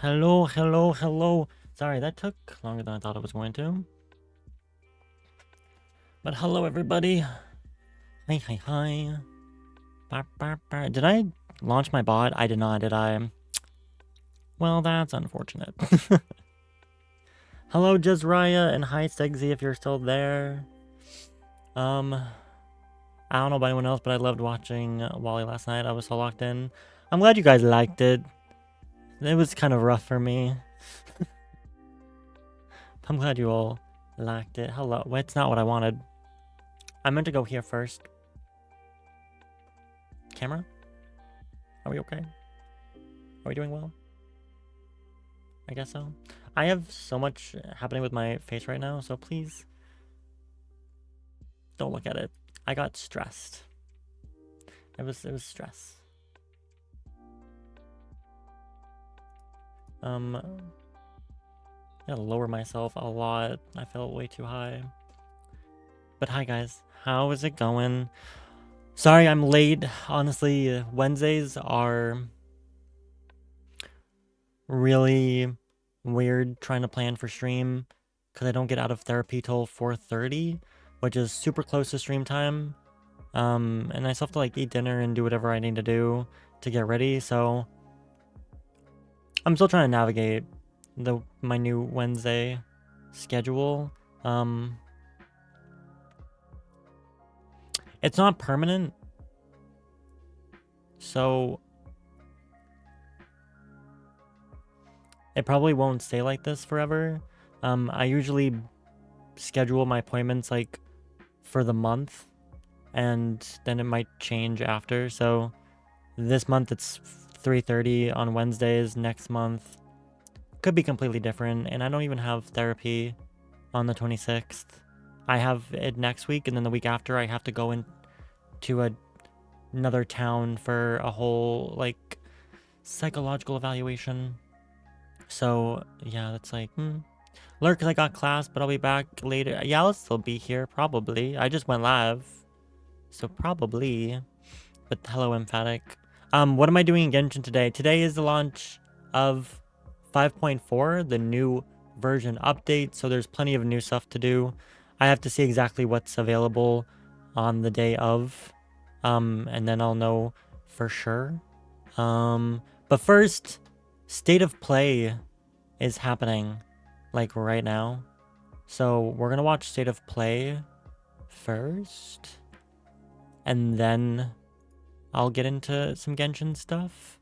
Hello, hello, hello. Sorry, that took longer than I thought it was going to. But hello, everybody. Hi, hi, hi. Did I launch my bot? I did not, did I? Well, that's unfortunate. Hello, Jezraya, and hi, Segsy, if you're still there. I don't know about anyone else, but I loved watching Wally last night. I was so locked in. I'm glad you guys liked it. It was kind of rough for me. I'm glad you all liked it. Hello. Well, it's not what I wanted. I meant to go here first. Camera? Are we okay? Are we doing well? I guess so. I have so much happening with my face right now, so please don't look at it. I got stressed. It was stress. I gotta lower myself a lot. I felt way too high. But hi guys, how is it going? Sorry I'm late. Honestly, Wednesdays are really weird trying to plan for stream because I don't get out of therapy till 4:30, which is super close to stream time. And I still have to like eat dinner and do whatever I need to do to get ready, so I'm still trying to navigate my new Wednesday schedule. It's not permanent, so it probably won't stay like this forever. I usually schedule my appointments like for the month, and then it might change after. So this month it's 3:30 on Wednesdays. Next month could be completely different, and I don't even have therapy on the 26th. I have it next week, and then the week after I have to go into another town for a whole like psychological evaluation. So yeah, that's like lurk because I got class, but I'll be back later. Yeah, I'll still be here probably. I just went live, so probably. But hello, Emphatic. What am I doing in Genshin today? Today is the launch of 5.4, the new version update, so there's plenty of new stuff to do. I have to see exactly what's available on the day of, and then I'll know for sure. But first, State of Play is happening, like right now. So we're gonna watch State of Play first, and then I'll get into some Genshin stuff.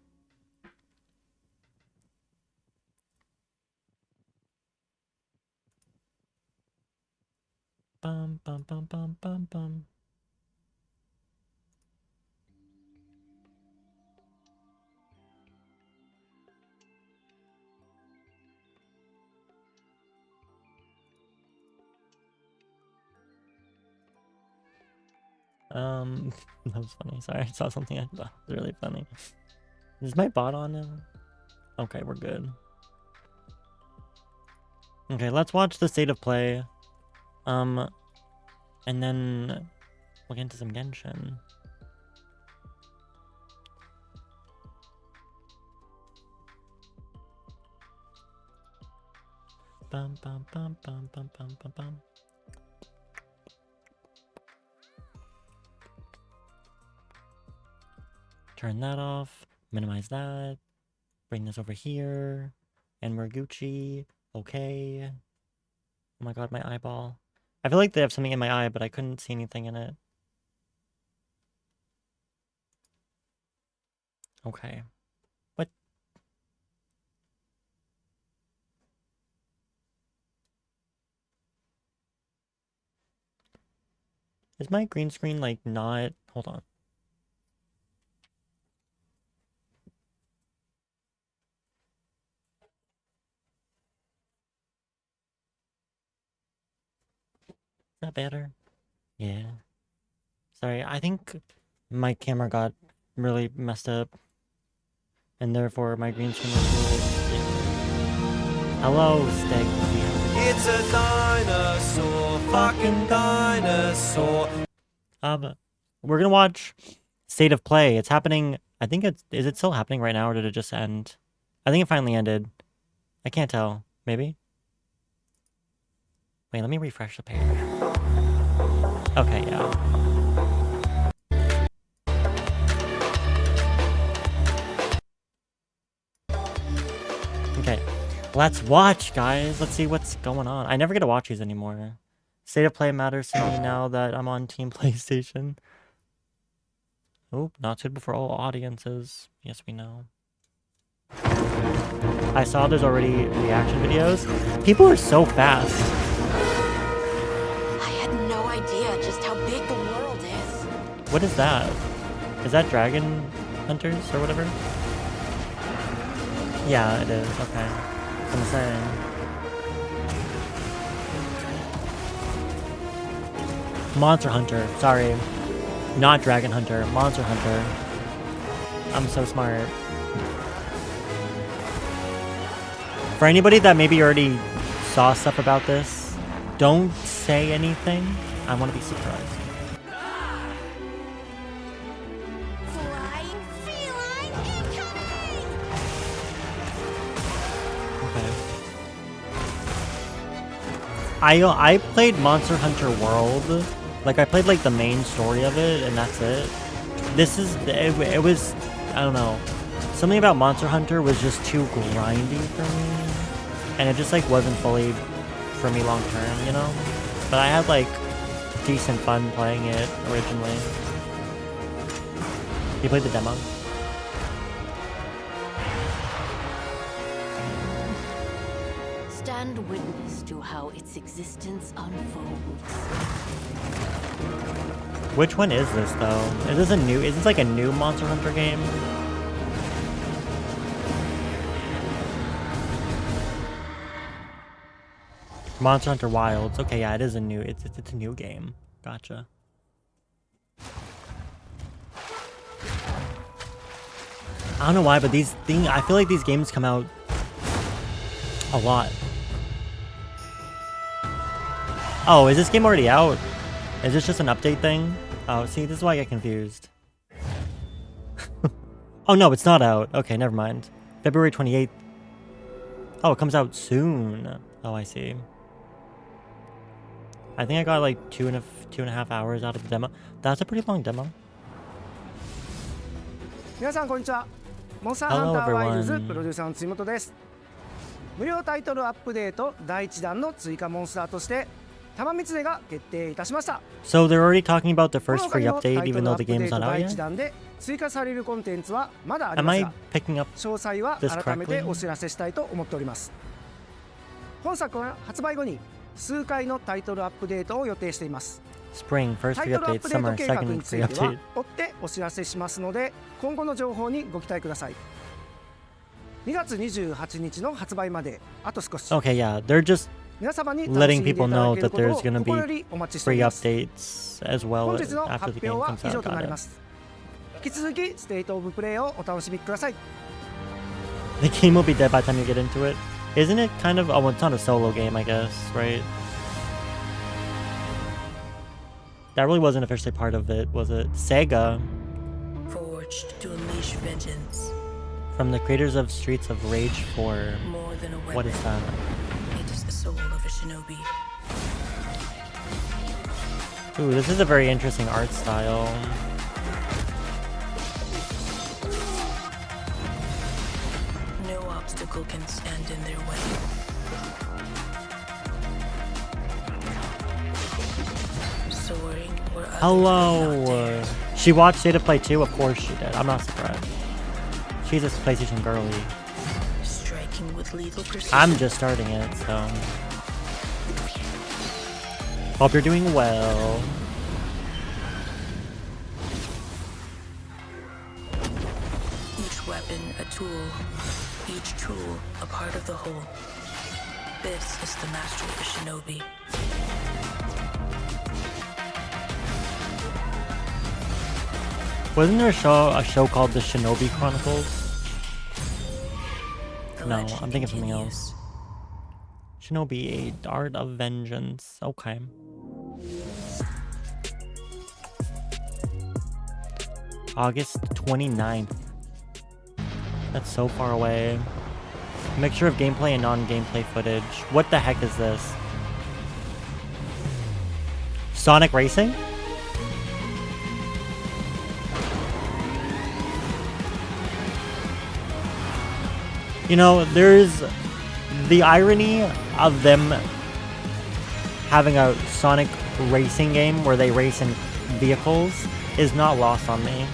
Bum bum bum bum bum bum. That was funny. Sorry, I saw something I thought was really funny. Is my bot on now? Okay, we're good. Okay, let's watch the State of Play. And then we'll get into some Genshin. Bum bum bum bum bum bum bum bum. Turn that off. Minimize that. Bring this over here. And we're Gucci. Okay. Oh my god, my eyeball. I feel like they have something in my eye, but I couldn't see anything in it. Okay. What? Is my green screen like not... Hold on. Is that better? Yeah. Sorry, I think my camera got really messed up. And therefore my green screen was really... Yeah. Hello, Steg. It's a dinosaur, fucking dinosaur. We're gonna watch State of Play. It's happening... I think it's... Is it still happening right now, or did it just end? I think it finally ended. I can't tell. Maybe? Wait, let me refresh the page. Okay, yeah. Okay, let's watch, guys. Let's see what's going on. I never get to watch these anymore. State of play matters to me now that I'm on Team PlayStation. Oh, not suitable for all audiences. Yes, we know. I saw there's already reaction videos. People are so fast. I had no idea just how big the world is. What is that? Is that Dragon Hunters or whatever? Yeah, it is. Okay. I'm saying. Monster Hunter. Sorry. Not Dragon Hunter. Monster Hunter. I'm so smart. For anybody that maybe already saw stuff about this, don't say anything. I want to be surprised. Flying feline incoming! Okay. I played Monster Hunter World. Like, I played, like, the main story of it, and that's it. This is... It was... I don't know. Something about Monster Hunter was just too grindy for me. And it just, like, wasn't fully for me long term, you know? But I had, like, decent fun playing it originally. You played the demo? Stand witness to how its existence unfolds. Which one is this, though? Is this a new... Is this, like, a new Monster Hunter game? Monster Hunter Wilds. Okay, yeah, it is a new... It's a new game. Gotcha. I don't know why, but these things... I feel like these games come out a lot. Oh, is this game already out? Is this just an update thing? Oh, see, this is why I get confused. Oh, no, it's not out. Okay, never mind. February 28th. Oh, it comes out soon. Oh, I see. I think I got like two and a half hours out of the demo. That's a pretty long demo. 皆さんこんにちは。モンスターハン Hello ターワイルズ everyone. プロデューサーの辻本です。無料タイトルアップデート第1弾の追加モンスターとして玉三つが決定いたしました。 So they're already talking about the この first 他 free にもタ update イト even ルア though ッ the プデ game's ート not out 第 yet? 1弾で追加されるコンテンツはまだあり Am ます I が、 picking up 詳細は this 改めて correctly? お知らせしたいと思っております。本作は発売後に数回のタイトルアップデートを予定しています。 Spring, first タイ free トルアッ update, プデー summer, ト計画 second につ free いては update. 追ってお知らせしますので、今後の情報にご期待ください。2月28日の発売まであと少し。 Okay, yeah, they're just 皆様に楽し letting んでいた people だ know ける that こと there's を gonna 心よ be りお待ちしてお free ります。 updates as well 本日の after 発 the 表 game は comes 以上 out. とな Got り it. ます。引き続きステートオブプレイをお楽しみください。 The game will be dead by the time you get into it. Isn't it kind of... Oh, it's not a solo game, I guess, right? That really wasn't officially part of it, was it? Sega, Forged to unleash vengeance. from the creators of Streets of Rage 4. More than a weapon. What is that? It is the soul of a shinobi. Ooh, this is a very interesting art style. No obstacle can stand in their way. Soaring where others would not Hello! dare. She watched State of Play 2? Of course she did. I'm not surprised. She's a PlayStation girly. Striking with lethal precision. I'm just starting it, so... Hope you're doing well. Each weapon a tool. Each tool a part of the whole. This is the mastery of a shinobi. Wasn't there a show called The Shinobi Chronicles? The No, legend I'm thinking of something continues. else. Shinobi, a Art of Vengeance. Okay. August 29th. That's so far away. Mixture of gameplay and non-gameplay footage. What the heck is this? Sonic Racing? You know, there's the irony of them having a Sonic racing game where they race in vehicles is not lost on me.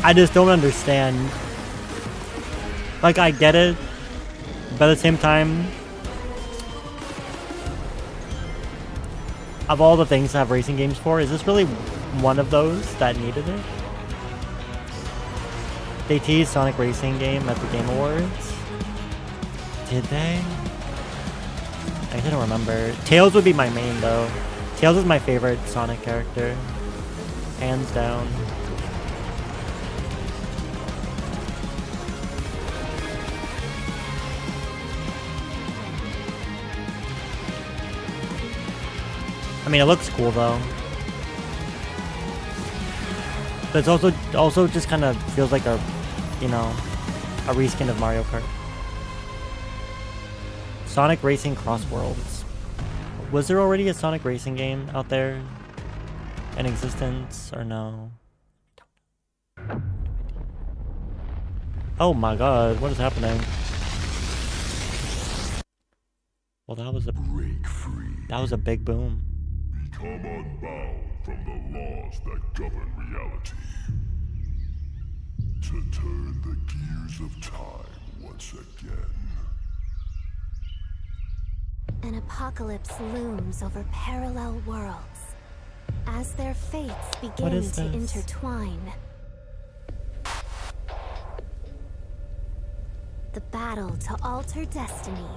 I just don't understand. Like, I get it, but at the same time, of all the things to have racing games for, is this really one of those that needed it? They teased Sonic Racing game at the Game Awards. Did they? I don't remember. Tails would be my main though. Tails is my favorite Sonic character. Hands down. I mean, it looks cool though. But it's also just kind of feels like a, you know, a reskin of Mario Kart. Sonic Racing Cross Worlds. Was there already a Sonic Racing game out there in existence or no? Oh my god, what is happening? Well, that was a big boom. Become unbound from the laws that govern reality. To turn the gears of time once again. An apocalypse looms over parallel worlds as their fates begin to intertwine. The battle to alter destiny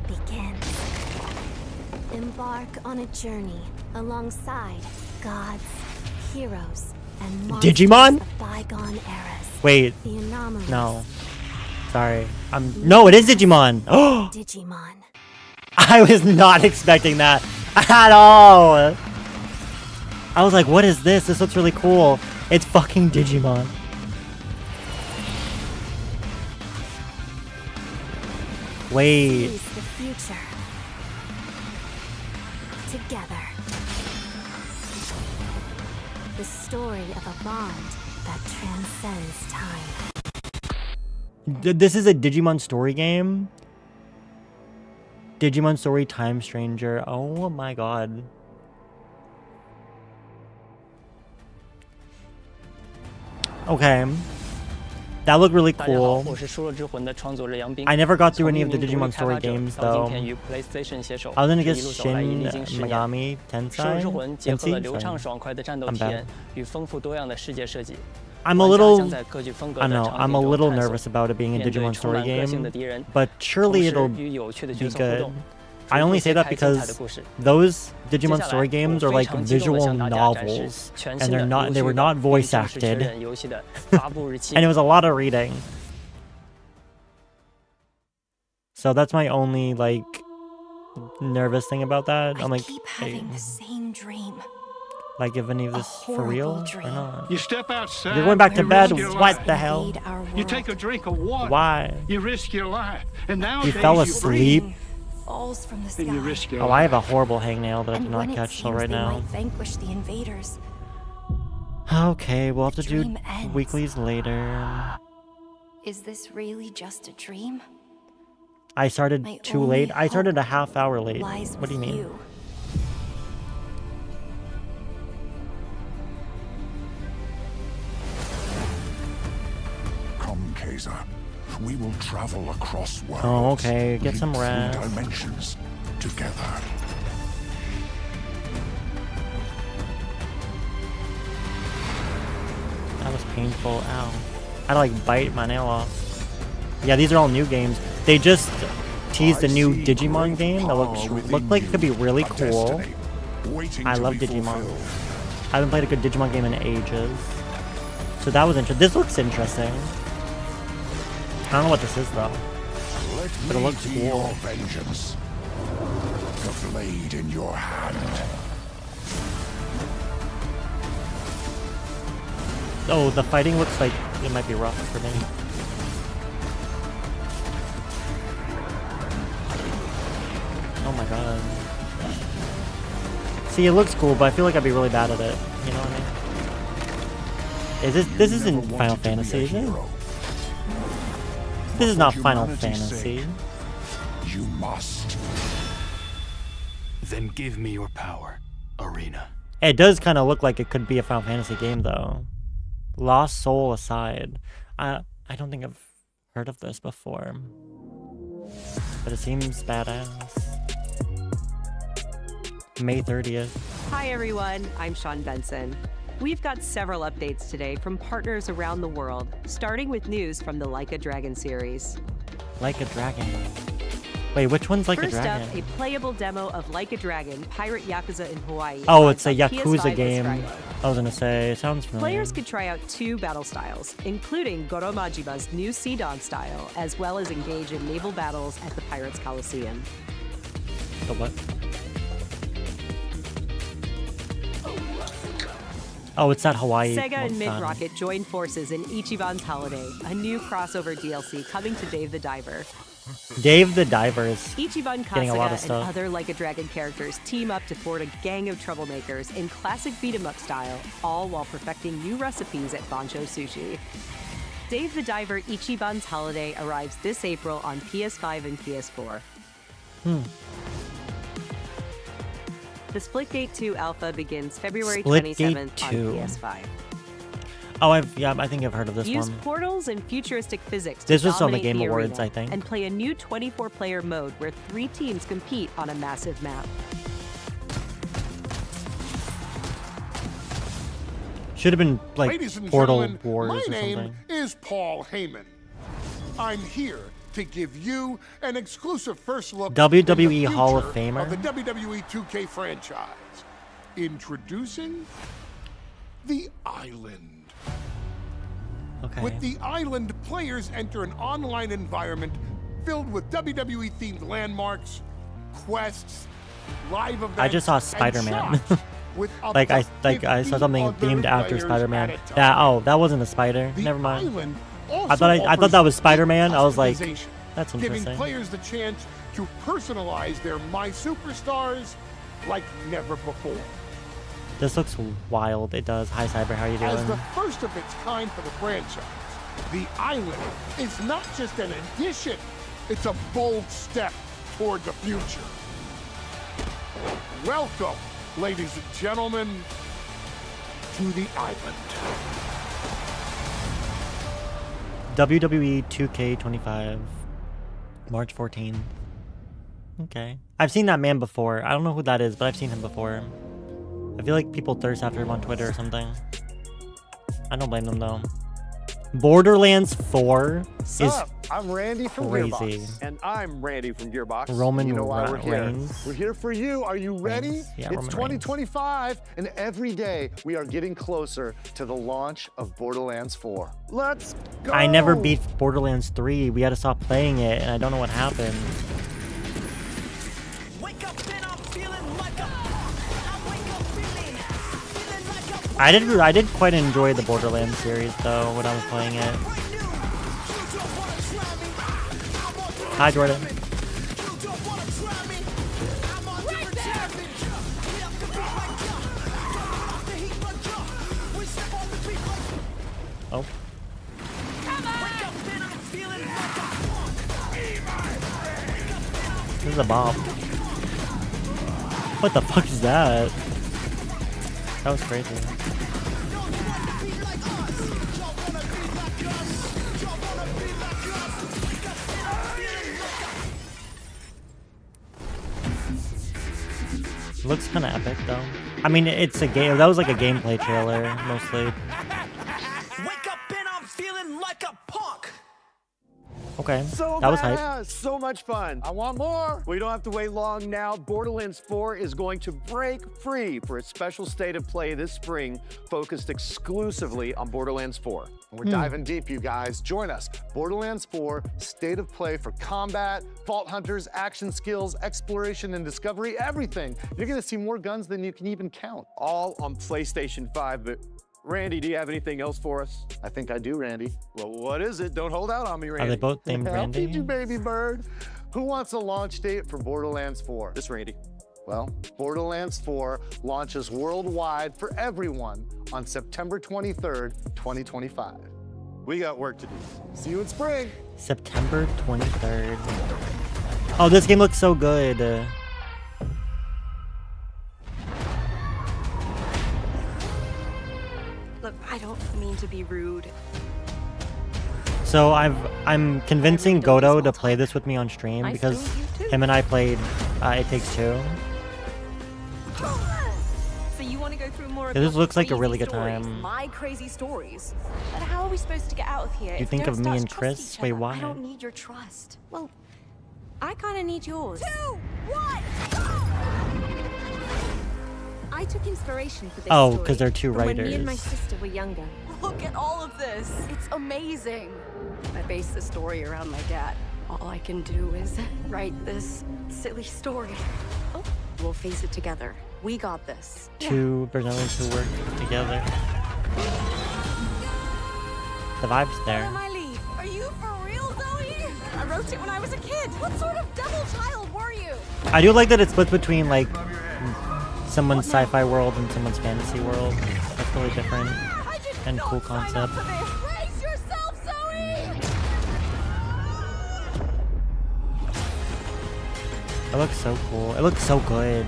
begins. Embark on a journey alongside gods, heroes, and monsters Digimon? of bygone eras. Wait, The anomalies. no. Sorry. No, it is Digimon. Oh, Digimon. I was not expecting that at all. I was like, what is this? This looks really cool. It's fucking Digimon. Wait. Seize the future. Together. The story of a bond that transcends time. This is a Digimon story game? Digimon Story Time Stranger. Oh my god. Okay. That looked really cool. I never got through any of the Digimon Story games though. I was gonna guess Shin Megami Tensei. I'm bad. I'm a little nervous about it being a Digimon Story game, but surely it'll be good. I only say that because those Digimon Story games are like visual novels, and they were not voice acted, and it was a lot of reading. So that's my only like nervous thing about that. I'm like, keep having the same dream. like, if any of this for real dream. or not? You step outside. You're going back to you bed. risk your What life. the hell? You take a drink of water. Why? You risk your life. And now You fell asleep? Falls from the sky. And you risk your Oh, I have a horrible hangnail that I And did not when it catch till seems right they now. might vanquish the invaders. Okay, we'll have to do dream ends. weeklies later. Is this really just a dream? I started My too only late. I started a hope half hour late. lies What do you with mean? Come, Kaiser. We will travel across worlds. Oh, okay. Get some leap through rest. dimensions together. That was painful. Ow. I had to like bite my nail off. Yeah, these are all new games. They just teased a new Digimon game that looked like it could be really cool. I love Digimon. I haven't played a good Digimon game in ages. So that was interesting. This looks interesting. I don't know what this is though. But it looks cool. Your vengeance. The blade in your hand. Oh, the fighting looks like it might be rough for me. Oh my god. See, it looks cool, but I feel like I'd be really bad at it. You know what I mean? This isn't Final Fantasy, is it? This is not Final Fantasy. You must. Then give me your power, Arena. It does kind of look like it could be a Final Fantasy game, though. Lost Soul aside, I don't think I've heard of this before, but it seems badass. May 30th. Hi everyone, I'm Sean Benson. We've got several updates today from partners around the world, starting with news from the Like a Dragon series. Like a Dragon. Wait, which one's Like a Dragon? First up, a playable demo of Like a Dragon, Pirate Yakuza in Hawaii. Oh, it's a on Yakuza PS5 game. this Friday. I was gonna say, it sounds familiar. Players could try out 2 battle styles, including Goro Majiba's new Sea Dawn style, as well as engage in naval battles at the Pirates Coliseum. The what? Oh, it's that Hawaii. Sega and one. Mid-Rocket joined forces in Ichiban's Holiday, a new crossover DLC coming to Dave the Diver. Dave the Diver is Ichiban getting a lot of Kasuga and stuff. other Like a Dragon characters team up to thwart a gang of troublemakers in classic beat-em-up style, all while perfecting new recipes at Bancho Sushi. Dave the Diver Ichiban's Holiday arrives this April on PS5 and PS4. The Splitgate 2 alpha begins February Splitgate 27th 2. on PS5. Oh, I think I've heard of this Use one. portals and futuristic physics to This was on the dominate Game Awards, arena I think. and play a new 24-player mode where 3 teams compete on a massive map. Should have been like Ladies and Portal gentlemen, Wars my or name something. is Paul Heyman. I'm here to give you an exclusive first look WWE in the Hall of future Famer? of the WWE 2K franchise. Introducing the Island. Okay. With the Island, players enter an online environment filled with WWE-themed landmarks, quests, live events, I just saw and Spider-Man. shops with up like to I saw 50 something other themed after players Spider-Man. at a time. That wasn't a spider. The Never mind. Island I also thought offers that was Spider-Man. I was like, customization, that's giving interesting. players the chance to personalize their My Superstars like never before. This looks wild. It does. Hi Cyber, how you As the doing? first of its kind for the franchise, the Island is not just an addition, it's a bold step toward the future. Welcome, ladies and gentlemen, to the Island. WWE 2K25, March 14th. Okay. I've seen that man before. I don't know who that is, but I've seen him before. I feel like people thirst after him on Twitter or something. I don't blame them though. Borderlands 4 is I'm Randy from crazy. Gearbox. And I'm Randy from Gearbox. Roman you know why we're here. Reigns. We're here for you. Are you ready? Reigns. Yeah, it's Roman 2025, and every day we are getting closer to the launch of Borderlands 4. Let's go! I never beat Borderlands 3. We had to stop playing it, and I don't know what happened. I did quite enjoy the Borderlands series though when I was playing it. Hi Jordan. Oh. This is a bomb. What the fuck is that? That was crazy. Looks kind of epic though. I mean, it's a game. That was like a gameplay trailer mostly. Wake up and I'm feeling like a punk. Okay, So that was hype. badass, so much fun. I want more. We don't have to wait long now. Borderlands 4 is going to break free for a special state of play this spring, focused exclusively on Borderlands 4. We're diving deep, you guys. Join us. Borderlands 4, state of play for combat, vault hunters, action skills, exploration and discovery, everything. You're gonna see more guns than you can even count. All on PlayStation 5, but Randy, do you have anything else for us? I think I do, Randy. Well, what is it? Don't hold out on me, Randy. Are they both named I'll Randy? feed you, baby bird. Who wants a launch date for Borderlands 4? This Randy. Well, Borderlands 4 launches worldwide for everyone on September 23rd, 2025. We got work to do. See you in spring. September 23rd. Oh, this game looks so good. Look, I don't mean to be rude. So I'm convincing Godo to play this with me on stream because him and I played It Takes Two. So you want to go through more of This your looks like a really crazy good stories, time. My crazy stories. But how are we supposed to get out of here? You if think we of don't me start and to trust Chris? each Wait, other? why? I don't need your trust. Well, I kind of need yours. 2, 1. I took inspiration for this Oh, story 'cause they're two from when me and my writers. sister were younger. Look at all of this. It's amazing. I base the story around my dad. All I can do is write this silly story. Oh, we'll face it together. We got this. Two Brazilians who work together. The vibe's there. my lead. Are you for real, Zoe? I wrote it when I was a kid. What sort of devil child were you? I do like that it splits between like someone's sci-fi world and someone's fantasy world. That's really different and cool concept. Brace yourself, Zoe! It looks so cool. It looks so good.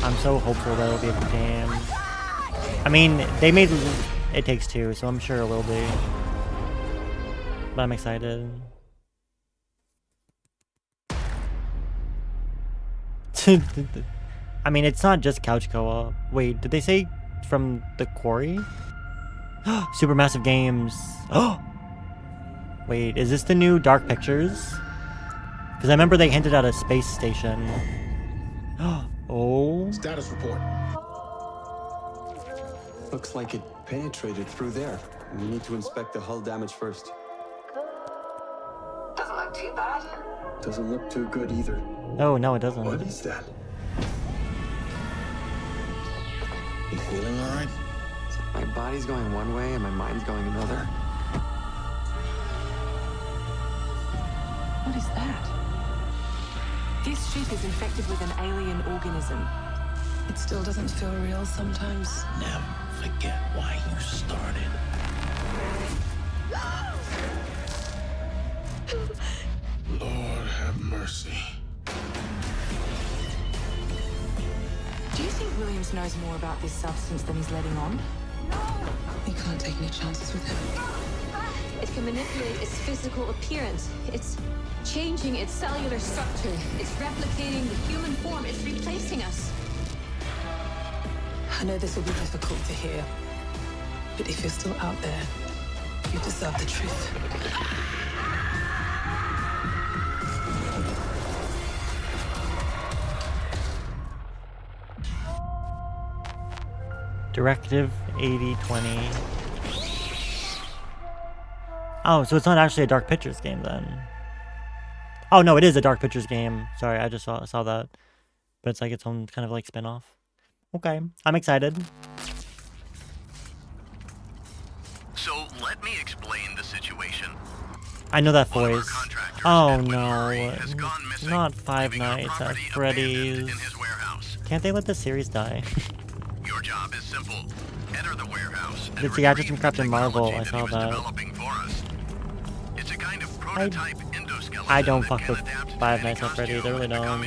I'm so hopeful that it'll be a good game. I mean, they made It Takes Two, so I'm sure it will be. But I'm excited. I mean, it's not just couch co-op. Wait, did they say from the quarry? Supermassive Games. Wait, is this the new Dark Pictures? Because I remember they hinted at a space station. Oh. Status report. Looks like it penetrated through there. We need to inspect the hull damage first. Doesn't look too bad. Doesn't look too good either. Oh, no, it doesn't. What is that? You feeling all right? My body's going one way and my mind's going another. What is that? This ship is infected with an alien organism. It still doesn't feel real sometimes. Never forget why you started. Lord have mercy. Do you think Williams knows more about this substance than he's letting on? We can't take any chances with him. It can manipulate its physical appearance. It's changing its cellular structure. It's replicating the human form. It's replacing us. I know this will be difficult to hear, but if you're still out there, you deserve the truth. Directive 8020. Oh, so it's not actually a Dark Pictures game then. Oh no, it is a Dark Pictures game. Sorry, I just saw that. But it's like its own kind of like spin-off. Okay, I'm excited. So let me explain the situation. I know that voice. Oh no, not Five Nights at Freddy's. Can't they let the series die? Your job is simple. Enter the warehouse. The Gadgets from Captain Marvel, I saw that. It's a kind of prototype I don't fuck with Five Nights at Freddy's, I really don't.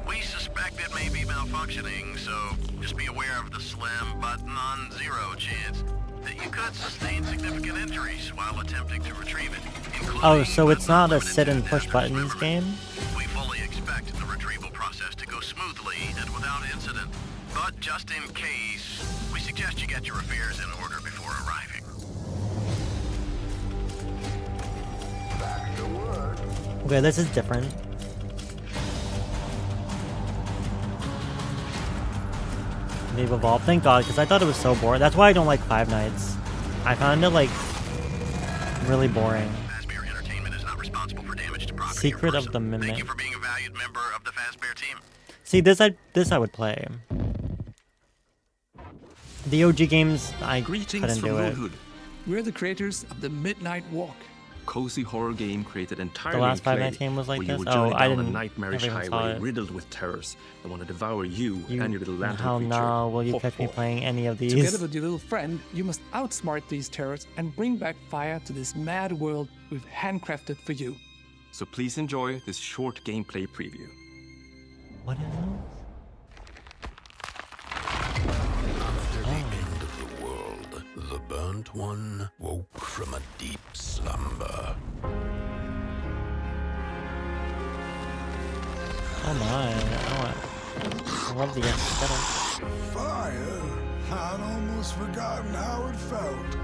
We suspect it may be malfunctioning, so just be aware of the slim but non-zero chance that you could sustain significant injuries while attempting to retrieve it. Oh, so it's not a sit and push buttons game? We fully expect the retrieval process to go smoothly and without incident. But just in case, we suggest you get your affairs in order before arriving. Okay, this is different. They've evolved, thank God, because I thought it was so boring. That's why I don't like Five Nights. I found it like really boring. Secret of the Mimic. Thank you for being a valued member of the Fazbear team. See, this I would play. The OG games, I Greetings couldn't from do it. Roadhood. We're the creators of the Midnight Walk, cozy horror game created entirely The last in Five clay, Nights game was like where you this? will journey Oh, I down a didn't. nightmarish Never even saw highway it. riddled with terrors that want to devour you and your little lantern How creature. now will you Hop catch me Hop. playing any of these? Together with your little friend, you must outsmart these terrors and bring back fire to this mad world we've handcrafted for you. So please enjoy this short gameplay preview. What is this? After the end of the world, the burnt one woke from a deep slumber. Oh my! I love the aesthetic. Fire? I'd almost forgotten how it felt.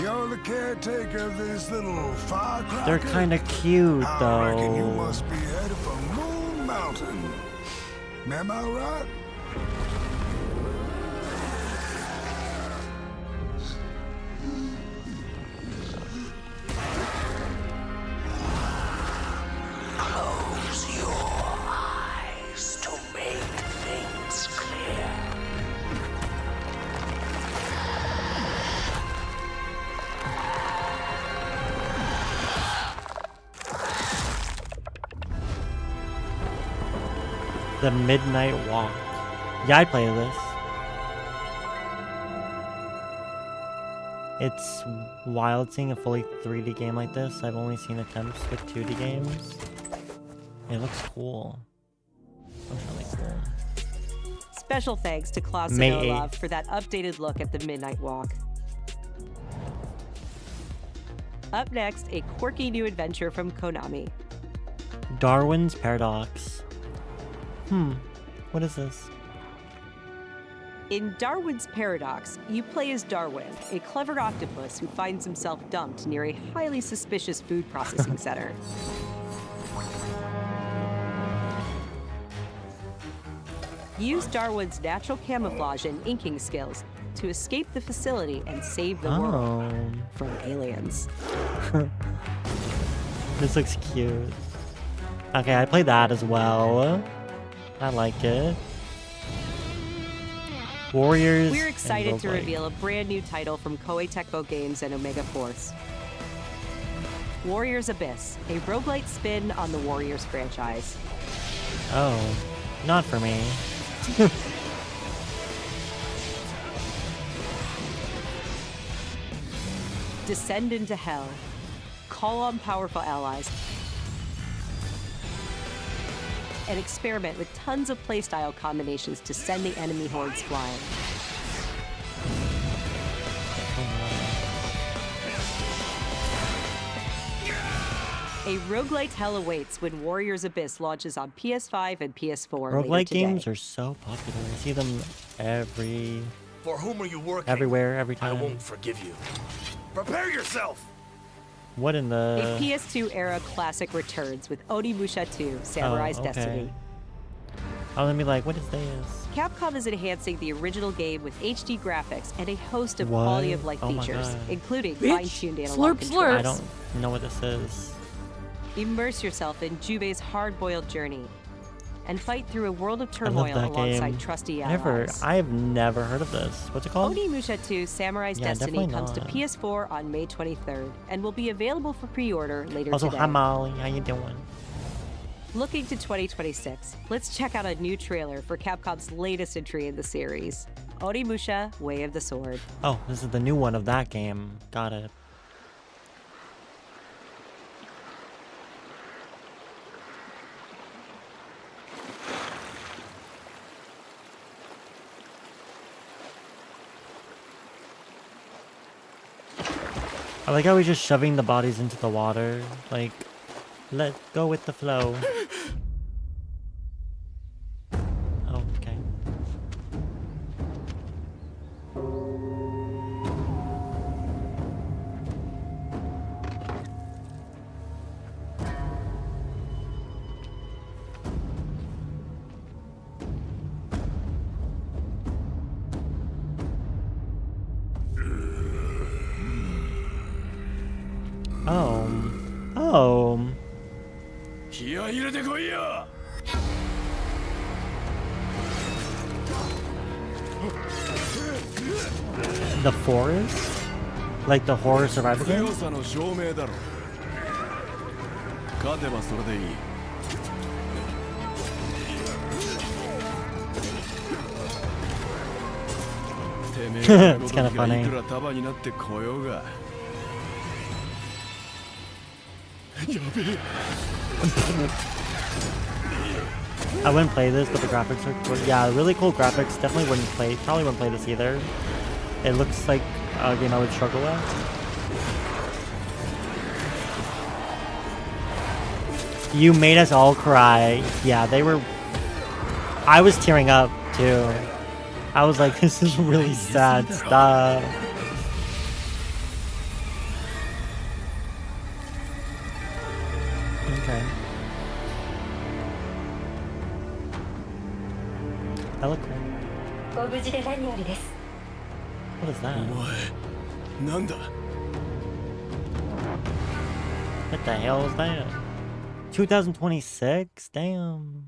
You're the caretaker of this little firecracker? They're kind of cute, I reckon you though. must be headed for Moon Mountain. Am I right? Close your eyes to make things clear. The Midnight Walk. Yeah, I play this. It's wild seeing a fully 3D game like this. I've only seen attempts with 2D games. It looks cool. Looks really cool. Special thanks to Klaus and May Olaf 8th. for that updated look at the Midnight Walk. Up next, a quirky new adventure from Konami. Darwin's Paradox. What is this? In Darwin's Paradox, you play as Darwin, a clever octopus who finds himself dumped near a highly suspicious food processing center. Use Darwin's natural camouflage and inking skills to escape the facility and save the world from aliens. This looks cute. Okay, I played that as well. I like it. Warriors. We're excited to roguelike. reveal a brand new title from Koei Tecmo Games and Omega Force. Warriors Abyss, a roguelite spin on the Warriors franchise. Oh, not for me. Descend into hell. Call on powerful allies. And experiment with tons of playstyle combinations to send the enemy hordes flying. A roguelite hell awaits when Warriors Abyss launches on PS5 and PS4 later Roguelike today. games are so popular. I see them For whom are you working? everywhere, every time. I won't forgive you. Prepare yourself! What in A the... PS2 era classic returns with Onimusha 2: Samurai's okay. Destiny. I was gonna be like, what is this? Capcom is enhancing the original game with HD graphics and a host of What? quality of life Oh my features, God. including Bitch. fine-tuned analog I controls. don't know what this is. Immerse yourself in Jubei's hard-boiled journey and fight through a world of I love turmoil that alongside game. trusty Never. allies. I've never heard of this. What's it called? Onimusha 2: Samurai's Yeah, Destiny definitely comes to not. PS4 on May 23rd and will be available for pre-order later Also, today. hi Molly, how you doing? Looking to 2026, let's check out a new trailer for Capcom's latest entry in the series, Onimusha: Way of the Sword. Oh, this is the new one of that game. Got it. I like how he's just shoving the bodies into the water. Like, let go with the flow. Oh, okay. Oh. 気合い入れてこいよ The forest? Like the horror survival game? It's kind of funny. I wouldn't play this, but the graphics are cool. Yeah, really cool graphics. Definitely probably wouldn't play this either. It looks like a game I would struggle with. You made us all cry. Yeah, they were... I was tearing up, too. I was like, this is really sad stuff. Okay. That looked cool. What is that? What the hell is that? 2026? Damn.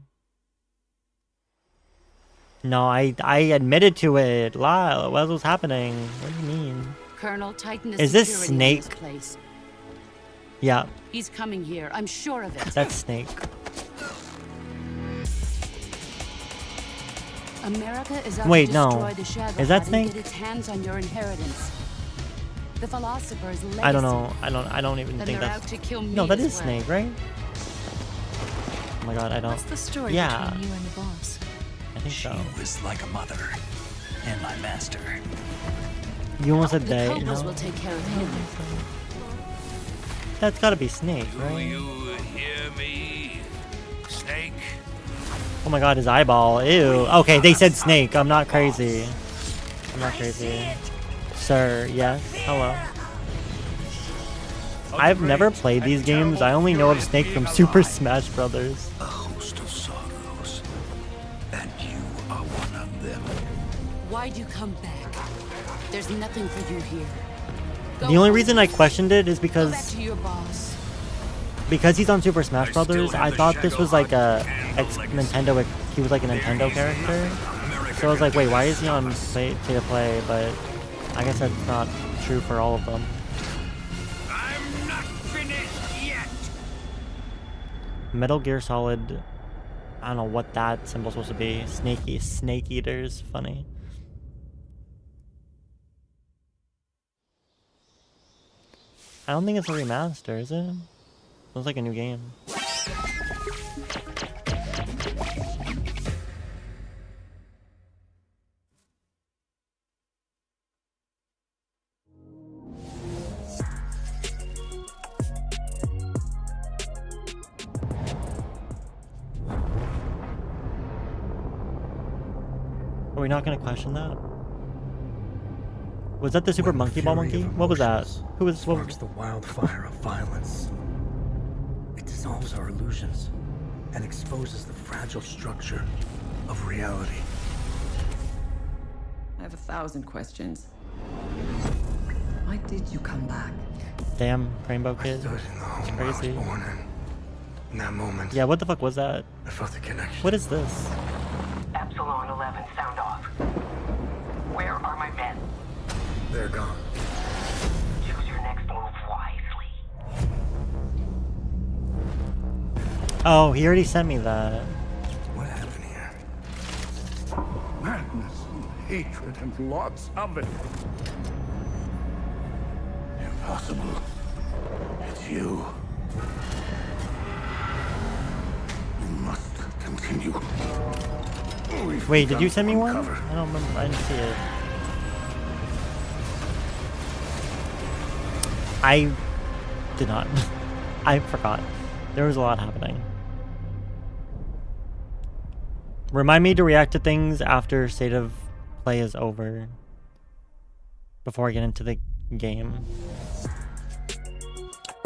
No, I admitted to it. Lyle, what was happening? What do you mean? Colonel, tighten the is this security Snake? in this place. Yeah. He's coming here. I'm sure of it. That's Snake. America is out Wait, to no. destroy the Shadow Is that and Snake? get its hands on your inheritance. The philosopher's legacy. I don't know. I don't even Then think they're that's... out to kill me No, that as is well. Snake, right? Oh my god, I don't... What's the story yeah. between you and the boss? I think so. She was like a mother and my master. You almost said The they, Cobras no? will take care of him. That's gotta be Snake, right? You hear me, Snake? Oh my god, his eyeball. Ew. Okay, they said Snake. I'm not crazy. I'm not crazy. Sir, yes. Hello. I've never played these games. I only know of Snake from Super Smash Brothers. A host of sorrows, and you are one of them. Why'd you come back? There's nothing for you here. The only reason I questioned it is Go back because to your boss. he's on Super Smash Brothers. I thought this was like a Nintendo. He was like a Nintendo character. So I was like, wait, why is he on pay to play? But I guess that's not true for all of them. I'm not finished yet. Metal Gear Solid. I don't know what that symbol's supposed to be. Snake Eaters. Funny. I don't think it's a remaster, is it? Looks like a new game. Are we not gonna question that? Was that the Super Monkey Ball monkey? What was that? Who was what? Sparks the wildfire of violence. It dissolves our illusions and exposes the fragile structure of reality. I have 1,000 questions. Why did you come back? Damn, Rainbow Kid. It's crazy. In that moment, Yeah, what the fuck was that? I felt the connection. What is this? Epsilon 11, sound off. Where are my men? They're gone. Choose your next move wisely. Oh, he already sent me that. What happened here? Madness and hatred and lots of it. Impossible. It's you. You must continue. Wait, did you send me one? I don't remember. I didn't see it. I did not. I forgot. There was a lot happening. Remind me to react to things after State of Play is over. Before I get into the game.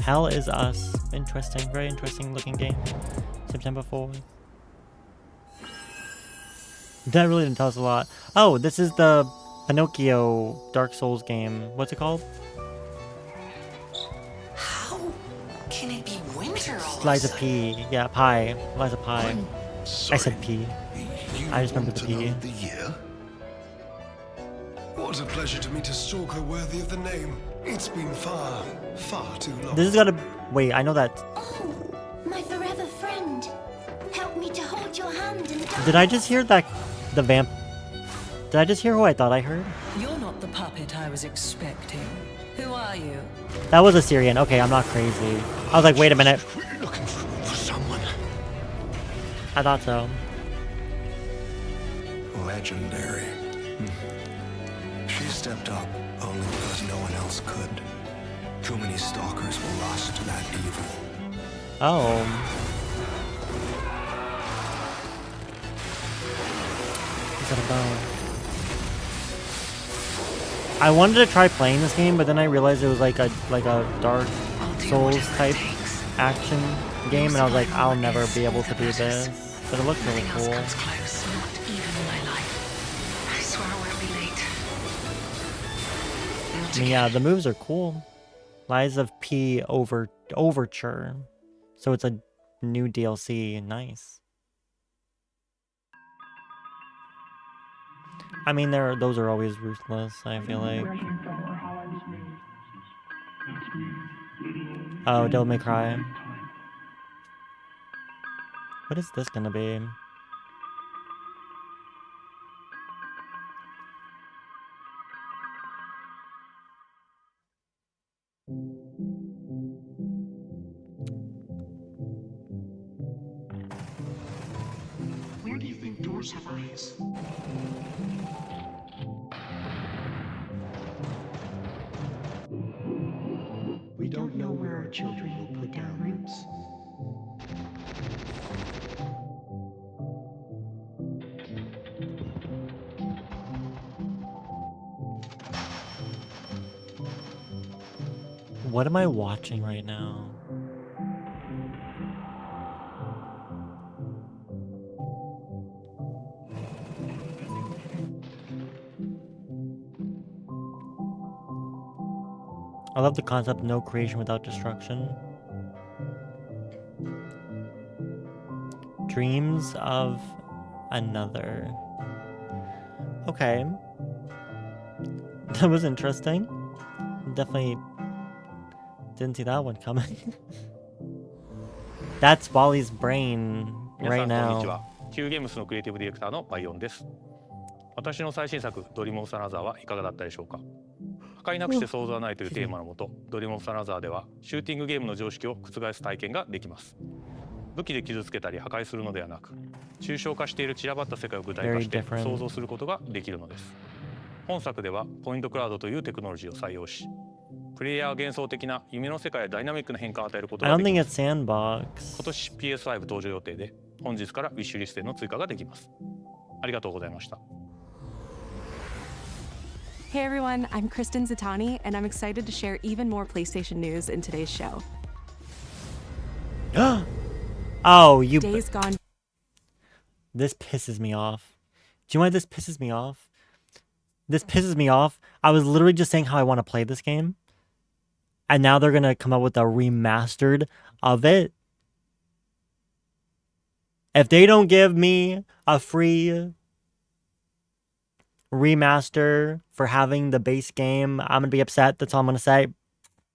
Hell is Us. Interesting. Very interesting looking game. September 4th. That really didn't tell us a lot. Oh, this is the Pinocchio Dark Souls game. What's it called? How can it be winter all of a Liza sudden? P. Yeah, Pie. Liza Pie. I said P. I just remember the P. The year? What What a pleasure to meet a stalker worthy of the name. It's been far, far too long. This is gotta... Wait, I know that... Oh, my forever friend. Help me to hold your hand and guide. Did I just hear that... The vamp... Did I just hear who I thought I heard? You're not the puppet I was expecting. Who are you? That was a Syrian. Okay, I'm not crazy. I was like, wait a minute. We're looking for someone. I thought so. Legendary. She stepped up only because no one else could. Too many stalkers were lost to that evil. Oh. Is that a bone? I wanted to try playing this game, but then I realized it was like a Dark Souls type action game, and I was like, I'll never be able to do this. But it looked really cool. I mean, yeah, the moves are cool. Lies of P Overture. So it's a new DLC. Nice. I mean, those are always ruthless, I feel like. Oh, Devil May Cry. What is this gonna be? Where do you think doors have eyes? We don't know where our children will put down roots. What am I watching right now? I love the concept, no creation without destruction. Dreams of Another. Okay. That was interesting. Definitely didn't see that one coming. That's Wally's brain right now. Qゲームスのクリエイティブディレクターのバイオンです。私の最新作ドリームオブサナザーはいかがだったでしょうか。破壊なくして想像はないというテーマのもと、ドリームオブサナザーではシューティングゲームの常識を覆す体験ができます。武器で傷つけたり破壊するのではなく、抽象化している散らばった世界を具体化して想像することができるのです。本作ではポイントクラウドというテクノロジーを採用し、プレイヤーは幻想的な夢の世界やダイナミックな変化を与えることができます。今年 PS5 登場予定で、本日からウィッシュリストへの追加ができます。ありがとうございました。Hey everyone, I'm Kristen Zatani, and I'm excited to share even more PlayStation news in today's show. Oh, you... Days Gone. This pisses me off. Do you know why this pisses me off? This pisses me off. I was literally just saying how I want to play this game. And now they're going to come up with a remastered of it. If they don't give me a free remaster for having the base game, I'm gonna be upset. That's all I'm gonna say.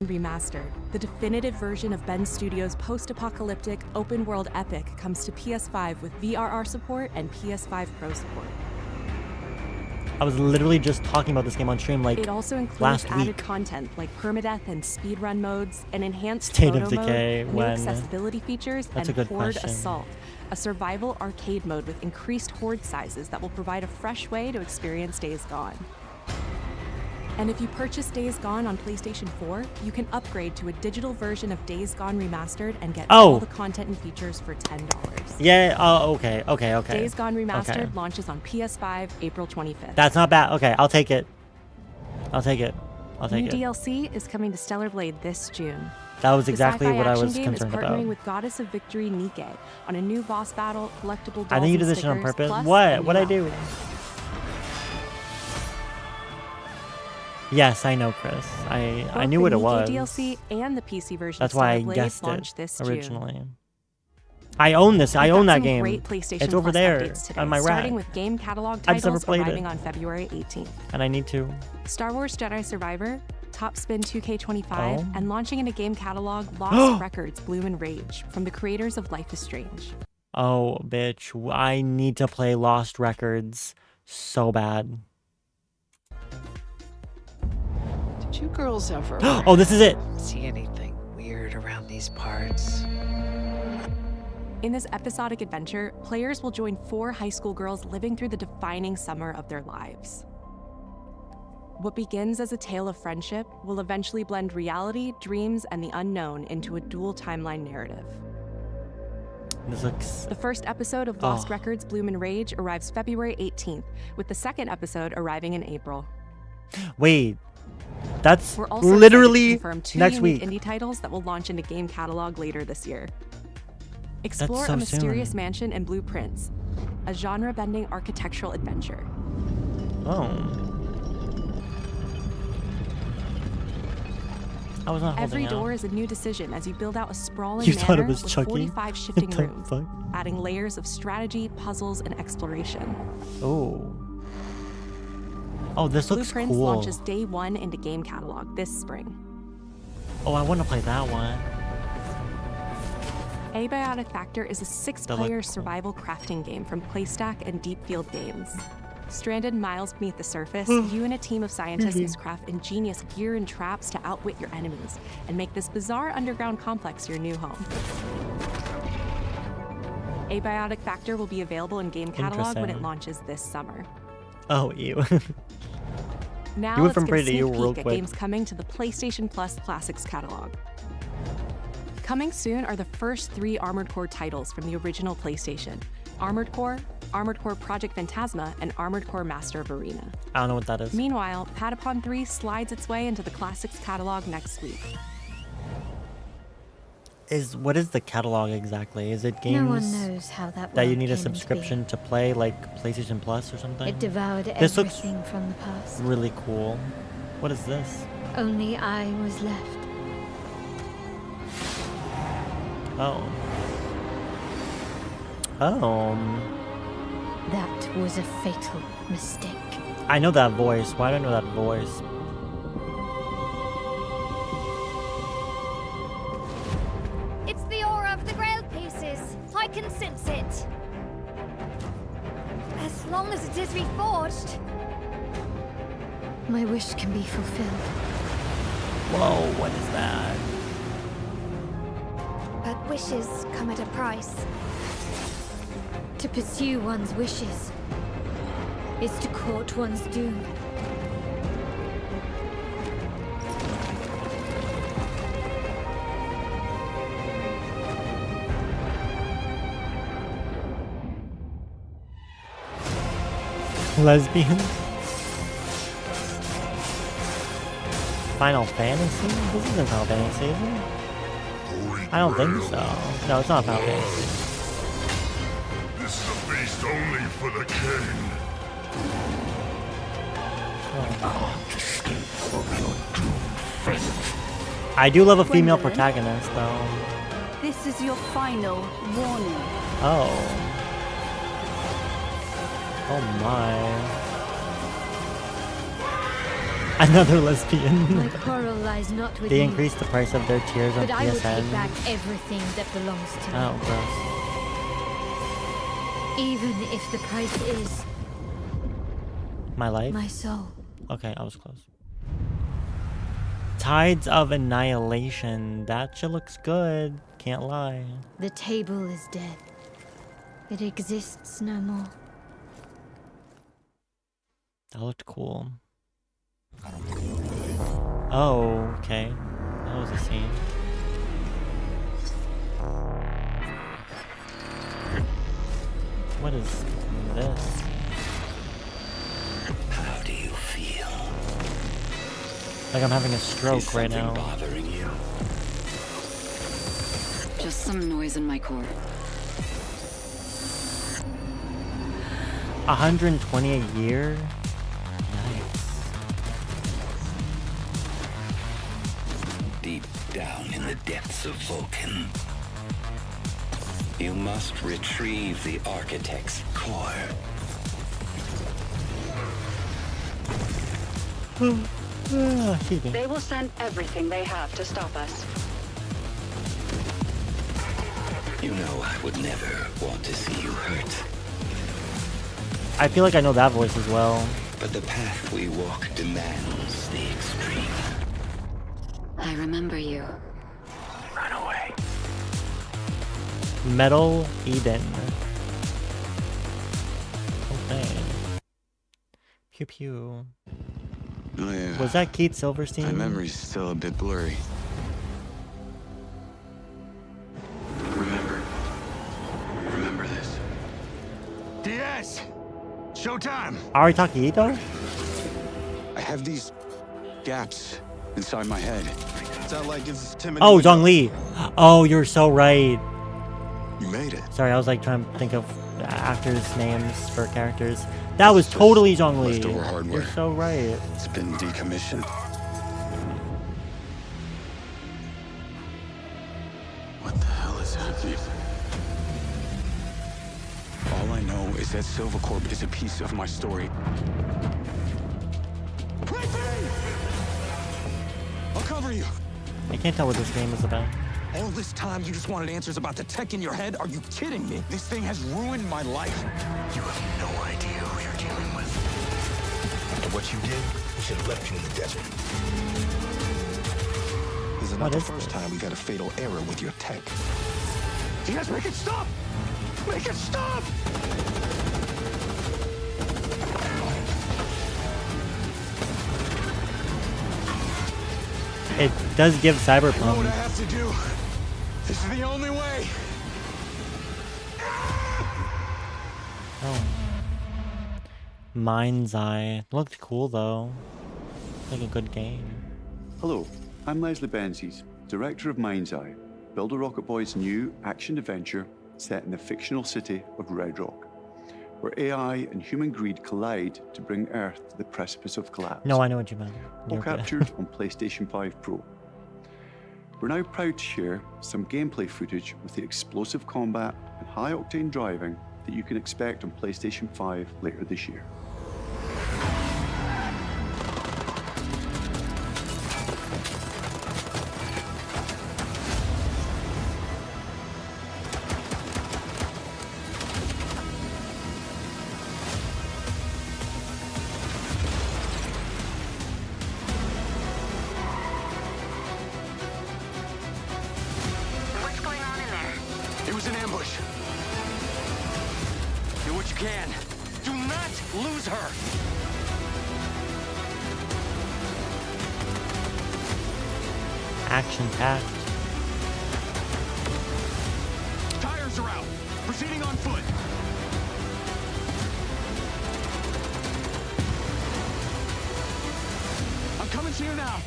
Remastered, the definitive version of Ben Studios' post-apocalyptic open-world epic, comes to PS5 with VRR support and PS5 Pro support. I was literally just talking about this game on stream like it also includes last added week. Content like permadeath and speedrun modes, an enhanced State photo of Decay, mode, new when? accessibility features, That's and a good Horde question. Assault, a survival arcade mode with increased horde sizes that will provide a fresh way to experience Days Gone. And if you purchase Days Gone on PlayStation 4, you can upgrade to a digital version of Days Gone Remastered and get all the content and features for $10. Yeah, oh, okay. Days Gone Remastered okay. launches on PS5 April 25th. That's not bad. Okay, I'll take it. I'll take it. New DLC is coming to Stellar Blade this June. That was exactly what I was game concerned is partnering about. with Goddess of Victory Nike on a new boss battle, collectible dolls I think you did and this shit on stickers, purpose. plus What? a What'd I new do? Yes, I know, Chris. I knew what it was. DLC and the PC version That's of why I Stellar Blade guessed launch it this originally. June. I own this. I We've own got that some game. Great PlayStation It's over Plus there updates today, on my rack. starting with game catalog I've just never titles played arriving it. on February 18th. And I need to. Star Wars Jedi Survivor, Top Spin 2K25, Oh. and launching in a game catalog, Lost Records Bloom and Rage, from the creators of Life is Strange. Oh, bitch. I need to play Lost Records so bad. Did you girls ever Oh, this is it. see anything weird around these parts? In this episodic adventure, players will join 4 high school girls living through the defining summer of their lives. What begins as a tale of friendship will eventually blend reality, dreams, and the unknown into a dual timeline narrative. This looks... The first episode of Lost Records Bloom and Rage arrives February 18th, with the second episode arriving in April. Wait. That's We're also literally excited to confirm 2 next unique week. indie titles that will launch into game catalog later this year. Explore so a mysterious soon. mansion and blueprints, a genre-bending architectural adventure. Oh. I was not holding Every out. door is a new decision as you build out a sprawling You thought it manor was with Chucky? 45 shifting What the rooms, fuck? adding layers of strategy, puzzles, and exploration. Oh. Oh, this looks Blueprints cool. launches day 1 into game catalog this spring. Oh, I want to play that one. Abiotic Factor is a That look 6-player cool. survival crafting game from PlayStack and Deep Field Games. Stranded miles beneath the surface, you and a team of scientists must craft ingenious gear and traps to outwit your enemies and make this bizarre underground complex your new home. Abiotic Factor will be available in game catalog when it Interesting. launches this summer. Oh, ew. Now You went let's from get a pretty to sneak you real peek at quick. games coming to the PlayStation Plus Classics catalog. Coming soon are the first 3 Armored Core titles from the original PlayStation: Armored Core Project Phantasma, and Armored Core Master of Arena. I don't know what that is. Meanwhile, Patapon 3 slides its way into the Classics catalog next week. What is the catalog exactly? Is it games No one knows how that that you world need a came into subscription to play, like PlayStation Plus or something? It devoured This looks everything from the past. really cool. What is this? Only I was left. Oh. Oh. That was a fatal mistake. I know that voice. Why do I know that voice? It's the aura of the Grail pieces. I can sense it. As long as it is reforged. My wish can be fulfilled. Whoa, what is that? But wishes come at a price. To pursue one's wishes is to court one's doom. Lesbian? Final Fantasy? This isn't Final Fantasy, is it? I don't think so. No, it's not Final Fantasy. This is a feast only for the king. I do love a female protagonist, though. This is your final warning. Oh. Oh my. Another lesbian. My quarrel lies not with They you, increased the price of their tiers on but I will take PSN. back everything that belongs to me. Oh, gross. Even if the price is My life? my soul. Okay, I was close. Tides of Annihilation. That shit looks good. Can't lie. The table is dead. It exists no more. That looked cool. Oh, okay. That was a scene. What is this? How do you feel? Like I'm having a stroke right now. Bothering you? Just some noise in my core. 120 a year? Deep down in the depths of Vulcan, You must retrieve the Architect's core. They will send everything they have to stop us. You know I would never want to see you hurt. I feel like I know that voice as well. But the path we walk demands the extreme. I remember you. Run away. Metal Eden. Okay. Pew pew. Oh, yeah. Was that Keith Silverstein? My memory's still a bit blurry. Remember this. Diaz! Showtime! Ari Takahito? I have these gaps inside my head. Sound like it's Tim. Oh, Zhongli. Oh, you're so right. You made it. Sorry, I was like trying to think of actors' names for characters. That was totally Zhongli. Leftover hardware. You're so right. It's been decommissioned. What the hell is happening? All I know is that Silvercorp is a piece of my story. I'll cover you. I can't tell what this game is about. All this time you just wanted answers about the tech in your head? Are you kidding me? This thing has ruined my life. You have no idea who you're dealing with. And what you did, we should have left you in the desert. This is not the first time we got a fatal error with your tech. Diaz, make it stop! Make it stop! It does give Cyberpunk. You know what I have to do? This is the only way. Oh. Mind's Eye. Looked cool though. Like a good game. Hello, I'm Leslie Benzies, director of Mind's Eye, Builder Rocket Boy's new action adventure set in the fictional city of Red Rock, where AI and human greed collide to bring Earth to the precipice of collapse. No, I know what you meant. All captured on PlayStation 5 Pro. We're now proud to share some gameplay footage with the explosive combat and high-octane driving that you can expect on PlayStation 5 later this year. What's going on in there? It was an ambush. Do what you can. Do not lose her. Action packed. Tires are out. Proceeding on foot. I'm coming to you now.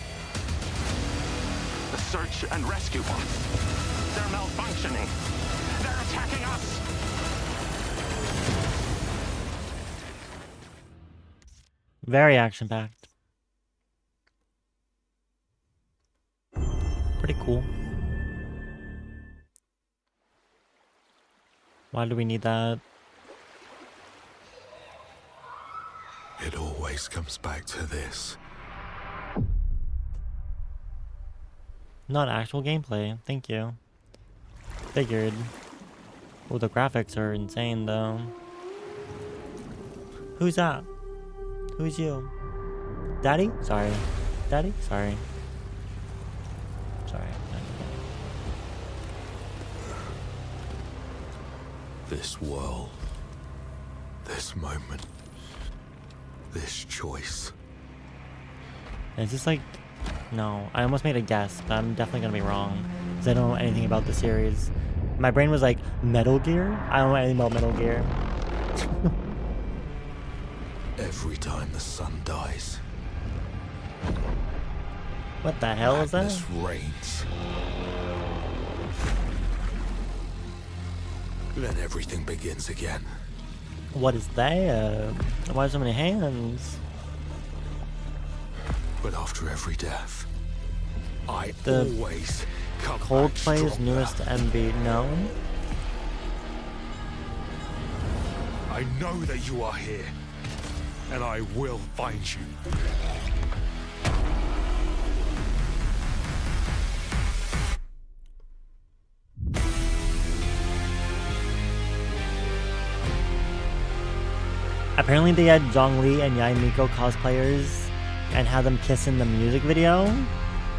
The search and rescue bots. They're malfunctioning. They're attacking us. Very action packed. Pretty cool. Why do we need that? It always comes back to this. Not actual gameplay. Thank you. Figured. Oh, the graphics are insane though. Who's that? Who's you? Daddy? Sorry. Daddy? Sorry. Sorry. This world. This moment. This choice. Is this like... No, I almost made a guess, but I'm definitely gonna be wrong. Because I don't know anything about the series. My brain was like, Metal Gear? I don't know anything about Metal Gear. Every time the sun dies. What the hell is that? Madness reigns. Then everything begins again. What is that? Why so many hands? But after every death, I The always come back Coldplay's stronger. newest MV. No? I know that you are here, and I will find you. Apparently they had Zhongli and Yae Miko cosplayers and had them kiss in the music video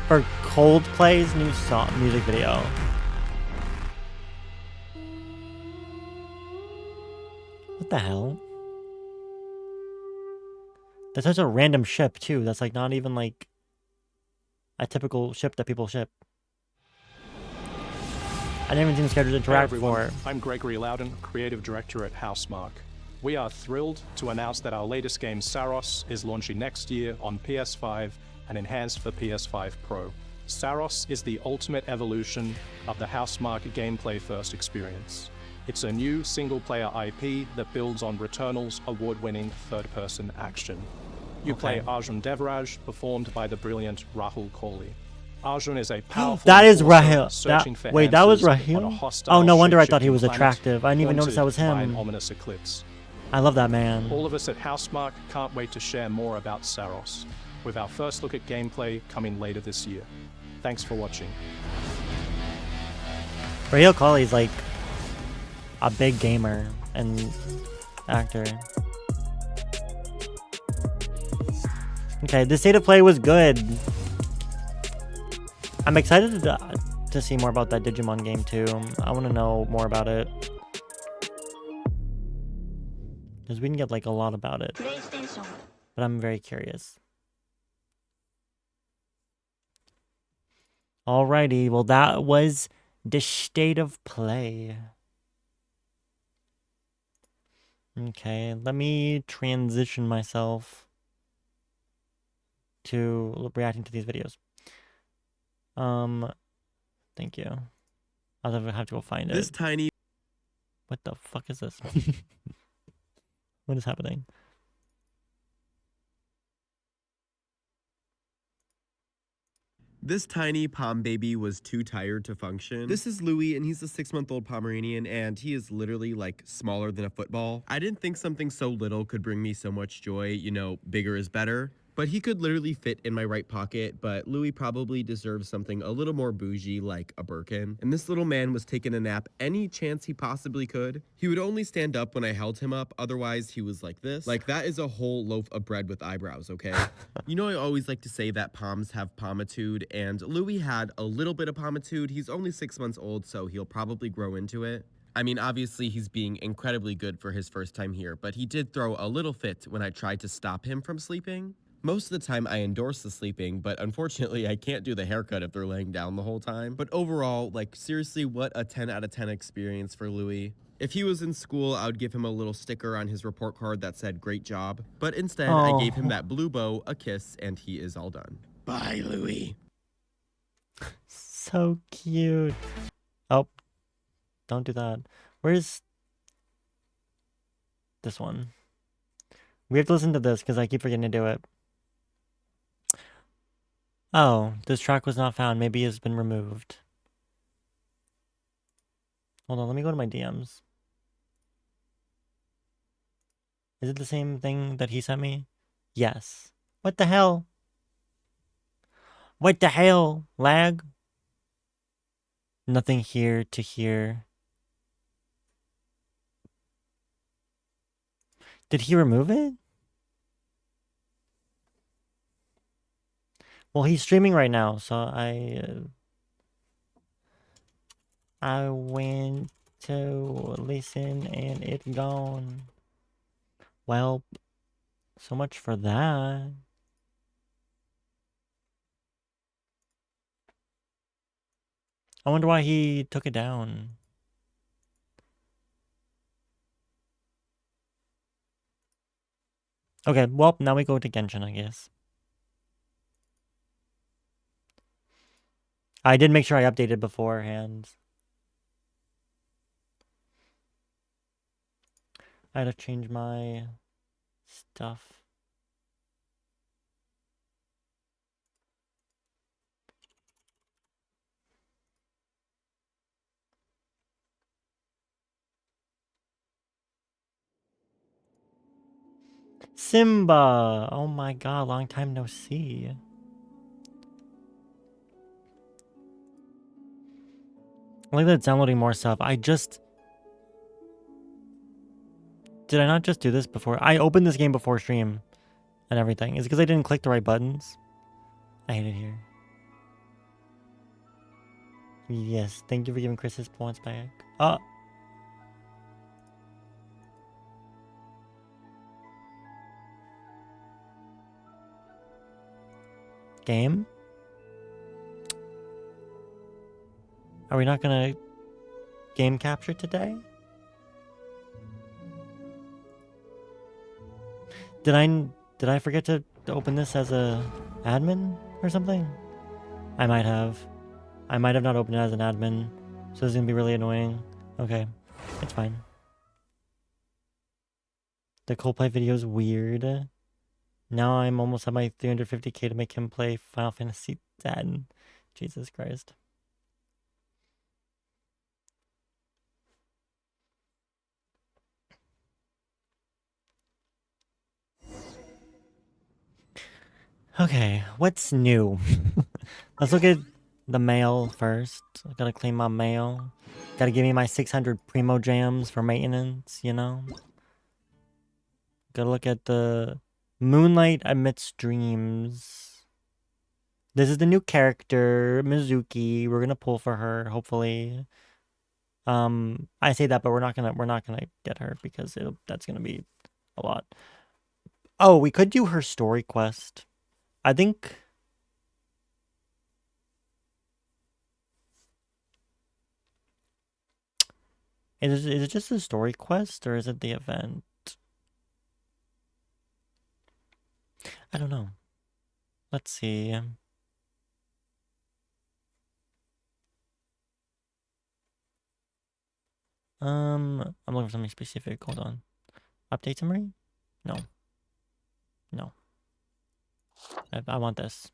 for Coldplay's new song music video. What the hell? That's such a random ship too. That's like not even like a typical ship that people ship. I never seen these characters interact before. I'm Gregory Loudon, Creative Director at Housemarque. We are thrilled to announce that our latest game, Saros, is launching next year on PS5 and enhanced for PS5 Pro. Saros is the ultimate evolution of the Housemarque gameplay-first experience. It's a new single-player IP that builds on Returnal's award-winning third-person action. You play Arjun Devraj, performed by the brilliant Rahul Kohli. Arjun is a powerful that is Rahil. Rahil. Wait, that was Rahil? Oh, no wonder I thought he was attractive. I didn't even notice that was him. An ominous eclipse. I love that man. All of us at Housemarque can't wait to share more about Saros, with our first look at gameplay coming later this year. Thanks for watching. Rahil Kohli is like a big gamer and actor. Okay, the state of play was good. I'm excited to see more about that Digimon game too. I want to know more about it. Because we can get like a lot about it. But I'm very curious. Alrighty, well that was the state of play. Okay, let me transition myself to reacting to these videos. Thank you. I'll have to go find it. This tiny... What the fuck is this? What is happening? This tiny Pom baby was too tired to function. This is Louis, and he's a 6-month-old Pomeranian, and he is literally, like, smaller than a football. I didn't think something so little could bring me so much joy. You know, bigger is better. But he could literally fit in my right pocket, but Louis probably deserves something a little more bougie, like a Birkin. And this little man was taking a nap any chance he possibly could. He would only stand up when I held him up, otherwise he was like this. Like, that is a whole loaf of bread with eyebrows, okay? You know, I always like to say that Poms have pomitude, and Louis had a little bit of pomitude. He's only 6 months old, so he'll probably grow into it. I mean, obviously he's being incredibly good for his first time here, but he did throw a little fit when I tried to stop him from sleeping. Most of the time I endorse the sleeping, but unfortunately I can't do the haircut if they're laying down the whole time. But overall, like, seriously, what a 10 out of 10 experience for Louis. If he was in school, I would give him a little sticker on his report card that said, "Great job." But instead, I gave him that blue bow, a kiss, and he is all done. Bye, Louis. So cute. Oh, don't do that. Where's this one? We have to listen to this because I keep forgetting to do it. Oh, this track was not found. Maybe it's been removed. Hold on, let me go to my DMs. Is it the same thing that he sent me? Yes. What the hell? What the hell? Lag? Nothing here to hear. Did he remove it? Well, he's streaming right now, so I went to listen and it's gone. Well, so much for that. I wonder why he took it down. Okay, well, now we go to Genshin, I guess. I did make sure I updated beforehand. I had to change my stuff. Simba! Oh my god, long time no see. I like that it's downloading more stuff. Did I not just do this before? I opened this game before stream and everything. Is it because I didn't click the right buttons? I hate it here. Yes, thank you for giving Chris his points back. Oh! Game? Are we not gonna game capture today? Did I forget to open this as a admin or something? I might have. I might have not opened it as an admin, so this is gonna be really annoying. Okay, it's fine. The Coldplay video is weird. Now I'm almost at my 350k to make him play Final Fantasy X. Jesus Christ. Okay, what's new? Let's look at the mail first. I gotta clean my mail. Gotta give me my 600 Primo Jams for maintenance, you know? Gotta look at the Moonlight Amidst Dreams. This is the new character, Mizuki. We're gonna pull for her, hopefully. I say that, but we're not gonna get her because that's gonna be a lot. Oh, we could do her story quest. I think. Is it just a story quest or is it the event? I don't know. Let's see. I'm looking for something specific. Hold on. Update summary? No. No. I want this.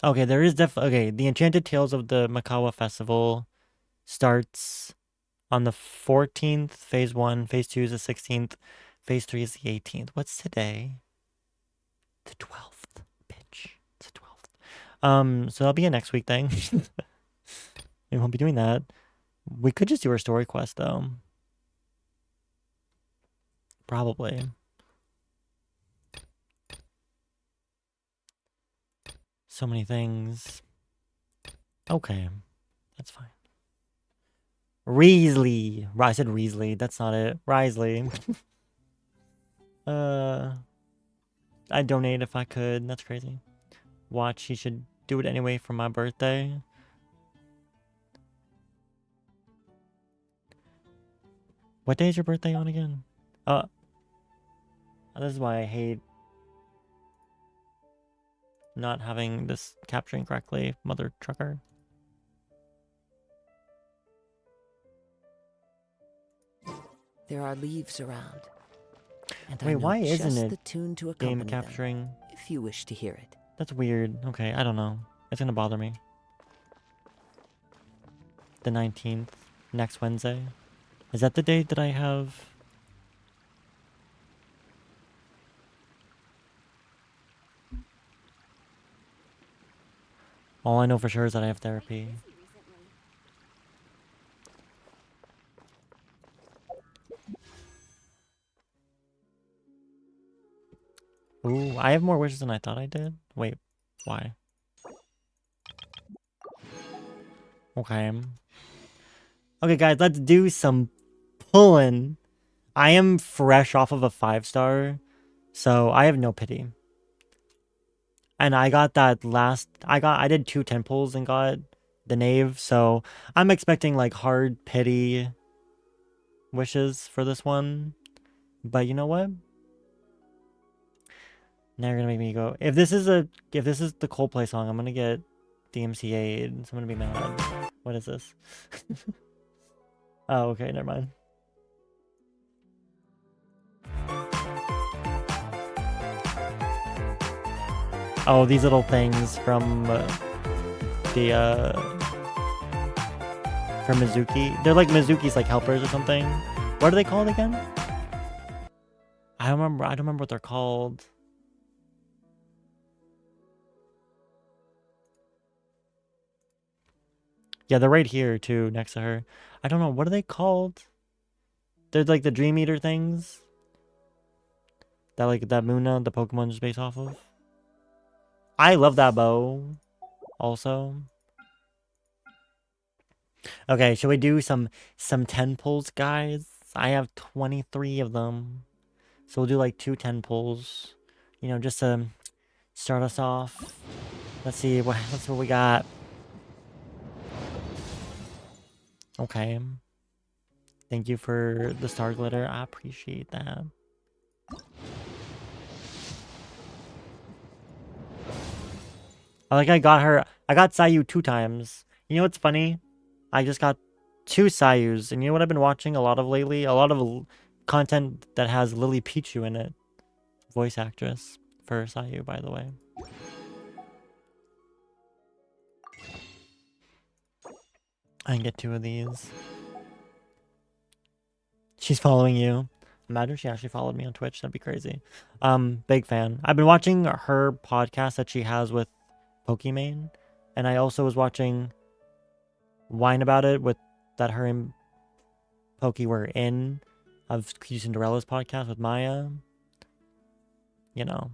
Okay, there is okay, the Enchanted Tales of the Makawa Festival starts on the 14th, phase 1, phase 2 is the 16th, phase 3 is the 18th. What's today? The 12th, bitch. It's the 12th. So that'll be a next week thing. We won't be doing that. We could just do our story quest though. Probably. So many things. Okay. That's fine. Risley. I said Risley. That's not it. Risley. I'd donate if I could. That's crazy. Watch. He should do it anyway for my birthday. What day is your birthday on again? This is why I hate not having this capturing correctly, mother trucker. There are leaves around. And wait, why isn't it the tune to game capturing? Them, if you wish to hear it. That's weird. Okay, I don't know. It's gonna bother me. The 19th, next Wednesday. Is that the date that I have? All I know for sure is that I have therapy. Ooh, I have more wishes than I thought I did. Wait, why? Okay. Okay, guys, let's do some pulling. I am fresh off of a 5-star, so I have no pity. And I got that last... I did 2 10 pulls and got the knave, so I'm expecting, like, hard pity wishes for this one. But you know what? Now you're gonna make me go... If this is the Coldplay song, I'm gonna get DMCA'd, so I'm gonna be mad. What is this? Oh, okay, never mind. Oh, these little things from from Mizuki. They're like Mizuki's like helpers or something. What are they called again? I don't remember what they're called. Yeah, they're right here too, next to her. I don't know, what are they called? They're like the Dream Eater things. That Muna, the Pokemon is based off of. I love that bow. Also. Okay, should we do some 10 pulls, guys? I have 23 of them. So we'll do like 2 10 pulls. You know, just to start us off. Let's see what we got. Okay. Thank you for the star glitter. I appreciate that. I got Sayu 2 times. You know what's funny? I just got 2 Sayus. And you know what I've been watching a lot of lately? A lot of content that has Lily Pichu in it. Voice actress for Sayu, by the way. I can get 2 of these. She's following you. Imagine she actually followed me on Twitch. That'd be crazy. Big fan. I've been watching her podcast that she has with Pokimane. And I also was watching Wine About It with that her and Poki were in of Q Cinderella's podcast with Maya. You know.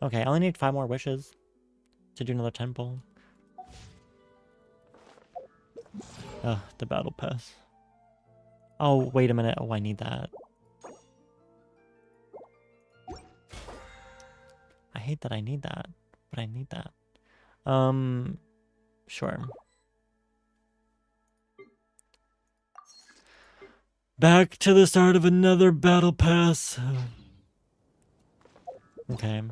Okay, I only need 5 more wishes to do another temple. Ugh, the battle pass. Oh, wait a minute. Oh, I need that. I hate that I need that, but I need that. Sure. Back to the start of another battle pass. Okay.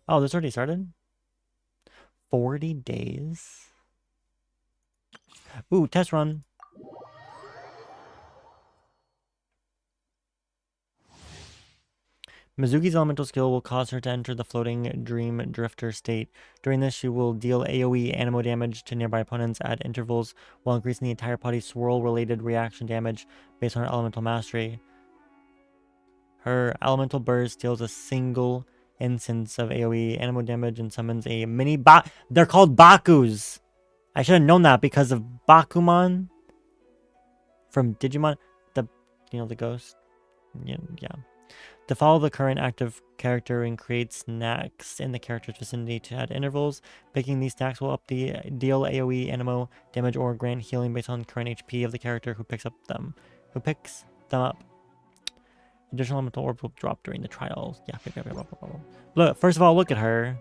Oh, this already started? 40 days? Ooh, test run. Mizuki's elemental skill will cause her to enter the floating dream drifter state. During this, she will deal AoE animo damage to nearby opponents at intervals while increasing the entire party's swirl-related reaction damage based on her elemental mastery. Her elemental burst deals a single instance of AoE animo damage and summons a mini They're called Bakus! I should have known that because of Bakuman from Digimon. The ghost. Yeah. To follow the current active character and create snacks in the character's vicinity to add intervals. Picking these snacks will up the deal AoE, animo, damage, or grant healing based on current HP of the character who picks them up. Additional elemental orb will drop during the trials. Yeah. Look, first of all, look at her.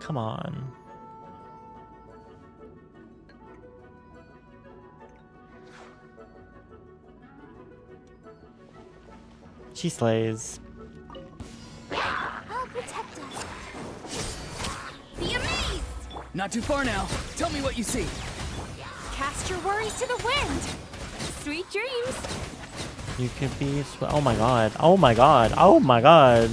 Come on. She slays. I'll protect us. Be amazed! Not too far now. Tell me what you see. Cast your worries to the wind. Sweet dreams. You could be. Oh my god. Oh my god. Oh my god.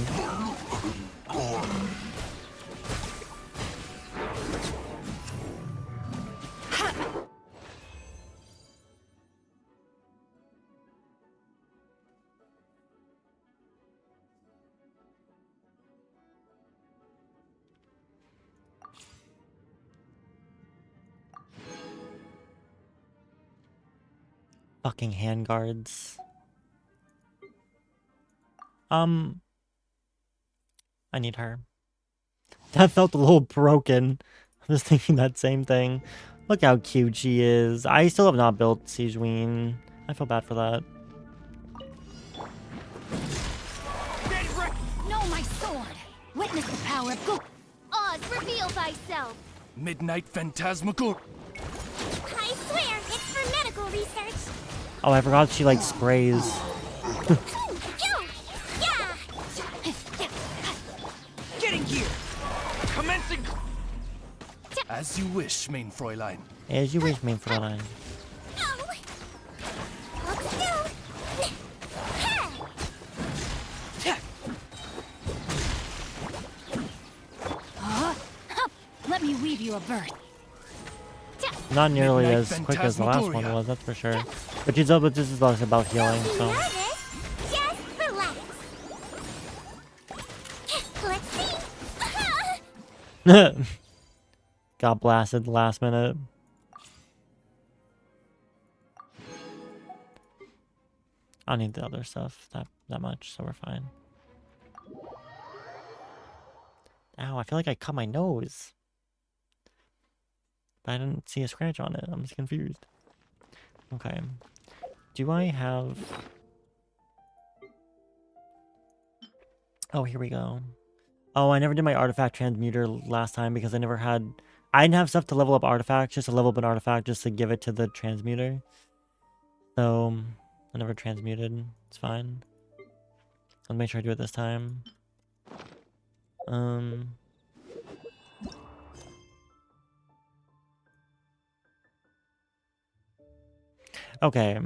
Fucking handguards. I need her. That felt a little broken. I'm just thinking that same thing. Look how cute she is. I still have not built Sijween. I feel bad for that. Know my sword. Witness the power of good. Oz, reveal thyself. Midnight Phantasmical. I swear, it's for medical research. Oh, I forgot she like sprays. Getting here. Commencing. As you wish, main Fräulein. As you wish, main Fräulein. Let me weave you a birth. Not nearly Midnight as quick as the last one Phantasmagoria. was, that's for sure. But this is less about healing, so. Just relax. Let's see. Got blasted last minute. I don't need the other stuff that much, so we're fine. Ow, I feel like I cut my nose. But I didn't see a scratch on it. I'm just confused. Okay. Do I have... Oh, here we go. Oh, I never did my artifact transmuter last time because I never had... I didn't have stuff to level up artifacts, just to level up an artifact just to give it to the transmuter. So, I never transmuted. It's fine. I'll make sure I do it this time. Okay.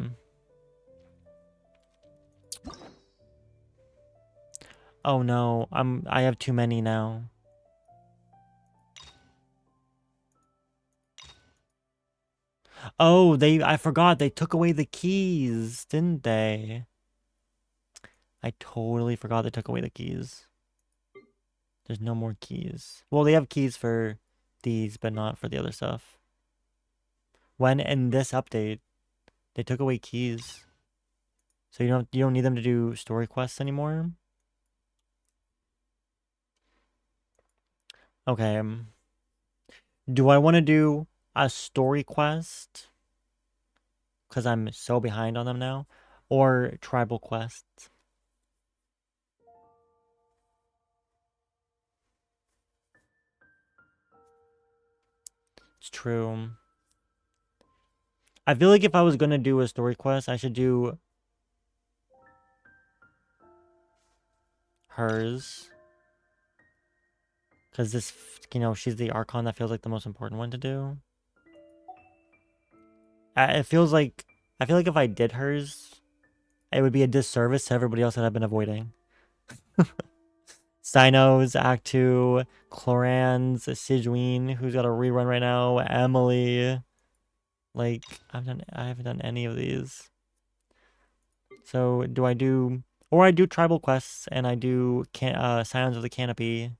Oh no, I have too many now. Oh, I forgot they took away the keys, didn't they? I totally forgot they took away the keys. There's no more keys. Well, they have keys for these, but not for the other stuff. When in this update, they took away keys. So you don't need them to do story quests anymore. Okay. Do I want to do a story quest? Because I'm so behind on them now. Or tribal quests? It's true. I feel like if I was going to do a story quest, I should do hers. Because this, she's the Archon that feels like the most important one to do. It feels like, I feel like if I did hers, it would be a disservice to everybody else that I've been avoiding. Sinos, Act 2, Clorans, Sigewine, who's got a rerun right now, Emily. Like, I haven't done any of these. So, or I do tribal quests, and I do Scions of the Canopy.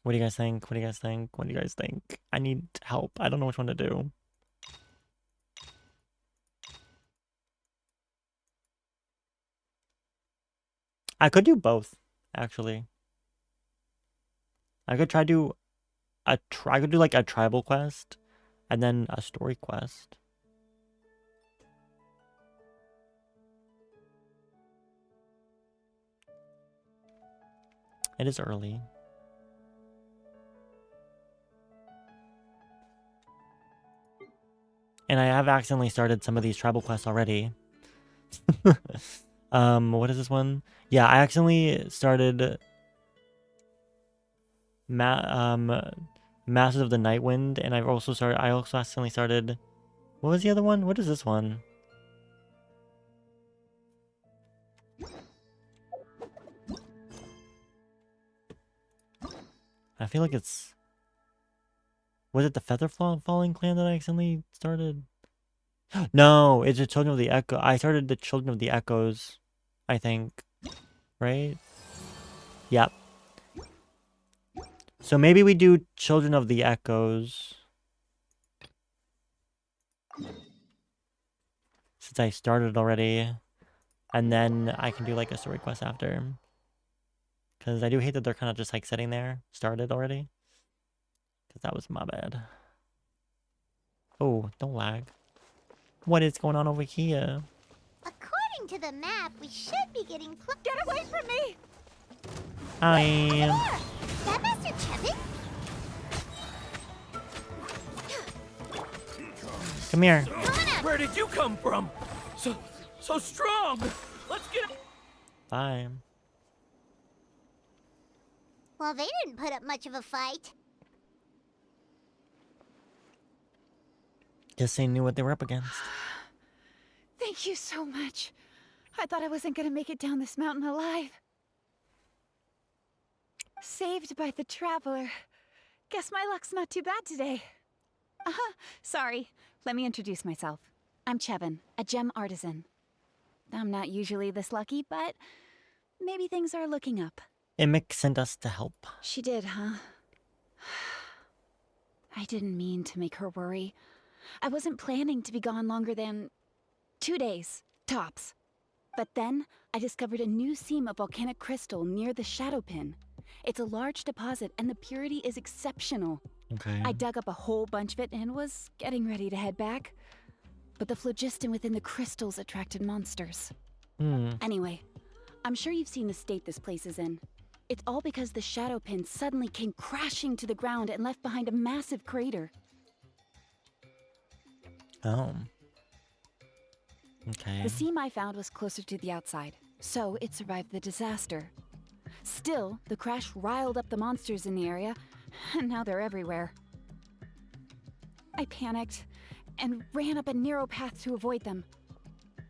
What do you guys think? What do you guys think? What do you guys think? I need help. I don't know which one to do. I could do both, actually. I could try to I could do like a tribal quest and then a story quest. It is early. And I have accidentally started some of these tribal quests already. What is this one? Yeah, I accidentally started Masters of the Night Wind, and I also accidentally started, what was the other one? What is this one? I feel like it's, was it the Feather Falling clan that I accidentally started? No, it's the Children of the Echo. I started the Children of the Echoes, I think. Right? Yep. So maybe we do Children of the Echoes. Since I started already. And then I can do like a story quest after. Because I do hate that they're kind of just like sitting there. Started already. Because that was my bad. Oh, don't lag. What is going on over here? According to the map, we should be getting close. Get away from me! I am. Is that Master Chevin? Come here. Where did you come from? So strong. Let's get. Bye. Well, they didn't put up much of a fight. Guess they knew what they were up against. Thank you so much. I thought I wasn't gonna make it down this mountain alive. Saved by the traveler. Guess my luck's not too bad today. Sorry. Let me introduce myself. I'm Chevin, a gem artisan. I'm not usually this lucky, but maybe things are looking up. Imik sent us to help. She did, huh? I didn't mean to make her worry. I wasn't planning to be gone longer than 2 days, tops. But then, I discovered a new seam of volcanic crystal near the Shadow Pin. It's a large deposit, and the purity is exceptional. Okay. I dug up a whole bunch of it and was getting ready to head back. But the phlogiston within the crystals attracted monsters. Anyway, I'm sure you've seen the state this place is in. It's all because the Shadow Pin suddenly came crashing to the ground and left behind a massive crater. Oh. Okay. The seam I found was closer to the outside, so it survived the disaster. Still, the crash riled up the monsters in the area, and now they're everywhere. I panicked and ran up a narrow path to avoid them.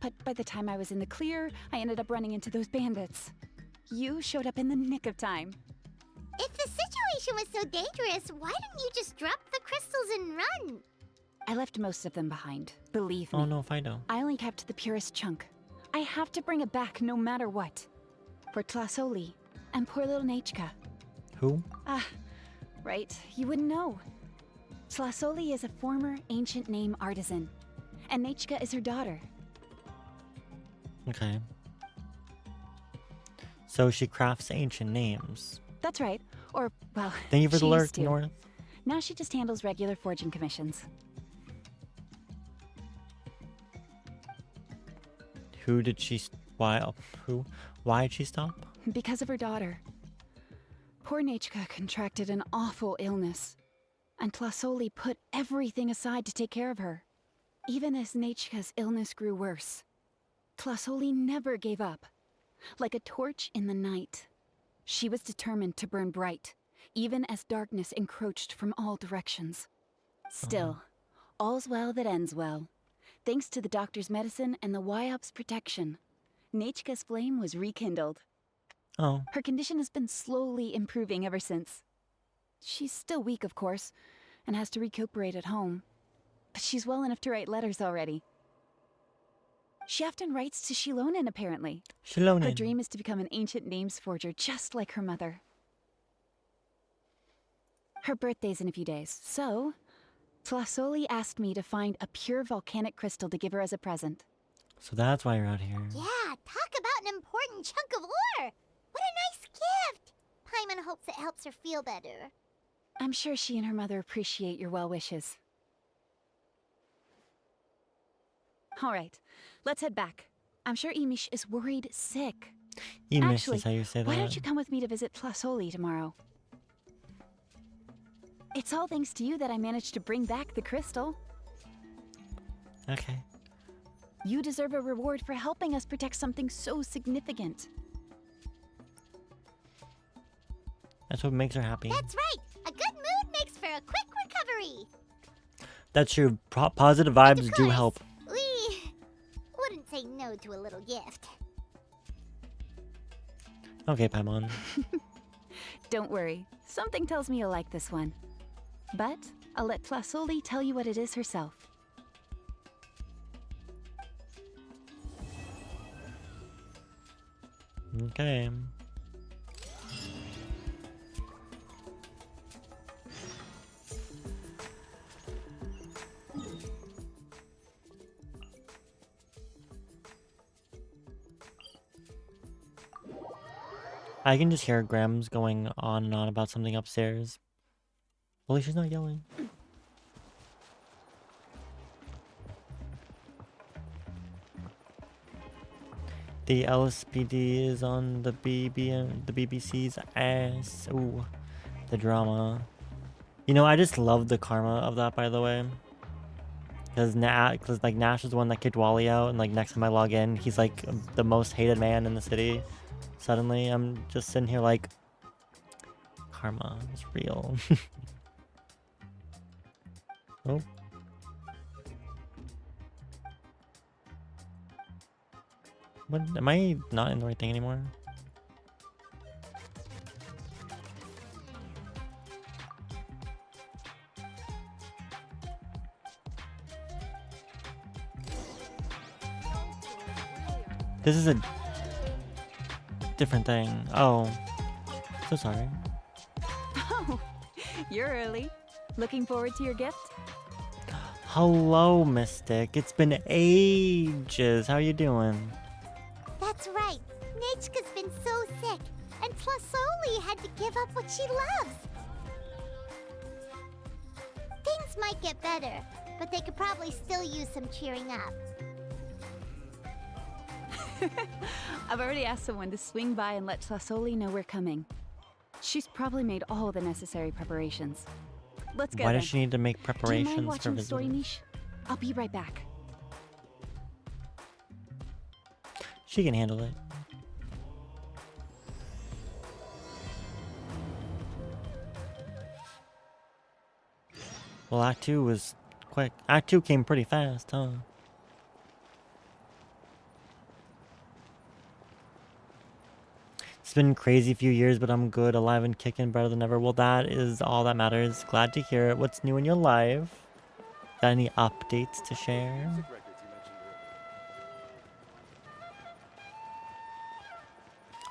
But by the time I was in the clear, I ended up running into those bandits. You showed up in the nick of time. If the situation was so dangerous, why didn't you just drop the crystals and run? I left most of them behind, believe me. Oh no, Fido. I only kept the purest chunk. I have to bring it back no matter what. For Tlasoli and poor little Nechka. Who? Right, you wouldn't know. Tlasoli is a former ancient name artisan, and Nechka is her daughter. Okay. So she crafts ancient names. That's right. Or, well, Thank you for the she lurk, used to. North. Now she just handles regular forging commissions. Who did she... Why did she stop? Because of her daughter. Poor Nechka contracted an awful illness, and Tlasoli put everything aside to take care of her. Even as Nechka's illness grew worse, Tlasoli never gave up. Like a torch in the night, she was determined to burn bright, even as darkness encroached from all directions. Still, all's well that ends well. Thanks to the doctor's medicine and the YOP's protection, Nechka's flame was rekindled. Oh. Her condition has been slowly improving ever since. She's still weak, of course, and has to recuperate at home. But she's well enough to write letters already. She often writes to Shilonen, apparently. Shilonen. Her dream is to become an ancient names forger, just like her mother. Her birthday's in a few days, so Tlasoli asked me to find a pure volcanic crystal to give her as a present. So that's why you're out here. Yeah, talk about an important chunk of ore! What a nice gift! Paimon hopes it helps her feel better. I'm sure she and her mother appreciate your well wishes. All right, let's head back. I'm sure Imish is worried sick. Imish Actually, is how you say that. why don't you come with me to visit Tlasoli tomorrow? It's all thanks to you that I managed to bring back the crystal. Okay. You deserve a reward for helping us protect something so significant. That's what makes her happy. That's right! A good mood makes for a quick recovery! That's true. Positive vibes do help. We wouldn't say no to a little gift. Okay, Paimon. Don't worry. Something tells me you'll like this one. But I'll let Tlasoli tell you what it is herself. Okay. I can just hear Grams going on and on about something upstairs. Well, she's not yelling. The LSPD is on the BBC's ass. Ooh, the drama. You know, I just love the karma of that, by the way. Because like Nash is the one that kicked Wally out, and like next time I log in, he's like the most hated man in the city. Suddenly, I'm just sitting here like, karma is real. Oh. What? Am I not in the right thing anymore? This is a different thing. Oh, so sorry. Oh, you're early. Looking forward to your gift? Hello, Mystic. It's been ages. How you doing? That's right. Nechka's been so sick, and Tlasoli had to give up what she loves. Things might get better, but they could probably still use some cheering up. I've already asked someone to swing by and let Tlasoli know we're coming. She's probably made all the necessary preparations. Let's go. Why then. does she need to make Do you preparations mind for watching the story visitors? niche? I'll be right back. She can handle it. Well, Act 2 was quick. Act 2 came pretty fast, huh? It's been a crazy few years, but I'm good, alive and kicking, better than ever. Well, that is all that matters. Glad to hear it. What's new in your life? Got any updates to share?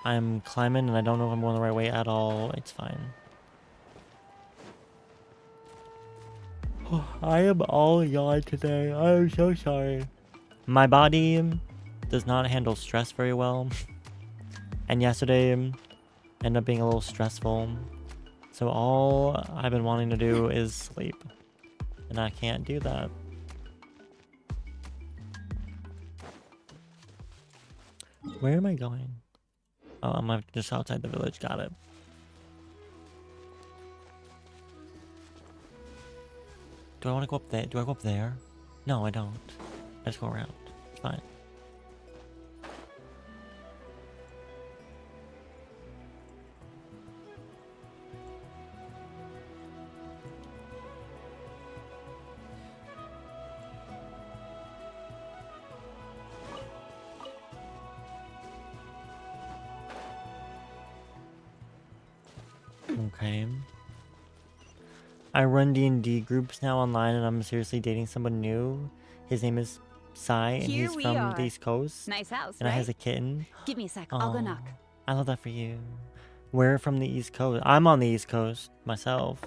I'm climbing and I don't know if I'm going the right way at all. It's fine. I am all yawn today. I'm so sorry. My body does not handle stress very well. And yesterday ended up being a little stressful. So all I've been wanting to do is sleep. And I can't do that. Where am I going? Oh, I'm just outside the village. Got it. Do I want to go up there? Do I go up there? No, I don't. I just go around. It's fine. Okay. I run D&D groups now online, and I'm seriously dating someone new. His name is Sai, and Here he's we from are. the East Coast. Nice house, and right? I has a kitten. Give me a sec. I'll go Aw, knock. I love that for you. We're from the East Coast. I'm on the East Coast myself.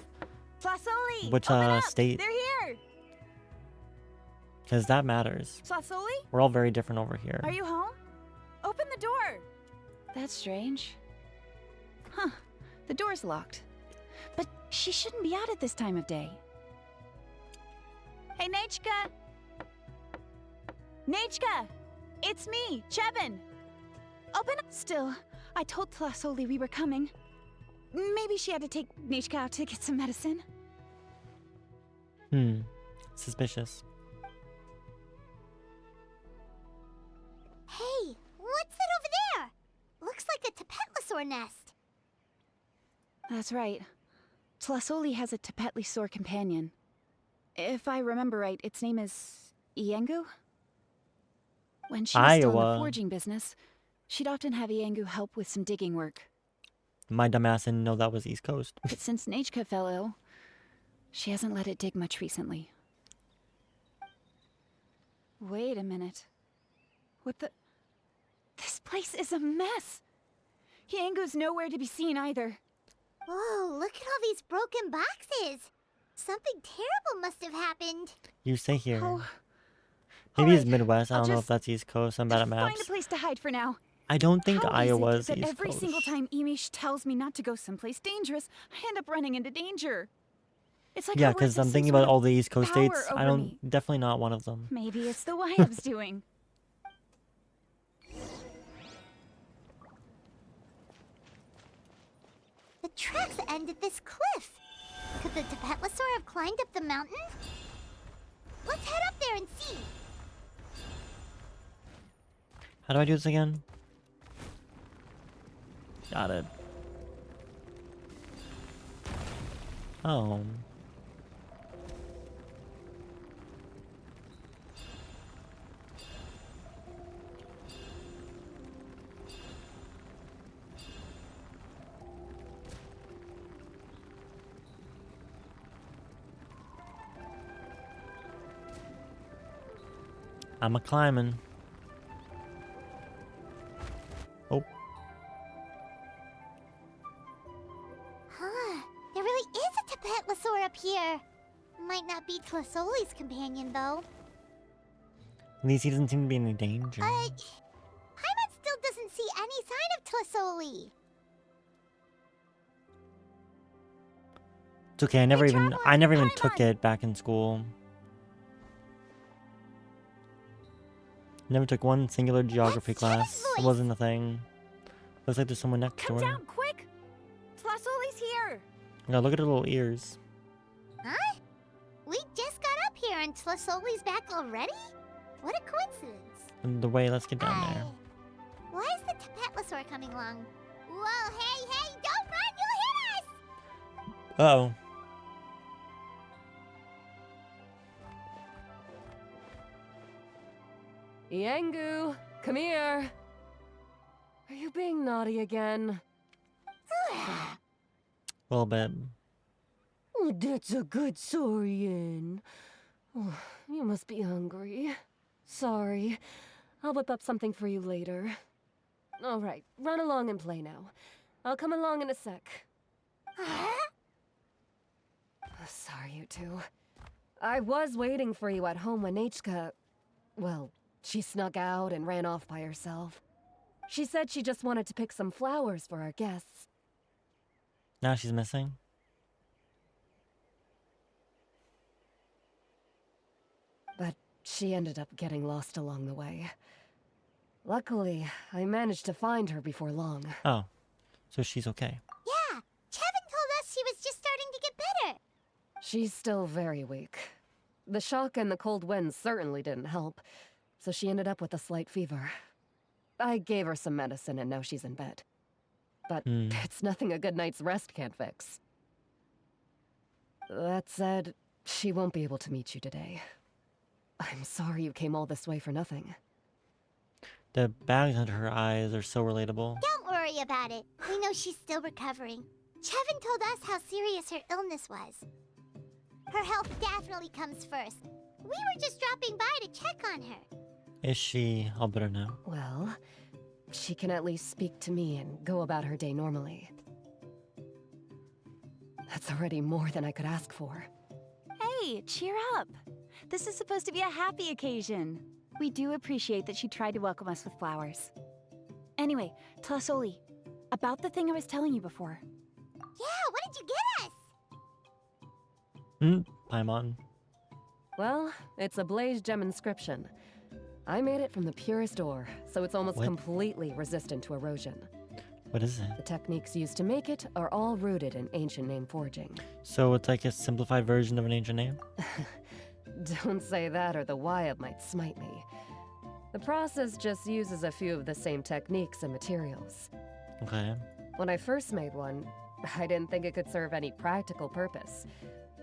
Tlasoli! Which open up! state? They're here! Because that matters. Tlasoli? We're all very different over here. Are you home? Open the door! That's strange. Huh. The door's locked. But she shouldn't be out at this time of day. Hey, Nechka! Nechka! It's me, Chevin! Open up! Still, I told Tlasoli we were coming. Maybe she had to take Nechka out to get some medicine. Suspicious. Hey, what's that over there? Looks like a Tapetlosaur nest. That's right. Tlasoli has a Tapetlosaur companion. If I remember right, its name is Iengu? When she was still in the Iowa. forging business, she'd often have Iengu help with some digging work. My dumbass didn't know that was East Coast. But since Nechka fell ill, she hasn't let it dig much recently. Wait a minute. What the... This place is a mess! Iengu's nowhere to be seen either. Whoa, look at all these broken boxes. Something terrible must have happened. You stay here. Oh, Maybe alright, it's Midwest. I I'll don't know if just that's East Coast. I'm bad at Find maps. a place to hide for now. I don't think How Iowa's is it that East every Coast. single time Emish tells me not to go someplace dangerous, I end up running into danger? It's like Yeah, her words because have I'm some thinking sort about of all the East Coast power states. I over don't. me. Definitely not one of them. Maybe it's the Wyab's doing. The tracks end at this cliff. Could the Tapetlosaur have climbed up the mountain? Let's head up there and see. How do I do this again? Got it. Oh. I'm a climbing. though. At least he doesn't seem to be in any danger. Paimon still doesn't see any sign of Tlasoli. It's okay. I never even took it back in school. Never took one singular geography class. It wasn't a thing. Looks like there's someone next to Come her. down, quick! Tlasoli's here! Yeah, look at her little ears. Huh? We just got up here and Tlasoli's back already? What a coincidence. And the way, let's get down there. Why is the Tapetlosaur coming along? Whoa, hey, don't run, you'll hit us! Uh-oh. Yangu, come here. Are you being naughty again? A little bit. Oh, that's a good Saurian. Oh, you must be hungry. Sorry. I'll whip up something for you later. All right, run along and play now. I'll come along in a sec. Sorry, you two. I was waiting for you at home when Nechka... Well, she snuck out and ran off by herself. She said she just wanted to pick some flowers for our guests. Now she's missing. But she ended up getting lost along the way. Luckily, I managed to find her before long. Oh, so she's okay. Yeah, Chevin told us she was just starting to get better. She's still very weak. The shock and the cold winds certainly didn't help, so she ended up with a slight fever. I gave her some medicine and now she's in bed. But it's nothing a good night's rest can't fix. That said, she won't be able to meet you today. I'm sorry you came all this way for nothing. The bags under her eyes are so relatable. Don't worry about it. We know she's still recovering. Chevin told us how serious her illness was. Her health definitely comes first. We were just dropping by to check on her. Is she all better now? Well, she can at least speak to me and go about her day normally. That's already more than I could ask for. Hey, cheer up. This is supposed to be a happy occasion. We do appreciate that she tried to welcome us with flowers. Anyway, Tlasoli, about the thing I was telling you before. Yeah, what did you get us? Paimon. Well, it's a blaze gem inscription. I made it from the purest ore, so it's almost completely resistant to erosion. What is it? The techniques used to make it are all rooted in ancient name forging. So it's like a simplified version of an ancient name? Don't say that or the Wyatt might smite me. The process just uses a few of the same techniques and materials. Okay. When I first made one, I didn't think it could serve any practical purpose,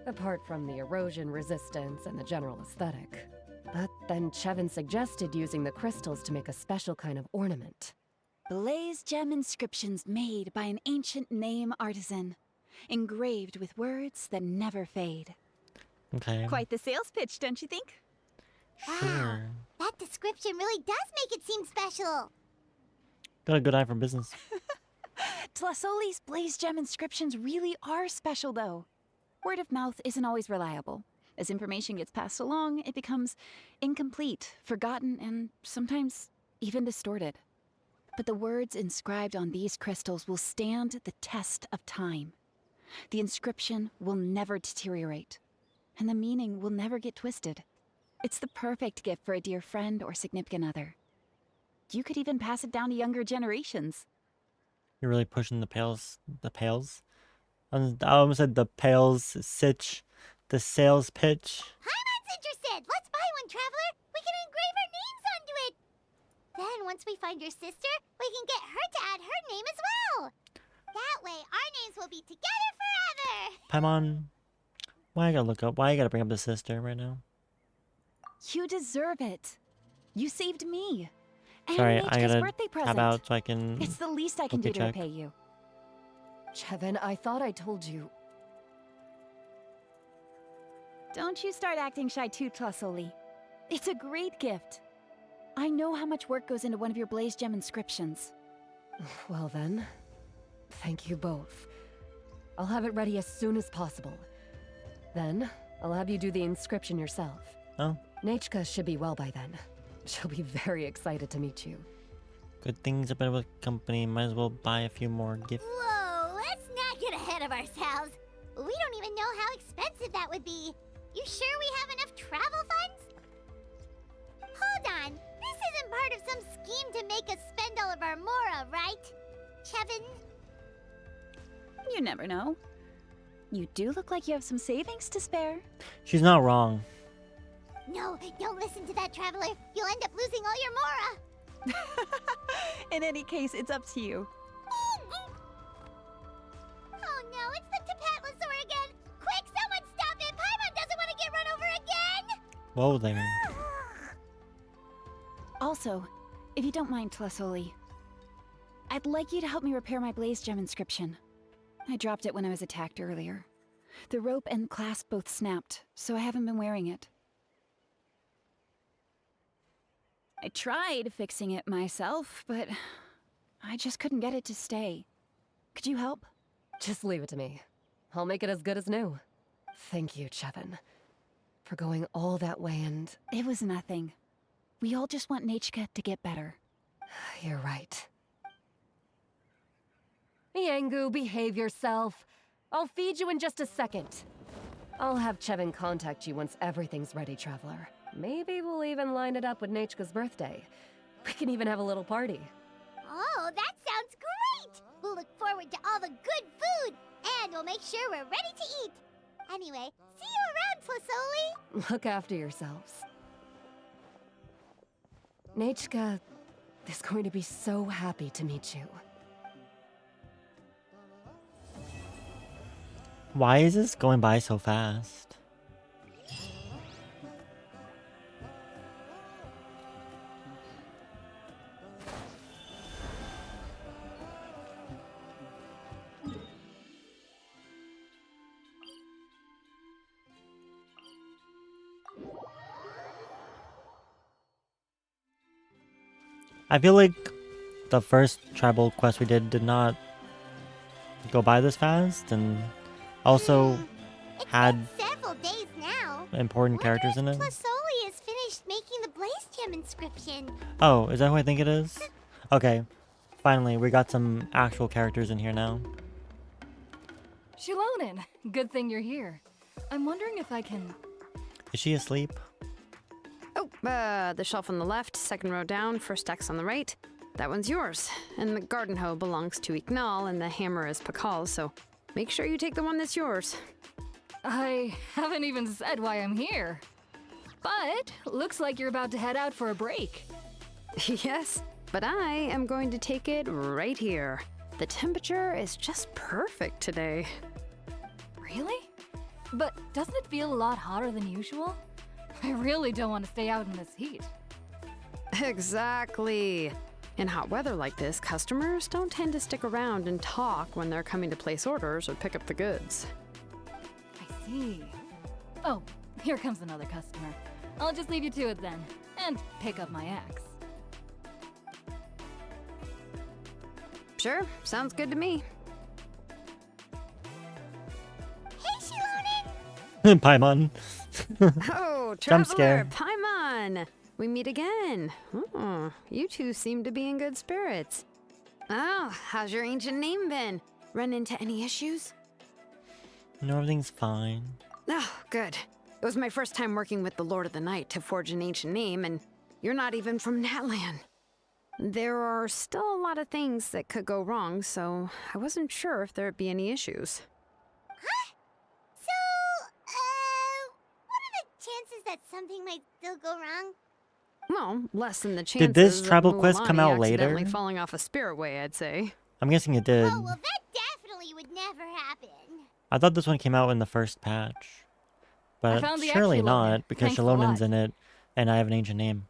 apart from the erosion resistance and the general aesthetic. But then Chevin suggested using the crystals to make a special kind of ornament. Blaze gem inscriptions made by an ancient name artisan, engraved with words that never fade. Okay. Quite the sales pitch, don't you think? Wow, that description really does make it seem special. Got a good eye for business. Tlasoli's blaze gem inscriptions really are special, though. Word of mouth isn't always reliable. As information gets passed along, it becomes incomplete, forgotten, and sometimes even distorted. But the words inscribed on these crystals will stand the test of time. The inscription will never deteriorate, and the meaning will never get twisted. It's the perfect gift for a dear friend or significant other. You could even pass it down to younger generations. You're really pushing the pails. The pails? I almost said the pails sitch. The sales pitch. Paimon's interested! Let's buy one, Traveler! We can engrave our names onto it! Then, once we find your sister, we can get her to add her name as well! That way, our names will be together forever! Paimon, why I gotta look up? Why I gotta bring up the sister right now? You deserve it. You saved me. And Sorry, Nechka's I gotta birthday present. tab out so I can. It's the least I can do to repay you. Chevin, I thought I told you. Don't you start acting shy too, Tlasoli. It's a great gift. I know how much work goes into one of your blaze gem inscriptions. Well then, thank you both. I'll have it ready as soon as possible. Then, I'll have you do the inscription yourself. Oh. Nechka should be well by then. She'll be very excited to meet you. Good things are better with company. Might as well buy a few more gifts. Whoa, let's not get ahead of ourselves. We don't even know how expensive that would be. You sure we have enough travel funds? Hold on, this isn't part of some scheme to make us spend all of our mora, right? Chevin? You never know. You do look like you have some savings to spare. She's not wrong. No, don't listen to that, traveler. You'll end up losing all your mora. In any case, it's up to you. Oh no, it's the Tapatlosaur again! Quick, someone stop it! Paimon doesn't want to get run over again! Whoa there. Also, if you don't mind, Tlasoli, I'd like you to help me repair my Blaze Gem inscription. I dropped it when I was attacked earlier. The rope and clasp both snapped, so I haven't been wearing it. I tried fixing it myself, but I just couldn't get it to stay. Could you help? Just leave it to me. I'll make it as good as new. Thank you, Chevin, for going all that way and... It was nothing. We all just want Nechka to get better. You're right. Yangu, behave yourself. I'll feed you in just a second. I'll have Chevin contact you once everything's ready, Traveler. Maybe we'll even line it up with Nechka's birthday. We can even have a little party. Oh, that sounds great! We'll look forward to all the good food, and we'll make sure we're ready to eat. Anyway, see you around, Tlasoli. Look after yourselves. Nechka is going to be so happy to meet you. Why is this going by so fast? I feel like the first tribal quest we did not go by this fast, and also had several days now. important characters in it. Tlasoli has finished making the Blaze Gem inscription. Oh, is that who I think it is? Okay, finally, we got some actual characters in here now. Shilonen, good thing you're here. I'm wondering if I can... Is she asleep? Oh, the shelf on the left, second row down, first X on the right. That one's yours. And the garden hoe belongs to Ignal, and the hammer is Pakal's, so make sure you take the one that's yours. I haven't even said why I'm here. But looks like you're about to head out for a break. Yes, but I am going to take it right here. The temperature is just perfect today. Really? But doesn't it feel a lot hotter than usual? I really don't want to stay out in this heat. Exactly. In hot weather like this, customers don't tend to stick around and talk when they're coming to place orders or pick up the goods. I see. Oh, here comes another customer. I'll just leave you to it then, and pick up my axe. Sure, sounds good to me. Hey, Shilonen! Paimon. Oh, Jump Traveler, scare. Paimon! We meet again. Oh, you two seem to be in good spirits. Oh, how's your ancient name been? Run into any issues? No, everything's fine. Oh, good. It was my first time working with the Lord of the Night to forge an ancient name, and you're not even from Natlan. There are still a lot of things that could go wrong, so I wasn't sure if there'd be any issues. Huh? So, what are the chances that something might still go wrong? Well, less than the chances Did this of tribal quest come out accidentally later? falling off a spiritway, I'd say. I'm guessing it did. Oh, well, that definitely would never happen. I thought this one came out in the first patch. But found the surely Axiolonen. not, because Thanks a lot. Shilonen's in it, and I have an ancient name.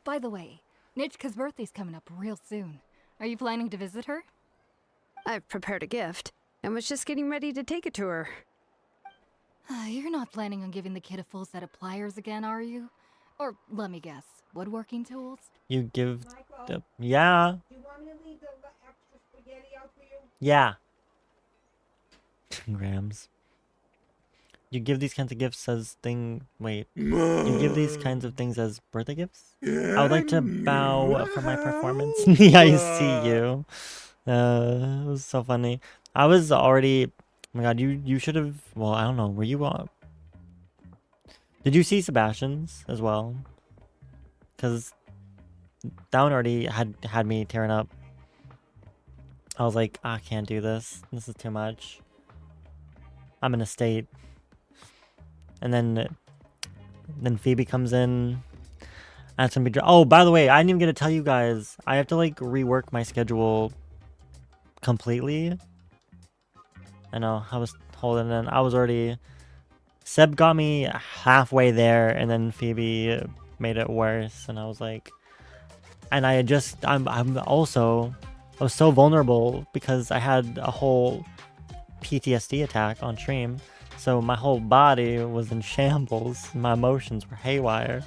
By the way, Nitchka's birthday's coming up real soon. Are you planning to visit her? I've prepared a gift, and was just getting ready to take it to her. You're not planning on giving the kid a full set of pliers again, are you? Or, let me guess, woodworking tools? You give the... Yeah. Do you want me to leave the extra spaghetti out for you? Yeah. Grams. You give these kinds of gifts as you give these kinds of things as birthday gifts? I would like to bow for my performance. Yeah, I see you. It was so funny. I was already. Oh my god, you should have. Well, I don't know. Were you? Did you see Sebastian's as well? Because that one already had me tearing up. I was like, I can't do this. This is too much. I'm in a state. And then Phoebe comes in. That's gonna be. Oh, by the way, I didn't even get to tell you guys. I have to like rework my schedule completely. I know. I was holding in. I was already. Seb got me halfway there, and then Phoebe made it worse. And I was like, and I just. I'm also. I was so vulnerable because I had a whole PTSD attack on stream. So my whole body was in shambles. My emotions were haywire.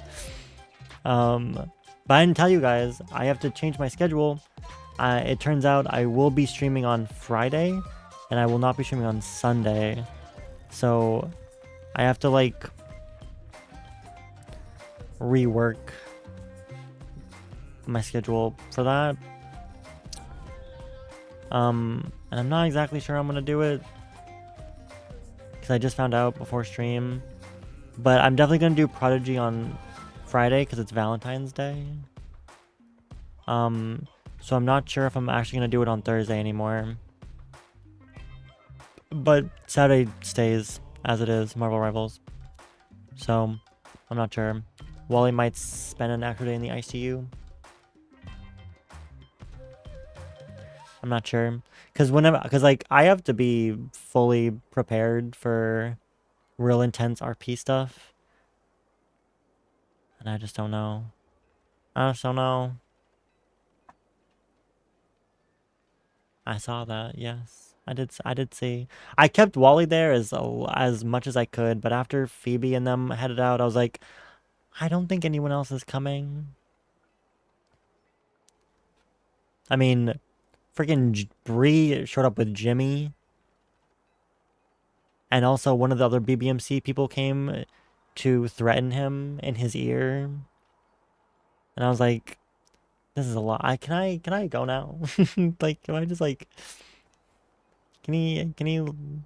But I didn't tell you guys. I have to change my schedule. It turns out I will be streaming on Friday, and I will not be streaming on Sunday. So I have to like rework my schedule for that. And I'm not exactly sure I'm gonna do it because I just found out before stream. But I'm definitely gonna do Prodigy on Friday because it's Valentine's Day. So I'm not sure if I'm actually gonna do it on Thursday anymore. But Saturday stays as it is, Marvel Rivals. So I'm not sure. Wally might spend an extra day in the ICU. I'm not sure. Because like, I have to be fully prepared for real intense RP stuff. And I just don't know. I just don't know. I saw that, yes. I did see. I kept Wally there as much as I could, but after Phoebe and them headed out, I was like, I don't think anyone else is coming. I mean, freaking Bree showed up with Jimmy. And also one of the other BBMC people came to threaten him in his ear. And I was like, this is a lot. Can I go now? Like, can I just like can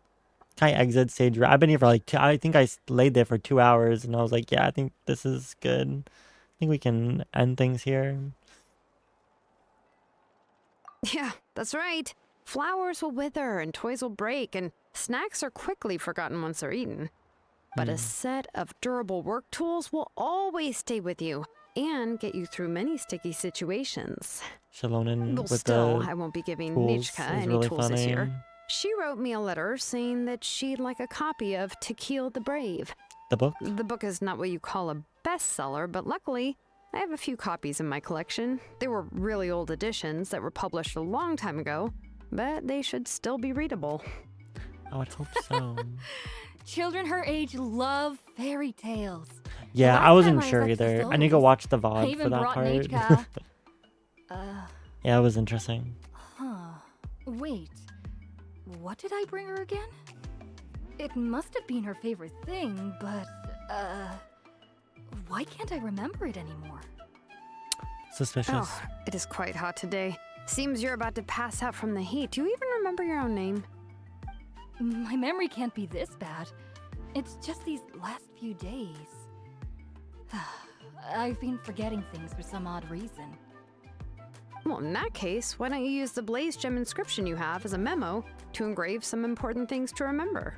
I exit stage? I've been here for like I think I laid there for 2 hours and I was like, yeah, I think this is good. I think we can end things here. Yeah, that's right. Flowers will wither and toys will break, and snacks are quickly forgotten once they're eaten. But a set of durable work tools will always stay with you and get you through many sticky situations. Shalonen Well, with still, the I won't be giving tools Nichka is any really tools this year. funny. She wrote me a letter saying that she'd like a copy of To Kill the Brave. The book? The book is not what you call a bestseller, but luckily, I have a few copies in my collection. They were really old editions that were published a long time ago, but they should still be readable. I would hope so. Children her age love fairy tales. Yeah, Last I wasn't time sure was at either. I need to go Fazoli's. watch the I VOD even for that brought part. Nechka. Yeah, it was interesting. Huh. Wait. What did I bring her again? It must have been her favorite thing, but, why can't I remember it anymore? Suspicious. Oh, it is quite hot today. Seems you're about to pass out from the heat. Do you even remember your own name? My memory can't be this bad. It's just these last few days. I've been forgetting things for some odd reason. Well, in that case, why don't you use the Blaze Gem inscription you have as a memo to engrave some important things to remember?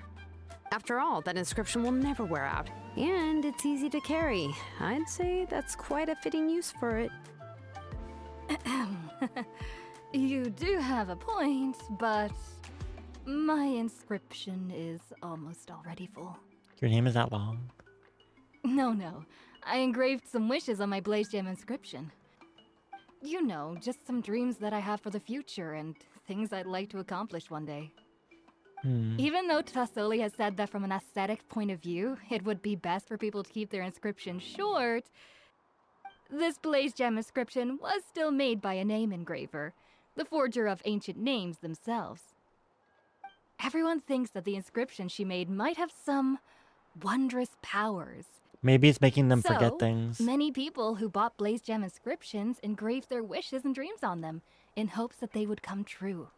After all, that inscription will never wear out, and it's easy to carry. I'd say that's quite a fitting use for it. You do have a point, but my inscription is almost already full. Your name is that long? No. I engraved some wishes on my Blaze Gem inscription. You know, just some dreams that I have for the future and things I'd like to accomplish one day. Even though Tasoli has said that from an aesthetic point of view, it would be best for people to keep their inscription short, this Blaze Gem inscription was still made by a name engraver, the forger of ancient names themselves. Everyone thinks that the inscription she made might have some wondrous powers. Maybe it's making them So, forget things. many people who bought Blaze Gem inscriptions engraved their wishes and dreams on them in hopes that they would come true.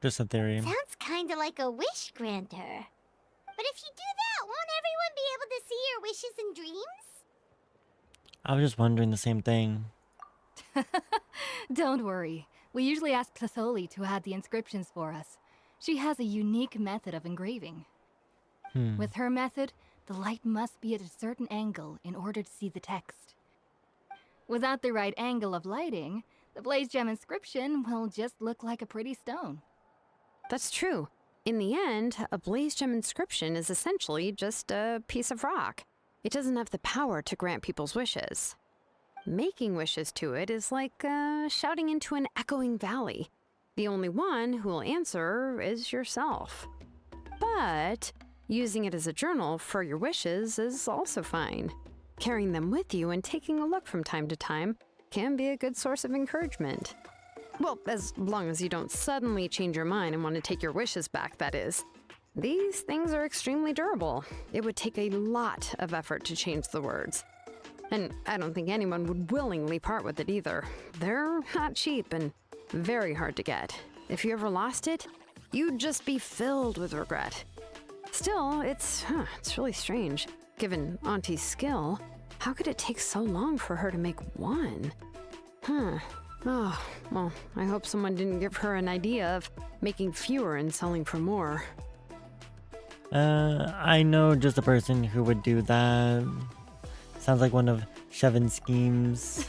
Just a theory. Sounds kinda like a wish granter. But if you do that, won't everyone be able to see your wishes and dreams? I was just wondering the same thing. Don't worry. We usually ask Tlassoli to add the inscriptions for us. She has a unique method of engraving. With her method, the light must be at a certain angle in order to see the text. Without the right angle of lighting, the Blaze Gem inscription will just look like a pretty stone. That's true. In the end, a Blaze Gem inscription is essentially just a piece of rock. It doesn't have the power to grant people's wishes. Making wishes to it is like shouting into an echoing valley. The only one who will answer is yourself. But using it as a journal for your wishes is also fine. Carrying them with you and taking a look from time to time can be a good source of encouragement. Well, as long as you don't suddenly change your mind and want to take your wishes back, that is. These things are extremely durable. It would take a lot of effort to change the words. And I don't think anyone would willingly part with it either. They're not cheap and very hard to get. If you ever lost it, you'd just be filled with regret. Still, it's really strange. Given Auntie's skill, how could it take so long for her to make one? Oh, well, I hope someone didn't give her an idea of making fewer and selling for more. I know just a person who would do that. Sounds like one of Shevan's schemes.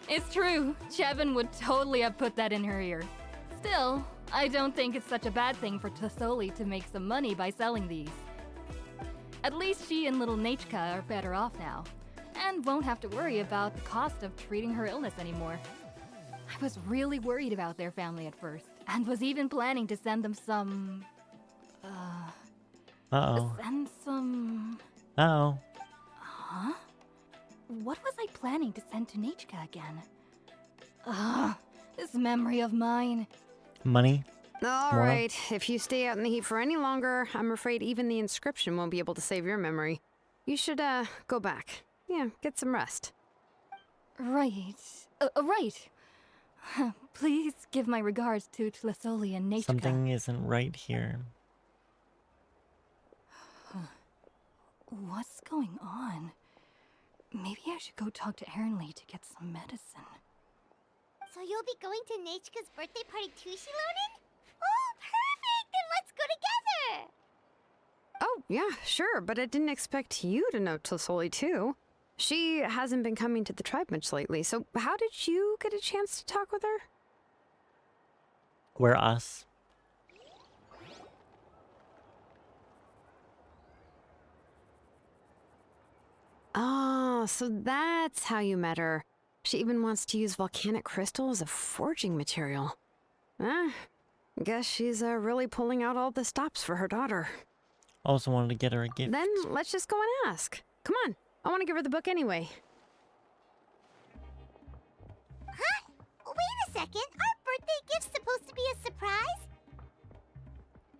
It's true. Chevin would totally have put that in her ear. Still, I don't think it's such a bad thing for Tlassoli to make some money by selling these. At least she and little Nachka are better off now, and won't have to worry about the cost of treating her illness anymore. I was really worried about their family at first, and was even planning to send them some... Uh-oh. Send some... Uh-oh. Huh? What was I planning to send to Nachka again? Ugh, this memory of mine. Money? All right, if you stay out in the heat for any longer, I'm afraid even the inscription won't be able to save your memory. You should, go back. Yeah, get some rest. Right. Right. Please give my regards to Tlassoli and Nachka. Something isn't right here. What's going on? Maybe I should go talk to Ernly to get some medicine. So you'll be going to Nachka's birthday party too, Shilonen? Oh, perfect! Then let's go together! Oh, yeah, sure, but I didn't expect you to know Tlassoli too. She hasn't been coming to the tribe much lately, so how did you get a chance to talk with her? We're us. Oh, so that's how you met her. She even wants to use volcanic crystal as a forging material. Guess she's really pulling out all the stops for her daughter. Also wanted to get her a gift. Then let's just go and ask. Come on, I want to give her the book anyway. Huh? Wait a second, our birthday gift's supposed to be a surprise?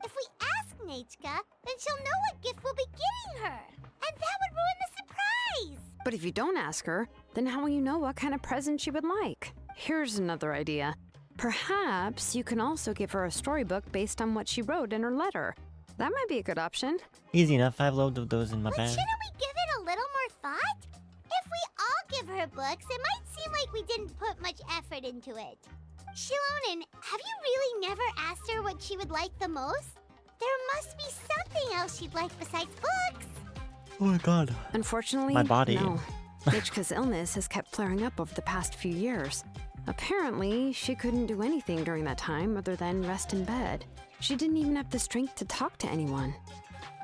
If we ask Nachka, then she'll know what gift we'll be getting her. And that would ruin the surprise! But if you don't ask her, then how will you know what kind of present she would like? Here's another idea. Perhaps you can also give her a storybook based on what she wrote in her letter. That might be a good option. Easy enough, I have loads of those in my bag. Shouldn't we give it a little more thought? If we all give her books, it might seem like we didn't put much effort into it. Shilonen, have you really never asked her what she would like the most? There must be something else she'd like besides books. Oh my god. Unfortunately, my body. No. Nachka's illness has kept flaring up over the past few years. Apparently, she couldn't do anything during that time other than rest in bed. She didn't even have the strength to talk to anyone.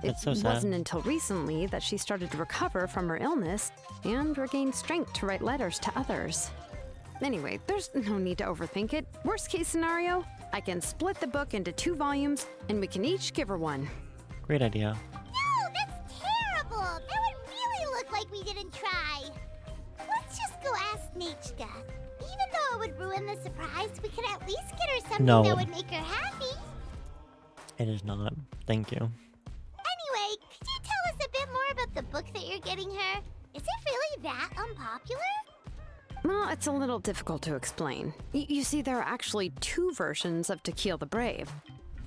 That's so It sad. wasn't until recently that she started to recover from her illness and regained strength to write letters to others. Anyway, there's no need to overthink it. Worst case scenario, I can split the book into 2 volumes and we can each give her one. Great idea. No, that's terrible! That would really look like we didn't try. Let's just go ask Nachka. Even though it would ruin the surprise, we could at least get her something that would make her happy. It is not. Thank you. Anyway, her. Is it really that unpopular? Well, it's a little difficult to explain. You see, there are actually two versions of To Kill the Brave.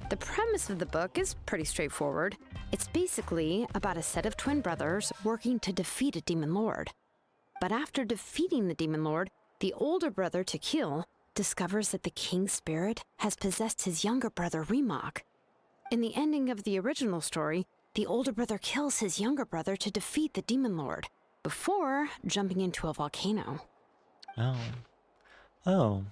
The premise of the book is pretty straightforward. It's basically about a set of twin brothers working to defeat a demon lord. But after defeating the demon lord, the older brother, To Kill, discovers that the king's spirit has possessed his younger brother, Remok. In the ending of the original story, the older brother kills his younger brother to defeat the demon lord, before jumping into a volcano. Oh. Oh.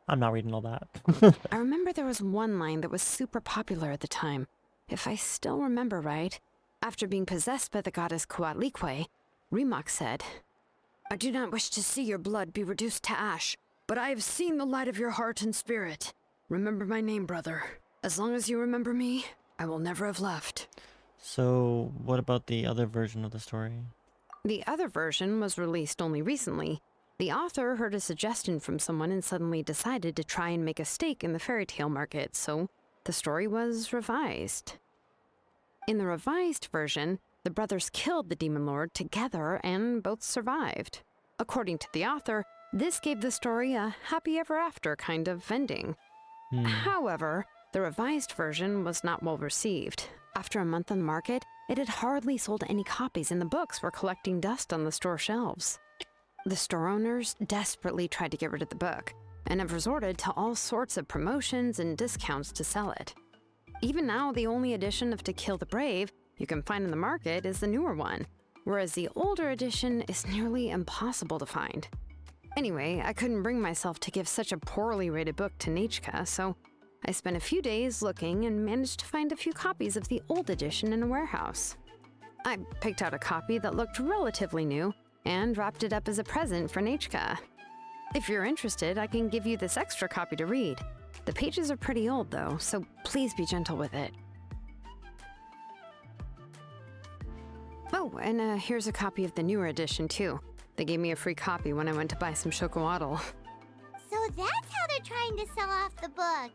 I'm not reading all that. I remember there was one line that was super popular at the time. If I still remember right, after being possessed by the goddess Coatlicue, Remok said, "I do not wish to see your blood be reduced to ash, but I have seen the light of your heart and spirit. Remember my name, brother. As long as you remember me, I will never have left." So, what about the other version of the story? The other version was released only recently. The author heard a suggestion from someone and suddenly decided to try and make a stake in the fairy tale market, so the story was revised. In the revised version, the brothers killed the demon lord together and both survived. According to the author, this gave the story a happy ever after kind of ending. However, the revised version was not well received. After a month on the market, it had hardly sold any copies and the books were collecting dust on the store shelves. The store owners desperately tried to get rid of the book and have resorted to all sorts of promotions and discounts to sell it. Even now, the only edition of To Kill the Brave you can find in the market is the newer one, whereas the older edition is nearly impossible to find. Anyway, I couldn't bring myself to give such a poorly rated book to Nechka, so I spent a few days looking and managed to find a few copies of the old edition in a warehouse. I picked out a copy that looked relatively new and wrapped it up as a present for Nechka. If you're interested, I can give you this extra copy to read. The pages are pretty old though, so please be gentle with it. Oh, and here's a copy of the newer edition too. They gave me a free copy when I went to buy some chocolatl. So that's how they're trying to sell off the book.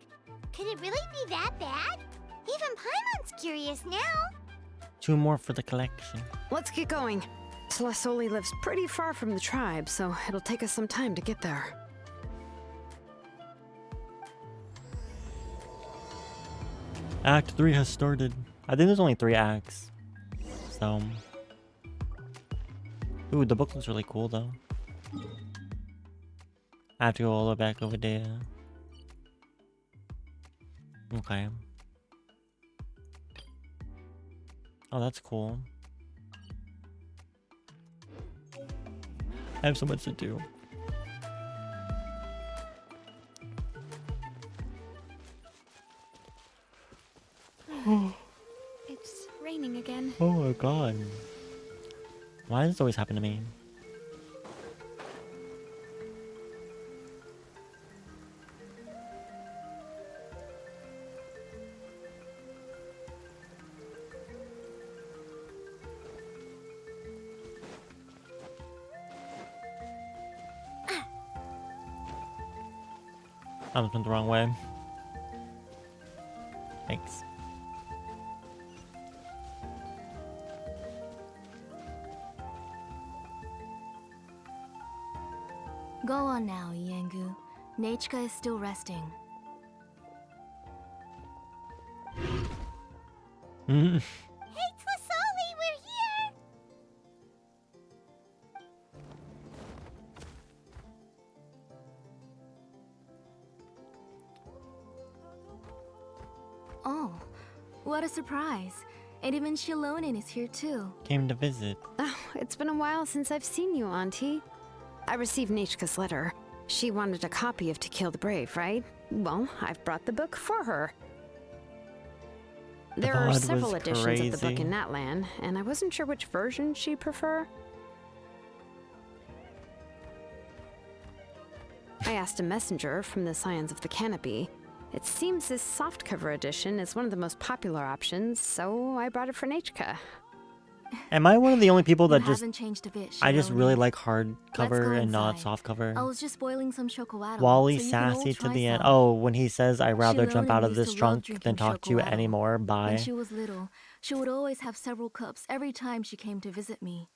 Could it really be that bad? Even Paimon's curious now. 2 more for the collection. Let's get going. Tlasoli lives pretty far from the tribe, so it'll take us some time to get there. Act 3 has started. I think there's only 3 acts. So... Ooh, the book looks really cool though. I have to go all the way back over there. Okay. Oh, that's cool. I have so much to do. It's raining again. Oh my god. Why does this always happen to me? I went the wrong way. Thanks. Go on now, Yengu. Nechka is still resting. Hey, Tlasoli, we're here! Oh, what a surprise. And even Shilonin is here too. Came to visit. Oh, it's been a while since I've seen you, Auntie. I received Nechka's letter. She wanted a copy of To Kill the Brave, right? Well, I've brought the book for her. There are several editions of the book in Natlan, and I wasn't sure which version she'd prefer. I asked a messenger from the Scions of the Canopy. It seems this softcover edition is one of the most popular options, so I brought it for Nechka. Am I one of the only people that You just... haven't changed a bit, I just really Shirley. like hardcover and not inside. softcover. I was just boiling some chocolate. Wally so you can all sassy to try the end. some. Oh, when he says, I'd rather jump out Shilonen of used this to love trunk than drinking talk to you chocolate. anymore. When Bye. she was little, she would always have several cups every time she came to visit me.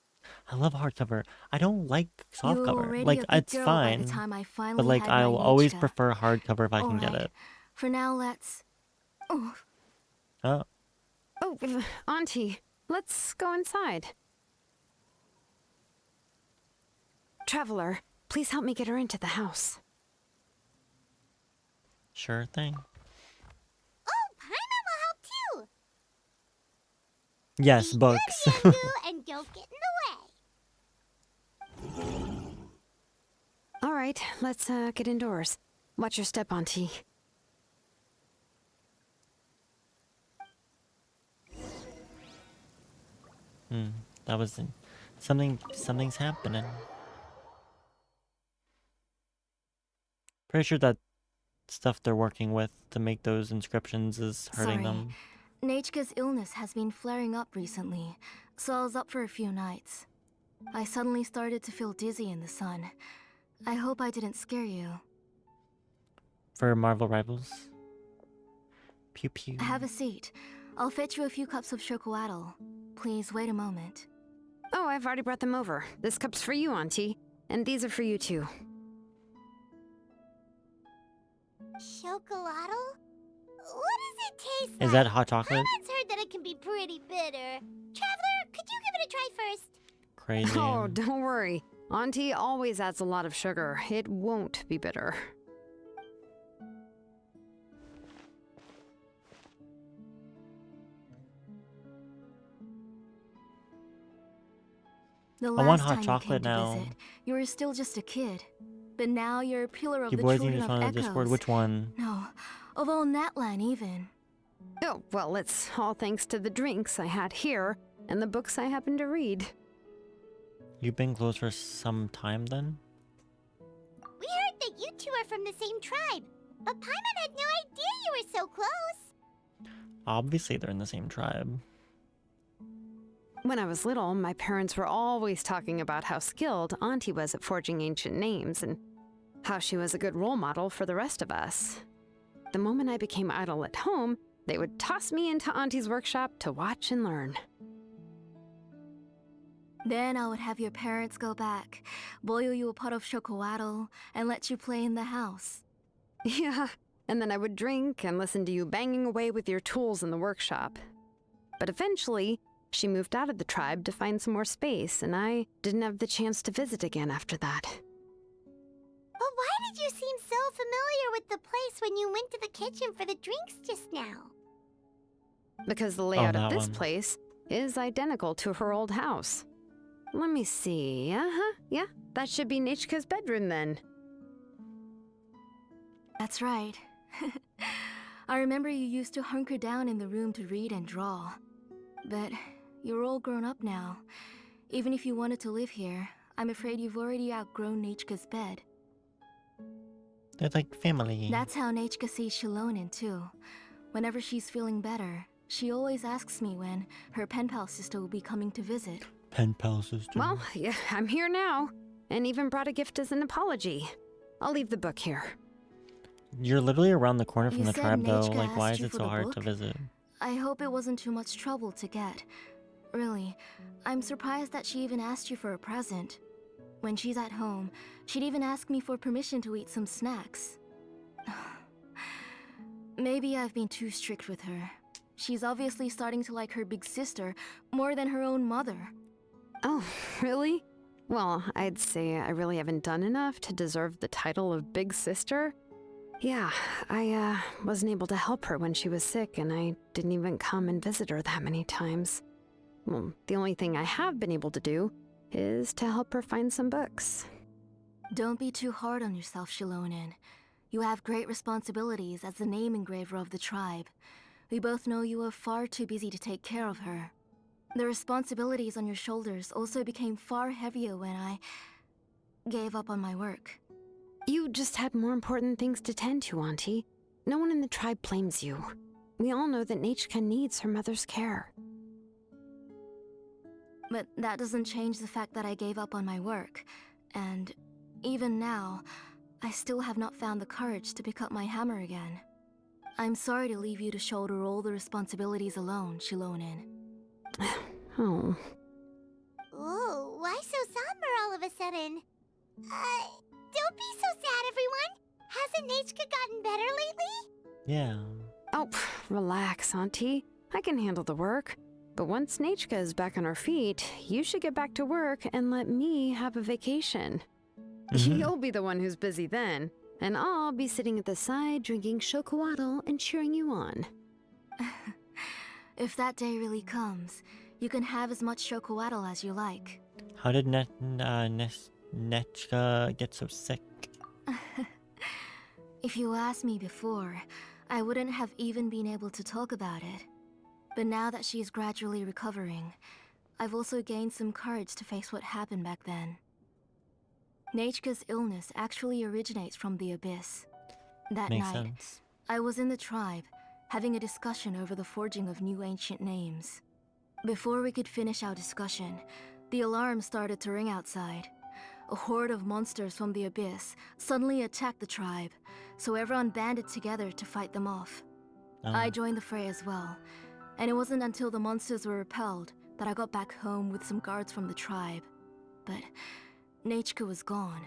I love hardcover. I don't like You were softcover. already Like, a big it's girl by the fine. time I But finally like, had my I'll always Nichka. prefer hardcover if I can get Alright, it. for now let's... Oh, Oh. Oh, Auntie, let's go inside. Traveler, please help me get her into the house. Sure thing. Oh, Paimon will help too. Yes, books. Good, and don't get in the way. All right, let's get indoors. Watch your step, Auntie. That was something's happening. Pretty sure that stuff they're working with to make those inscriptions is hurting them. Nichka's illness has been flaring up recently, so I was up for a few nights. I suddenly started to feel dizzy in the sun. I hope I didn't scare you. For Marvel Rivals. Pew pew. Have a seat. I'll fetch you a few cups of chocolate. Please wait a moment. Oh, I've already brought them over. This cup's for you, Auntie. And these are for you, too. Chocolate? What does it taste like? Is that hot chocolate? Paimon's heard that it can be pretty bitter. Traveler, could you give it a try first? Crazy. Oh, don't worry. Auntie always adds a lot of sugar. It won't be bitter. The I last want hot time chocolate you came now. to visit, you were still just a kid. But now you're a pillar of You the boys need children to of find a Echoes. Discord. Which one? No, of all Natlan even. Oh, well, it's all thanks to the drinks I had here and the books I happened to read. You've been close for some time then? We heard that you two are from the same tribe, but Paimon had no idea you were so close. Obviously they're in the same tribe. When I was little, my parents were always talking about how skilled Auntie was at forging ancient names and how she was a good role model for the rest of us. The moment I became idle at home, they would toss me into Auntie's workshop to watch and learn. Then I would have your parents go back, boil you a pot of chocolate, and let you play in the house. Yeah, and then I would drink and listen to you banging away with your tools in the workshop. But eventually, she moved out of the tribe to find some more space, and I didn't have the chance to visit again after that. But why did you seem so familiar with the place when you went to the kitchen for the drinks just now? Because the layout of that this one. place is identical to her old house. Let me see. Yeah, that should be Nichka's bedroom then. That's right. I remember you used to hunker down in the room to read and draw. But you're all grown up now. Even if you wanted to live here, I'm afraid you've already outgrown Nichka's bed. They're like family. That's how Nichka sees Shilonen too. Whenever she's feeling better, she always asks me when her pen pal sister will be coming to visit. Pen pal sister. Well, yeah, I'm here now, and even brought a gift as an apology. I'll leave the book here. You're literally around the corner from You the said tribe though. Nichka Like, why asked is you it for so the hard to book? visit? I hope it wasn't too much trouble to get. Really, I'm surprised that she even asked you for a present. When she's at home, she'd even ask me for permission to eat some snacks. Maybe I've been too strict with her. She's obviously starting to like her big sister more than her own mother. Oh, really? Well, I'd say I really haven't done enough to deserve the title of Big Sister. Yeah, I wasn't able to help her when she was sick, and I didn't even come and visit her that many times. Well, the only thing I have been able to do is to help her find some books. Don't be too hard on yourself, Shilonen. You have great responsibilities as the name engraver of the tribe. We both know you are far too busy to take care of her. The responsibilities on your shoulders also became far heavier when I gave up on my work. You just had more important things to tend to, Auntie. No one in the tribe blames you. We all know that Nichka needs her mother's care. But that doesn't change the fact that I gave up on my work. And even now, I still have not found the courage to pick up my hammer again. I'm sorry to leave you to shoulder all the responsibilities alone, Shilonen. Oh. Ooh, why so somber all of a sudden? Don't be so sad, everyone. Hasn't Nechka gotten better lately? Yeah. Oh, relax, Auntie. I can handle the work. But once Nechka is back on her feet, you should get back to work and let me have a vacation. You'll be the one who's busy then, and I'll be sitting at the side drinking chocolatl and cheering you on. If that day really comes, you can have as much chocolatl as you like. How did Nechka get so sick? If you asked me before, I wouldn't have even been able to talk about it. But now that she is gradually recovering, I've also gained some courage to face what happened back then. Nechka's illness actually originates from the Abyss. That Makes night, sense. I was in the tribe, having a discussion over the forging of new ancient names. Before we could finish our discussion, the alarm started to ring outside. A horde of monsters from the Abyss suddenly attacked the tribe, so everyone banded together to fight them off. I joined the fray as well, and it wasn't until the monsters were repelled that I got back home with some guards from the tribe. But Nechka was gone.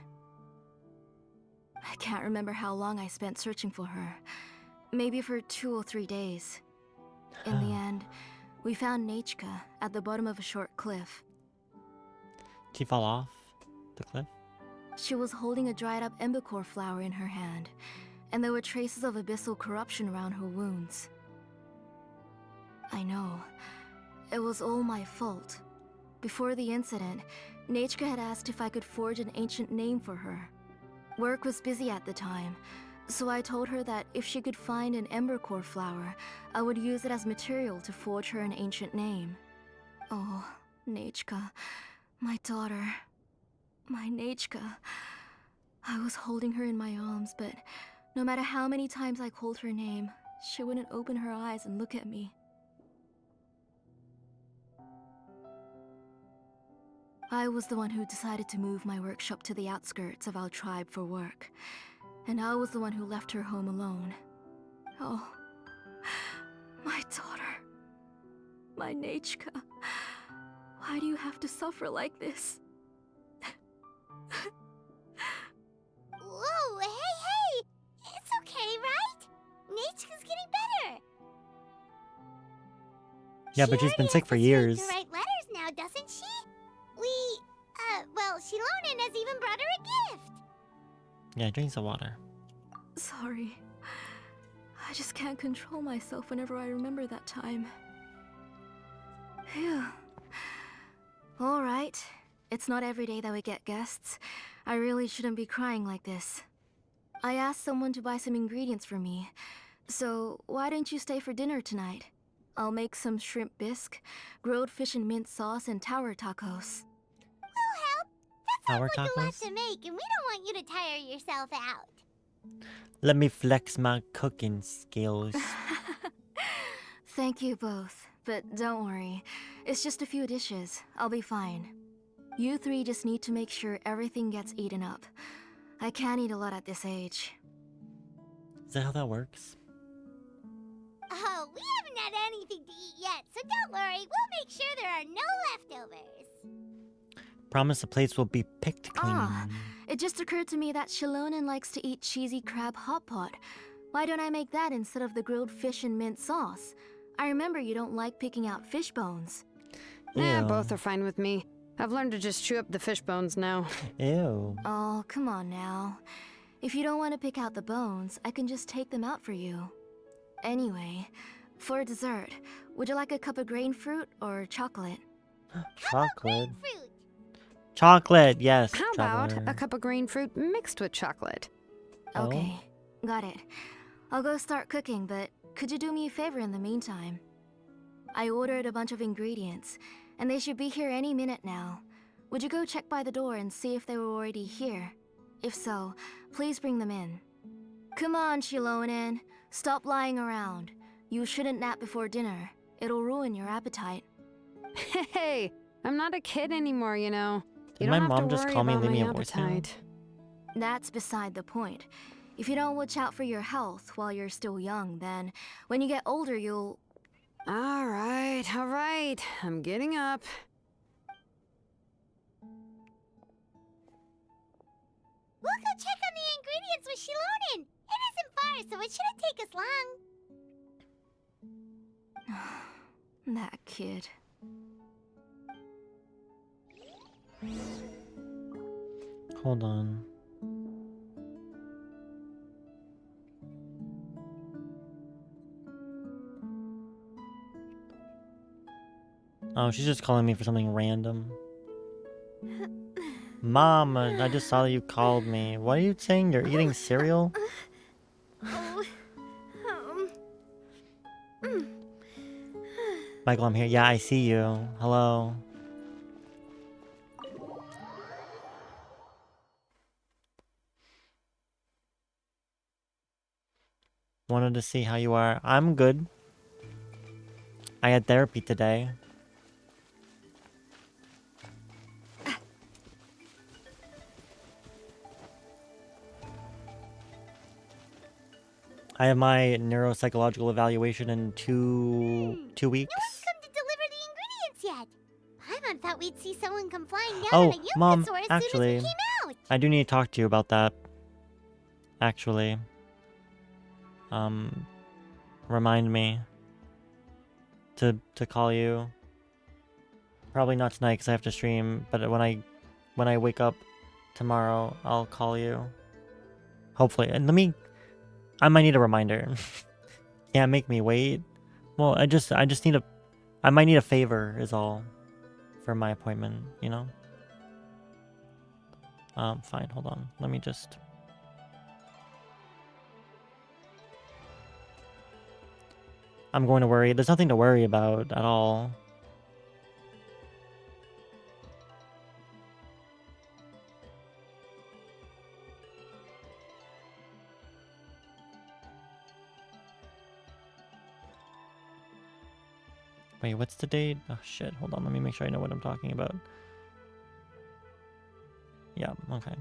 I can't remember how long I spent searching for her. Maybe for 2 or 3 days. In the end, we found Nechka at the bottom of a short cliff. Did she fall off the cliff? She was holding a dried up embercore flower in her hand, and there were traces of abyssal corruption around her wounds. I know. It was all my fault. Before the incident, Nechka had asked if I could forge an ancient name for her. Work was busy at the time, so I told her that if she could find an embercore flower, I would use it as material to forge her an ancient name. Oh, Nechka, my daughter. My Nechka. I was holding her in my arms, but no matter how many times I called her name, she wouldn't open her eyes and look at me. I was the one who decided to move my workshop to the outskirts of our tribe for work, and I was the one who left her home alone. Oh, my daughter. My Nechka. Why do you have to suffer like this? Whoa, hey! It's okay, right? Nechka's getting better. Yeah, but she's been sick for years. She write letters now, doesn't she? Well, Shilonen has even brought her a gift. Yeah, drink some water. Sorry. I just can't control myself whenever I remember that time. Phew. Alright. It's not every day that we get guests. I really shouldn't be crying like this. I asked someone to buy some ingredients for me. So, why don't you stay for dinner tonight? I'll make some shrimp bisque, grilled fish and mint sauce, and tower tacos. We'll help. That Tower sounds like a lot tacos? to make, and we don't want you to tire yourself out. Let me flex my cooking skills. Thank you both, but don't worry. It's just a few dishes. I'll be fine. You three just need to make sure everything gets eaten up. I can't eat a lot at this age. Is that how that works? Oh, we haven't had anything to eat yet, so don't worry. We'll make sure there are no leftovers. Promise the plates will be picked clean. It just occurred to me that Shilonen likes to eat cheesy crab hot pot. Why don't I make that instead of the grilled fish and mint sauce? I remember you don't like picking out fish bones. Yeah, both are fine with me. I've learned to just chew up the fish bones now. Ew. Oh, come on now. If you don't want to pick out the bones, I can just take them out for you. Anyway, for dessert, would you like a cup of grain fruit or chocolate? Chocolate. Chocolate, yes. How about traveler. a cup of green fruit mixed with chocolate? Okay, got it. I'll go start cooking, but could you do me a favor in the meantime? I ordered a bunch of ingredients, and they should be here any minute now. Would you go check by the door and see if they were already here? If so, please bring them in. Come on, Shilonen. Stop lying around. You shouldn't nap before dinner. It'll ruin your appetite. Hey, I'm not a kid anymore, you know. Did You my don't have to mom just worry call me and about leave my me a voicemail? appetite. That's beside the point. If you don't watch out for your health while you're still young, then when you get older, you'll... All right. I'm getting up. We'll go check on the ingredients with Shilonen. It isn't far, so it shouldn't take us long. That kid. Hold on. Oh, she's just calling me for something random. Mom, I just saw that you called me. What are you saying? You're eating cereal? Michael, I'm here. Yeah, I see you. Hello. Wanted to see how you are. I'm good. I had therapy today. I have my neuropsychological evaluation in two weeks. No one's come to deliver the ingredients yet. Paimon thought we'd see someone come flying down Oh, on a Mom, Yunkasaur as actually, soon as we came out. I do need to talk to you about that. Actually. Remind me to call you. Probably not tonight because I have to stream, but when I wake up tomorrow, I'll call you. Hopefully. And I might need a reminder. Can't make me wait. Well, I just need I might need a favor is all for my appointment, you know? Fine, hold on. Let me just... I'm going to worry. There's nothing to worry about at all. Wait, what's the date? Oh shit, hold on, let me make sure I know what I'm talking about. Yeah, okay.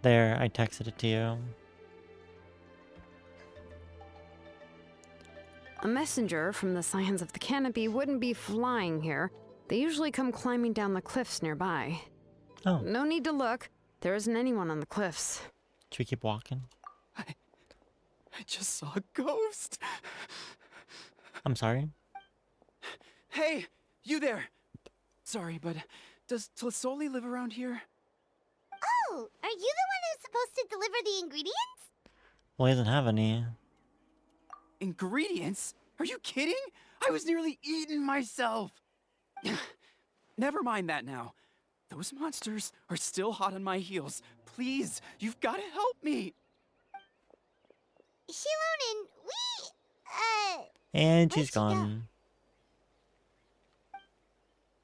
There, I texted it to you. A messenger from the Scions of the Canopy wouldn't be flying here. They usually come climbing down the cliffs nearby. Oh. No need to look. There isn't anyone on the cliffs. Should we keep walking? I just saw a ghost. I'm sorry? Hey, you there. Sorry, but does Tlasoli live around here? Oh, are you the one who's supposed to deliver the ingredients? Well, he doesn't have any. Ingredients? Are you kidding? I was nearly eaten myself. Never mind that now. Those monsters are still hot on my heels. Please, you've got to help me. Shilonen, And she's where'd she go? gone.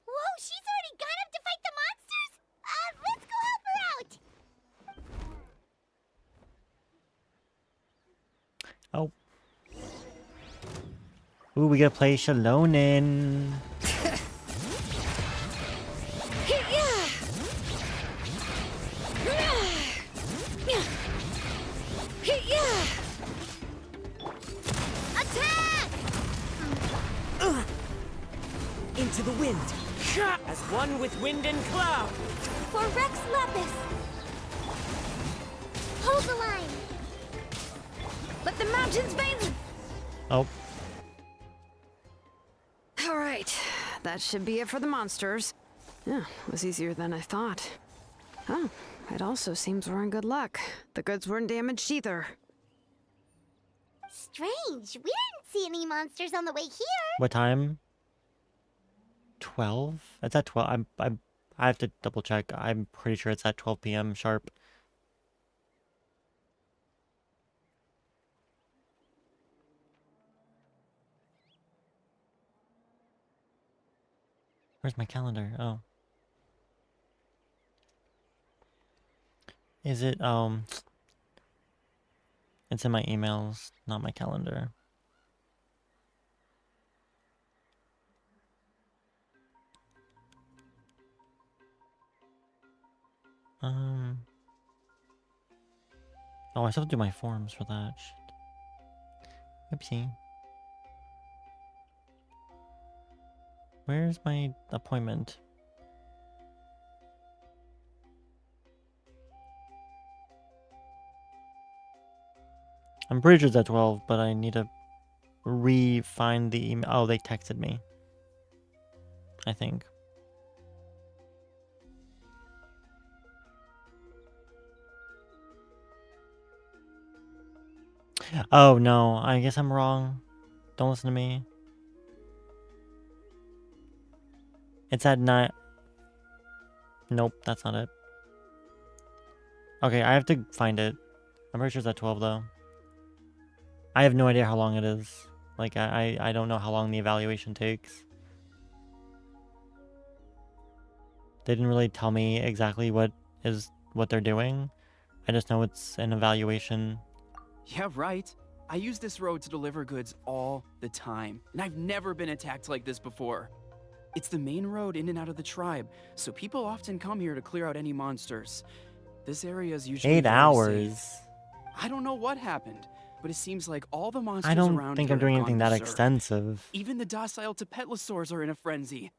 Whoa, she's already gone up to fight the monsters? Let's go help her out! Oh. Ooh, we gotta play Shilonen. Attack! Into the wind. As one with wind and cloud. For Rex Lepus! Hold the line! Let the mountains bathe! Oh. Alright, that should be it for the monsters. Yeah, it was easier than I thought. Oh, it also seems we're in good luck. The goods weren't damaged either. Strange, we didn't see any monsters on the way here. What time? 12? It's at 12. I have to double check. I'm pretty sure it's at 12 p.m. sharp. Where's my calendar? Oh. Is it, it's in my emails, not my calendar. Oh, I still have to do my forms for that. Shit. Oopsie. Where's my appointment? I'm pretty sure it's at 12, but I need to re-find the email. Oh, they texted me. I think. Oh, no. I guess I'm wrong. Don't listen to me. It's at 9. Nope, that's not it. Okay, I have to find it. I'm pretty sure it's at 12, though. I have no idea how long it is. Like, I don't know how long the evaluation takes. They didn't really tell me exactly what they're doing. I just know it's an evaluation. Yeah, right. I use this road to deliver goods all the time, and I've never been attacked like this before. It's the main road in and out of the tribe, so people often come here to clear out any monsters. This area is usually 8 very hours. safe. I don't know what happened, but it seems like all the monsters I don't around think here I'm doing have anything gone that berserk. extensive. Even the docile Tepetlosaurs are in a frenzy.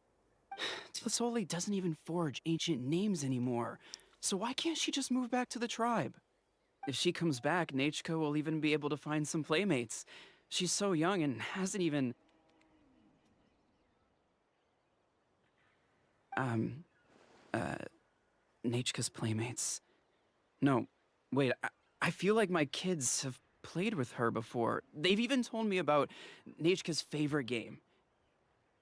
Tlasoli doesn't even forge ancient names anymore, so why can't she just move back to the tribe? If she comes back, Nachko will even be able to find some playmates. She's so young and hasn't even... Nachka's playmates. No, wait, I feel like my kids have played with her before. They've even told me about Nachka's favorite game.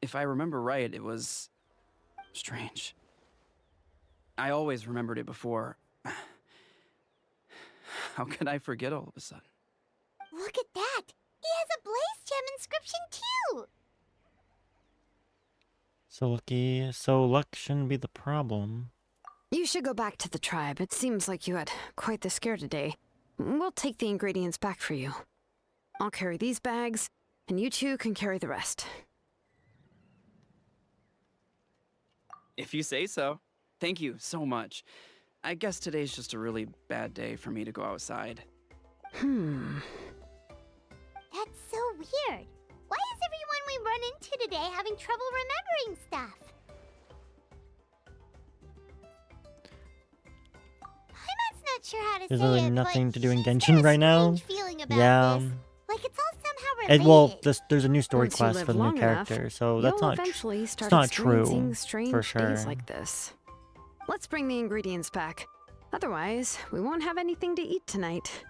If I remember right, it was... strange. I always remembered it before. How could I forget all of a sudden? Look at that! He has a Blaze Gem inscription too! So luck shouldn't be the problem. You should go back to the tribe. It seems like you had quite the scare today. We'll take the ingredients back for you. I'll carry these bags, and you two can carry the rest. If you say so. Thank you so much. I guess today's just a really bad day for me to go outside. That's so weird. Why is everyone we run into today having trouble remembering stuff? I'm not sure how to There's say really it, nothing but to do in she's got Genshin a right now. strange feeling about Yeah. this. Like it's all somehow related. Well, there's a new story Once you quest live for the new long enough, character, so that's you'll not eventually it's start not experiencing true strange for sure. days like this. Let's bring the ingredients back. Otherwise, we won't have anything to eat tonight.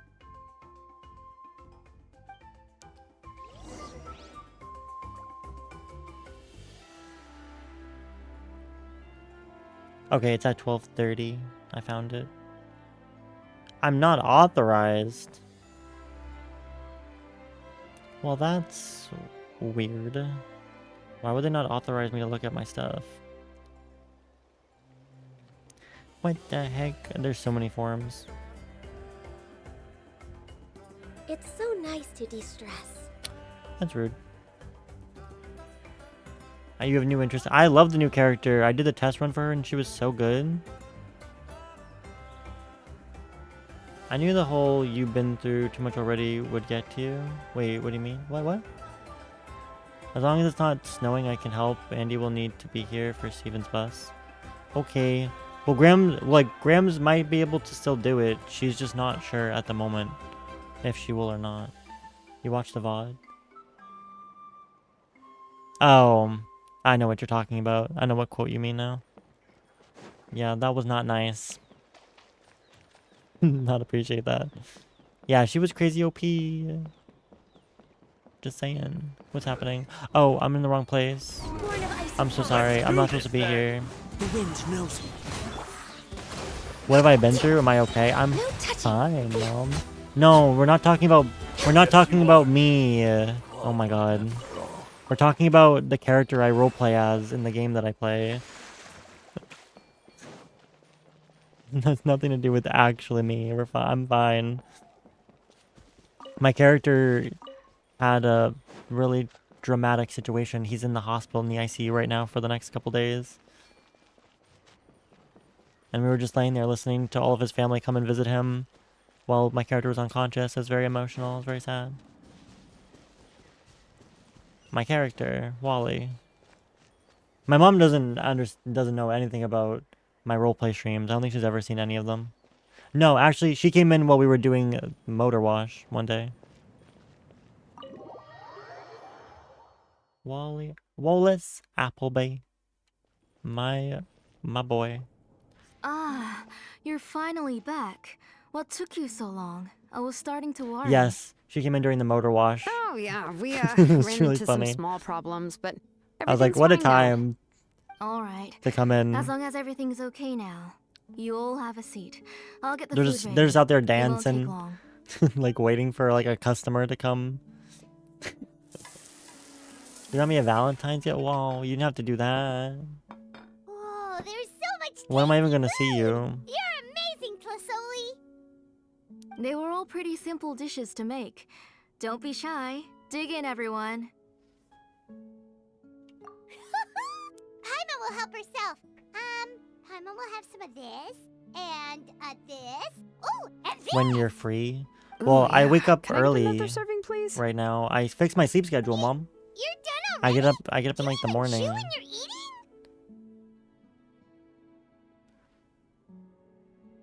Okay, it's at 12:30. I found it. I'm not authorized. Well, that's weird. Why would they not authorize me to look at my stuff? What the heck? There's so many forums. It's so nice to de-stress. That's rude. You have new interest. I love the new character. I did the test run for her and she was so good. I knew the whole "you've been through too much already" would get to you. Wait, what do you mean? What? As long as it's not snowing, I can help. Andy will need to be here for Steven's bus. Okay. Well, Grams might be able to still do it. She's just not sure at the moment if she will or not. You watch the VOD? Oh, I know what you're talking about. I know what quote you mean now. Yeah, that was not nice. Not appreciate that. Yeah, she was crazy OP. Just saying. What's happening? Oh, I'm in the wrong place. I'm so sorry. I'm not supposed to be here. The wind knows me. What have I been through? Am I okay? I'm fine, Mom. No, we're not talking about me. Oh my god. We're talking about the character I roleplay as in the game that I play. That's nothing to do with actually me. I'm fine. My character had a really dramatic situation. He's in the hospital in the ICU right now for the next couple days. And we were just laying there listening to all of his family come and visit him while my character was unconscious. It was very emotional. It was very sad. My character, Wally. My mom doesn't know anything about my roleplay streams. I don't think she's ever seen any of them. No, actually, she came in while we were doing motor wash one day. Wallace Appleby. My boy. Ah, you're finally back. What took you so long? I was starting to worry. Yes, she came in during the motor wash. Oh yeah, we It ran was really into funny. some small problems, but I was like, what a time All right. to come in. As long as everything's okay now. You all have a seat. I'll get the food ready. They're just out there It won't take dancing, long. like waiting for like a customer to come. You got me a Valentine's yet? Whoa, you didn't have to do that. Whoa, there's so much. When am I even gonna see you? You're amazing, Tlasoli. They were all pretty simple dishes to make. Don't be shy. Dig in, everyone. Paimon will help herself. Paimon will have some of this and this. Oh, and this. When you're free. Ooh, Well, I yeah. wake up Can I get early another serving, please? right now. I fixed my sleep schedule, Mom. You're done already. I get up in like the morning. Chew when you're eating?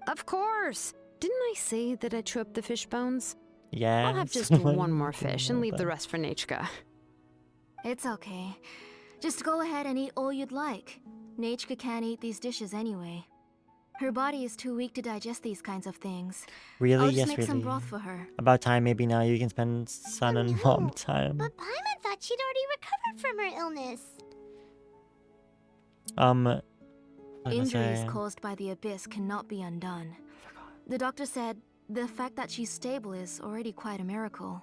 Of course. Didn't I say that I'd chew up the fish bones? Yeah. I'll have just one more fish and leave the rest for Nachka. It's okay. Just go ahead and eat all you'd like. Nachka can't eat these dishes anyway. Her body is too weak to digest these kinds of things. Really? I'll just Yes, make really. some broth for her. About time, maybe now you can spend son and mom time. But Paimon thought she'd already recovered from her illness. What was I gonna Injuries say? caused by the abyss cannot be undone. The doctor said the fact that she's stable is already quite a miracle.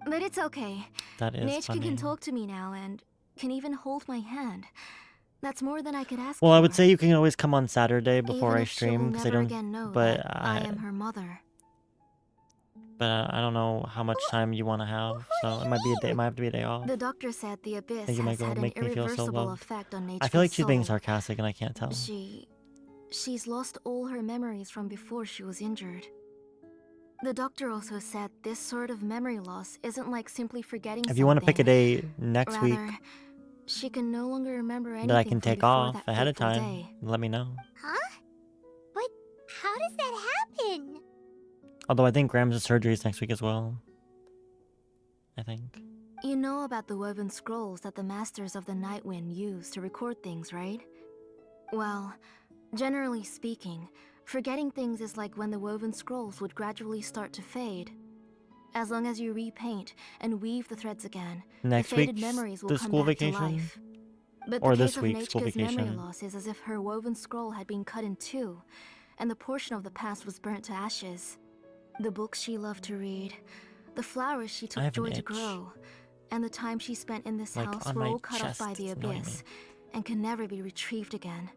But it's okay. That is Nachka funny. can talk to me now and can even hold my hand. That's more than I could ask Well, for. I would say you can always come on Saturday before Even I if she will stream because I never don't. again know But that I am her mother. I don't know how much time you want to have, so it might be a day. It might have to be a day off. The doctor said the abyss think you might has go had an make me feel so irreversible loved. effect on Nachka's I feel like she's being soul. sarcastic, and I can't tell. She's lost all her memories from before she was injured. The doctor also said this sort of memory loss isn't like simply forgetting If you want to pick a day next Rather, week she can no longer remember anything that I can from take before off that ahead of fateful time, day. let me know. Huh? But how does that happen? Although I think Graham's surgery is next week as well. I think. You know about the woven scrolls that the Masters of the Night Wind use to record things, right? Well, generally speaking, forgetting things is like when the woven scrolls would gradually start to fade. As long as you repaint and weave the threads again, Next the faded week's memories will the come school back vacation? to life. But Or the this case of week's school Nachka's memory vacation? loss is as if her woven scroll had been cut in two, and the portion of the past was burnt to ashes. The books she loved to read, the flowers she I took have an joy to itch. grow, and the time she spent in this Like, house on were my all cut off by chest, the it's annoying abyss, and can never be retrieved again.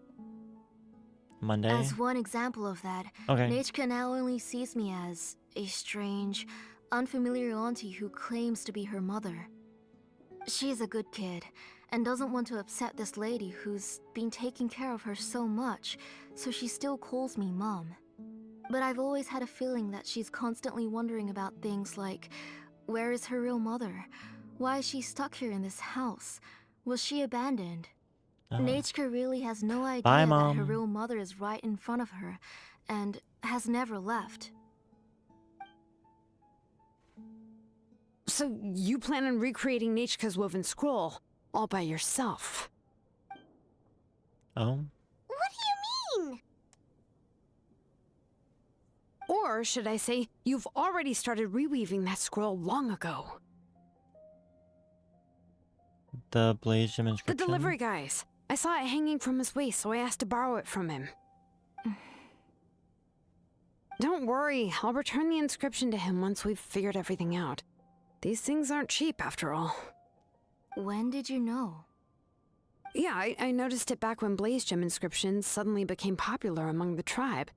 Monday? As one example of that, Okay. Nachka now only sees me as a strange, unfamiliar auntie who claims to be her mother. She's a good kid, and doesn't want to upset this lady who's been taking care of her so much, so she still calls me Mom. But I've always had a feeling that she's constantly wondering about things like, where is her real mother? Why is she stuck here in this house? Was she abandoned? Nachka really has no idea Bye, that her Mom. real mother is right in front of her, and has never left. So you plan on recreating Nachka's woven scroll all by yourself? Oh? What do you mean? Or should I say, you've already started reweaving that scroll long ago? The Blaze Gym The inscription? delivery guys. I saw it hanging from his waist, so I asked to borrow it from him. Don't worry, I'll return the inscription to him once we've figured everything out. These things aren't cheap, after all. When did you know? Yeah, I noticed it back when Blaze Gem inscriptions suddenly became popular among the tribe.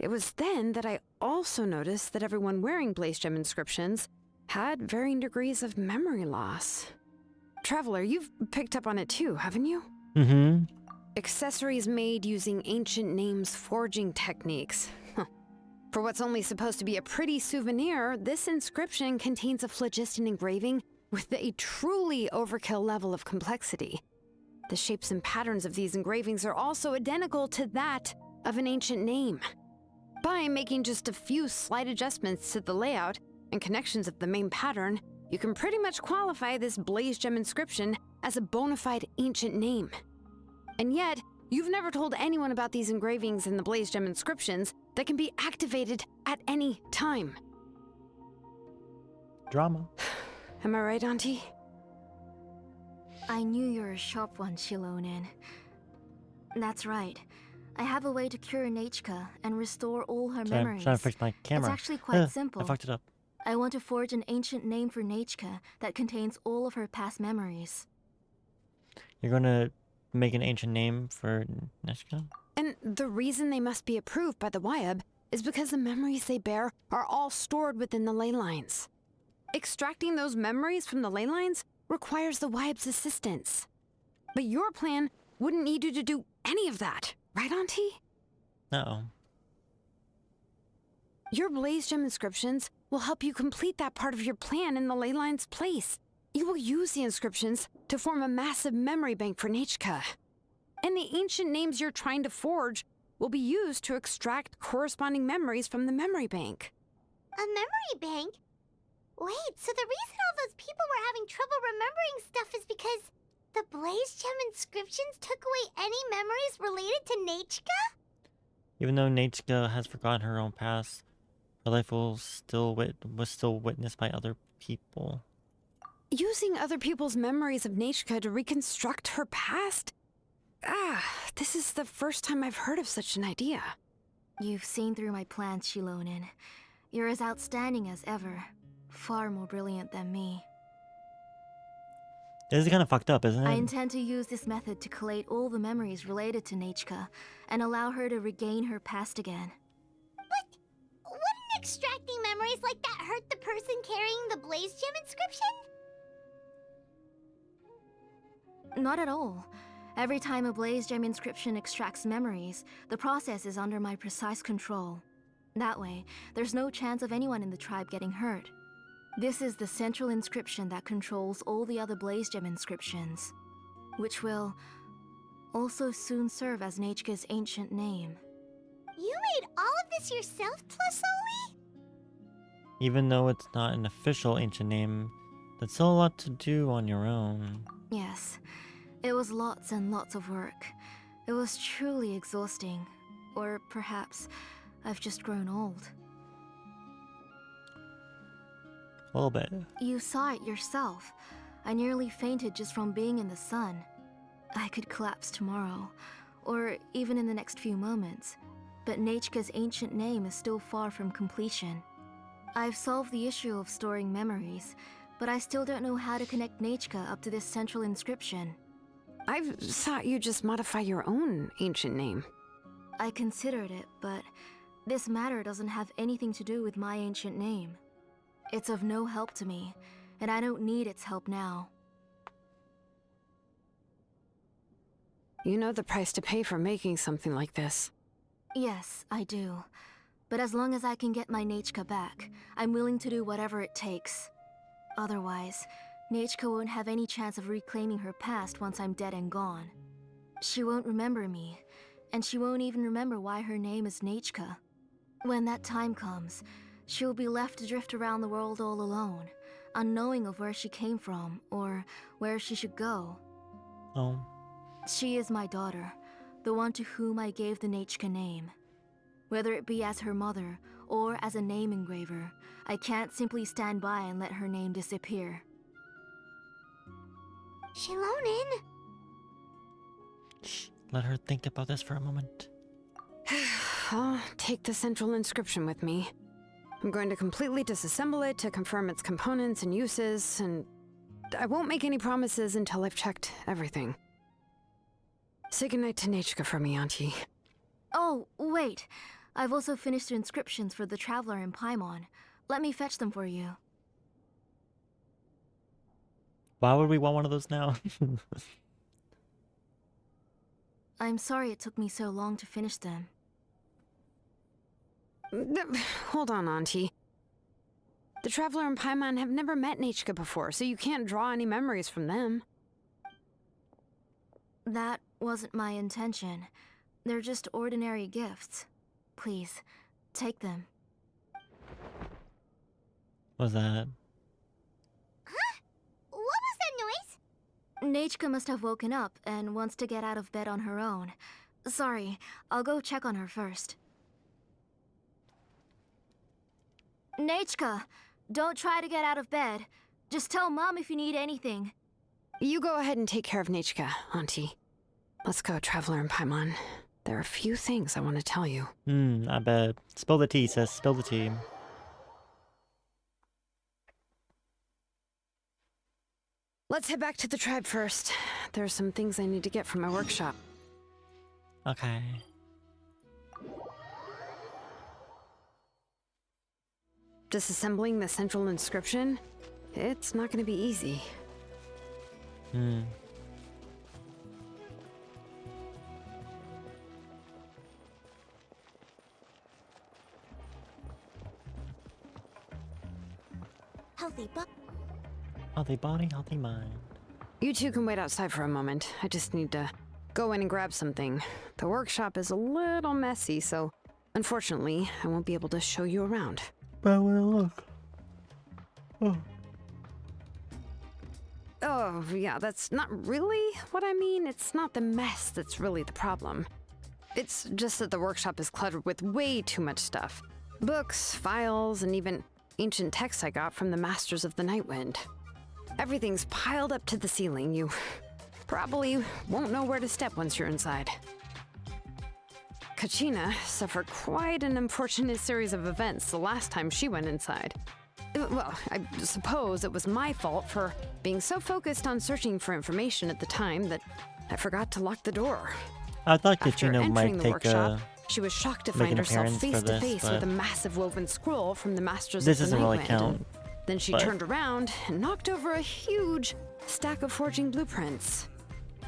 It was then that I also noticed that everyone wearing Blaze Gem inscriptions had varying degrees of memory loss. Traveler, you've picked up on it too, haven't you? Mm-hmm. Accessories made using ancient names forging techniques. Huh. For what's only supposed to be a pretty souvenir, this inscription contains a phlogiston engraving with a truly overkill level of complexity. The shapes and patterns of these engravings are also identical to that of an ancient name. By making just a few slight adjustments to the layout and connections of the main pattern, you can pretty much qualify this Blaze Gem inscription as a bona fide ancient name. And yet, you've never told anyone about these engravings in the Blaze Gem inscriptions that can be activated at any time. Drama. Am I right, Auntie? I knew you were a sharp one, Shilonen. That's right. I have a way to cure Nechka and restore all her Sorry, I'm memories. trying to fix my camera. It's actually quite simple. I fucked it up. I want to forge an ancient name for Nechka that contains all of her past memories. You're gonna make an ancient name for Nechka? And the reason they must be approved by the Wyab is because the memories they bear are all stored within the ley lines. Extracting those memories from the ley lines requires the Wyab's assistance. But your plan wouldn't need you to do any of that, right, Auntie? Uh-oh. Your Blaze Gem inscriptions will help you complete that part of your plan in the ley line's place. You will use the inscriptions to form a massive memory bank for Nechka. And the ancient names you're trying to forge will be used to extract corresponding memories from the memory bank. A memory bank? Wait, so the reason all those people were having trouble remembering stuff is because the Blaze Gem inscriptions took away any memories related to Nechka? Even though Nechka has forgotten her own past, her life was still witnessed by other people. Using other people's memories of Nechka to reconstruct her past? This is the first time I've heard of such an idea. You've seen through my plans, Shilonen. You're as outstanding as ever. Far more brilliant than me. This is kind of fucked up, isn't it? I intend to use this method to collate all the memories related to Nechka and allow her to regain her past again. But wouldn't extracting memories like that hurt the person carrying the Blaze Gem inscription? Not at all. Every time a Blaze Gem inscription extracts memories, the process is under my precise control. That way, there's no chance of anyone in the tribe getting hurt. This is the central inscription that controls all the other Blaze Gem inscriptions, which will also soon serve as Nechka's ancient name. You made all of this yourself, Tlasoli? Even though it's not an official ancient name, that's still a lot to do on your own. Yes, it was lots and lots of work. It was truly exhausting. Or perhaps I've just grown old. A little bit. You saw it yourself. I nearly fainted just from being in the sun. I could collapse tomorrow, or even in the next few moments. But Nechka's ancient name is still far from completion. I've solved the issue of storing memories, but I still don't know how to connect Nechka up to this central inscription. I've thought you just modify your own ancient name. I considered it, but this matter doesn't have anything to do with my ancient name. It's of no help to me, and I don't need its help now. You know the price to pay for making something like this. Yes, I do. But as long as I can get my Nechka back, I'm willing to do whatever it takes. Otherwise, Nechka won't have any chance of reclaiming her past once I'm dead and gone. She won't remember me, and she won't even remember why her name is Nechka. When that time comes, she'll be left to drift around the world all alone, unknowing of where she came from or where she should go. Oh. She is my daughter, the one to whom I gave the Nechka name. Whether it be as her mother or as a name engraver, I can't simply stand by and let her name disappear. Shilonen! Shh, let her think about this for a moment. I'll take the central inscription with me. I'm going to completely disassemble it to confirm its components and uses, and I won't make any promises until I've checked everything. Say goodnight to Nechka for me, Auntie. Oh, wait. I've also finished the inscriptions for the Traveler in Paimon. Let me fetch them for you. Why would we want one of those now? I'm sorry it took me so long to finish them. Hold on, Auntie. The Traveler and Paimon have never met Nechka before, so you can't draw any memories from them. That wasn't my intention. They're just ordinary gifts. Please, take them. What's that? What was that noise? Nechka must have woken up and wants to get out of bed on her own. Sorry, I'll go check on her first. Nechka, don't try to get out of bed. Just tell Mom if you need anything. You go ahead and take care of Nechka, Auntie. Let's go, Traveler and Paimon. There are a few things I want to tell you. I bet. Spill the tea, sis. Spill the tea. Let's head back to the tribe first. There are some things I need to get from my workshop. Okay. Disassembling the central inscription? It's not going to be easy. Healthy body, healthy mind. You two can wait outside for a moment. I just need to go in and grab something. The workshop is a little messy, so unfortunately, I won't be able to show you around. But I want to look. Oh. Oh, yeah, that's not really what I mean. It's not the mess that's really the problem. It's just that the workshop is cluttered with way too much stuff. Books, files, and even ancient texts I got from the Masters of the Nightwind. Everything's piled up to the ceiling. You probably won't know where to step once you're inside. Kachina suffered quite an unfortunate series of events the last time she went inside. Well, I suppose it was my fault for being so focused on searching for information at the time that I forgot to lock the door. I thought After Kachina entering might the take workshop, she was shocked to make find an herself appearance face for to this, face with but a massive woven scroll from the Masters this of the doesn't really Nightwind. count. Then she but- turned around and knocked over a huge stack of forging blueprints.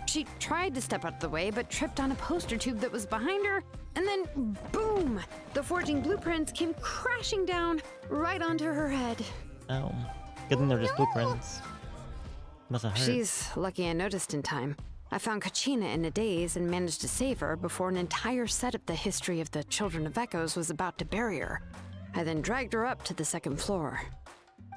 She tried to step out of the way, but tripped on a poster tube that was behind her, and then boom! The forging blueprints came crashing down right onto her head. Oh. Good thing they're just blueprints. Must have hurt. She's lucky I noticed in time. I found Kachina in a daze and managed to save her before an entire set of the history of the Children of Echoes was about to bury her. I then dragged her up to the second floor.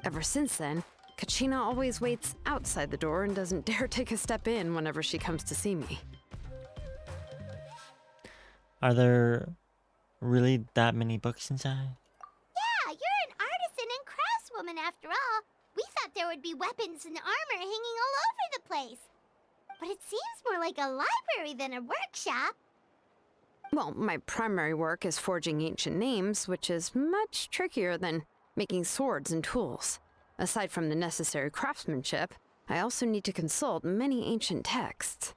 Ever since then, Kachina always waits outside the door and doesn't dare take a step in whenever she comes to see me. Are there really that many books inside? Yeah, you're an artisan and craftswoman after all. We thought there would be weapons and armor hanging all over the place. But it seems more like a library than a workshop. Well, my primary work is forging ancient names, which is much trickier than making swords and tools. Aside from the necessary craftsmanship, I also need to consult many ancient texts.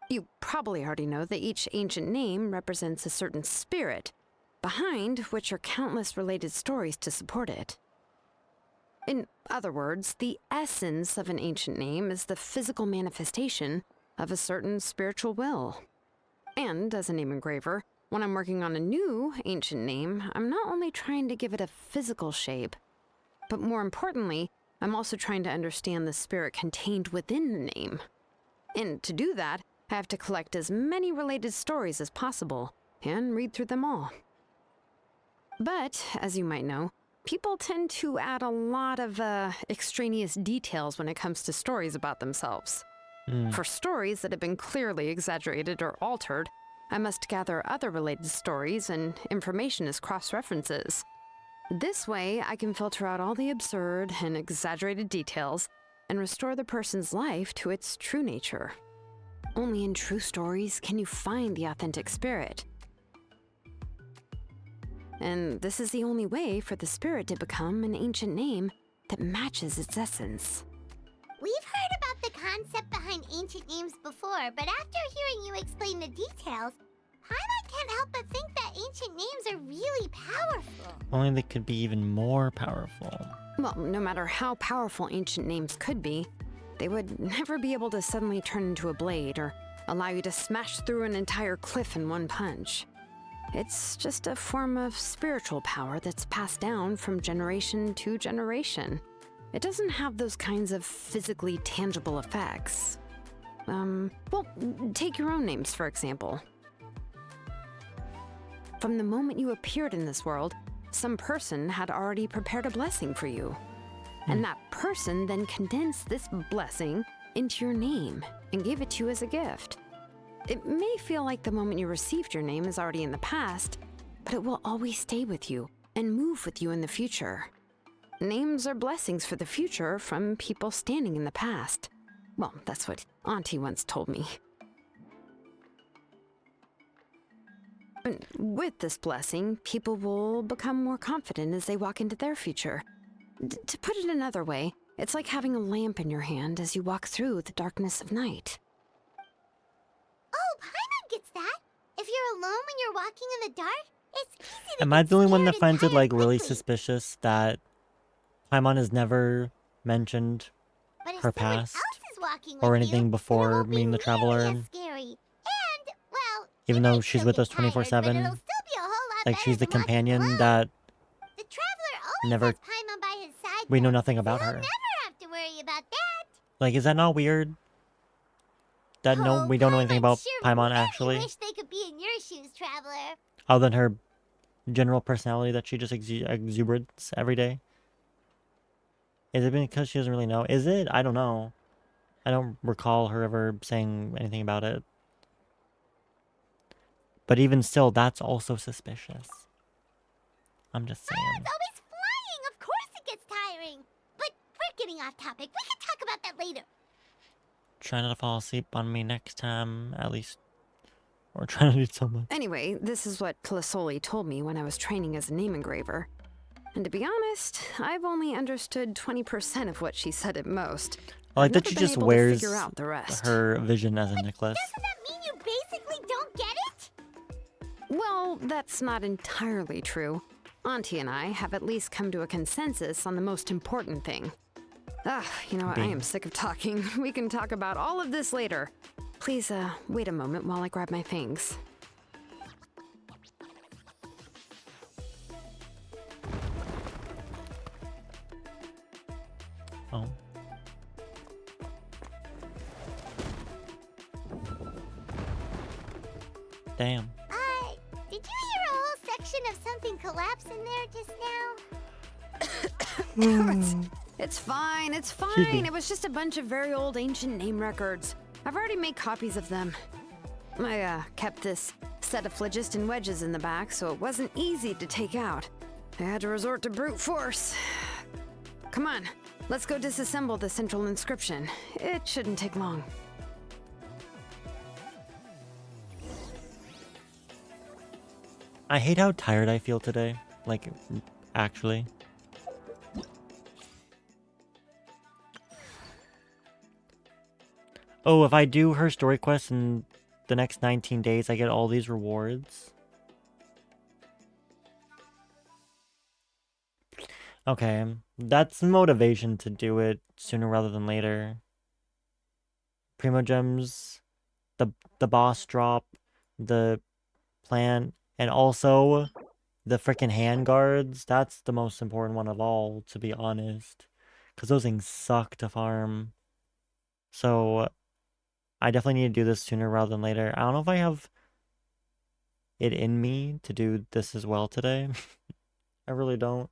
You probably already know that each ancient name represents a certain spirit, behind which are countless related stories to support it. In other words, the essence of an ancient name is the physical manifestation of a certain spiritual will. And as a name engraver, when I'm working on a new ancient name, I'm not only trying to give it a physical shape, but more importantly, I'm also trying to understand the spirit contained within the name. And to do that, I have to collect as many related stories as possible and read through them all. But, as you might know, people tend to add a lot of extraneous details when it comes to stories about themselves. For stories that have been clearly exaggerated or altered, I must gather other related stories and information as cross-references. This way, I can filter out all the absurd and exaggerated details and restore the person's life to its true nature. Only in true stories can you find the authentic spirit. And this is the only way for the spirit to become an ancient name that matches its essence. We've heard about the concept behind ancient names before, but after hearing you explain the details, Paimon can't help but think that ancient names are really powerful. Only they could be even more powerful. Well, no matter how powerful ancient names could be, they would never be able to suddenly turn into a blade or allow you to smash through an entire cliff in one punch. It's just a form of spiritual power that's passed down from generation to generation. It doesn't have those kinds of physically tangible effects. Well, take your own names, for example. From the moment you appeared in this world, some person had already prepared a blessing for you. And that person then condensed this blessing into your name and gave it to you as a gift. It may feel like the moment you received your name is already in the past, but it will always stay with you and move with you in the future. Names are blessings for the future from people standing in the past. Well, that's what Auntie once told me. And with this blessing, people will become more confident as they walk into their future. To put it another way, it's like having a lamp in your hand as you walk through the darkness of night. Oh, Paimon gets that. If you're alone when you're walking in the dark, it's easy to Am I get the only one that scared finds and it like tired really quickly. suspicious that Paimon has never mentioned But if her someone past else is walking or with anything you, before then it won't be meeting the Traveler, nearly as scary. And, well, even you though might she's still with get us tired, but 24/7? it'll still be a whole lot Like better she's the than walking companion alone. that The Traveler always never has Paimon by his side. we know though, nothing so about you'll her. never have to worry about that. Like, is that not weird? That no, Oh, we don't know anything about sure Paimon really actually, wish they could be in your shoes, Traveler. other than her general personality that she just exuberates every day. Is it because she doesn't really know? Is it? I don't know. I don't recall her ever saying anything about it. But even still, that's also suspicious. I'm just saying. It's always flying. Of course it gets tiring. But we're getting off topic. We can talk about that later. Try not to fall asleep on me next time, at least. Or try to do something. Anyway, this is what Plisoli told me when I was training as a name engraver. And to be honest, I've only understood 20% of what she said at most. I like I've that never she been just able to wears figure out the rest. her vision as a necklace. Doesn't that mean you basically don't get it? Well, that's not entirely true. Auntie and I have at least come to a consensus on the most important thing. You know, I am sick of talking. We can talk about all of this later. Please, wait a moment while I grab my things. Oh. Damn. Did you hear a whole section of something collapse in there just now? It's fine, it's Excuse me. fine. It was just a bunch of very old ancient name records. I've already made copies of them. I kept this set of phlogiston wedges in the back, so it wasn't easy to take out. I had to resort to brute force. Come on, let's go disassemble the central inscription. It shouldn't take long. I hate how tired I feel today. Like, actually. Oh, if I do her story quest in the next 19 days, I get all these rewards. Okay, that's motivation to do it sooner rather than later. Primo gems, the boss drop, the plant, and also the freaking hand guards. That's the most important one of all, to be honest. Because those things suck to farm. So, I definitely need to do this sooner rather than later. I don't know if I have it in me to do this as well today. I really don't.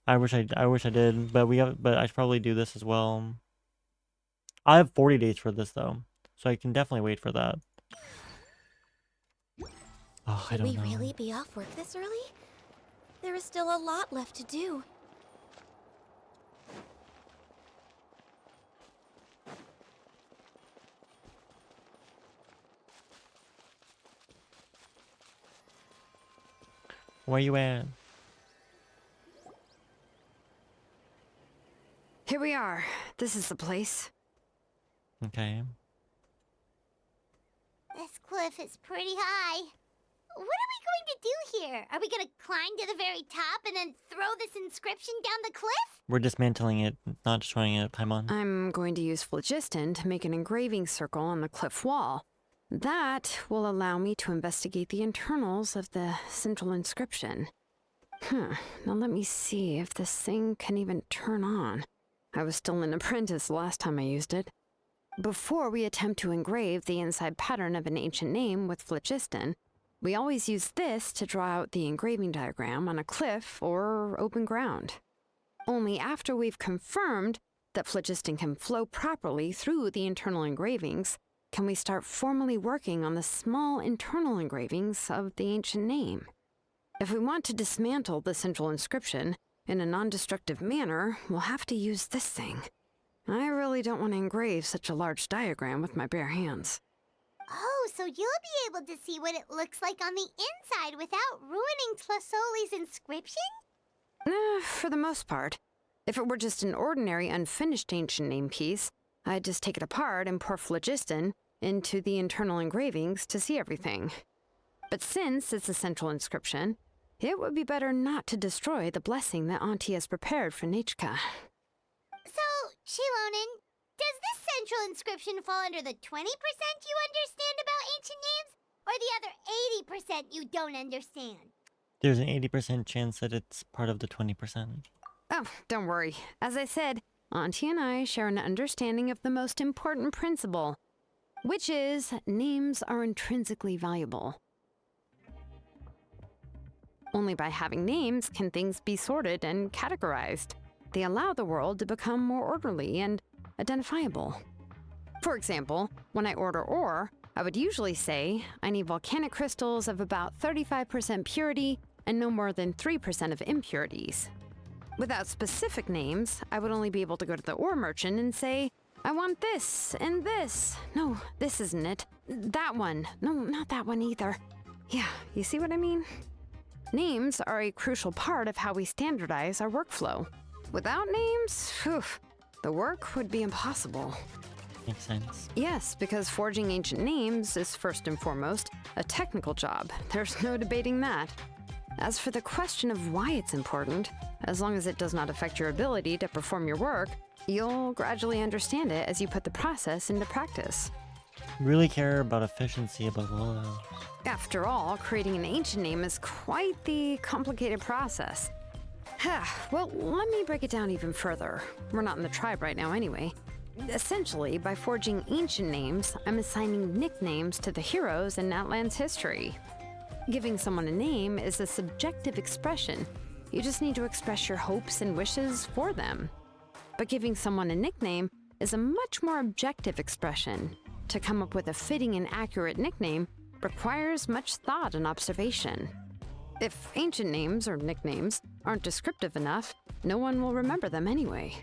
I wish I did, but I should probably do this as well. I have 40 days for this though, so I can definitely wait for that. Oh, I Should don't we know. really be off work this early? There is still a lot left to do. Where you at? Here we are. This is the place. Okay. This cliff is pretty high. what are we going to do here? Are we gonna climb to the very top and then throw this inscription down the cliff? We're dismantling it, not destroying it, Paimon. I'm going to use phlogiston to make an engraving circle on the cliff wall. That will allow me to investigate the internals of the central inscription. Now let me see if this thing can even turn on. I was still an apprentice the last time I used it. Before we attempt to engrave the inside pattern of an ancient name with phlogiston, we always use this to draw out the engraving diagram on a cliff or open ground. Only after we've confirmed that phlogiston can flow properly through the internal engravings can we start formally working on the small internal engravings of the ancient name. If we want to dismantle the central inscription in a non-destructive manner, we'll have to use this thing. I really don't want to engrave such a large diagram with my bare hands. Oh, so you'll be able to see what it looks like on the inside without ruining Tlasoli's inscription? For the most part. If it were just an ordinary unfinished ancient name piece, I'd just take it apart and pour phlogiston into the internal engravings to see everything. But since it's a central inscription, it would be better not to destroy the blessing that Auntie has prepared for Nechka. So, Shilonen, does this central inscription fall under the 20% you understand about ancient names, or the other 80% you don't understand? There's an 80% chance that it's part of the 20%. Oh, don't worry. As I said, Auntie and I share an understanding of the most important principle, which is names are intrinsically valuable. Only by having names can things be sorted and categorized. They allow the world to become more orderly and identifiable. For example, when I order ore, I would usually say I need volcanic crystals of about 35% purity and no more than 3% of impurities. Without specific names, I would only be able to go to the ore merchant and say, I want this and this. No, this isn't it. That one. No, not that one either. Yeah, you see what I mean? Names are a crucial part of how we standardize our workflow. Without names, the work would be impossible. Makes sense. Yes, because forging ancient names is first and foremost a technical job. There's no debating that. As for the question of why it's important, as long as it does not affect your ability to perform your work, you'll gradually understand it as you put the process into practice. Really care about efficiency above all else. After all, creating an ancient name is quite the complicated process. Well, let me break it down even further. We're not in the tribe right now anyway. Essentially, by forging ancient names, I'm assigning nicknames to the heroes in Natlan's history. Giving someone a name is a subjective expression. You just need to express your hopes and wishes for them. But giving someone a nickname is a much more objective expression. To come up with a fitting and accurate nickname requires much thought and observation. If ancient names or nicknames aren't descriptive enough, no one will remember them anyway.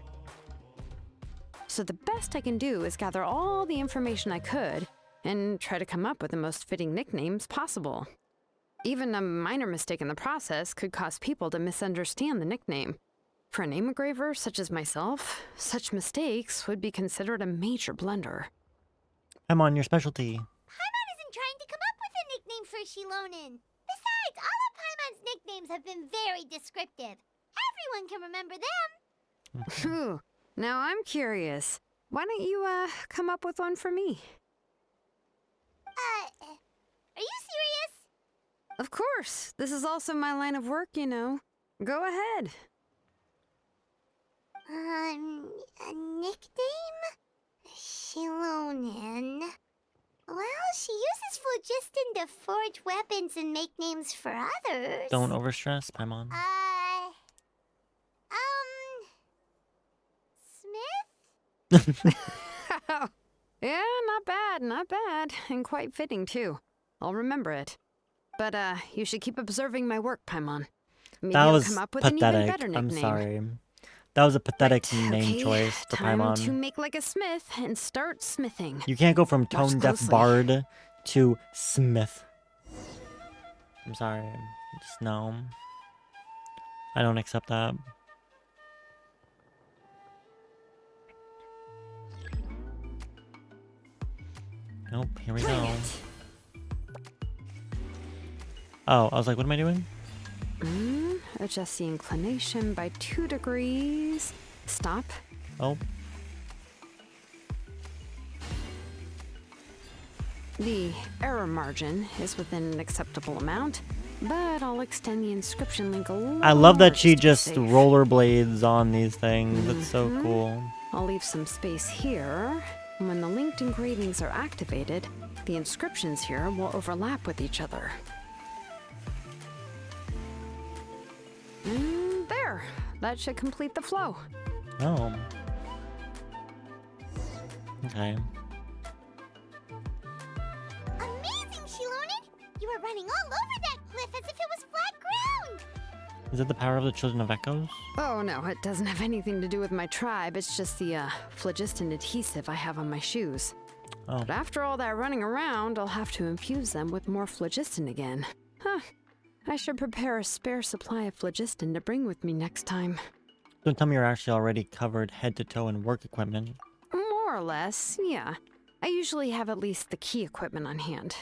So the best I can do is gather all the information I could and try to come up with the most fitting nicknames possible. Even a minor mistake in the process could cause people to misunderstand the nickname. For a name engraver such as myself, such mistakes would be considered a major blunder. I'm on your specialty. Paimon isn't trying to come up with a nickname for Shilonen. Besides, all of Paimon's nicknames have been very descriptive. Everyone can remember them. Phew. Now I'm curious. Why don't you, come up with one for me? Are you serious? Of course. This is also my line of work, you know. Go ahead. A nickname? Shilonen. Well, she uses phlogiston to forge weapons and make names for others. Don't overstress, Paimon. Smith? Yeah, not bad, and quite fitting too. I'll remember it. But, you should keep observing my work, Paimon. Maybe That I'll was come up with an pathetic. even better nickname. I'm sorry. That was a pathetic name choice for Time to Paimon. make like a smith and start smithing. You can't go from Watch tone deaf closely. bard to smith. I'm sorry. Just no. I don't accept that. Nope, here we go. Oh, I was like, what am I doing? Adjust the inclination by 2 degrees. Stop. Oh. The error margin is within an acceptable amount, but I'll extend the inscription link a little I love that more she to be just safe. rollerblades on these things. That's so cool. I'll leave some space here. When the linked engravings are activated, the inscriptions here will overlap with each other. And there. That should complete the flow. Oh. Okay. Amazing, Shilonen! You were running all over that cliff as if it was flat ground! Is it the power of the Children of Echoes? Oh no, it doesn't have anything to do with my tribe. It's just the phlogiston adhesive I have on my shoes. Oh. But after all that running around, I'll have to infuse them with more phlogiston again. Huh. I should prepare a spare supply of phlogiston to bring with me next time. Don't tell me you're actually already covered head to toe in work equipment. More or less, yeah. I usually have at least the key equipment on hand.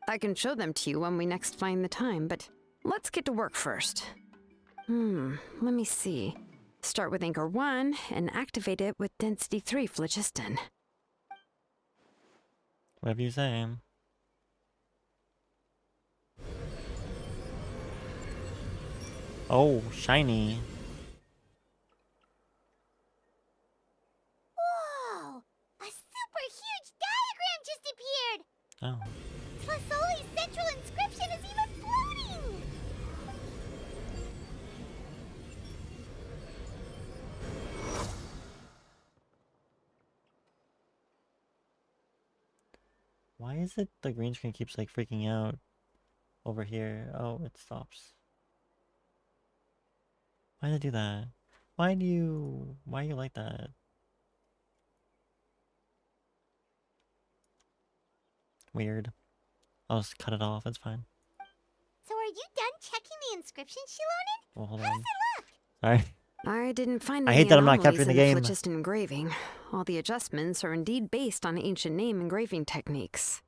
I can show them to you when we next find the time, but let's get to work first. Let me see. Start with Anchor 1 and activate it with Density 3 phlogiston. Whatever you say. Oh, shiny. Whoa! A super huge diagram just appeared! Oh. Tlasoli's central inscription is even floating! Why is it the green screen keeps like freaking out over here? Oh, it stops. Why did it do that? Why are you like that? Weird. I'll just cut it off, it's fine. So are you done checking the inscription, Shilonen? Well, hold How does on. it look? Sorry. I didn't find I any hate that I'm not anomalies capturing the in game. phlogiston engraving. All the adjustments are indeed based on ancient name engraving techniques.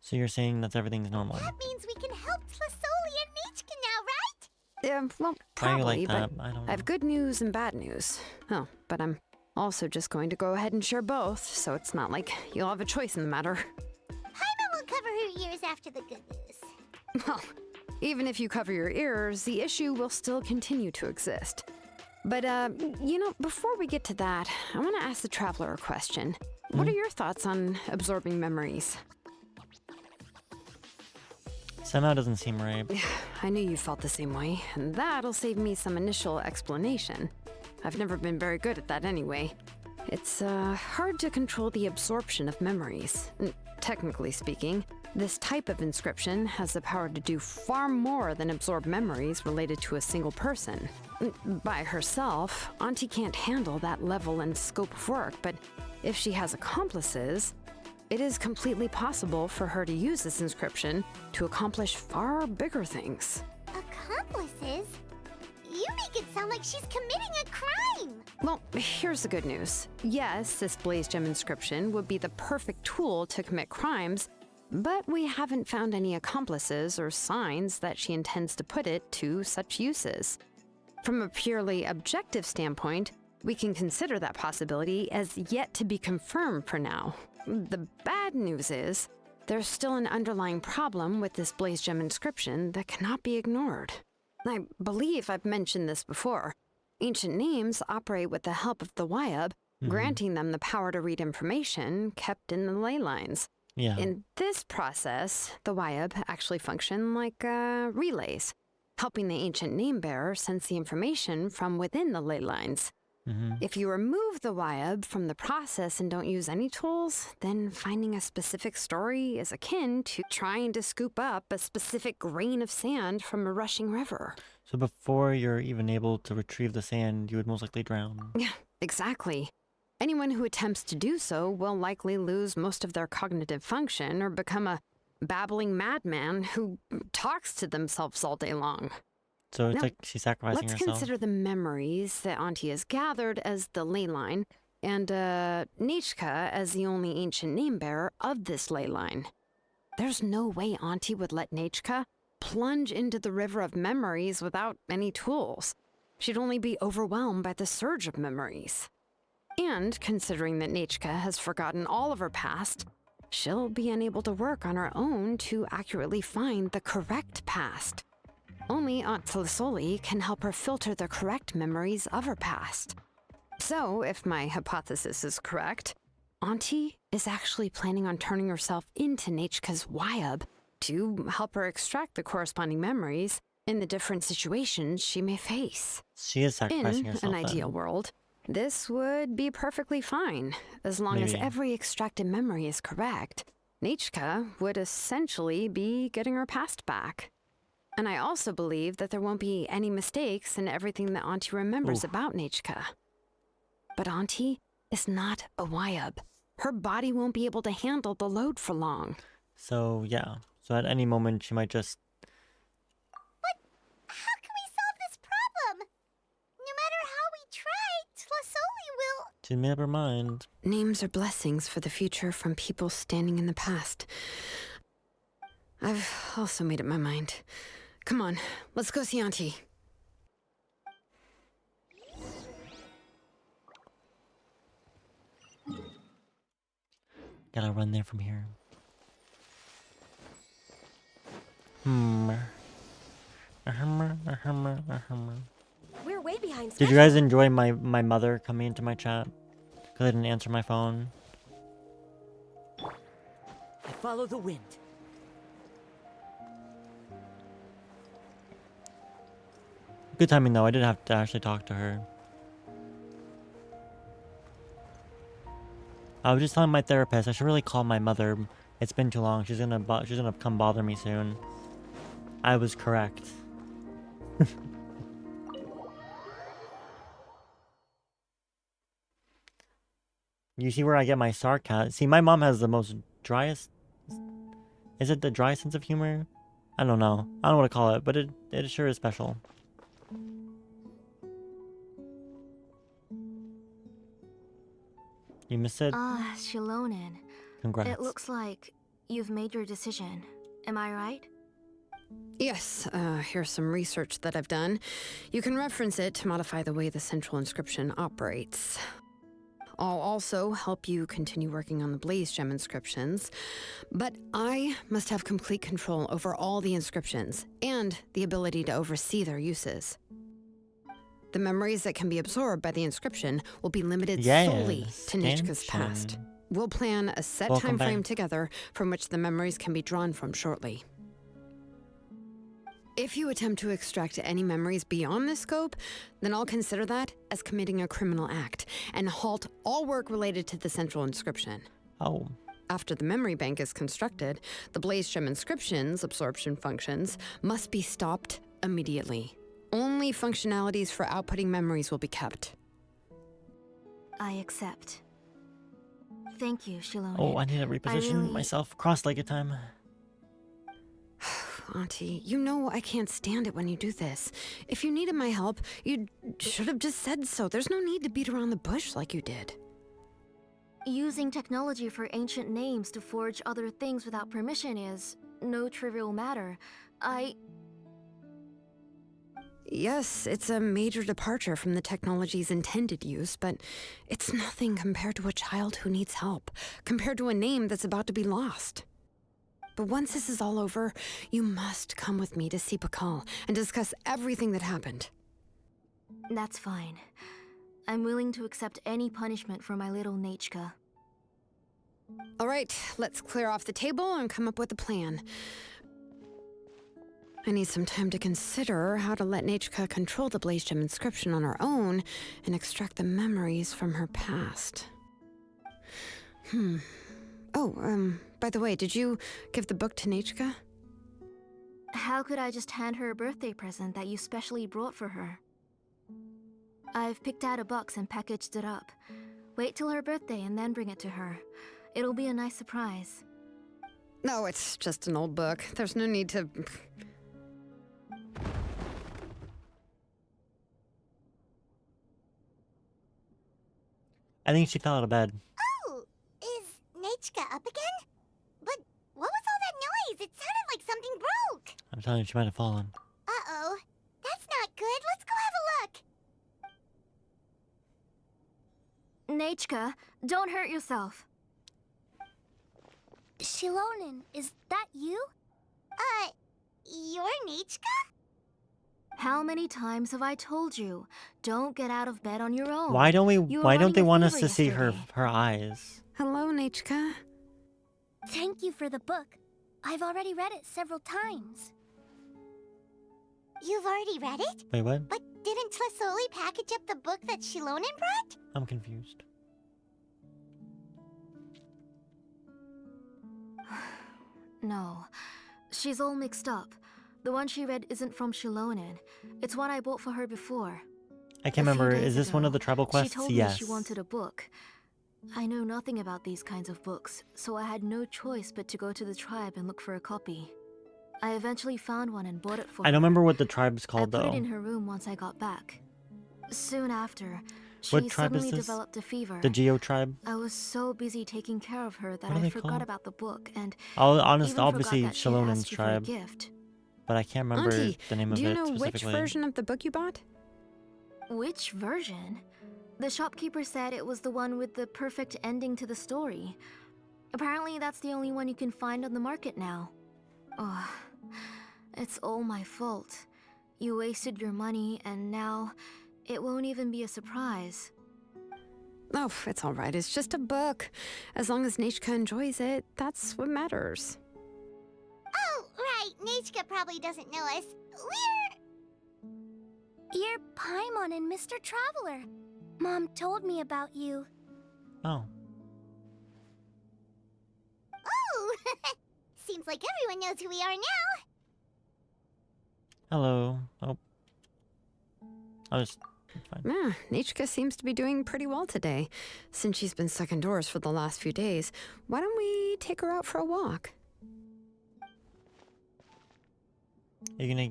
So you're saying that everything's normal? That means we can help Tlasoli and Nichka now, right? Well, Why are you probably, like that? but I don't I have good news and bad news. Oh, but I'm also just going to go ahead and share both, so it's not like you'll have a choice in the matter. Paimon will cover her ears after the good news. Well, even if you cover your ears, the issue will still continue to exist. But, before we get to that, I want to ask the Traveler a question. What are your thoughts on absorbing memories? Somehow doesn't seem right. I knew you felt the same way, and that'll save me some initial explanation. I've never been very good at that anyway. It's hard to control the absorption of memories. Technically speaking, this type of inscription has the power to do far more than absorb memories related to a single person. By herself, Auntie can't handle that level and scope of work, but if she has accomplices, it is completely possible for her to use this inscription to accomplish far bigger things. Accomplices? You make it sound like she's committing a crime! Well, here's the good news. Yes, this Blaze Gem inscription would be the perfect tool to commit crimes, but we haven't found any accomplices or signs that she intends to put it to such uses. From a purely objective standpoint, we can consider that possibility as yet to be confirmed for now. The bad news is, there's still an underlying problem with this Blaze Gem inscription that cannot be ignored. I believe I've mentioned this before. Ancient names operate with the help of the Wyab, granting them the power to read information kept in the ley lines. Yeah. In this process, the Wyab actually function like relays, helping the ancient name bearer sense the information from within the ley lines. If you remove the Wyab from the process and don't use any tools, then finding a specific story is akin to trying to scoop up a specific grain of sand from a rushing river. So before you're even able to retrieve the sand, you would most likely drown. Yeah, exactly. Anyone who attempts to do so will likely lose most of their cognitive function or become a babbling madman who talks to themselves all day long. So it's Now, like she's sacrificing let's herself. consider the memories that Auntie has gathered as the ley line, and Nichka as the only ancient name bearer of this ley line. There's no way Auntie would let Nichka plunge into the river of memories without any tools. She'd only be overwhelmed by the surge of memories. And considering that Nechka has forgotten all of her past, she'll be unable to work on her own to accurately find the correct past. Only Aunt Tlisoli can help her filter the correct memories of her past. So, if my hypothesis is correct, Auntie is actually planning on turning herself into Nechka's Wyab to help her extract the corresponding memories in the different situations she may face. She is sacrificing In herself. an then. ideal world, this would be perfectly fine, as long as Maybe. every extracted memory is correct. Nechka would essentially be getting her past back. And I also believe that there won't be any mistakes in everything that Auntie remembers Oof. about Nechka. But Auntie is not a Wyab. Her body won't be able to handle the load for long. So yeah. So at any moment she might just. But how can we solve this problem? No matter how we try, Tlasoli will... She made up her mind. Names are blessings for the future from people standing in the past. I've also made up my mind. Come on, let's go see Auntie. Gotta run there from here. We're way behind Did schedule. you guys enjoy my mother coming into my chat? Because I didn't answer my phone. I follow the wind. Good timing though, I did have to actually talk to her. I was just telling my therapist I should really call my mother. It's been too long. She's gonna come bother me soon. I was correct. You see where I get my sarcasm? See, my mom has the most driest... Is it the dry sense of humor? I don't know. I don't know what to call it, but it sure is special. You missed it? Ah, Shilonen. Congrats. It looks like you've made your decision. Am I right? Yes, here's some research that I've done. You can reference it to modify the way the central inscription operates. I'll also help you continue working on the Blaze Gem inscriptions, but I must have complete control over all the inscriptions and the ability to oversee their uses. The memories that can be absorbed by the inscription will be limited solely to Nechka's past. Genshin. We'll plan a set Welcome time frame back. together from which the memories can be drawn from shortly. If you attempt to extract any memories beyond this scope, then I'll consider that as committing a criminal act and halt all work related to the central inscription. Oh. After the memory bank is constructed, the Blaze Gem inscription's absorption functions must be stopped immediately. Only functionalities for outputting memories will be kept. I accept. Thank you, Shilonen. Oh, I need to reposition myself cross-legged time. Auntie, you know I can't stand it when you do this. If you needed my help, you should have just said so. There's no need to beat around the bush like you did. Using technology for ancient names to forge other things without permission is no trivial matter. Yes, it's a major departure from the technology's intended use, but it's nothing compared to a child who needs help, compared to a name that's about to be lost. But once this is all over, you must come with me to see Pakal and discuss everything that happened. That's fine. I'm willing to accept any punishment for my little Nechka. All right, let's clear off the table and come up with a plan. I need some time to consider how to let Nechka control the Blaze Gem inscription on her own and extract the memories from her past. By the way, did you give the book to Nechka? How could I just hand her a birthday present that you specially brought for her? I've picked out a box and packaged it up. Wait till her birthday and then bring it to her. It'll be a nice surprise. No, it's just an old book. There's no need to... I think she fell out of bed. Oh, is Nechka up again? But what was all that noise? It sounded like something broke. I'm telling you, she might have fallen. Uh-oh. That's not good. Let's go have a look. Nechka, don't hurt yourself. Shilonen, is that you? You're Nechka? How many times have I told you? Don't get out of bed on your own. Why don't they running a want us fever to see her yesterday. eyes? Hello, Nechka. Thank you for the book. I've already read it several times. You've already read it? Wait, what? But didn't Tlasoli package up the book that Shilonen brought? I'm confused. No, she's all mixed up. The one she read isn't from Shilonen. It's one I bought for her before. I can't remember. Is this one of the tribal quests? She told me Yes. she wanted a book. I know nothing about these kinds of books, so I had no choice but to go to the tribe and look for a copy. I eventually found one and bought it for her. I don't remember what the tribe's I called put though. it in her room once I got back. Soon after, she What tribe is suddenly this? developed a fever. The Geo tribe? I was so busy taking care of her that What are I they forgot called? about the book and Obviously even forgot that she had Shilonen's asked you for a tribe. gift. But I can't remember Auntie, the name of do you it know which specifically. version of the book you bought? Which version? The shopkeeper said it was the one with the perfect ending to the story. Apparently that's the only one you can find on the market now. Oh, it's all my fault. You wasted your money and now it won't even be a surprise. Oh, it's all right. It's just a book. As long as Nechka enjoys it, that's what matters. Oh, right. Nechka probably doesn't know us. You're Paimon and Mr. Traveler. Mom told me about you. Oh. Oh! Seems like everyone knows who we are now. Hello. Oh. It's fine. Yeah, Nechka seems to be doing pretty well today. Since she's been stuck indoors for the last few days, why don't we take her out for a walk? You're gonna...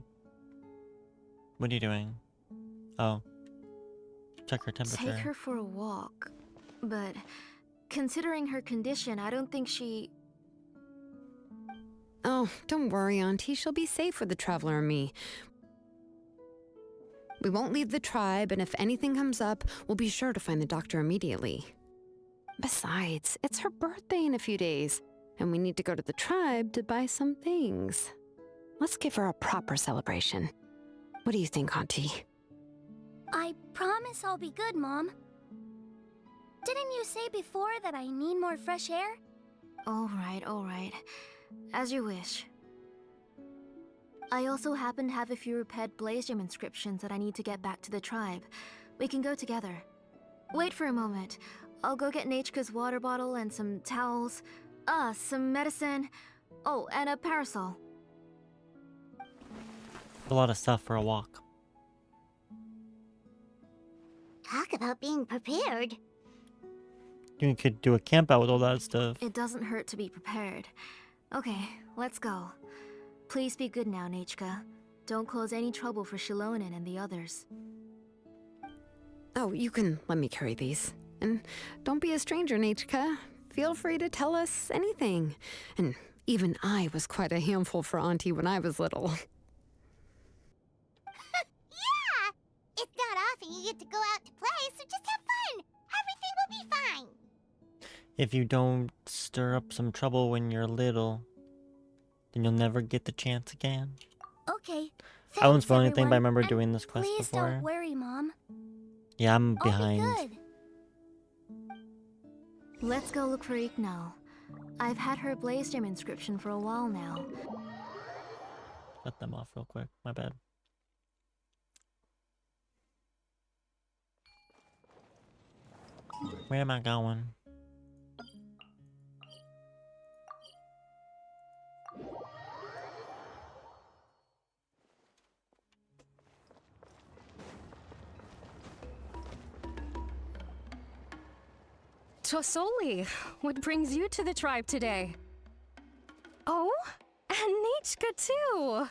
What are you doing? Oh. Check her temperature. Take her for a walk. But considering her condition, I don't think she... Oh, don't worry, Auntie. She'll be safe with the Traveler and me. We won't leave the tribe, and if anything comes up, we'll be sure to find the doctor immediately. Besides, it's her birthday in a few days, and we need to go to the tribe to buy some things. Let's give her a proper celebration. What do you think, Auntie? I promise I'll be good, Mom. Didn't you say before that I need more fresh air? All right. As you wish. I also happen to have a few repaired Blaze Gem inscriptions that I need to get back to the tribe. We can go together. Wait for a moment. I'll go get Nechka's water bottle and some towels. Some medicine. Oh, and a parasol. A lot of stuff for a walk. Talk about being prepared. You could do a camp out with all that stuff. It doesn't hurt to be prepared. Okay, let's go. Please be good now, Nechka. Don't cause any trouble for Shilonen and the others. Oh, you can let me carry these. And don't be a stranger, Nechka. Feel free to tell us anything. And even I was quite a handful for Auntie when I was little. Yeah! It's not often you get to go out to play, so just have fun. Everything will be fine. If you don't stir up some trouble when you're little, then you'll never get the chance again. Okay. I won't spoil thanks, anything, but I everyone, remember and doing this quest please before. don't worry, Mom. Yeah, I'm I'll behind. be good. Let's go look for Ignal. I've had her Blaze Gem inscription for a while now. Let them off real quick. My bad. Where am I going? Tosoli, what brings you to the tribe today? Oh, and Nechka too!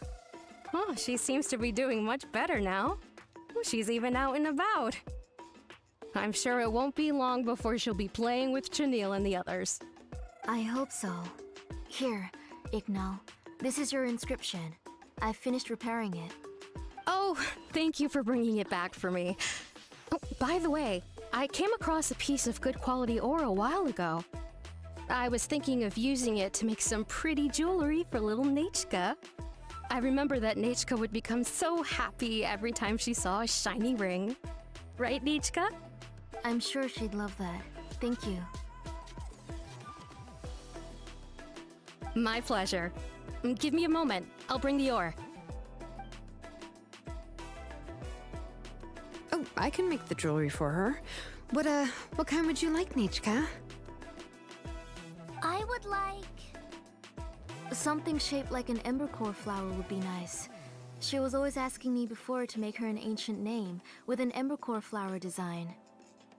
Oh, she seems to be doing much better now. She's even out and about. I'm sure it won't be long before she'll be playing with Chanil and the others. I hope so. Here, Ignal. This is your inscription. I finished repairing it. Oh, thank you for bringing it back for me. Oh, by the way, I came across a piece of good quality ore a while ago. I was thinking of using it to make some pretty jewelry for little Nechka. I remember that Nechka would become so happy every time she saw a shiny ring. Right, Nechka? I'm sure she'd love that. Thank you. My pleasure. Give me a moment. I'll bring the ore. Oh, I can make the jewelry for her. What kind would you like, Nechka? I would like... Something shaped like an embercore flower would be nice. She was always asking me before to make her an ancient name with an embercore flower design.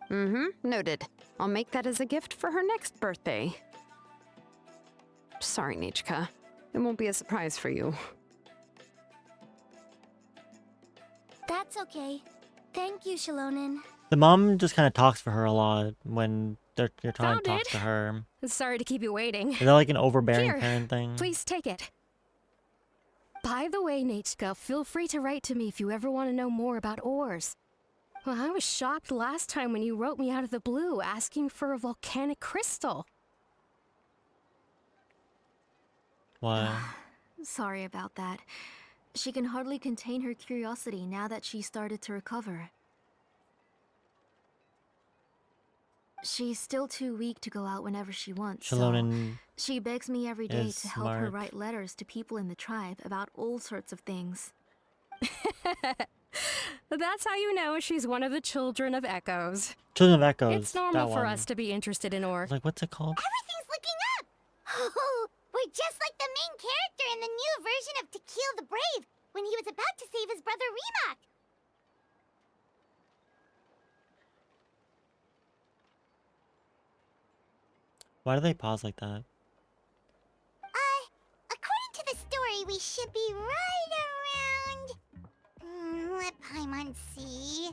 Noted. I'll make that as a gift for her next birthday. Sorry, Nechka. It won't be a surprise for you. That's okay. Thank you, Shilonen. The mom just kind of talks for her a lot when you're trying Found to talk it. to her. Sorry to keep you waiting. Is that like an overbearing Here, parent thing? please take it. By the way, Nechka, feel free to write to me if you ever want to know more about ores. Well, I was shocked last time when you wrote me out of the blue asking for a volcanic crystal. What? Sorry about that. She can hardly contain her curiosity now that she started to recover. She's still too weak to go out whenever she wants, so Shilonen she begs me every day is to help her smart. write letters to people in the tribe about all sorts of things. That's how you know she's one of the children of Echoes. Children of Echoes. It's normal that for one. us to be interested in ore. Like, what's it called? Everything's looking up! Oh, we're just like the main character in the new version of To Kill the Brave when he was about to save his brother Rimac. Why do they pause like that? According to the story, we should be right around... let Paimon see...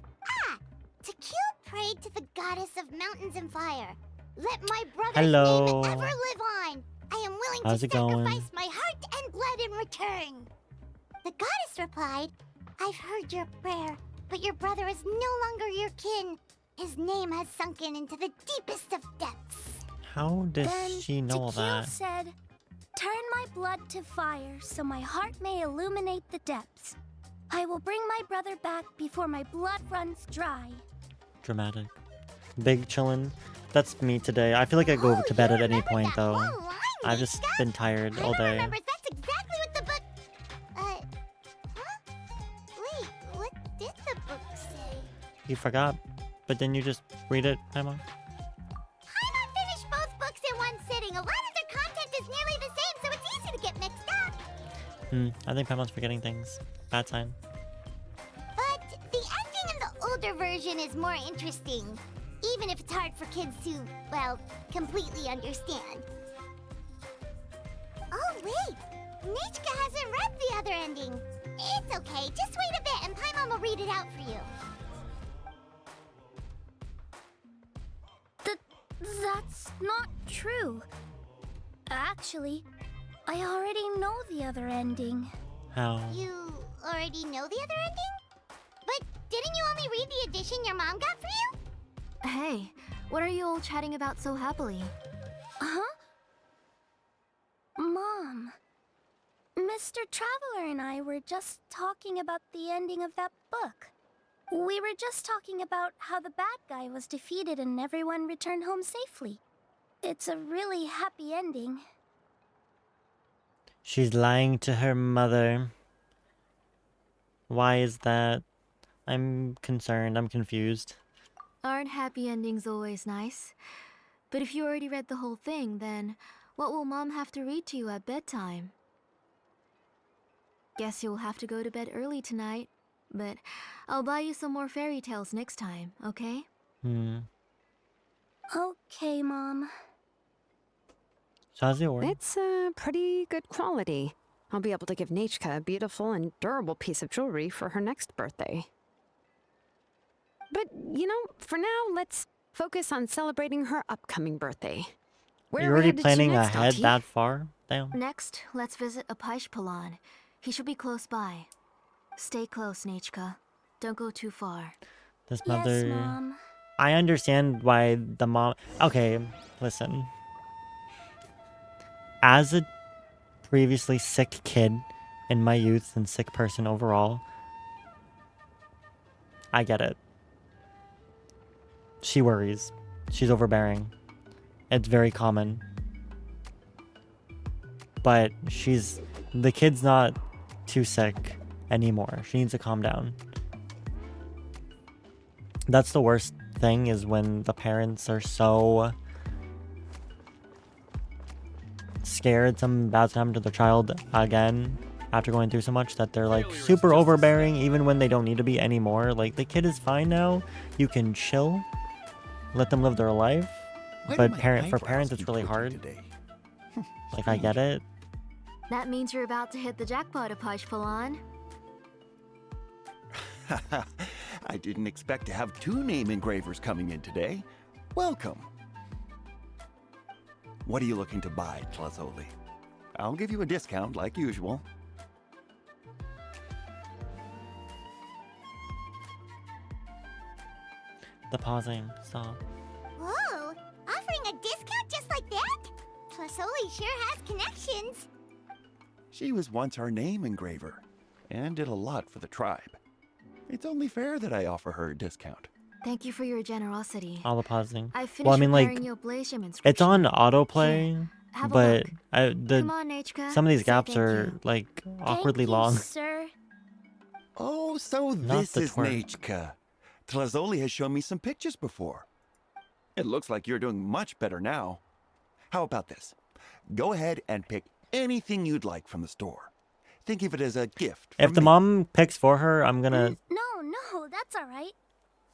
To Kill prayed to the goddess of mountains and fire. Let my brother's Hello. name ever live on. I am willing How's to it going? sacrifice my heart and blood in return. The goddess replied, I've heard your prayer, but your brother is no longer your kin. His name has sunken into the deepest of depths. How does Then she know all Tekil that? said, turn my blood to fire so my heart may illuminate the depths. I will bring my brother back before my blood runs dry. Dramatic. Big chillin'. That's me today. I feel like I go to bed at any point though. I've just been tired all day. Remember, that's exactly what the book... huh? Wait, what did the book say? You forgot, but then you just read it, Emma. Paimon finished both books in one sitting. A lot of their content is nearly the same, so it's easy to get mixed up. I think Paimon's forgetting things. Bad sign. But the ending in the older version is more interesting. Even if it's hard for kids to, well, completely understand. Oh, wait! Nechka hasn't read the other ending. It's okay, just wait a bit and Paimon will read it out for you. That's not true. Actually, I already know the other ending. How? You already know the other ending? But didn't you only read the edition your mom got for you? Hey, what are you all chatting about so happily? Huh? Mom. Mr. Traveler and I were just talking about the ending of that book. We were just talking about how the bad guy was defeated and everyone returned home safely. It's a really happy ending. She's lying to her mother. Why is that? I'm concerned. I'm confused. Aren't happy endings always nice? But if you already read the whole thing, then what will Mom have to read to you at bedtime? Guess you'll have to go to bed early tonight. But I'll buy you some more fairy tales next time, okay? Okay, Mom. So how's the ore? It's pretty good quality. I'll be able to give Nechka a beautiful and durable piece of jewelry for her next birthday. But, you know, for now, let's focus on celebrating her upcoming birthday. Where You're are we already headed to planning next, ahead Auntie? that far? Damn. Next, let's visit Apaish Palan. He should be close by. Stay close, Nechka. Don't go too far. This Yes, mother... Mom. I understand why the mom... Okay, listen. As a previously sick kid in my youth and sick person overall, I get it. She worries. She's overbearing. It's very common. But the kid's not too sick anymore. She needs to calm down. That's the worst thing, is when the parents are so scared something bad's happen to their child again after going through so much that they're like super overbearing even when they don't need to be anymore. Like, the kid is fine now. You can chill. Let them live their life. But for parents it's really hard. Like, I get it. That means you're about to hit the jackpot, Apashpalan. I didn't expect to have 2 name engravers coming in today. Welcome. What are you looking to buy, Tlazoli? I'll give you a discount like usual. The pausing. Stop. Whoa! Offering a discount just like that? Tlasoli sure has connections. She was once our name engraver, and did a lot for the tribe. It's only fair that I offer her a discount. Thank you for your generosity. All the pausing. I finished Well, I mean, like, preparing your Blaze Gem it's on inscription. autoplay, have a but look. Come on, Nechka. some of these Say gaps thank are you. like awkwardly long. Sir. Oh, so Not this the is twerk. Nechka. Tlazoli has shown me some pictures before. It looks like you're doing much better now. How about this? Go ahead and pick anything you'd like from the store. Think of it as a gift If from the me. mom picks for her, I'm gonna... No, that's all right.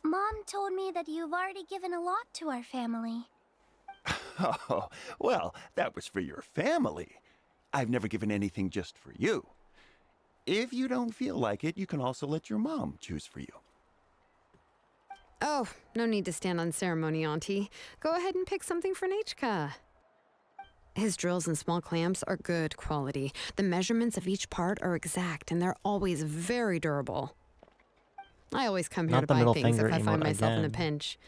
Mom told me that you've already given a lot to our family. Oh, well, that was for your family. I've never given anything just for you. If you don't feel like it, you can also let your mom choose for you. Oh, no need to stand on ceremony, Auntie. Go ahead and pick something for Nechka. His drills and small clamps are good quality. The measurements of each part are exact, and they're always very durable. I always come here Not to the buy middle things if finger I find emote myself in a again. pinch.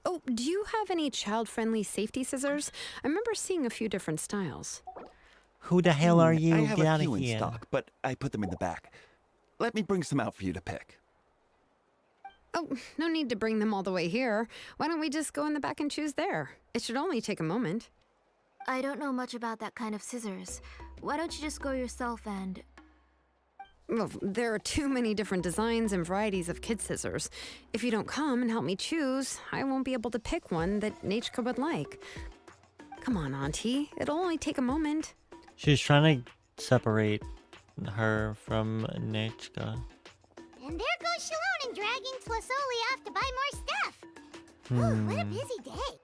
Oh, do you have any child-friendly safety scissors? I remember seeing a few different styles. Who the hell are you? I have Get a out few of in here. stock, but I put them in the back. Let me bring some out for you to pick. Oh, no need to bring them all the way here. Why don't we just go in the back and choose there? It should only take a moment. I don't know much about that kind of scissors. Why don't you just go yourself and... Well, there are too many different designs and varieties of kid scissors. If you don't come and help me choose, I won't be able to pick one that Nechka would like. Come on, Auntie. It'll only take a moment. She's trying to separate her from Nechka. And there goes Shalon and dragging Tlasoli off to buy more stuff. Ooh, what a busy day.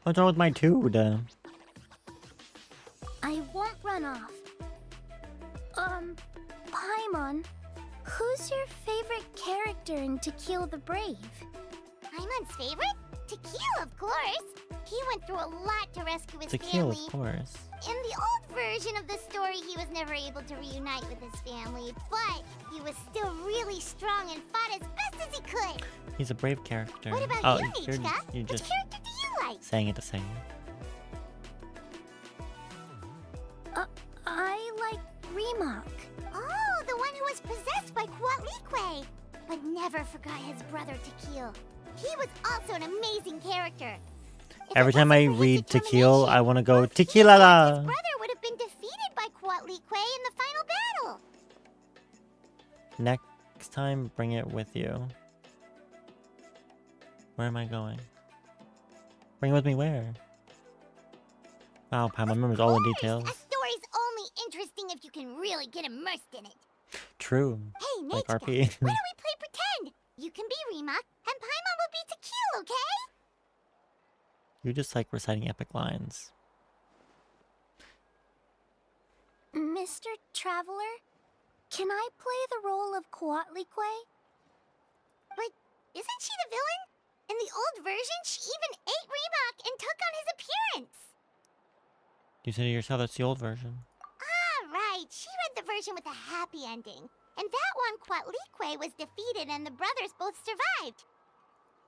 What's wrong with my dude? I won't run off. Paimon, who's your favorite character in To Kill the Brave? Paimon's favorite? Tequila, of course. He went through a lot to rescue his Tequila, family. of course. In the old version of the story, he was never able to reunite with his family, but he was still really strong and fought as best as he could. He's a brave character. What about oh, you, you're Nechka? Which just character do you like? saying it the same. I like Remak. Oh, the one who was possessed by Kuatlikwe, but never forgot his brother Tequil. He was also an amazing character. Every time I read Tequila, I want to go Tequila. His brother would have been defeated by Kuatlikwe in the final battle. Next time, bring it with you. Where am I going? Bring it with me where? Wow, Pam, I remember all the details. A story's only interesting if you can really get immersed in it. True. Hey, Like Nechka, RP. why don't we play pretend? You can be Remak, and Paimon will be Tequila, okay? You just like reciting epic lines. Mr. Traveler, can I play the role of Kuatlikwe? But isn't she the villain? In the old version, she even ate Remak and took on his appearance. You said it yourself, that's the old version. Ah, version with a happy ending. And that one, Quatlique was defeated and the brothers both survived.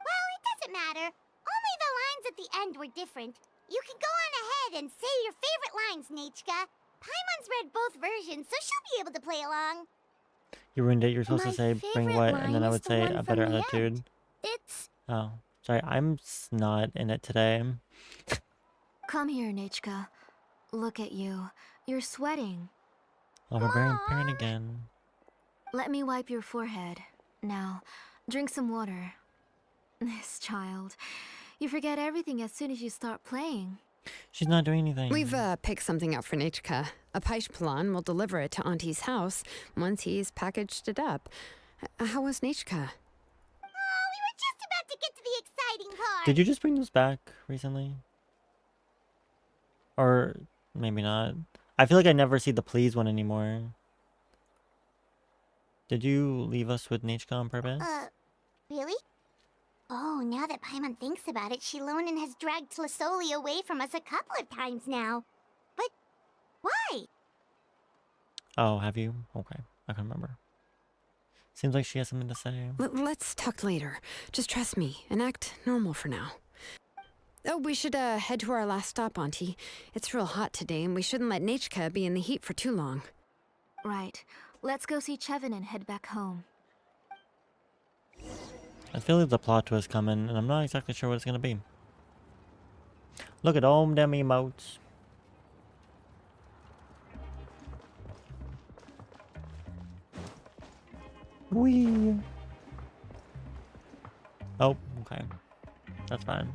Well, it doesn't matter. Only the lines at the end were different. You can go on ahead and say your favorite lines, Nechka. Paimon's read both versions, so she'll be able to play along. You ruined it. You're supposed to My say bring favorite what, and then line I is would the say one a from better the attitude. end. It's... Oh, sorry. I'm not in it today. Come here, Nechka. Look at you. You're sweating. Overbearing parent again. Let me wipe your forehead. Now, drink some water. This child. You forget everything as soon as you start playing. She's not doing anything. We've picked something out for Nechka. A Paishpalan will deliver it to Auntie's house once he's packaged it up. How was Nechka? Oh, we were just about to get to the exciting part. Did you just bring those back recently? Or maybe not. I feel like I never see the please one anymore. Did you leave us with Nechka on purpose? Really? Oh, now that Paimon thinks about it, Shilonen has dragged Tlasoli away from us a couple of times now. But why? Oh, have you? Okay, I can remember. Seems like she has something to say. Let's talk later. Just trust me and act normal for now. Oh, we should head to our last stop, Auntie. It's real hot today, and we shouldn't let Nechka be in the heat for too long. Right. Let's go see Chevin and head back home. I feel like the plot twist coming, and I'm not exactly sure what it's gonna be. Look at all them emotes. Wee. Oh, okay. That's fine.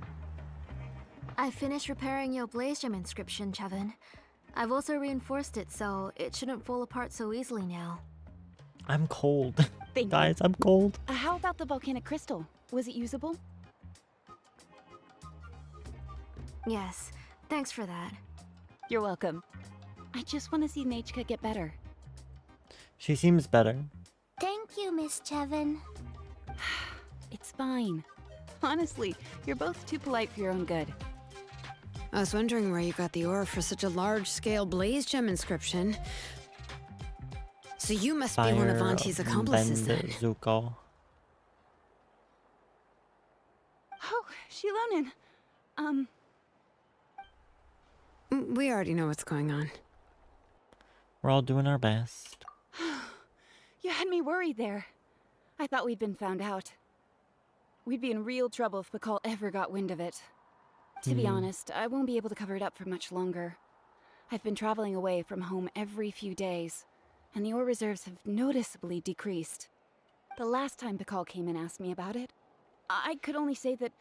I finished repairing your Blaze Gem inscription, Chevin. I've also reinforced it so it shouldn't fall apart so easily now. I'm cold. Thank Guys, you. I'm cold. How about the volcanic crystal? Was it usable? Yes, thanks for that. You're welcome. I just want to see Nechka get better. She seems better. Thank you, Miss Chevin. It's fine. Honestly, you're both too polite for your own good. I was wondering where you got the ore for such a large-scale Blaze Gem inscription. So you must be one of Auntie's accomplices then. Zuko. Oh, Shilonen. We already know what's going on. We're all doing our best. You had me worried there. I thought we'd been found out. We'd be in real trouble if Bakal ever got wind of it. To be honest, I won't be able to cover it up for much longer. I've been traveling away from home every few days, and the ore reserves have noticeably decreased. The last time Bakal came and asked me about it, I could only say that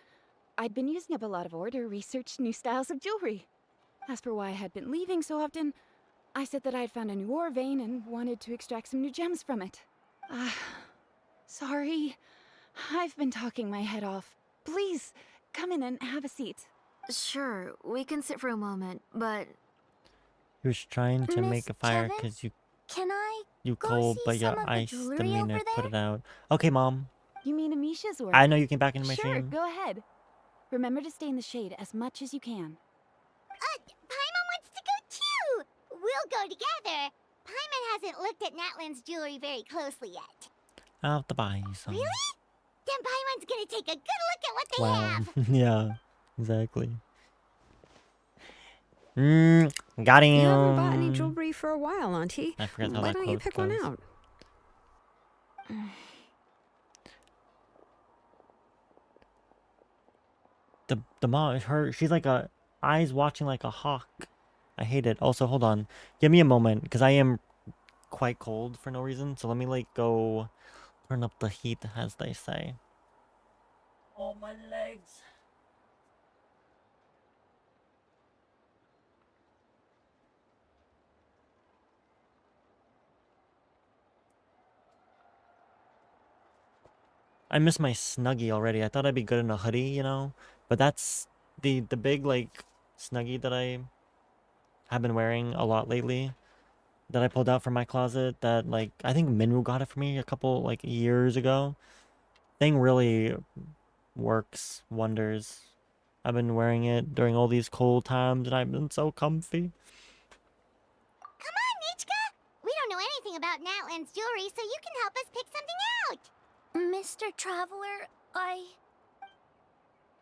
I'd been using up a lot of ore to research new styles of jewelry. As for why I had been leaving so often, I said that I had found a new ore vein and wanted to extract some new gems from it. Sorry. I've been talking my head off. Please, come in and have a seat. Sure, we can sit for a moment, but... He was trying to Miss make a fire Chevin, because Can I you go cold, see but some your of the ice jewelry didn't mean over to put there? it out. Okay, Mom. You mean Amisha's work? I know you can back in the Sure, machine. go ahead. Remember to stay in the shade as much as you can. Paimon wants to go too! We'll go together. Paimon hasn't looked at Natlan's jewelry very closely yet. I'll have to buy you some. Really? Then Paimon's gonna take a good look at what they Wow. have. Yeah, exactly. Got him. You haven't bought any jewelry for a while, Auntie. I forgot how Why that don't you quote pick goes. one out? The mom, she's like a eyes watching like a hawk. I hate it. Also, hold on. Give me a moment, because I am quite cold for no reason. So let me like go turn up the heat, as they say. Oh, my legs. I miss my Snuggie already. I thought I'd be good in a hoodie, you know? But that's the big, like, Snuggie that I have been wearing a lot lately. That I pulled out from my closet that, like, I think Minwoo got it for me a couple, like, years ago. Thing really works wonders. I've been wearing it during all these cold times and I've been so comfy. Come on, Nechka! We don't know anything about Natlan's jewelry, so you can help us pick something out. Mr. Traveler,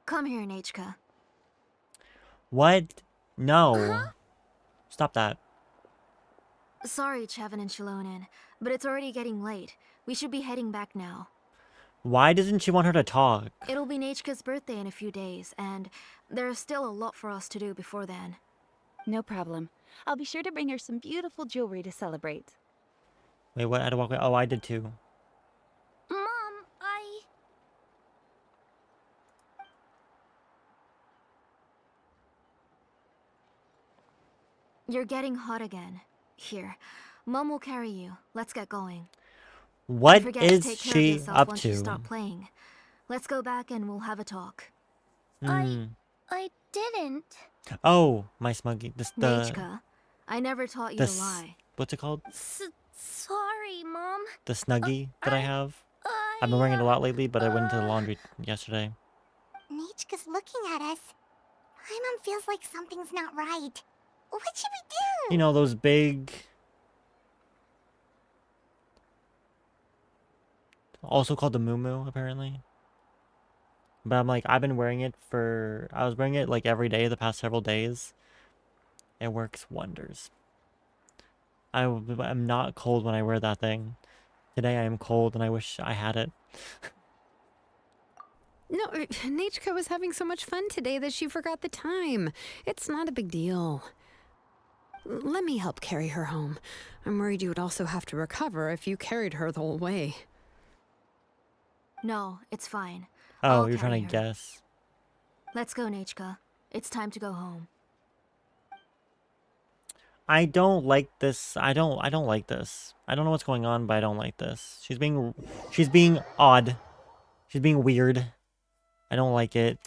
Come here, Nechka. What? No. Stop that. Sorry, Chevin and Shilonen, but it's already getting late. We should be heading back now. Why doesn't she want her to talk? It'll be Nechka's birthday in a few days, and there's still a lot for us to do before then. No problem. I'll be sure to bring her some beautiful jewelry to celebrate. Wait, what? I had to walk away. Oh, I did too. Mom, You're getting hot again. Here, Mom will carry you. Let's get going. What Don't forget to is take care of she yourself up once you to? stop playing. Let's go back and we'll have a talk. Hmm. I didn't. Oh, my smuggy. This the. Nechka, I never taught you to lie. What's it called? Sorry, Mom. The snuggie that I have. I've been wearing it a lot lately, but I went into the laundry yesterday. Nichka's looking at us. My mom feels like something's not right. What should we do? You know, those big... Also called the muumuu, apparently. But I'm like, I've been wearing it for... I was wearing it like every day the past several days. It works wonders. I'm not cold when I wear that thing. Today I am cold and I wish I had it. No, Nechka was having so much fun today that she forgot the time. It's not a big deal. Let me help carry her home. I'm worried you would also have to recover if you carried her the whole way. No, it's fine. Oh, I'll you're carry trying to her. guess. Let's go, Nechka. It's time to go home. I don't like this. I don't like this. I don't know what's going on, but I don't like this. She's being odd. She's being weird. I don't like it.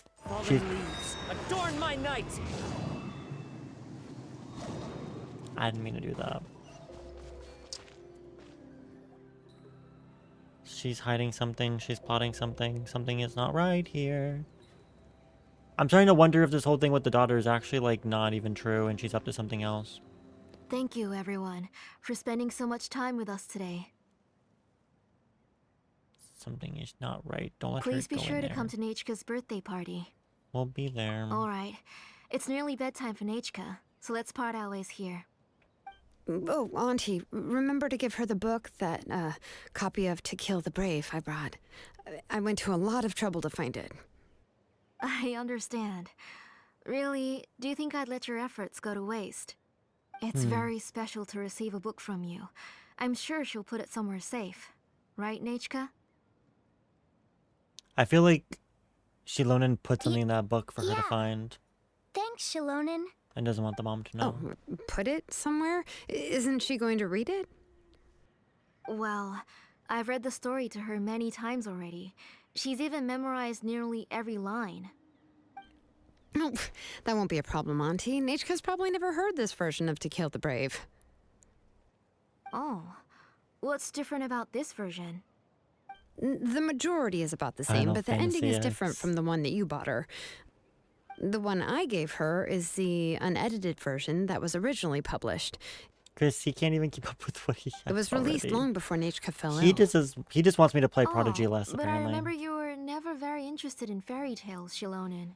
She's... leaves, adorn my night. I didn't mean to do that. She's hiding something. She's plotting something. Something is not right here. I'm starting to wonder if this whole thing with the daughter is actually like not even true and she's up to something else. Thank you, everyone, for spending so much time with us today. Something is not right. Don't let her Please be go sure in to there. come to Nechka's birthday party. We'll be there. All right. It's nearly bedtime for Nechka, so let's part our ways here. Oh, Auntie, remember to give her the book, that copy of To Kill the Brave I brought. I went to a lot of trouble to find it. I understand. Really, do you think I'd let your efforts go to waste? It's very special to receive a book from you. I'm sure she'll put it somewhere safe. Right, Nechka? I feel like Shilonen put something in that book for her to find Thanks, Shilonen. and doesn't want the mom to know. Oh, put it somewhere? Isn't she going to read it? Well, I've read the story to her many times already. She's even memorized nearly every line. No, that won't be a problem, Auntie. Nechka's probably never heard this version of To Kill the Brave. Oh, what's different about this version? The majority is about the Final same, but the ending Fantasy is different X. from the one that you bought her. The one I gave her is the unedited version that was originally published. Chris, he can't even keep up with what he has It was released already. long before Nechka fell He ill. he just wants me to play Prodigy Oh, less, but I apparently. remember you were never very interested in fairy tales, Shilonen.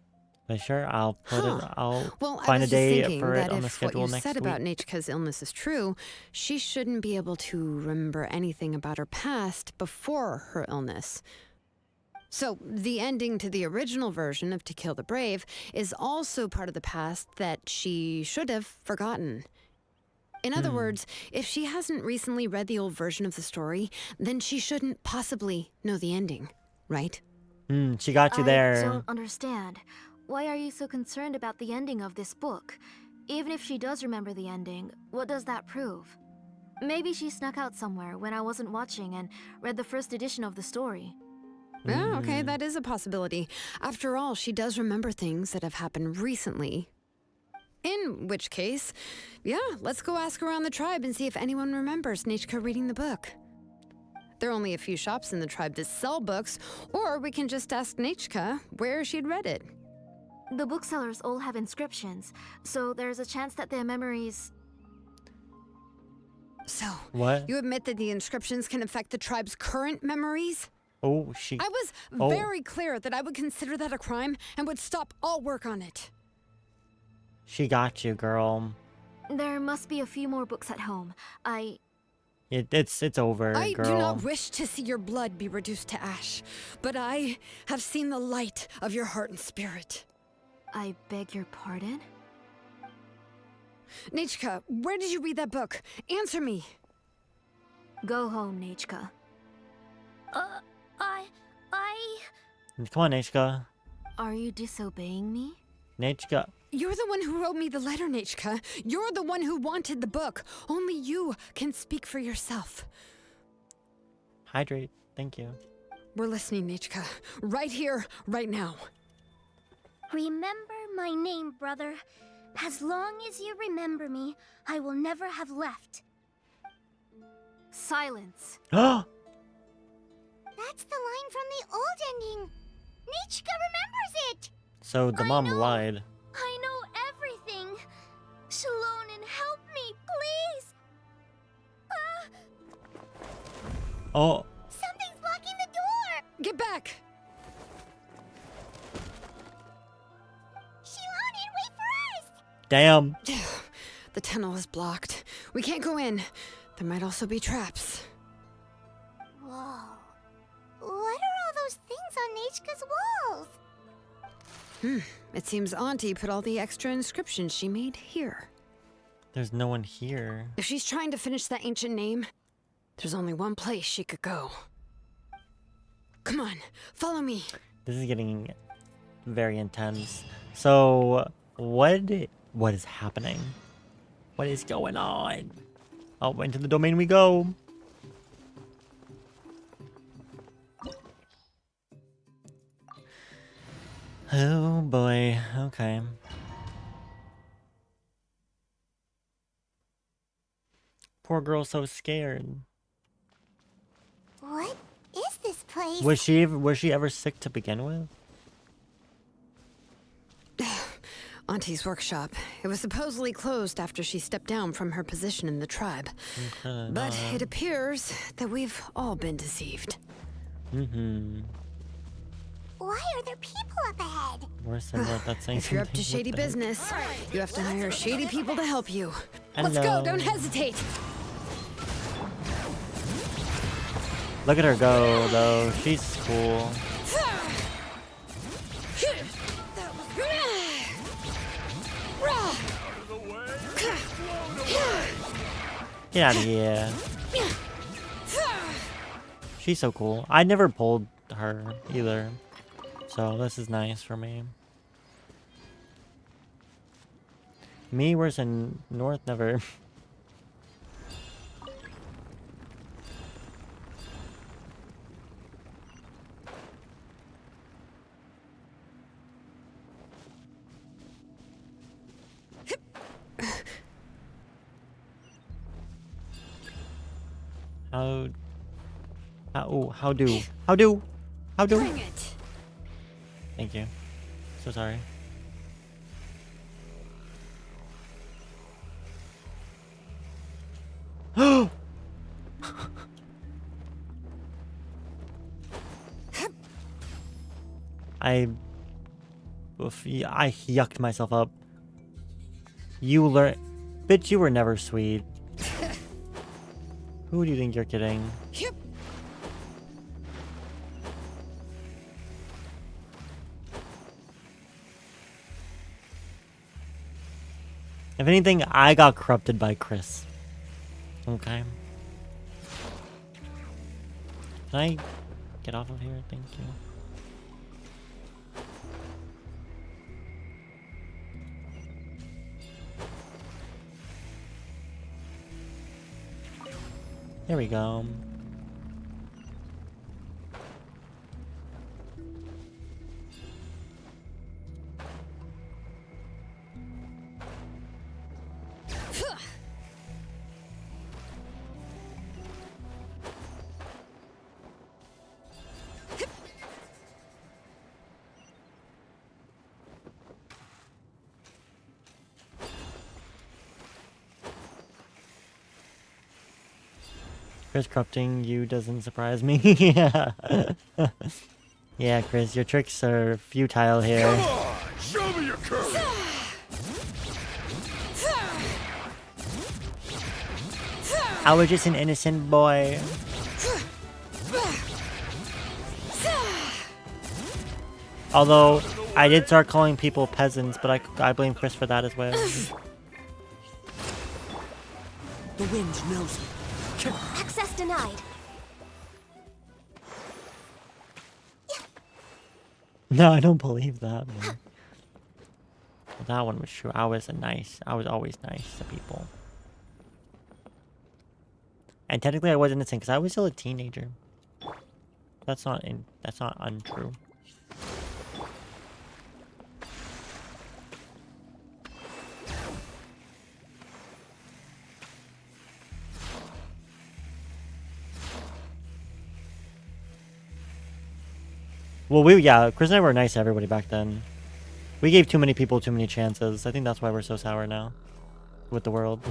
But sure, I'll put it. I'll Well, I find a was just day thinking for it that on the if what schedule you next said week. about Nechka's illness is true, she shouldn't be able to remember anything about her past before her illness. So, the ending to the original version of To Kill the Brave is also part of the past that she should have forgotten. In other words, if she hasn't recently read the old version of the story, then she shouldn't possibly know the ending, right? She got you I there. don't understand. Why are you so concerned about the ending of this book? Even if she does remember the ending, what does that prove? Maybe she snuck out somewhere when I wasn't watching and read the first edition of the story. Yeah, okay, that is a possibility. After all, she does remember things that have happened recently. In which case, yeah, let's go ask around the tribe and see if anyone remembers Nechka reading the book. There are only a few shops in the tribe that sell books, or we can just ask Nechka where she'd read it. The booksellers all have inscriptions, so there's a chance that their memories... So, What? you admit that the inscriptions can affect the tribe's current memories? Oh, she... I was Oh. very clear that I would consider that a crime and would stop all work on it. She got you, girl. There must be a few more books at home. It's over, I girl. do not wish to see your blood be reduced to ash, but I have seen the light of your heart and spirit. I beg your pardon? Nechka, where did you read that book? Answer me. Go home, Nechka. Come on, Nechka. Are you disobeying me? Nechka. You're the one who wrote me the letter, Nechka. You're the one who wanted the book. Only you can speak for yourself. Hydrate. Thank you. We're listening, Nechka. Right here, right now. Remember my name, brother. As long as you remember me, I will never have left. Silence. That's the line from the old ending. Nechka remembers it. So the mom lied. I know everything. Shalonen, help me, please. Oh. Something's blocking the door. Get back. Shalonen, wait for us. Damn. The tunnel is blocked. We can't go in. There might also be traps. Whoa. What are all those things on Nechka's walls? It seems Auntie put all the extra inscriptions she made here. There's no one here. If she's trying to finish that ancient name, there's only one place she could go. Come on, follow me. This is getting very intense. So, what is happening? What is going on? Oh, into the domain we go. Oh boy, okay. Poor girl, so scared. What is this place? Was she ever sick to begin with? Auntie's workshop. It was supposedly closed after she stepped down from her position in the tribe. But it appears that we've all been deceived. Why are there people up ahead? Worse than what? That's saying If you're up to something. shady What the heck? business, you have to hire shady people to help you. Let's Hello. go, don't hesitate. Look at her go, though. She's cool. Get out of here. She's so cool. I never pulled her either. So this is nice for me. Me, where's in North, never. How do? Bring it. Thank you. So sorry. I yucked myself up. You learn, bitch. You were never sweet. Who do you think you're kidding? Yep. If anything, I got corrupted by Chris. Okay. Can I get off of here? Thank you. There we go. Chris corrupting you doesn't surprise me. Yeah. Yeah, Chris, your tricks are futile here. Come on, show me your courage. I was just an innocent boy. Although, I did start calling people peasants, but I blame Chris for that as well. The wind knows me. Access denied. No, I don't believe that, man. Well, that one was true. I was always nice to people. And technically I was innocent because I was still a teenager. That's not untrue. Well, Chris and I were nice to everybody back then. We gave too many people too many chances. I think that's why we're so sour now with the world.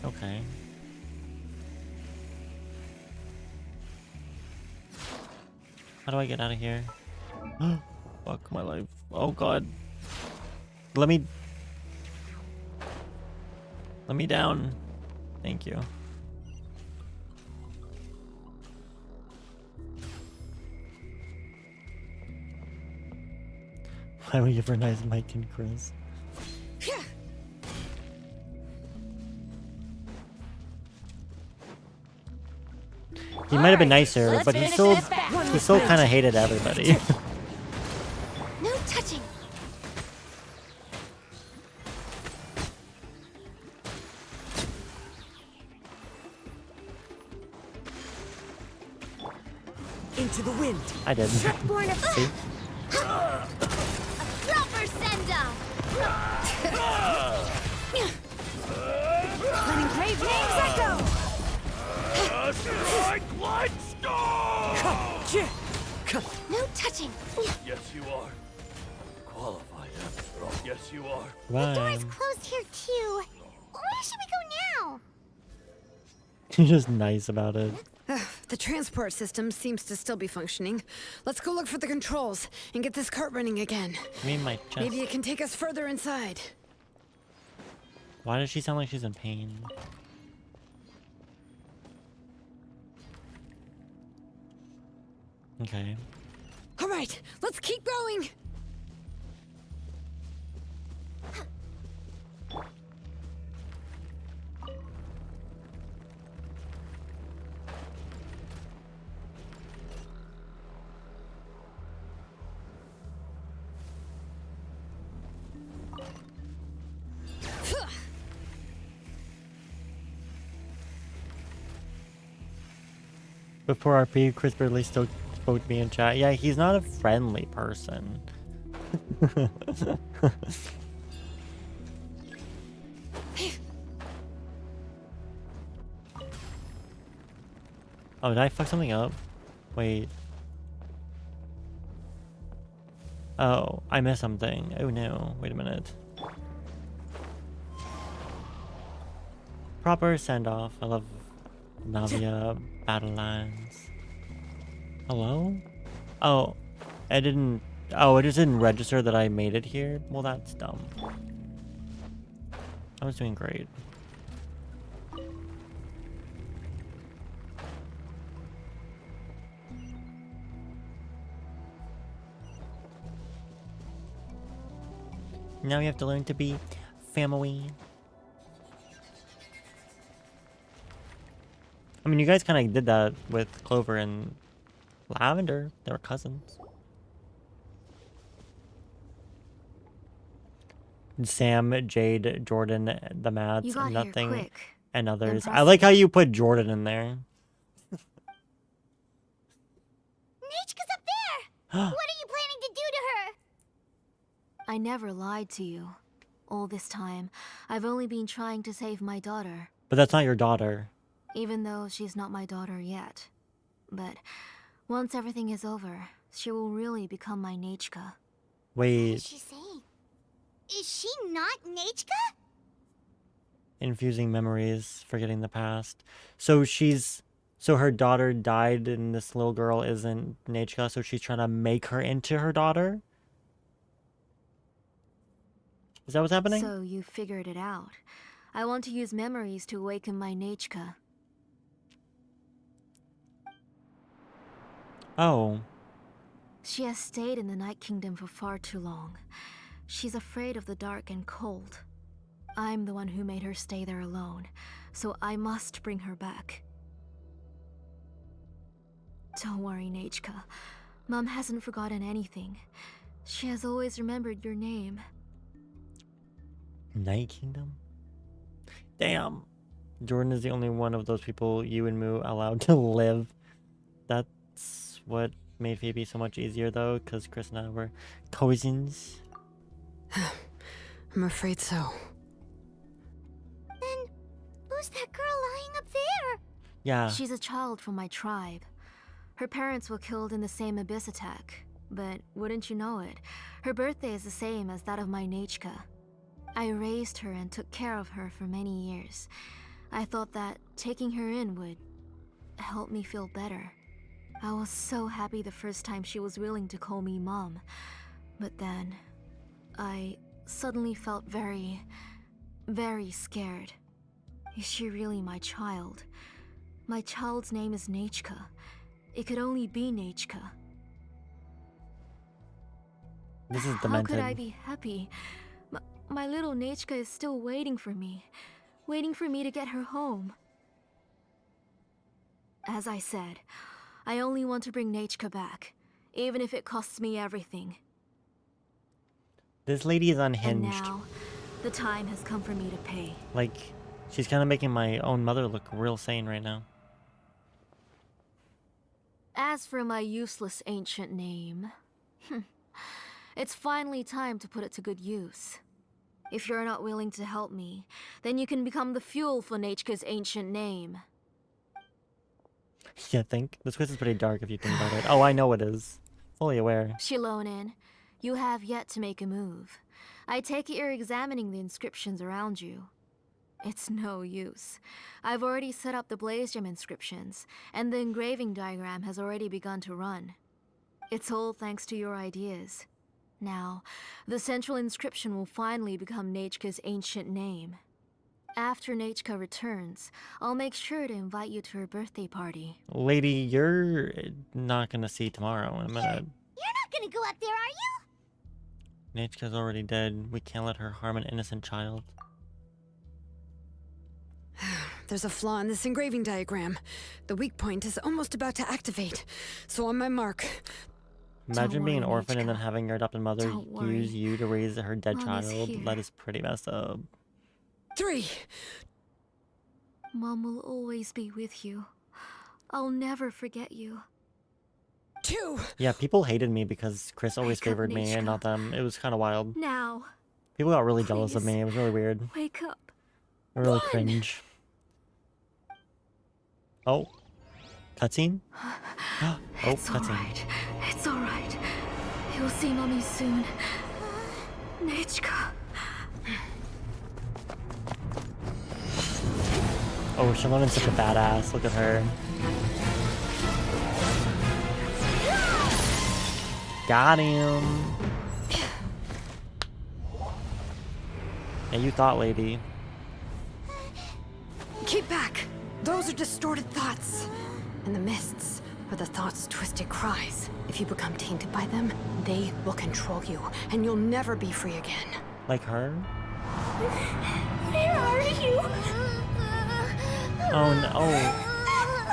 Okay. How do I get out of here? Fuck my life. Oh god. Let me down. Thank you. Why would you give her a nice Mike and Chris? He might have been nicer, but he still kind of hated everybody. No touching. Into the wind. I did. See? A proper send-off. Letting grave names echo. No touching. Yes, you are. Qualified after all. Yes, you are. The door's closed here too. Where should we go now? He's just nice about it. The transport system seems to still be functioning. Let's go look for the controls and get this cart running again. I mean, my chest. Maybe it can take us further inside. Why does she sound like she's in pain? Okay. All right, let's keep going. Before RP, Chris Burley still spoke to me in chat. Yeah, he's not a friendly person. Oh, did I fuck something up? Wait. Oh, I missed something. Oh no, wait a minute. Proper send-off. I love Navia Battle Lines. Hello? Oh, it didn't... Oh, it just didn't register that I made it here? Well, that's dumb. I was doing great. Now you have to learn to be family. I mean, you guys kind of did that with Clover and Lavender. They were cousins. Sam, Jade, Jordan, the Mats, You got here Nothing, quick. and others. I Impressive. like how you put Jordan in there. Nichka's up there! What are you planning to do to her? I never lied to you. All this time, I've only been trying to save my daughter. But that's not your daughter. Even though she's not my daughter yet. But once everything is over, she will really become my Nechka. What is Wait, she saying? Is she not Nechka? infusing memories, forgetting the past. So her daughter died and this little girl isn't Nechka, so she's trying to make her into her daughter? Is that what's happening? So you figured it out. I want to use memories to awaken my Nechka. Oh. She has stayed in the Night Kingdom for far too long. She's afraid of the dark and cold. I'm the one who made her stay there alone, so I must bring her back. Don't worry, Nechka. Mom hasn't forgotten anything. She has always remembered your name. Night Kingdom? Damn. Jordan is the only one of those people you and Moo allowed to live. That's what made Phoebe so much easier, though, because Chris and I were cousins. I'm afraid so. Then, who's that girl lying up there? Yeah. She's a child from my tribe. Her parents were killed in the same abyss attack. But wouldn't you know it, her birthday is the same as that of my Nechka. I raised her and took care of her for many years. I thought that taking her in would help me feel better. I was so happy the first time she was willing to call me Mom. But then, I suddenly felt very, very scared. Is she really my child? My child's name is Nechka. It could only be Nechka. This is How demented. could I be happy? My little Nechka is still waiting for me to get her home. As I said, I only want to bring Nechka back, even if it costs me everything. This lady is And unhinged. now, the time has come for me to pay. Like, she's kind of making my own mother look real sane right now. As for my useless ancient name, it's finally time to put it to good use. If you're not willing to help me, then you can become the fuel for Nechka's ancient name. You think? This quiz is pretty dark if you think about it. Oh, I know it is. Fully aware. Shilonen, you have yet to make a move. I take it you're examining the inscriptions around you. It's no use. I've already set up the Blaze Gem inscriptions, and the engraving diagram has already begun to run. It's all thanks to your ideas. Now, the central inscription will finally become Nechka's ancient name. After Nechka returns, I'll make sure to invite you to her birthday party. Lady, you're not gonna see tomorrow in a minute. You're not gonna go up there, are you? Nechka's already dead. We can't let her harm an innocent child. There's a flaw in this engraving diagram. The weak point is almost about to activate. So on my mark. Imagine being an worry, orphan and then having your adopted mother Don't worry. use you to raise her dead Mom is child. here. That is pretty messed up. 3. Mom will always be with you. I'll never forget you. 2. Yeah, people hated me because Chris always Wake up, favored me and not them. It was kind of wild. Now, People got really jealous of me. It was really weird. wake up. Really cringe. Oh. Cutscene? Oh, It's cutscene. alright. It's alright. You'll see Mommy soon. Nechka. Oh, Shalonen's such a badass. Look at her. Got him. Yeah, you thought, lady. Keep back. Those are distorted thoughts. And the mists are the thoughts' twisted cries. If you become tainted by them, they will control you, and you'll never be free again. Like her? Where are you? Oh no.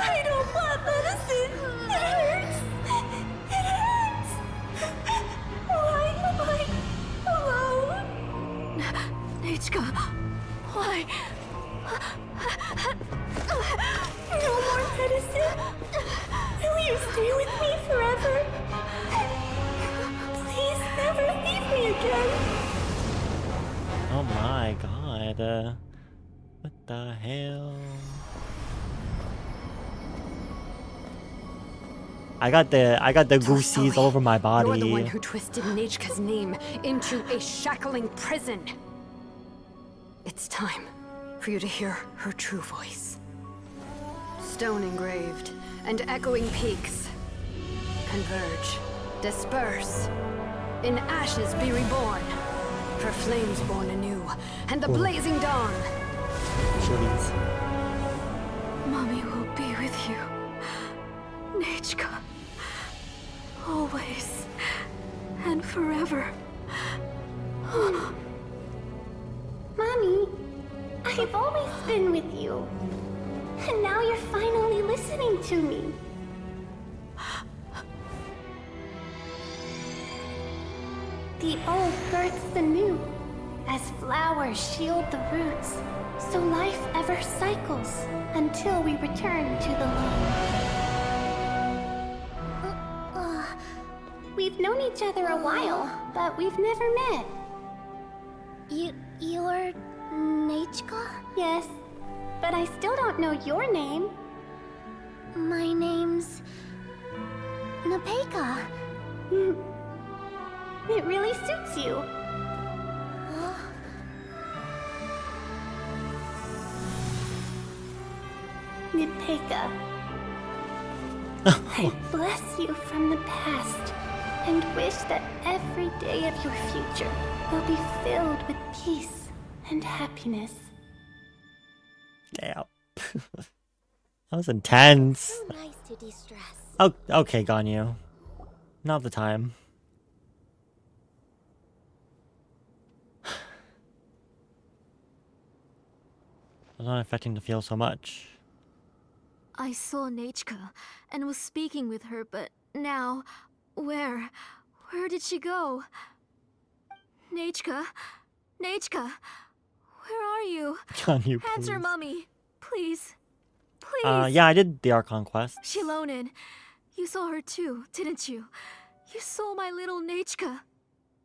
I don't want medicine. It hurts. It hurts. Why am I alone? Nechka, why? No more medicine. Will you stay with me forever? Please never leave me again. Oh my god. What the hell? I got the goosies all over my body. You're the one who twisted Nechka's name into a shackling prison. It's time for you to hear her true voice. Stone engraved and echoing peaks converge, disperse, in ashes be reborn, for flames born anew, and the blazing dawn. Mommy will be with you. Nechka. Always. And forever. Mommy, I've always been with you. And now you're finally listening to me. The old births the new, as flowers shield the roots, so life ever cycles until we return to the loam. We've known each other a while, but we've never met. You're Nechka? Yes, but I still don't know your name. My name's Napeka. It really suits you. Napeka. I bless you from the past and wish that every day of your future will be filled with peace and happiness. Damn. That was intense. Nice to de-stress. Oh, okay, Ganyu. Not the time. I was not expecting to feel so much. I saw Nechka and was speaking with her, but now, where did she go? Nechka? Nechka? Where are you? Ganyu, please. Answer, Mommy. Please. Please. Yeah, I did the Archon quest. Shilonen, you saw her too, didn't you? You saw my little Nechka.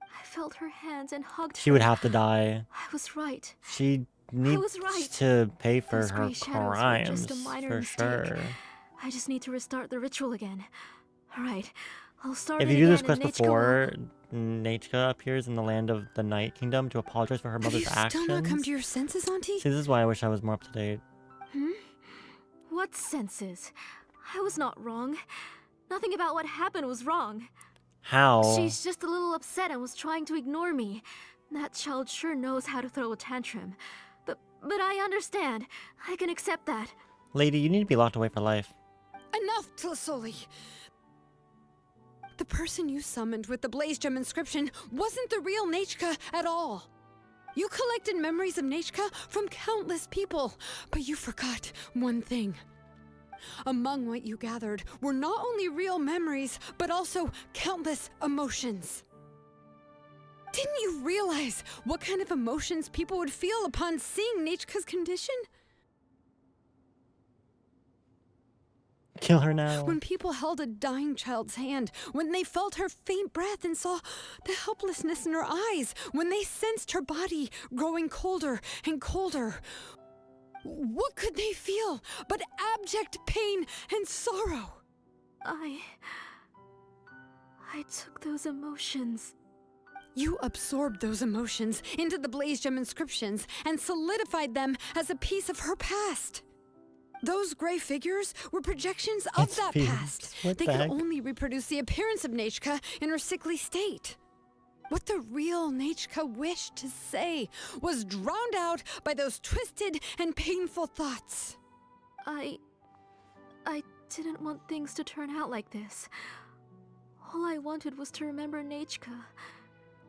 I felt her hands and hugged her. She would have to die. I was right. She needs was right. to pay for Those her gray shadows were crimes, just a minor for mistake. sure. I just need to restart the ritual again. Alright, I'll start If it you do this again quest and Nechka before, Nechka appears in the land of the Night Kingdom to apologize for her Have you mother's actions. still not come to your senses, Auntie? See, this is why I wish I was more up to date. What senses? I was not wrong. Nothing about what happened was wrong. How? She's just a little upset and was trying to ignore me. That child sure knows how to throw a tantrum. But I understand. I can accept that. Lady, you need to be locked away for life. Enough, Tlasoli! The person you summoned with the Blaze Gem inscription wasn't the real Nechka at all. You collected memories of Nechka from countless people, but you forgot one thing. Among what you gathered were not only real memories, but also countless emotions. Didn't you realize what kind of emotions people would feel upon seeing Nechka's condition? Kill her now. When people held a dying child's hand, when they felt her faint breath and saw the helplessness in her eyes, when they sensed her body growing colder and colder, what could they feel but abject pain and sorrow? I took those emotions. You absorbed those emotions into the Blaze Gem inscriptions and solidified them as a piece of her past. Those gray figures were projections of that past. What They the could heck? only reproduce the appearance of Nechka in her sickly state. What the real Nechka wished to say was drowned out by those twisted and painful thoughts. I didn't want things to turn out like this. All I wanted was to remember Nechka.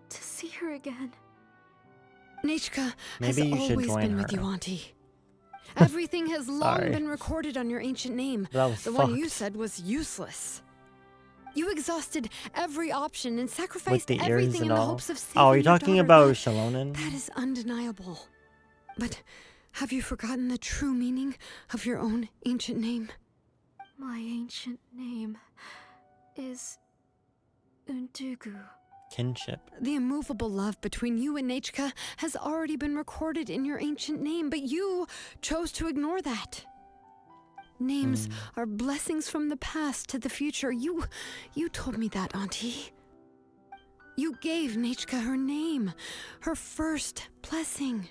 To see her again. Nechka Maybe you has should always join been with her. you, Auntie. Everything has long Sorry. been recorded on your ancient name. That was The one you fucked. said was useless. You exhausted every option and With sacrificed the ears everything and in the all. hopes of saving Oh, you're your talking daughter, about but Shilonen? that is undeniable. But have you forgotten the true meaning of your own ancient name? My ancient name is Undugu. Kinship. The immovable love between you and Nechka has already been recorded in your ancient name, but you chose to ignore that. Names are blessings from the past to the future. You told me that, Auntie. You gave Nechka her name, her first blessing.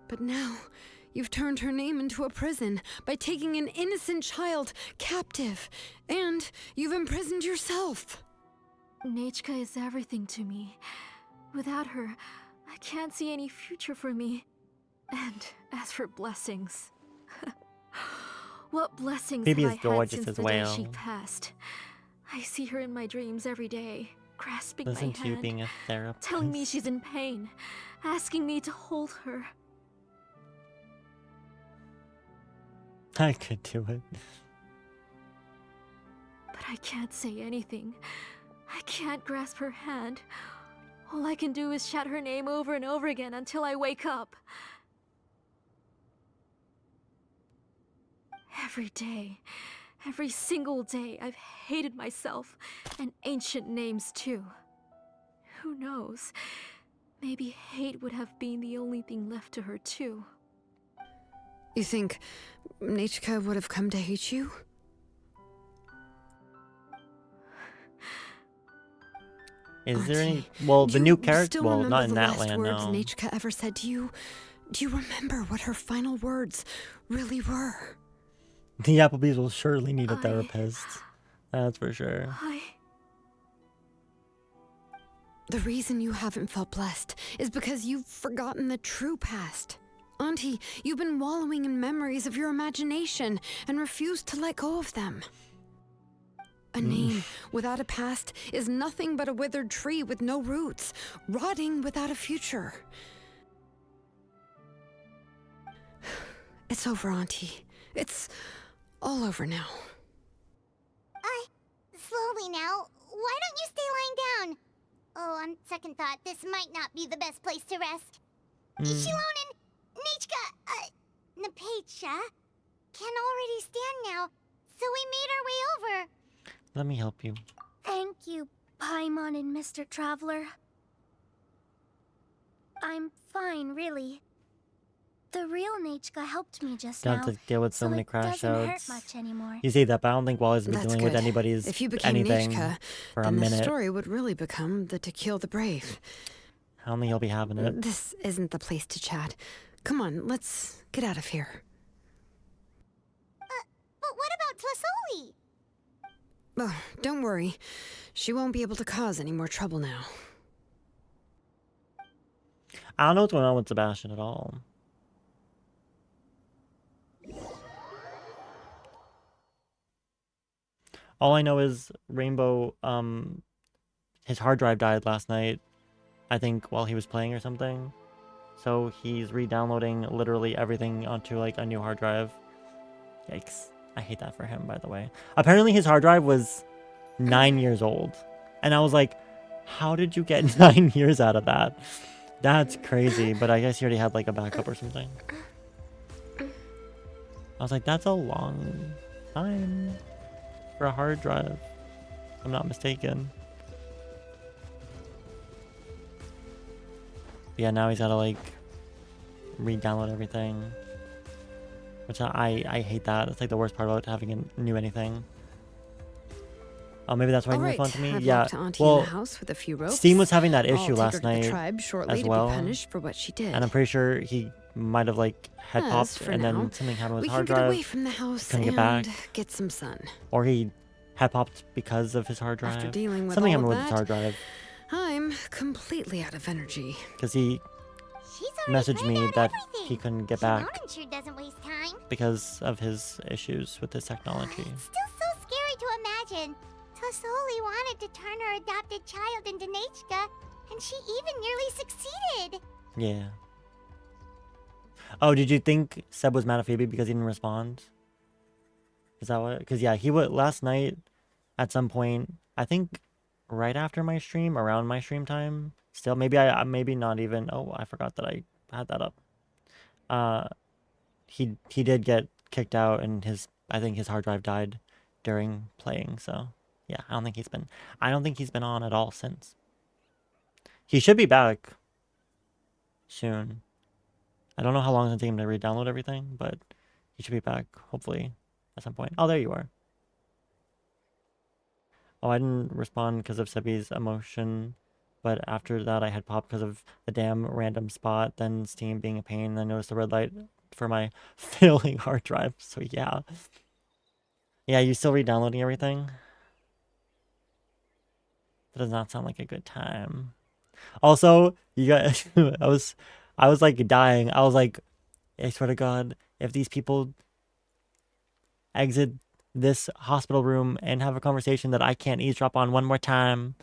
But now, you've turned her name into a prison by taking an innocent child captive, and you've imprisoned yourself. Nechka is everything to me. Without her, I can't see any future for me. And as for blessings... what blessings Phoebe have is I had gorgeous since as the day well. she passed? I see her in my dreams every day, grasping Listen my to you hand, being a therapist. telling me she's in pain, asking me to hold her. I could do it. But I can't say anything. I can't grasp her hand. All I can do is shout her name over and over again until I wake up. Every day, every single day, I've hated myself, and ancient names too. Who knows? Maybe hate would have been the only thing left to her too. You think Nechka would have come to hate you? Is there any... Well, the new character... Still Well, remember not in the that last land, words no. Nechka ever said to you? Do you remember what her final words really were? The Applebee's will surely need a therapist. That's for sure. The reason you haven't felt blessed is because you've forgotten the true past. Auntie, you've been wallowing in memories of your imagination and refused to let go of them. A name without a past is nothing but a withered tree with no roots, rotting without a future. It's over, Auntie. It's all over now. Slowly now. Why don't you stay lying down? Oh, on second thought, this might not be the best place to rest. Shilonen, Nechka, Napecha can already stand now, so we made our way over. Let me help you. Thank you, Paimon and Mr. Traveler. I'm fine, really. The real Nechka helped me just Don't now, have to deal with so many it crash doesn't hurt outs. much anymore. You say that, but I don't think Wally's been That's dealing with good. anybody's If you became anything Nechka, for a then the minute. story would really become the To Kill the Brave. I don't think he'll be having it. This isn't the place to chat. Come on, let's get out of here. But what about Tlasoli? Oh, don't worry. She won't be able to cause any more trouble now. I don't know what's going on with Sebastian at all. All I know is Rainbow, his hard drive died last night, I think while he was playing or something. So he's re-downloading literally everything onto like a new hard drive. Yikes. I hate that for him, by the way. Apparently his hard drive was 9 years old. And I was like, how did you get 9 years out of that? That's crazy, but I guess he already had like a backup or something. I was like, that's a long time for a hard drive, if I'm not mistaken. Yeah, now he's gotta like re-download everything. Which I hate that. That's like the worst part about having a new anything. Oh, maybe that's why he moved on to me. I've Yeah, locked Auntie in well, the house with a few ropes. Steam was having that I'll issue take her last to the night tribe shortly as to well. be punished for what she did. And I'm pretty sure he might have like head As popped for and now, then something happened with we his hard can get drive. away from the house Couldn't and get back. get some sun. Or he head popped because of his hard drive. After dealing with Something all happened of with his that, hard drive. I'm completely out of energy. Because he messaged me that he couldn't get back Shilonen sure doesn't waste time. because of his issues with his technology. Still so scary to imagine. Tlasoli wanted to turn her adopted child into Nechka, and she even nearly succeeded. Yeah. Oh, did you think Seb was mad at Phoebe because he didn't respond? Is that what? Because yeah, he would last night at some point, I think right after my stream, around my stream time. Still, maybe maybe not even. Oh, I forgot that I had that up. He did get kicked out, and I think his hard drive died during playing. So Yeah, I don't think he's been on at all since. He should be back soon. I don't know how long it's going to take him to re-download everything, but he should be back, hopefully, at some point. Oh, there you are. Oh, I didn't respond because of Sebi's emotion, but after that I had popped because of the damn random spot, then Steam being a pain, and I noticed the red light for my failing hard drive, so yeah. Yeah, you still re-downloading everything? That does not sound like a good time. Also, you guys, I was like dying. I was like, I swear to God, if these people exit this hospital room and have a conversation that I can't eavesdrop on one more time.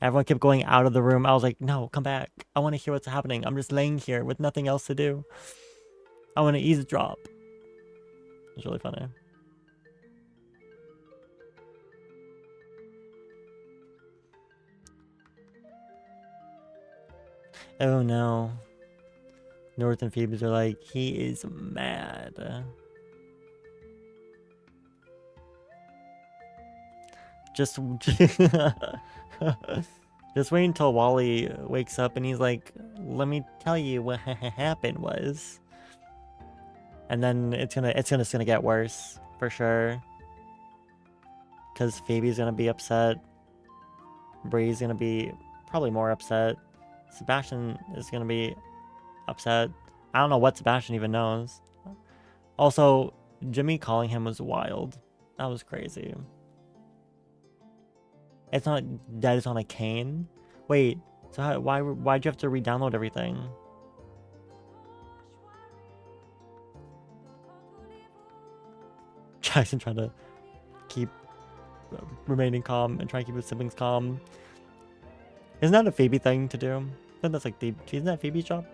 Everyone kept going out of the room. I was like, no, come back. I want to hear what's happening. I'm just laying here with nothing else to do. I want to eavesdrop. It's really funny. Oh no. North and Phoebes are like, he is mad. Just just wait until Wally wakes up and he's like, let me tell you what happened was. And then it's gonna get worse for sure. Cause Phoebe's gonna be upset. Bree's gonna be probably more upset. Sebastian is gonna be upset. I don't know what Sebastian even knows. Also, Jimmy calling him was wild. That was crazy. It's not that it's on a cane. Wait, so why'd you have to re-download everything? Jackson trying to keep remaining calm and try to keep his siblings calm. Isn't that a Phoebe thing to do? Isn't that Phoebe's job?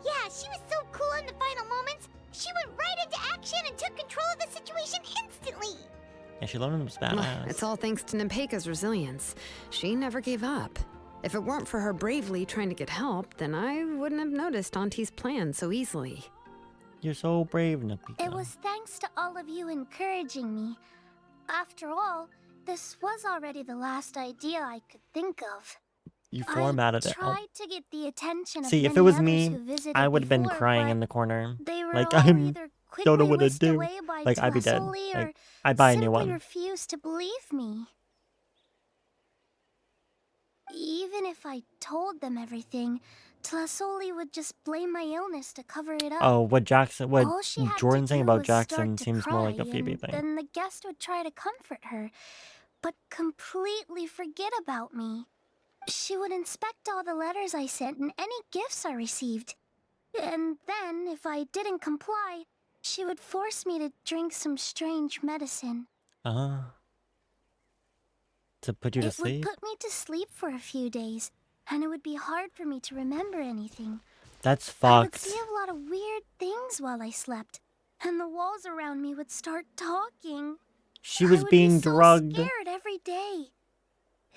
Yeah, she was so cool in the final moments. She went right into action and took control of the situation instantly. Yeah, she learned was badass. It's all thanks to Nempeka's resilience. She never gave up. If it weren't for her bravely trying to get help, then I wouldn't have noticed Auntie's plan so easily. You're so brave, Nempeka. It was thanks to all of you encouraging me. After all, this was already the last idea I could think of. You formatted it. I tried to get the attention of See, if many it was others me, who visited I would have been before, crying but in the corner. they were Like, all I either don't know quickly what to whisked do. away by Like, I'd be dead. Tlasoli, Like, or I'd buy a new simply one. refused to believe me. Even if I told them everything, Tlasoli would just blame my illness to cover it up. Oh, what All she had Jordan's to saying do about was start Jackson to seems more like a cry, Phoebe and thing. then the guest would try to comfort her, but completely forget about me. She would inspect all the letters I sent and any gifts I received. And then, if I didn't comply, she would force me to drink some strange medicine. To put you to It sleep? would put me to sleep for a few days, and it would be hard for me to remember anything. That's I would fucked. see a lot of weird things while I slept, and the walls around me would start talking. She was I would being be so drugged. scared every day.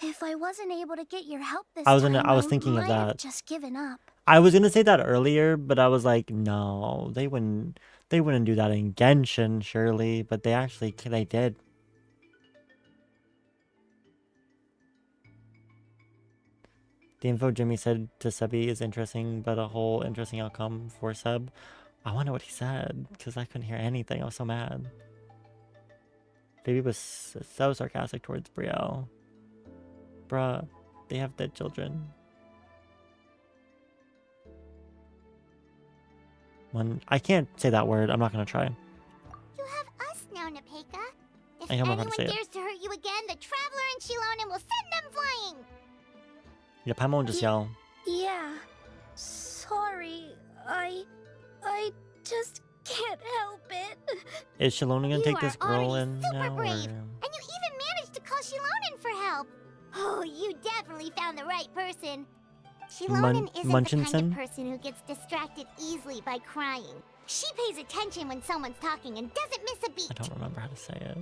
If I wasn't able to get your help this I was time, thinking of might have that. just given up. I was gonna say that earlier, but I was like, no, they wouldn't do that in Genshin, surely. But they did. The info Jimmy said to Sebi is interesting, but a whole interesting outcome for Seb. I wonder what he said, because I couldn't hear anything. I was so mad. Baby was so sarcastic towards Brielle. Bruh, they have dead children. I can't say that word. I'm not gonna try. You have us now, Nempeka. If I don't know how anyone to say it. dares to hurt you again, the Traveler and Shilonen will send them flying! Yeah, Paimon will just yell. Yeah. Sorry. I just can't help it. Is Shilonen gonna take You this are girl already in super now? brave, Or... and you even managed to call Shilonen for help. Oh, you definitely found the right person. Shilonen isn't the kind Munchinson? of person who gets distracted easily by crying. She pays attention when someone's talking and doesn't miss a beat. I don't remember how to say it.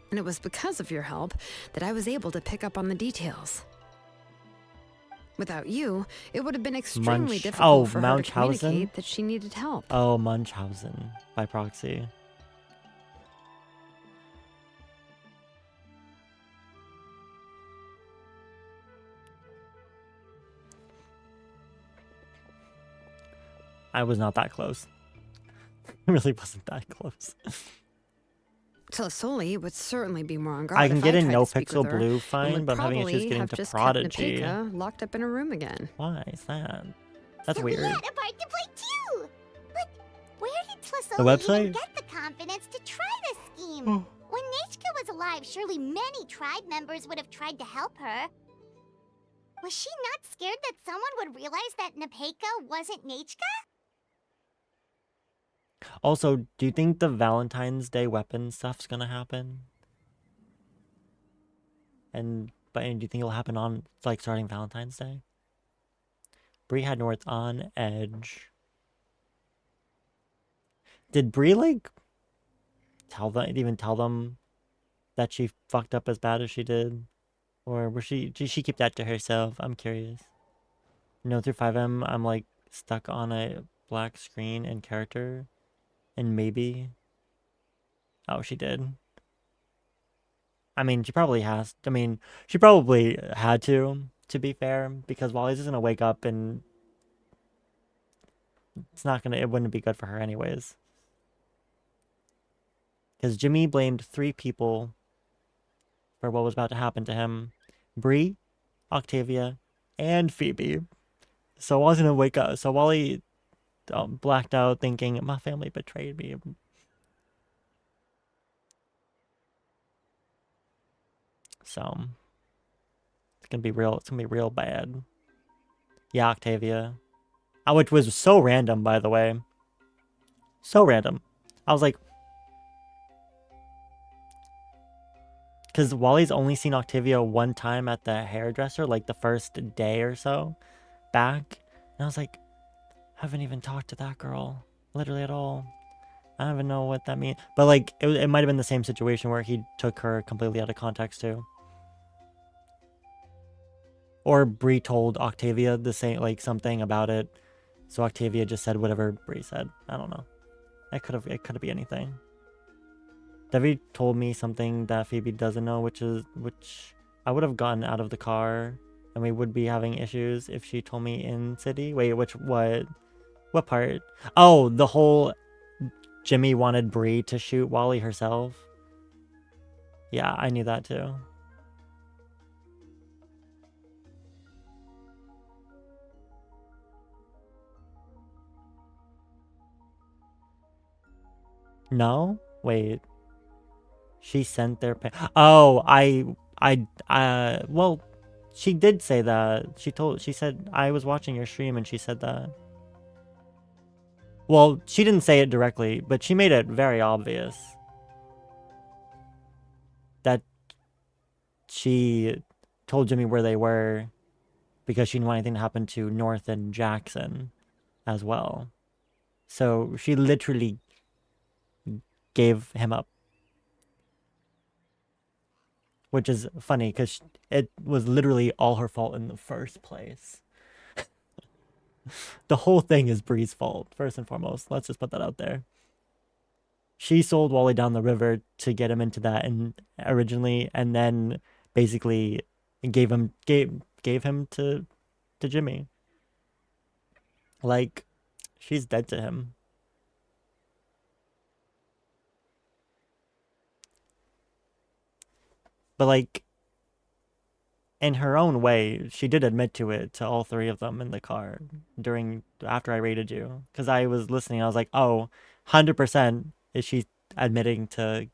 And it was because of your help that I was able to pick up on the details. Without you, it would have been extremely difficult for her to communicate that she needed help. Oh, Munchausen by proxy. I was not that close. I really wasn't that close. Tlasoli would certainly be more on guard I can if get I in tried No to speak Pixel with her, Blue and fine, would but I'm having issues probably getting have to just Prodigy. kept Napeka locked up in a room again. Why is that? That's so weird. we had a part to play too. But where did The Tlasoli website? even get the confidence to try this scheme? When Nechka was alive, surely many tribe members would have tried to help her. Was she not scared that someone would realize that Napeka wasn't Nechka? Also, do you think the Valentine's Day weapon stuff's gonna happen? And do you think it'll happen on like starting Valentine's Day? Bree had North on edge. Did Bree like tell them that she fucked up as bad as she did? Or did she keep that to herself? I'm curious. No through 5M, I'm like stuck on a black screen and character. And maybe. Oh, she did. I mean, she probably she probably had to be fair, because Wally's just gonna wake up and it wouldn't be good for her anyways. Because Jimmy blamed 3 people for what was about to happen to him. Bree, Octavia, and Phoebe. So Wally's gonna wake up. So Wally blacked out thinking, my family betrayed me. So it's gonna be real bad. Yeah, Octavia. Which was so random, by the way. So random. I was like, because Wally's only seen Octavia one time at the hairdresser, like the first day or so back. And I was like, I haven't even talked to that girl literally at all. I don't even know what that means. But like, it might have been the same situation where he took her completely out of context too. Or Bree told Octavia the same, like something about it. So Octavia just said whatever Bree said. I don't know. It could be anything. Debbie told me something that Phoebe doesn't know, which I would have gotten out of the car and we would be having issues if she told me in city. Wait, what part? Oh, the whole Jimmy wanted Bree to shoot Wally herself. Yeah, I knew that too. No? Wait. She sent their Oh, well, she did say that. She said, I was watching your stream and she said that. Well, she didn't say it directly, but she made it very obvious that she told Jimmy where they were because she didn't want anything to happen to North and Jackson as well. So she literally gave him up. Which is funny because it was literally all her fault in the first place. The whole thing is Bree's fault, first and foremost. Let's just put that out there. She sold Wally down the river to get him into that and originally, and then basically gave him to Jimmy. Like, she's dead to him. But like, in her own way, she did admit to it to all 3 of them in the car after I rated you. Because I was listening, I was like, oh, 100% is she admitting to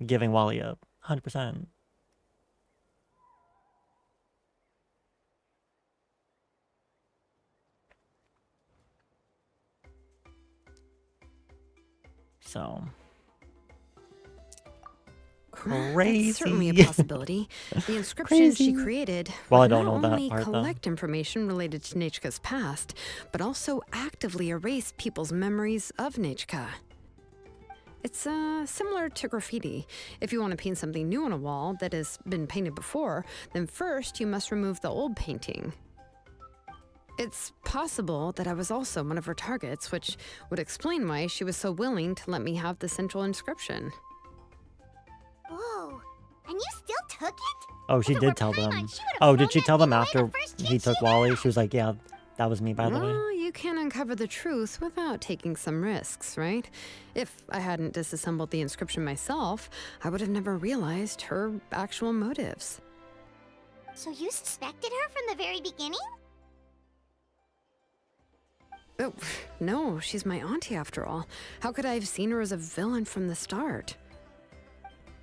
giving Wally up. 100%. So... crazy. That's certainly a possibility. The inscription she created well, would I don't not know only that part, collect information related to Nechka's past, but also actively erase people's memories of Nechka. It's similar to graffiti. If you want to paint something new on a wall that has been painted before, then first you must remove the old painting. It's possible that I was also one of her targets, which would explain why she was so willing to let me have the central inscription. Whoa, and you still took it? Oh, she did tell them. Oh, did she tell them after he took Wally? She was like, yeah, That was me, by the way. Well, you can uncover the truth without taking some risks, right? If I hadn't disassembled the inscription myself, I would have never realized her actual motives. So you suspected her from the very beginning? Oh, no, she's my auntie after all. How could I have seen her as a villain from the start?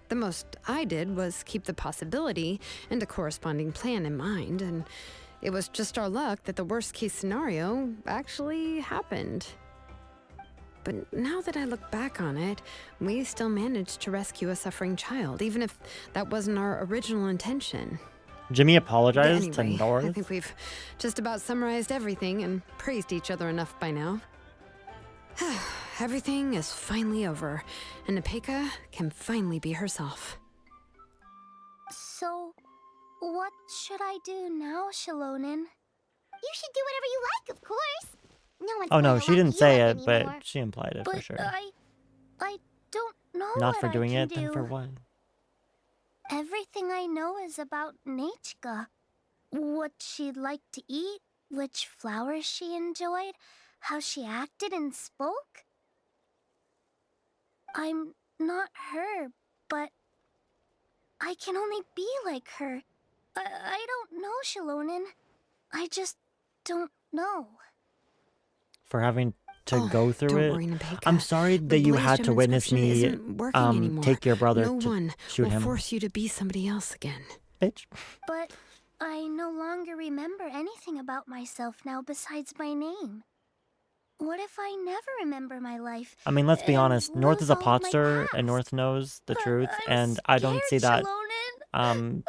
The most I did was keep the possibility and a corresponding plan in mind, and it was just our luck that the worst case scenario actually happened. But now that I look back on it, we still managed to rescue a suffering child, even if that wasn't our original intention. Jimmy apologized Anyway, to North. I think we've just about summarized everything and praised each other enough by now. Everything is finally over, and Nepeka can finally be herself. So, what should I do now, Shalonin? You should do whatever you like, of course. No one's Oh no, going to she lock didn't you say up it, anymore. but she implied it But for sure. I don't know Not what for doing I it, can then do. for what? Everything I know is about Nechka. What she'd like to eat, which flowers she enjoyed, how she acted and spoke. I'm not her, but I can only be like her. I don't know, Shalonin. I just don't know. For having to go through don't it. worry, Nepeka. I'm sorry The that you Blaze had Gem to witness inscription me isn't working anymore. take your brother No to one shoot will him. force you to be somebody else again. Bitch. But I no longer remember anything about myself now besides my name. What if I never remember my life? I mean, let's be and honest. North lose is a all of my potster, past? and North knows the truth, I'm and I don't see scared, that Shalonin.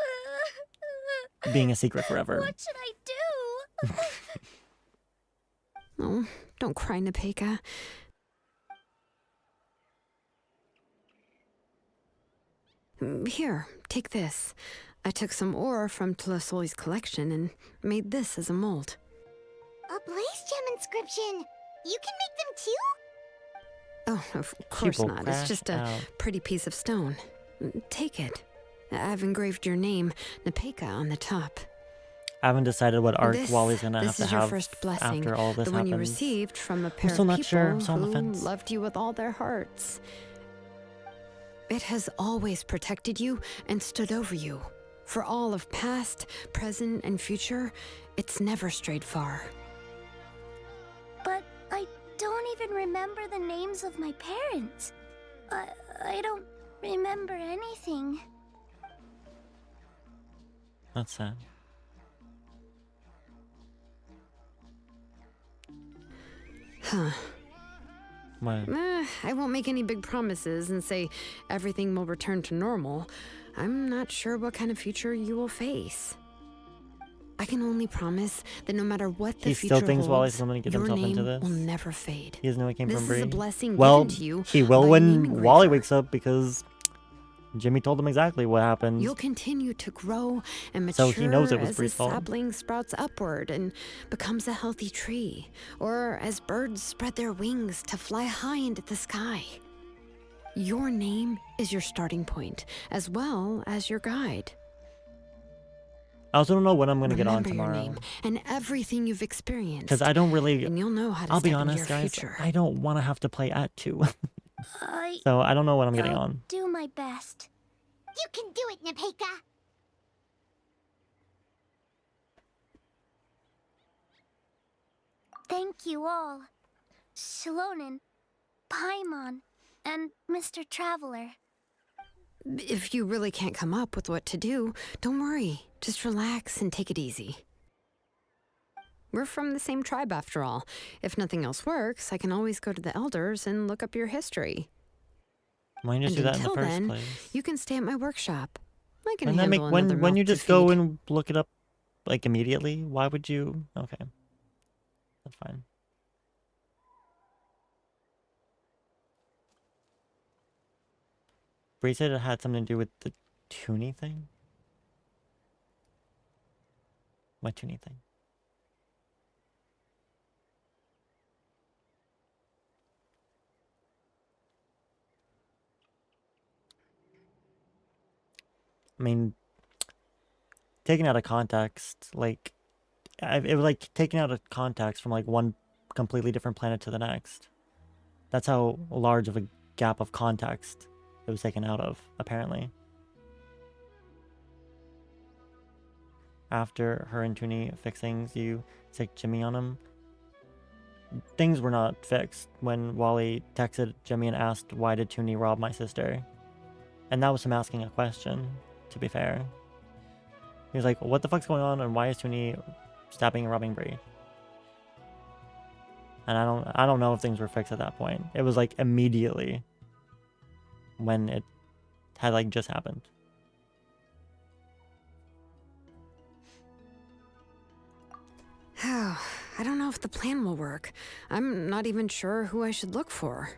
being a secret forever. What should I do? Oh, don't cry, Nepeka. Here, take this. I took some ore from Tlasol's collection and made this as a mold. A Blaze Gem inscription. You can make them too? Oh, of course will not. It's crash just a out. pretty piece of stone. Take it. I've engraved your name, Nepeka, on the top. I haven't decided what arc This- Wally's gonna have this to is your have first blessing, after all this the one happens. you received from a pair still of not people sure. I'm still on the who fence. loved you with all their hearts. It has always protected you and stood over you. For all of past, present, and future, it's never strayed far. But I don't even remember the names of my parents. I don't remember anything. That's sad. Huh. What? I won't make any big promises and say everything will return to normal. I'm not sure what kind of future you will face. I can only promise that no matter what the He future still thinks Wally's holds, gonna get your himself name into this? will never fade. He doesn't know it came This from is Bree. a blessing Well, given to you he will by when naming Wally Graver. wakes up because Jimmy told him exactly what happened. You'll continue to grow and So mature he knows it was as a Bree's fault. sapling sprouts upward and becomes a healthy tree, or as birds spread their wings to fly high into the sky. Your name is your starting point, as well as your guide. I also don't know when I'm gonna get on Remember your tomorrow. name and everything you've experienced. Because I don't really. And you'll know how to I'll be step into honest, your guys. future. I don't want to have to play at 2. I So I don't know when I'm getting I'll on. do my best. You can do it, Nepeka. Thank you all. Shalonin, Paimon, and Mr. Traveler. If you really can't come up with what to do, don't worry. Just relax and take it easy. We're from the same tribe after all. If nothing else works, I can always go to the elders and look up your history. Why didn't you just do And that in the until first then, place? you can stay at my workshop. I can Wouldn't that make handle another when you mouth to just go feed. and look it up like immediately? Why would you? Okay, that's fine. Bree said it had something to do with the Toonie thing. What Toonie thing? I mean, taken out of context, like it was like taken out of context from like one completely different planet to the next. That's how large of a gap of context it was taken out of, apparently. After her and Toonie fix things, you sick Jimmy on him. Things were not fixed when Wally texted Jimmy and asked, why did Toonie rob my sister? And that was him asking a question, to be fair. He was like, what the fuck's going on and why is Toonie stabbing and robbing Bree? And I don't know if things were fixed at that point. It was like immediately when it had like just happened. Oh, I don't know if the plan will work. I'm not even sure who I should look for.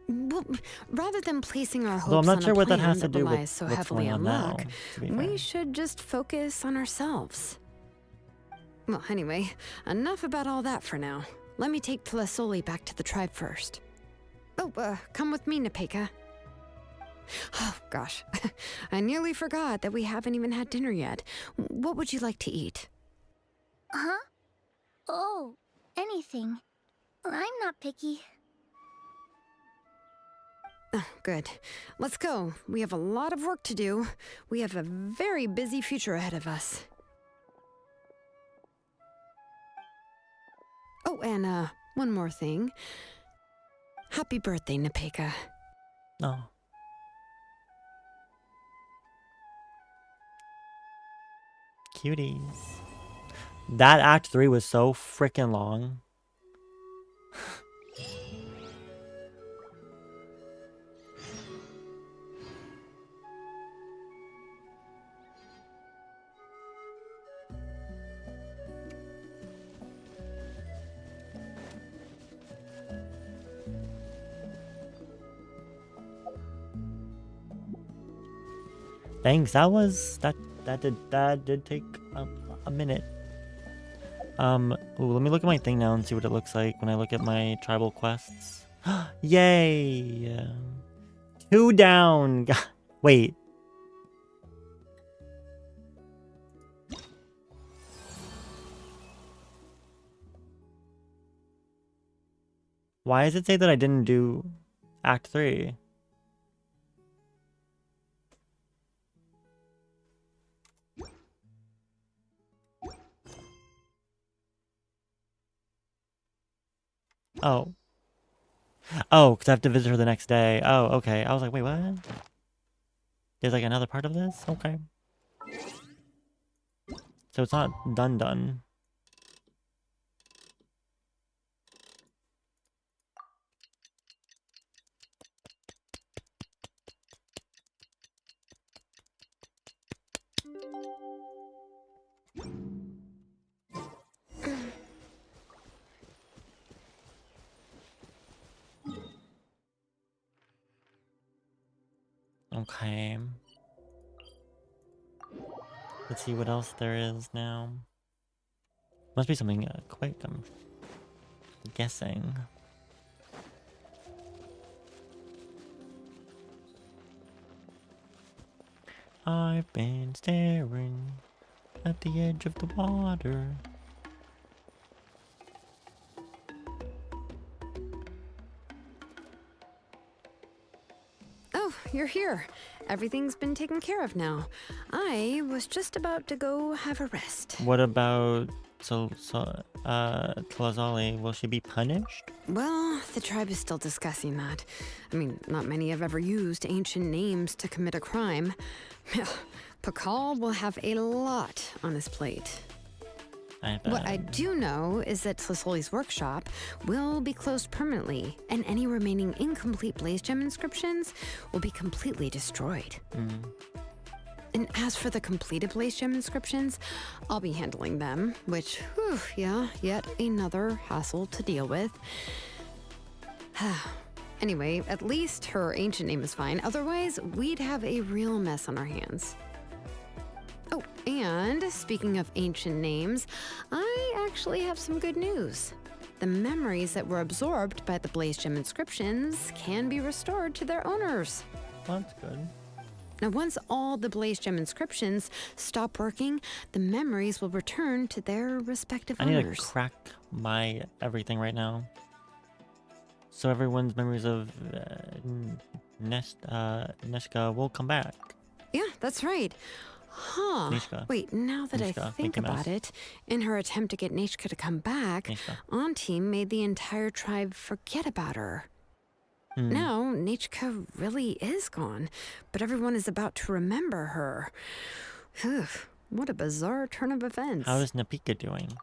Well, rather than placing our hopes Though I'm not on sure a what that plan has to that do with relies so what's heavily going on on now, luck, to be we fair. should just focus on ourselves. Well, anyway, enough about all that for now. Let me take Tlasoli back to the tribe first. Oh, come with me, Nepeka. Oh, gosh. I nearly forgot that we haven't even had dinner yet. What would you like to eat? Huh? Oh, anything. I'm not picky. Oh, good. Let's go. We have a lot of work to do. We have a very busy future ahead of us. Oh, and one more thing. Happy birthday, Nepeka. Oh. Cuties. That Act 3 was so freaking long. Thanks. That did take a minute. Ooh, let me look at my thing now and see what it looks like when I look at my tribal quests. Yay! 2 down. Wait. Why does it say that I didn't do Act 3? Oh. Oh, because I have to visit her the next day. Oh, okay. I was like, wait, what? There's like another part of this? Okay. So it's not done. Okay. Let's see what else there is now. Must be something quick, I'm guessing. I've been staring at the edge of the water. Oh, you're here. Everything's been taken care of now. I was just about to go have a rest. What about Tlazali? Will she be punished? Well, the tribe is still discussing that. I mean, not many have ever used ancient names to commit a crime. Pakal will have a lot on his plate. What I do know is that Tlasoli's workshop will be closed permanently, and any remaining incomplete Blaze Gem inscriptions will be completely destroyed. And as for the completed Blaze Gem inscriptions, I'll be handling them, which, whew, yeah, yet another hassle to deal with. Anyway, at least her ancient name is fine, otherwise we'd have a real mess on our hands. Oh, and speaking of ancient names, I actually have some good news. The memories that were absorbed by the Blaze Gem inscriptions can be restored to their owners. Well, that's good. Now, once all the Blaze Gem inscriptions stop working, the memories will return to their respective I need owners. to crack my everything right now. So everyone's memories of Neshka will come back. Yeah, that's right. Huh. Nishka. Wait, now that Nishka, I think Mickey Mouse. about it, in her attempt to get Nishka to come back, Nishka. Auntie made the entire tribe forget about her. Hmm. Now, Nishka really is gone, but everyone is about to remember her. Phew, what a bizarre turn of events. How is Napika doing?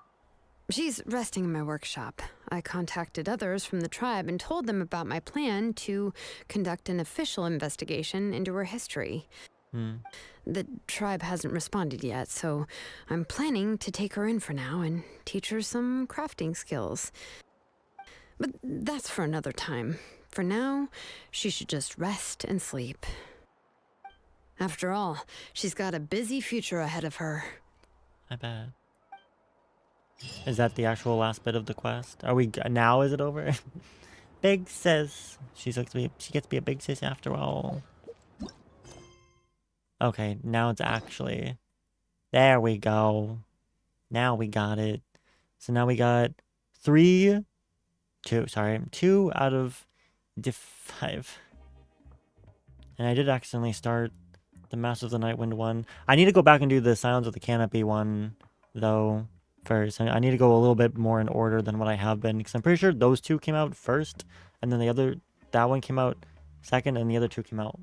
She's resting in my workshop. I contacted others from the tribe and told them about my plan to conduct an official investigation into her history. Hmm. The tribe hasn't responded yet, so I'm planning to take her in for now and teach her some crafting skills. But that's for another time. For now, she should just rest and sleep. After all, she's got a busy future ahead of her. I bet. Is that the actual last bit of the quest? Are we now? Is it over? Big sis. She gets to be a big sis after all. Okay, now it's actually. There we go. Now we got it. So now we got 2 out of 5. And I did accidentally start the Master of the Nightwind one. I need to go back and do the Silence of the Canopy one, though, first. I need to go a little bit more in order than what I have been, because I'm pretty sure those 2 came out first, and then that one came out second, and the other 2 came out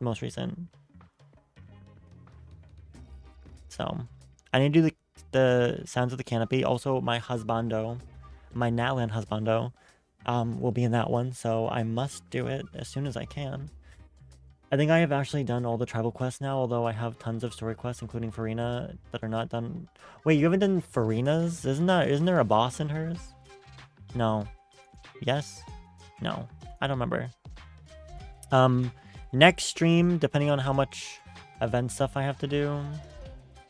most recent. So, I need to do the Sounds of the Canopy. Also, my husbando, my Natlan husbando, will be in that one, so I must do it as soon as I can. I think I have actually done all the tribal quests now, although I have tons of story quests, including Farina, that are not done. Wait, you haven't done Farina's? Isn't there a boss in hers? No. Yes? No. I don't remember. Next stream, depending on how much event stuff I have to do,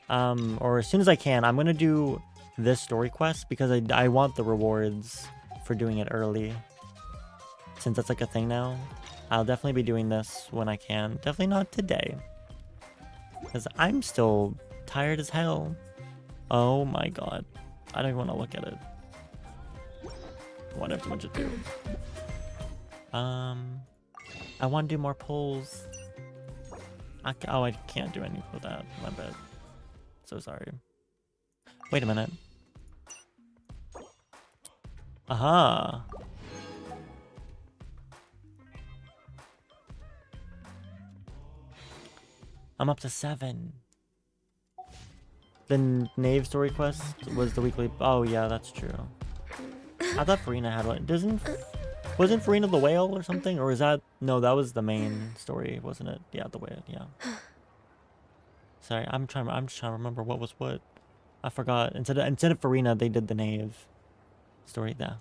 or as soon as I can, I'm gonna do this story quest because I want the rewards for doing it early, since that's like a thing now. I'll definitely be doing this when I can. Definitely not today, because I'm still tired as hell. Oh my god, I don't even want to look at it. What else to do? I want to do more pulls. I can't do anything with that. My bad. So sorry. Wait a minute. Aha. I'm up to 7. The Knave story quest was the weekly. Oh yeah, that's true. I thought Farina had one. Wasn't Farina the whale or something? Or is that... No, that was the main story, wasn't it? Yeah, the whale, yeah. Sorry, I'm just trying to remember what was what. I forgot. Instead of Farina, they did the Knave story there.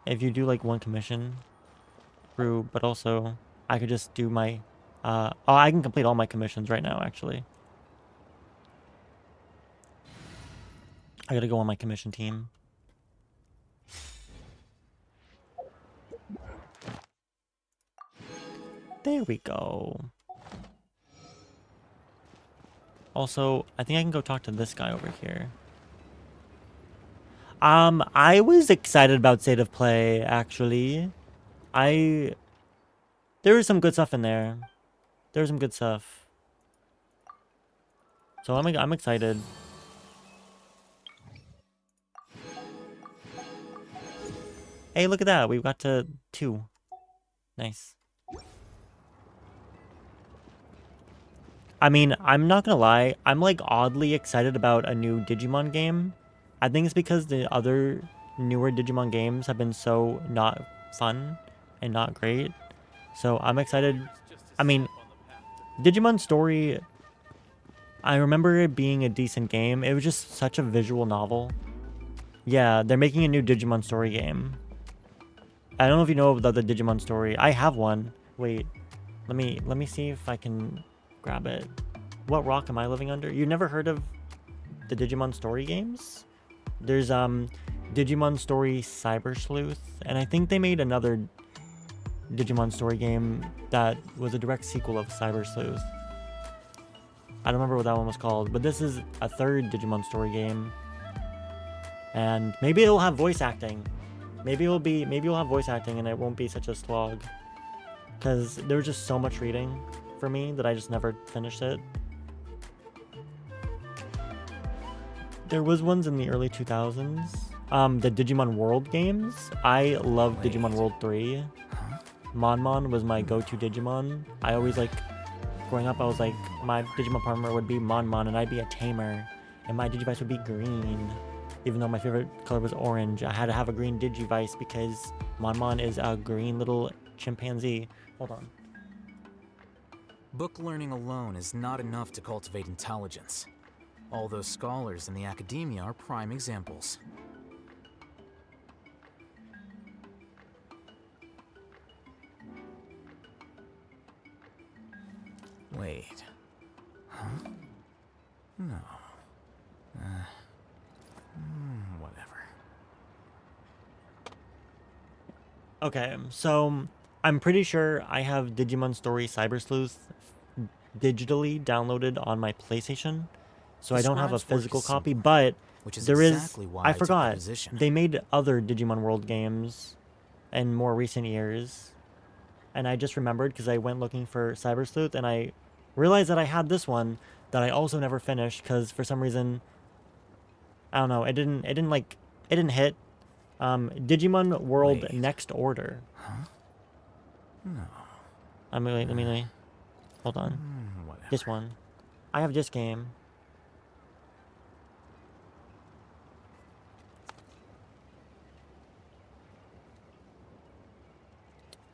If you do like one commission through, but also I could just do my I can complete all my commissions right now, actually. I gotta go on my commission team. There we go. Also, I think I can go talk to this guy over here. I was excited about State of Play, actually. There was some good stuff in there. There was some good stuff. So I'm excited. Hey, look at that. We got to 2. Nice. I mean, I'm not gonna lie. I'm like oddly excited about a new Digimon game. I think it's because the other newer Digimon games have been so not fun and not great. So I'm excited. I mean, Digimon Story, I remember it being a decent game. It was just such a visual novel. Yeah, they're making a new Digimon Story game. I don't know if you know about the Digimon Story. I have one. Wait, let me see if I can grab it. What rock am I living under? You never heard of the Digimon Story games? There's Digimon Story Cyber Sleuth, and I think they made another Digimon story game that was a direct sequel of Cyber Sleuth. I don't remember what that one was called, but this is a third Digimon story game. And maybe it'll have voice acting. Maybe you'll have voice acting and it won't be such a slog. Because there was just so much reading for me that I just never finished it. There was ones in the early 2000s. The Digimon World games. I loved Digimon World 3. Monmon was my go-to Digimon. I always growing up, I was like, my Digimon partner would be Monmon and I'd be a tamer. And my Digivice would be green. Even though my favorite color was orange, I had to have a green Digivice because Monmon is a green little chimpanzee. Hold on. Book learning alone is not enough to cultivate intelligence. All those scholars in the academia are prime examples. Wait. Huh? No. Whatever. Okay, so I'm pretty sure I have Digimon Story Cyber Sleuth digitally downloaded on my PlayStation, so I don't have a physical copy, but there is, I forgot, they made other Digimon World games in more recent years, and I just remembered because I went looking for Cyber Sleuth, and I realized that I had this one that I also never finished because for some reason, I don't know, it didn't hit. Digimon World Next Order. Huh? No. Let me hold on. This one. I have this game.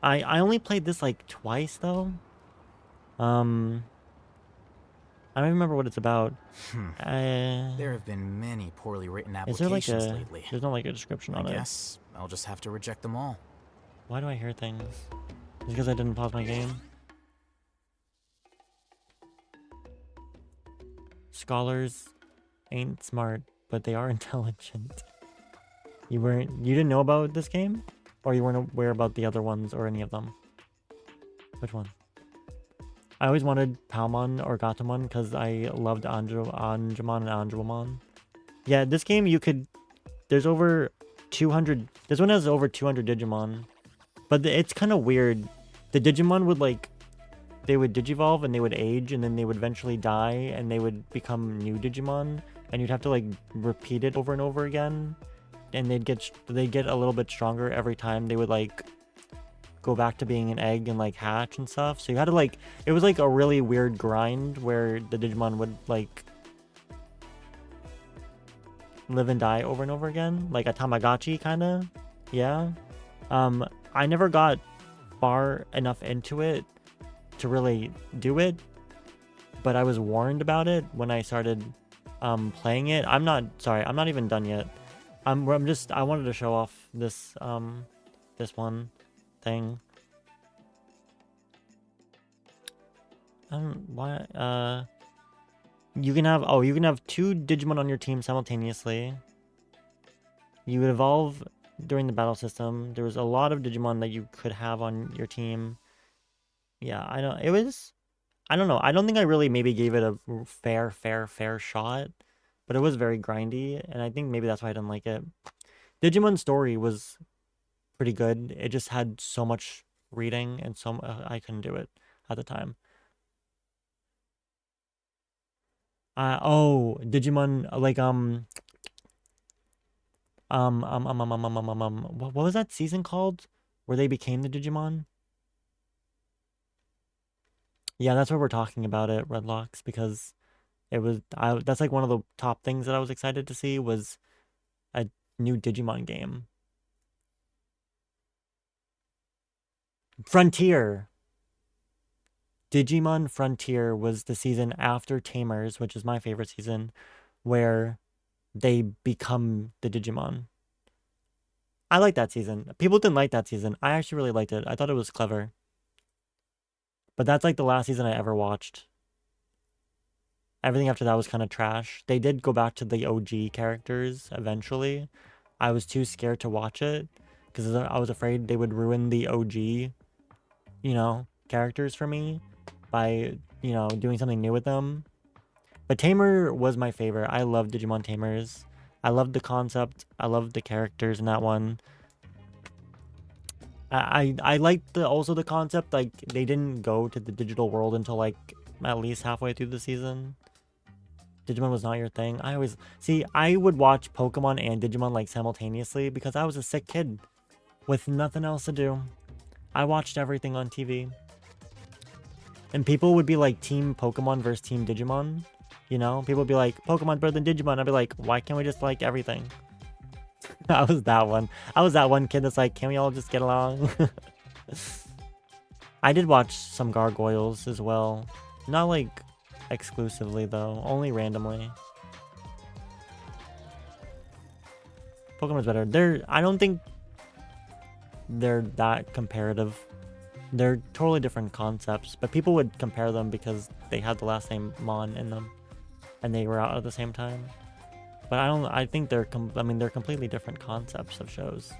I only played this twice though. I don't remember what it's about. There have been many poorly written Is there applications lately. There's not a description on I it. guess I'll just have to reject them all. Why do I hear things? It's because I didn't pause my game. Scholars ain't smart, but they are intelligent. You didn't know about this game? Or you weren't aware about the other ones or any of them? Which one? I always wanted Palmon or Gatomon because I loved Anjumon and Anjumon. Yeah, this game there's over 200, this one has over 200 Digimon. But it's kind of weird. The Digimon would they would digivolve and they would age and then they would eventually die and they would become new Digimon. And you'd have to repeat it over and over again. And they'd get a little bit stronger every time they would go back to being an egg and hatch and stuff. So you had to it was a really weird grind where the Digimon would live and die over and over again, like a Tamagotchi kind of. Yeah. I never got far enough into it to really do it, but I was warned about it when I started playing it. I'm not even done yet. I wanted to show off this this one thing. Why you can have two Digimon on your team simultaneously. You would evolve during the battle system. There was a lot of Digimon that you could have on your team. Yeah, I don't know. I don't think I really maybe gave it a fair shot, but it was very grindy, and I think maybe that's why I didn't like it. Digimon Story was pretty good. It just had so much reading and I couldn't do it at the time. Digimon what was that season called where they became the Digimon? Yeah, that's what we're talking about at Redlocks because it was that's one of the top things that I was excited to see was a new Digimon game. Frontier. Digimon Frontier was the season after Tamers, which is my favorite season, where they become the Digimon. I like that season. People didn't like that season. I actually really liked it. I thought it was clever. But that's the last season I ever watched. Everything after that was kind of trash. They did go back to the OG characters eventually. I was too scared to watch it because I was afraid they would ruin the OG you know, characters for me by, you know, doing something new with them. But Tamer was my favorite. I love Digimon Tamers. I loved the concept. I loved the characters in that one. I liked also the concept, like, they didn't go to the digital world until, like, at least halfway through the season. Digimon was not your thing. I always... See, I would watch Pokemon and Digimon, like, simultaneously because I was a sick kid with nothing else to do. I watched everything on TV. And people would be like Team Pokemon versus Team Digimon. You know? People would be like, Pokemon's better than Digimon. I'd be like, why can't we just like everything? I was that one. I was that one kid that's like, can we all just get along? I did watch some Gargoyles as well. Not like exclusively though, only randomly. Pokemon's better. I don't think they're that comparative. They're totally different concepts, but people would compare them because they had the last name Mon in them, and they were out at the same time. But I think they're they're completely different concepts of shows.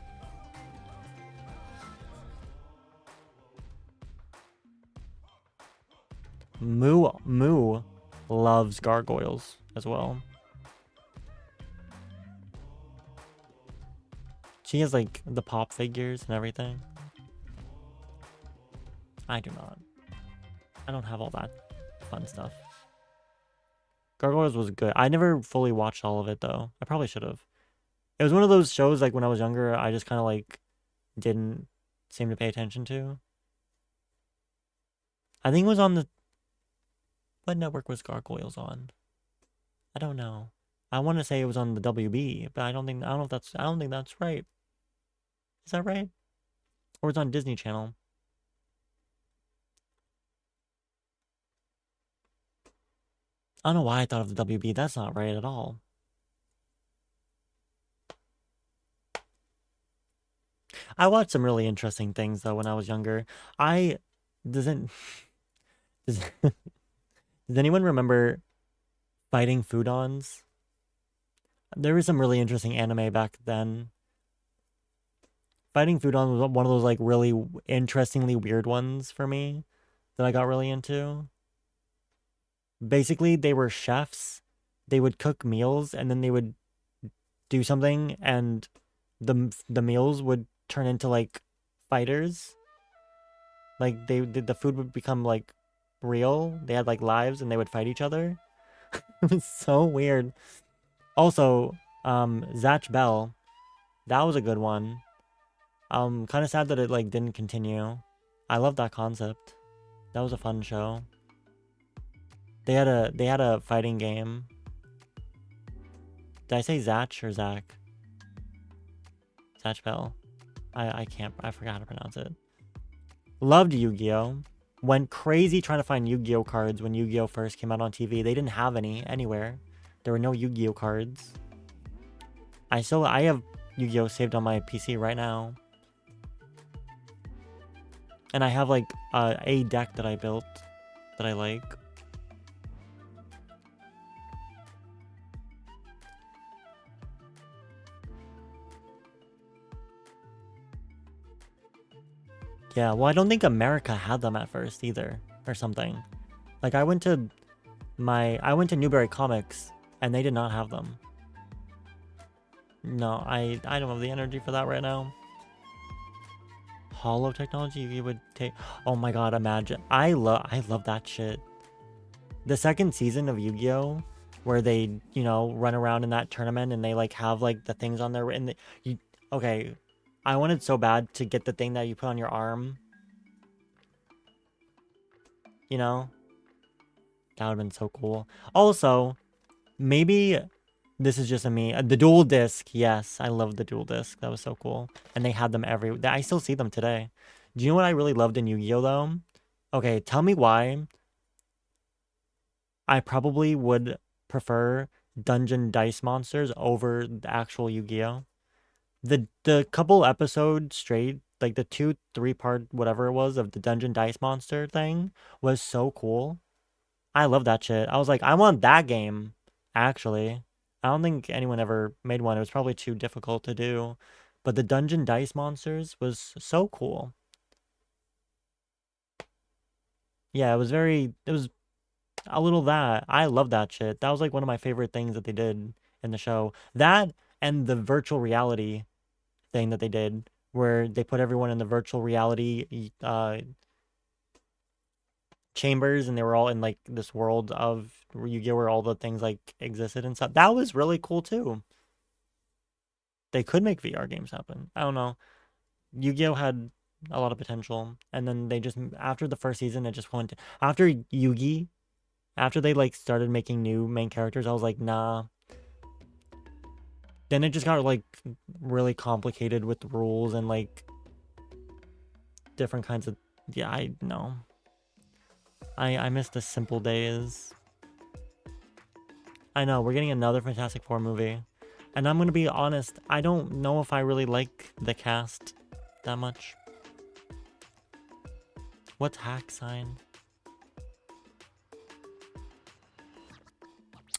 Moo loves Gargoyles as well. She has like the pop figures and everything. I do not. I don't have all that fun stuff. Gargoyles was good. I never fully watched all of it though. I probably should have. It was one of those shows like when I was younger, I just kind of like didn't seem to pay attention to. I think it was on the... What network was Gargoyles on? I don't know. I want to say it was on the WB, but I don't think that's right. Is that right? Or it's on Disney Channel. I don't know why I thought of the WB. That's not right at all. I watched some really interesting things though when I was younger. Doesn't does, does anyone remember Fighting Foodons? There was some really interesting anime back then. Fighting Foodon was one of those like really interestingly weird ones for me that I got really into. Basically, they were chefs. They would cook meals and then they would do something and the meals would turn into like fighters. Like the food would become like real. They had like lives and they would fight each other. It was so weird. Also, Zatch Bell, that was a good one. Kind of sad that it like didn't continue. I love that concept. That was a fun show. They had a fighting game. Did I say Zatch or Zach? Zatch Bell. I forgot how to pronounce it. Loved Yu-Gi-Oh! Went crazy trying to find Yu-Gi-Oh! Cards when Yu-Gi-Oh! First came out on TV. They didn't have any anywhere. There were no Yu-Gi-Oh! Cards. I have Yu-Gi-Oh! Saved on my PC right now. And I have like a deck that I built that I like. Yeah, well, I don't think America had them at first either, or something. Like I went to Newberry Comics and they did not have them. No, I don't have the energy for that right now. Hollow technology you would take. Oh my god, imagine. I love that shit. The second season of Yu-Gi-Oh! Where they, you know, run around in that tournament and they like have like the things on their okay. I wanted so bad to get the thing that you put on your arm. You know? That would have been so cool. Also, maybe this is just a me. The dual disc. Yes, I love the dual disc. That was so cool. And they had them I still see them today. Do you know what I really loved in Yu-Gi-Oh though? Okay, tell me why I probably would prefer Dungeon Dice Monsters over the actual Yu-Gi-Oh. The couple episodes straight, like the 2-3 part whatever it was of the Dungeon Dice Monster thing was so cool. I love that shit. I was like, I want that game, actually. I don't think anyone ever made one. It was probably too difficult to do. But the Dungeon Dice Monsters was so cool. Yeah, it was a little that. I love that shit. That was like one of my favorite things that they did in the show. That and the virtual reality thing that they did, where they put everyone in the virtual reality chambers, and they were all in like this world of where you get where all the things like existed and stuff. That was really cool too. They could make VR games happen. I don't know. Yu-Gi-Oh had a lot of potential, and then they just after the first season, it just went after Yugi. After they like started making new main characters, I was like, nah. Then it just got like really complicated with rules and like different kinds of yeah, I know. I miss the simple days. I know, we're getting another Fantastic Four movie. And I'm gonna be honest, I don't know if I really like the cast that much. What's hack sign?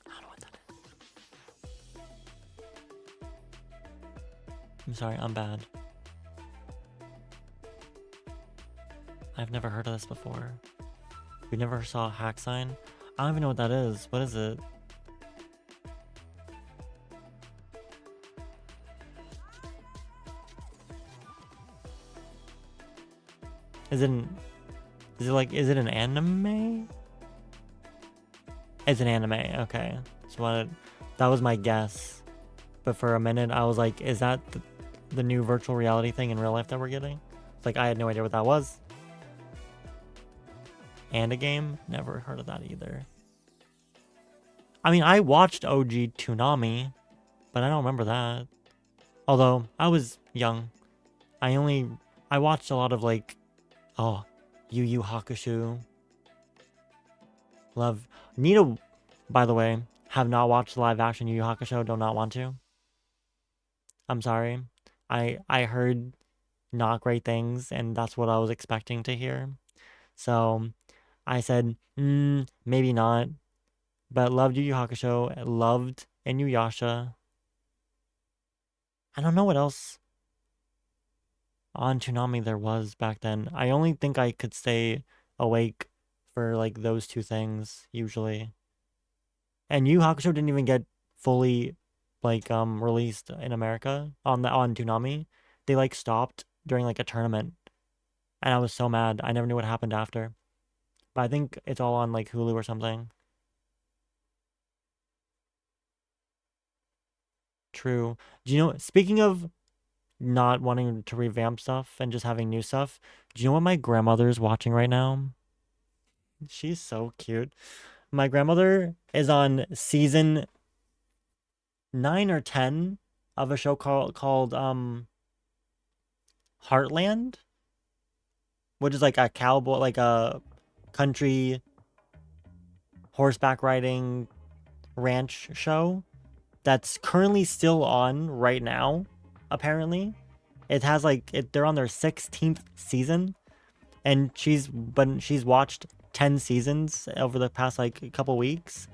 I don't know what that is. I'm sorry, I'm bad. I've never heard of this before. We never saw a hack sign? I don't even know what that is. What is it? Is it an anime? It's an anime, okay. So that was my guess. But for a minute I was like, is that the new virtual reality thing in real life that we're getting? It's like I had no idea what that was. And a game? Never heard of that either. I mean, I watched OG Toonami, but I don't remember that. Although I was young. I watched a lot of like Yu Yu Hakusho. Love Nita, by the way, have not watched the live action Yu Yu Hakusho, do not want to. I'm sorry. I heard not great things, and that's what I was expecting to hear. So I said, maybe not. But loved Yu Yu Hakusho, loved Inuyasha. I don't know what else on Toonami there was back then. I only think I could stay awake for like those two things usually. And Yu Yu Hakusho didn't even get fully like released in America on Toonami. They like stopped during like a tournament. And I was so mad. I never knew what happened after. But I think it's all on like Hulu or something. True. Do you know, speaking of not wanting to revamp stuff and just having new stuff, do you know what my grandmother's watching right now? She's so cute. My grandmother is on season 9 or 10 of a show called Heartland, which is like a cowboy, like a country horseback riding ranch show that's currently still on right now, apparently. It has like they're on their 16th season, and she's watched 10 seasons over the past like couple weeks.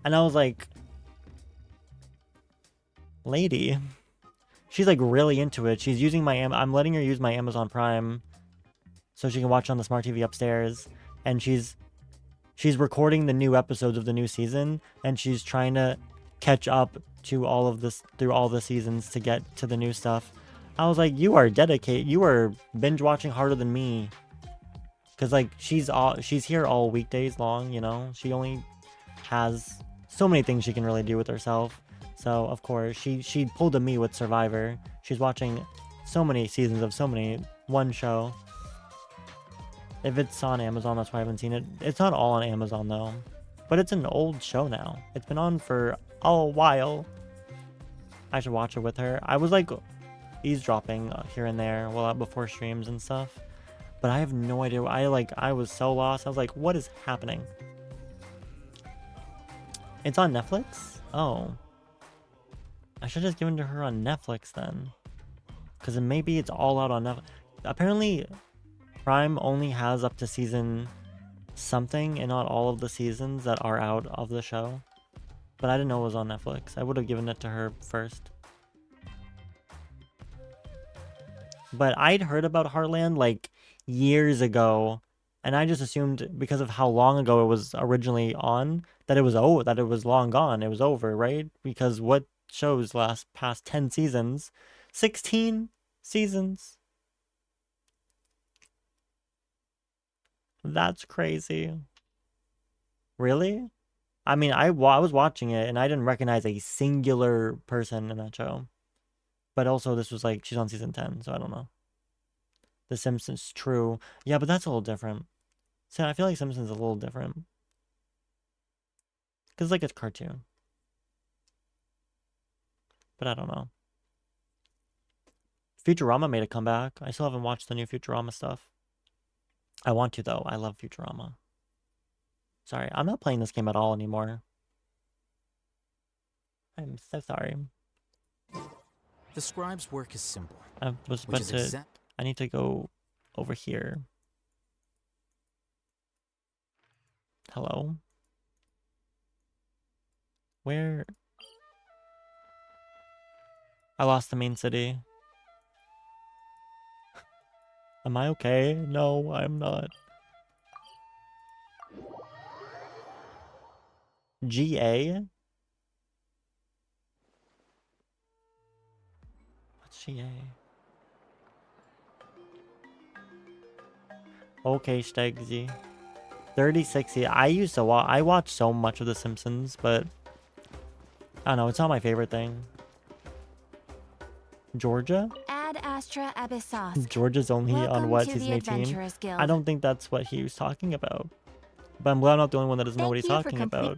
And I was like, lady, she's like really into it. She's using I'm letting her use my Amazon Prime so she can watch on the smart TV upstairs, and she's recording the new episodes of the new season, and she's trying to catch up to all of this through all the seasons to get to the new stuff. I was like, you are dedicated. You are binge watching harder than me. Cause like she's here all weekdays long, you know. She only has so many things she can really do with herself. So of course she pulled a me with Survivor. She's watching so many seasons of one show. If it's on Amazon, that's why I haven't seen it. It's not all on Amazon though. But it's an old show now. It's been on for a while. I should watch it with her. I was like eavesdropping here and there before streams and stuff. But I have no idea. I was so lost. I was like, what is happening? It's on Netflix? Oh. I should have just given to her on Netflix then. Because maybe it's all out on Netflix. Apparently, Prime only has up to season something and not all of the seasons that are out of the show. But I didn't know it was on Netflix. I would have given it to her first. But I'd heard about Heartland like years ago And I just assumed because of how long ago it was originally on that it was long gone. It was over, right? Because what shows last past 10 seasons? 16 seasons. That's crazy. Really? I mean, I was watching it and I didn't recognize a singular person in that show. But also this was like she's on season 10, so I don't know. The Simpsons, true. Yeah, but that's a little different. So I feel like Simpsons is a little different. Because like it's cartoon. But I don't know. Futurama made a comeback. I still haven't watched the new Futurama stuff. I want to though. I love Futurama. Sorry, I'm not playing this game at all anymore. I'm so sorry. The scribe's work is simple. I was about to... I need to go over here. Hello? Where? I lost the main city. Am I okay? No, I'm not. GA? What's GA? Okay, Stegsy. 3060. I watched so much of The Simpsons, but I don't know, it's not my favorite thing. Georgia? Ad Astra Abyssos. Georgia's only on what, season 18? I don't think that's what he was talking about. But I'm glad I'm not the only one that doesn't know what he's talking about.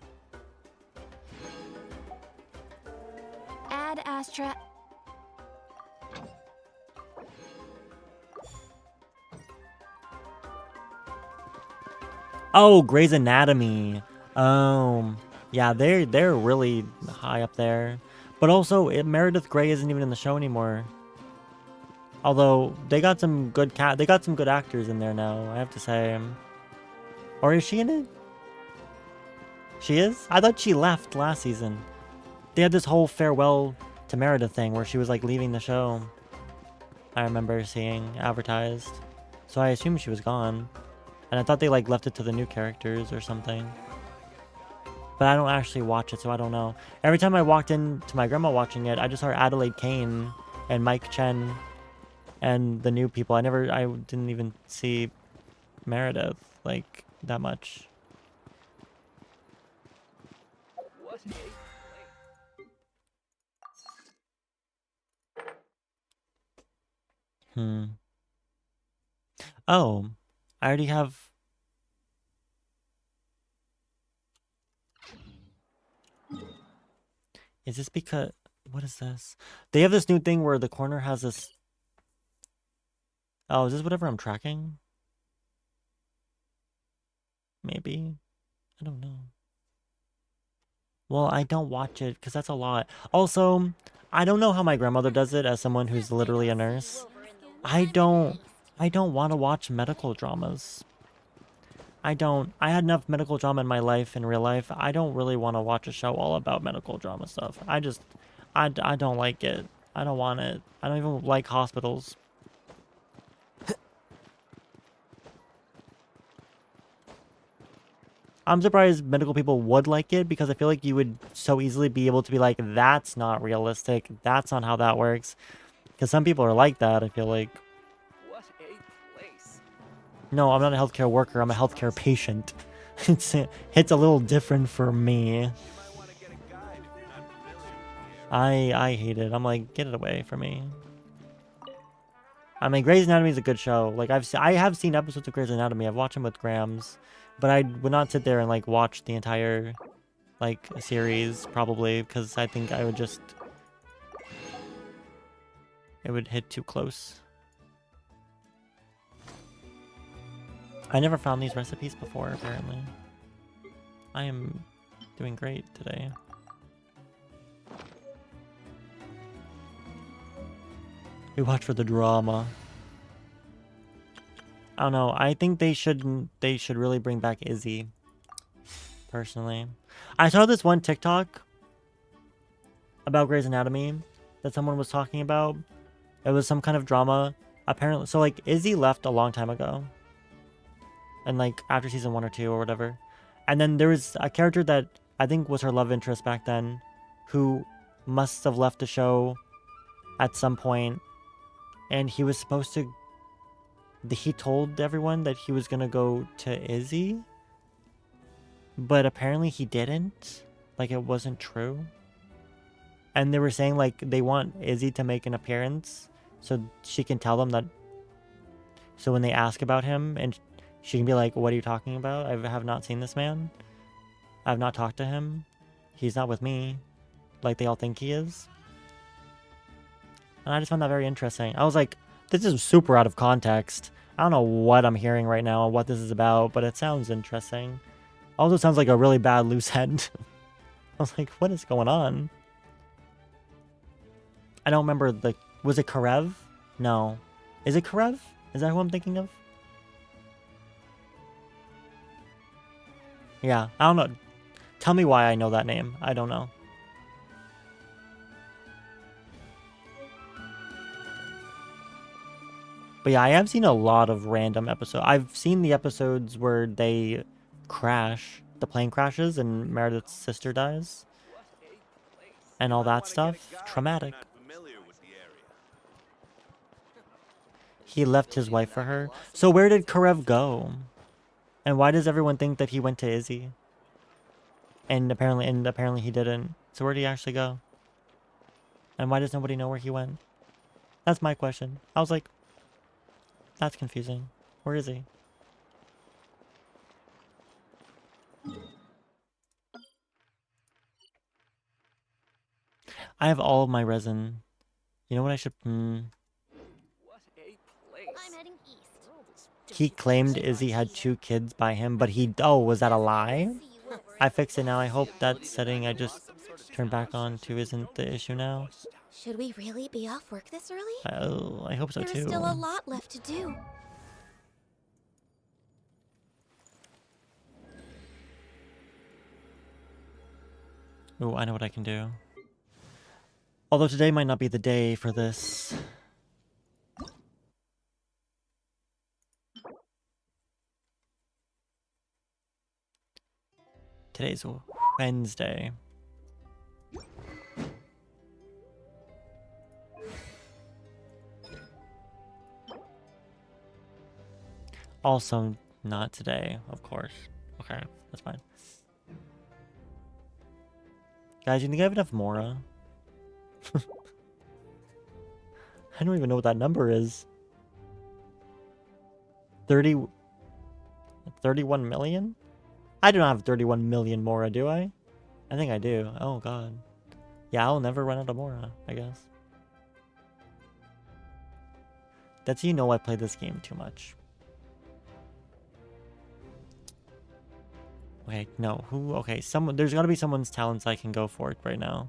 Ad Astra. Oh, Grey's Anatomy. Yeah, they're really high up there. But also, Meredith Grey isn't even in the show anymore. Although they got some good actors in there now, I have to say. Or is she in it? She is? I thought she left last season. They had this whole farewell to Meredith thing where she was like leaving the show. I remember seeing advertised. So I assumed she was gone. And I thought they like left it to the new characters or something. But I don't actually watch it, so I don't know. Every time I walked into my grandma watching it, I just saw Adelaide Kane and Mike Chen and the new people. I didn't even see Meredith like that much. Oh, I already have... Is this because... What is this? They have this new thing where the corner has this... Oh, is this whatever I'm tracking? Maybe? I don't know. Well, I don't watch it because that's a lot. Also, I don't know how my grandmother does it as someone who's literally a nurse. I don't want to watch medical dramas. I had enough medical drama in my life, in real life. I don't really want to watch a show all about medical drama stuff. I don't like it. I don't want it. I don't even like hospitals. I'm surprised medical people would like it because I feel like you would so easily be able to be like, that's not realistic. That's not how that works. Because some people are like that, I feel like. No, I'm not a healthcare worker. I'm a healthcare patient. It's a little different for me. I hate it. I'm like, get it away from me. I mean, Grey's Anatomy is a good show. Like I have seen episodes of Grey's Anatomy. I've watched them with Grams, but I would not sit there and like watch the entire like series probably because I think I would just it would hit too close. I never found these recipes before, apparently. I am doing great today. We watch for the drama. I don't know. I think they should really bring back Izzy. Personally. I saw this one TikTok about Grey's Anatomy that someone was talking about. It was some kind of drama. Apparently, so like Izzy left a long time ago. and like after season 1 or 2 or whatever. And then there was a character that I think was her love interest back then, who must have left the show at some point, and he was supposed to. He told everyone that he was gonna go to Izzy, but apparently he didn't. Like it wasn't true. And they were saying like they want Izzy to make an appearance so she can tell them that. So when they ask about him, and she can be like, "What are you talking about? I have not seen this man. I've not talked to him. He's not with me," like they all think he is. And I just found that very interesting. I was like, this is super out of context. I don't know what I'm hearing right now and what this is about, but it sounds interesting. Also sounds like a really bad loose end. I was like, what is going on? I don't remember the... Was it Karev? No. Is it Karev? Is that who I'm thinking of? Yeah, I don't know. Tell me why I know that name. I don't know. But yeah, I have seen a lot of random episodes. I've seen the episodes where they crash. The plane crashes and Meredith's sister dies. And all that stuff. Traumatic. He left his wife for her. So where did Karev go? And why does everyone think that he went to Izzy? And apparently he didn't. So where did he actually go? And why does nobody know where he went? That's my question. I was like, that's confusing. Where is he? I have all of my resin. You know what I should... He claimed Izzy had 2 kids by him, but he... Oh, was that a lie? I fixed it now. I hope that setting I just turned back on to isn't the issue now. Should we really be off work this early? Oh, I hope so too. There's still a lot left to do. Oh, I know what I can do. Although today might not be the day for this. Today's Wednesday. Also, not today, of course. Okay, that's fine. Guys, you think I have enough Mora? I don't even know what that number is. 31 million? I do not have 31 million Mora, do I? I think I do. Oh, God. Yeah, I'll never run out of Mora, I guess. That's how you know I play this game too much. Okay, no. Who? Okay, there's gotta be someone's talents I can go for it right now.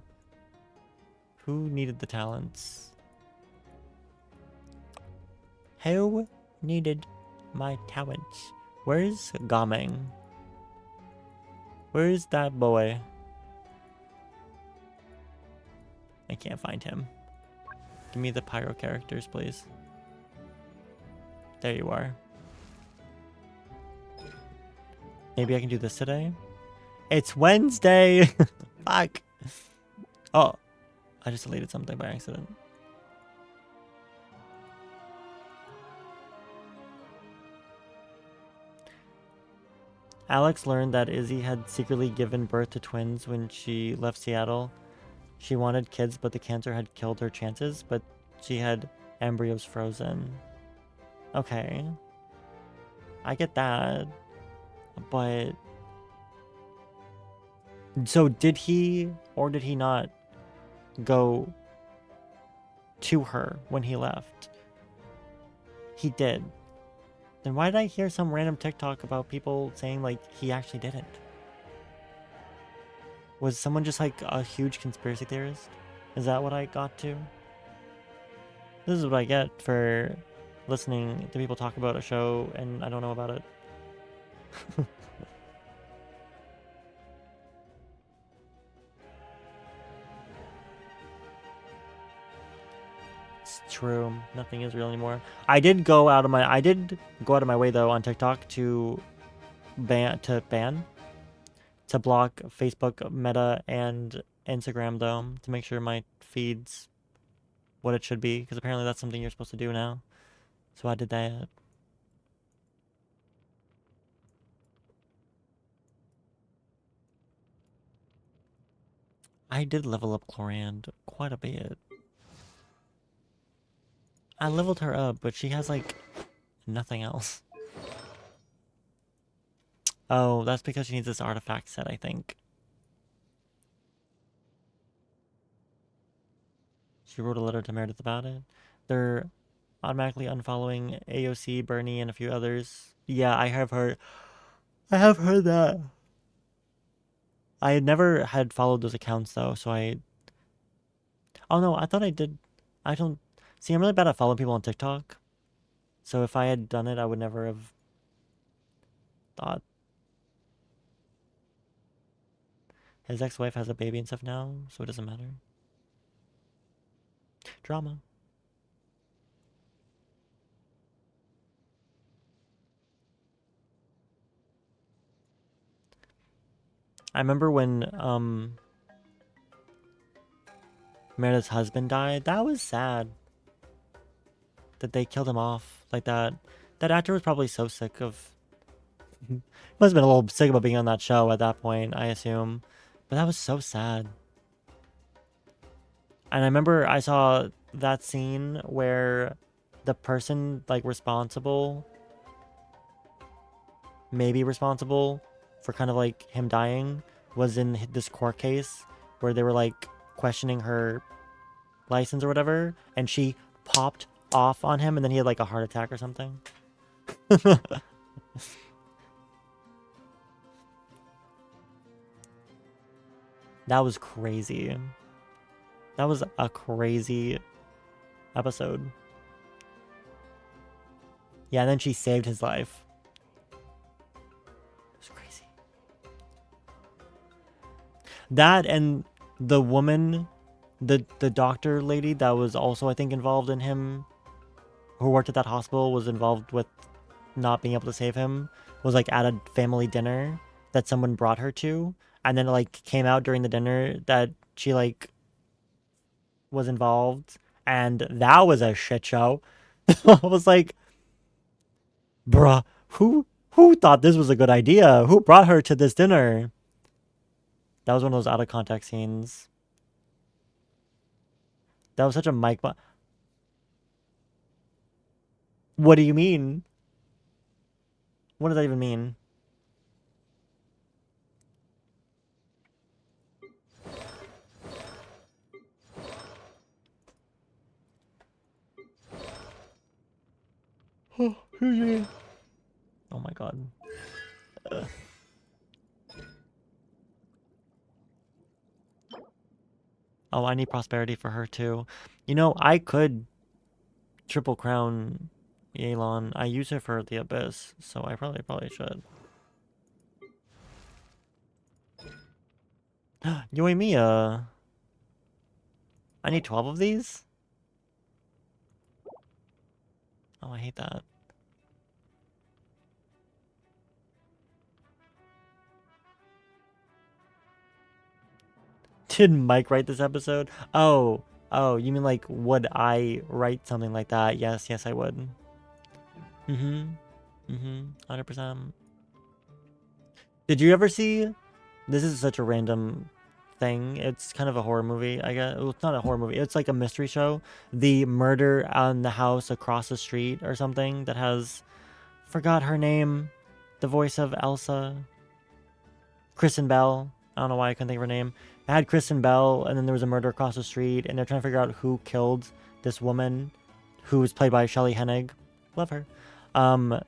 Who needed the talents? Who needed my talents? Where's Gameng? Where's that boy? I can't find him. Give me the pyro characters, please. There you are. Maybe I can do this today? It's Wednesday! Fuck! Oh, I just deleted something by accident. Alex learned that Izzy had secretly given birth to twins when she left Seattle. She wanted kids, but the cancer had killed her chances, but she had embryos frozen. Okay. I get that. But... So did he or did he not go to her when he left? He did. Then why did I hear some random TikTok about people saying like he actually didn't? Was someone just like a huge conspiracy theorist? Is that what I got to? This is what I get for listening to people talk about a show and I don't know about it. It's true. Nothing is real anymore. I did go out of my way though on TikTok to block Facebook, Meta, and Instagram though, to make sure my feed's what it should be, because apparently that's something you're supposed to do now. So I did that. I did level up Chlorand quite a bit. I leveled her up, but she has like nothing else. Oh, that's because she needs this artifact set, I think. She wrote a letter to Meredith about it. They're automatically unfollowing AOC, Bernie, and a few others. Yeah, I have heard that. I had never had followed those accounts though, so oh no, I thought I did. I don't... See, I'm really bad at following people on TikTok. So if I had done it, I would never have thought. His ex-wife has a baby and stuff now, so it doesn't matter. Drama. I remember when Meredith's husband died. That was sad. That they killed him off like that. That actor was probably so sick of... Must have been a little sick about being on that show at that point, I assume. But that was so sad. And I remember I saw that scene where the person, like, responsible, maybe responsible for kind of, like, him dying, was in this court case where they were, like, questioning her license or whatever, and she popped off on him, and then he had, like, a heart attack or something. That was crazy. That was a crazy episode. Yeah, and then she saved his life. It was crazy. That and the woman, the doctor lady that was also, I think, involved in him, who worked at that hospital, was involved with not being able to save him, was like at a family dinner that someone brought her to, and then it like came out during the dinner that she like was involved, and that was a shit show. I was like, bruh, who thought this was a good idea? Who brought her to this dinner? That was one of those out of context scenes. That was such a mic. What do you mean? What does that even mean? Oh my god. Oh, I need prosperity for her too. You know, I could triple crown Yelan. I use her for the Abyss, so I probably should. Yoimiya. I need 12 of these? Oh, I hate that. Did Mike write this episode? Oh, you mean like, would I write something like that? Yes, I would. 100%. Did you ever see... This is such a random thing. It's kind of a horror movie, I guess. Well, it's not a horror movie. It's like a mystery show. The Murder on the House Across the Street or something that has... Forgot her name. The voice of Elsa. Kristen Bell. I don't know why I couldn't think of her name. I had Kristen Bell, and then there was a murder across the street, and they're trying to figure out who killed this woman, who was played by Shelley Hennig. Love her. And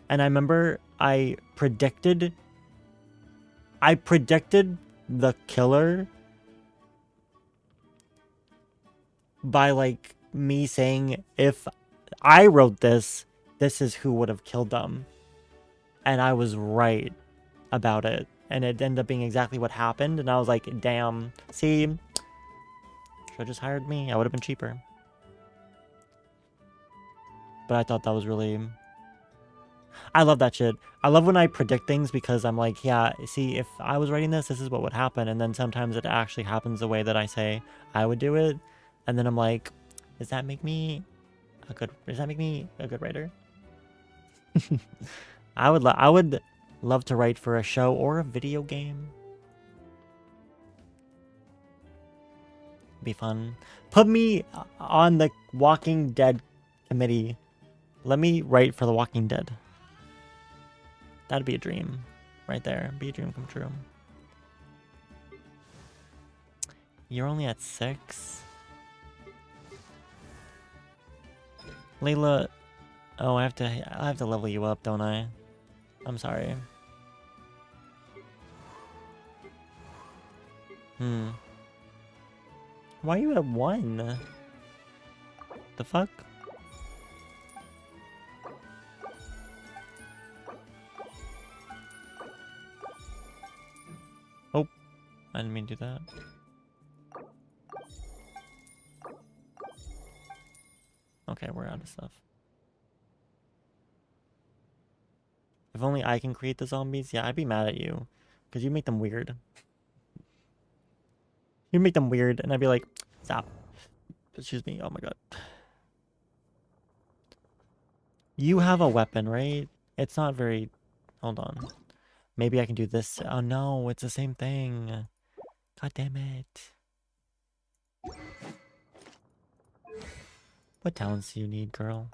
I remember I predicted the killer by, like, me saying, if I wrote this, this is who would have killed them. And I was right about it. And it ended up being exactly what happened. And I was like, damn, see, should have just hired me. I would have been cheaper. but I thought that was really... I love that shit. I love when I predict things because I'm like, yeah, see, if I was writing this, this is what would happen. And then sometimes it actually happens the way that I say I would do it. And then I'm like, does that make me a good writer? I would love to write for a show or a video game. Be fun. Put me on the Walking Dead committee. Let me write for the Walking Dead. That'd be a dream right there. Be a dream come true. You're only at 6? Layla, oh, I have to level you up, don't I? I'm sorry. Why are you at 1? The fuck? Oh, I didn't mean to do that. Okay, we're out of stuff. If only I can create the zombies. Yeah, I'd be mad at you. Because you make them weird. You make them weird, and I'd be like, stop. Excuse me, oh my god. You have a weapon, right? It's not very... Hold on. Maybe I can do this. Oh no, it's the same thing. God damn it. What talents do you need, girl?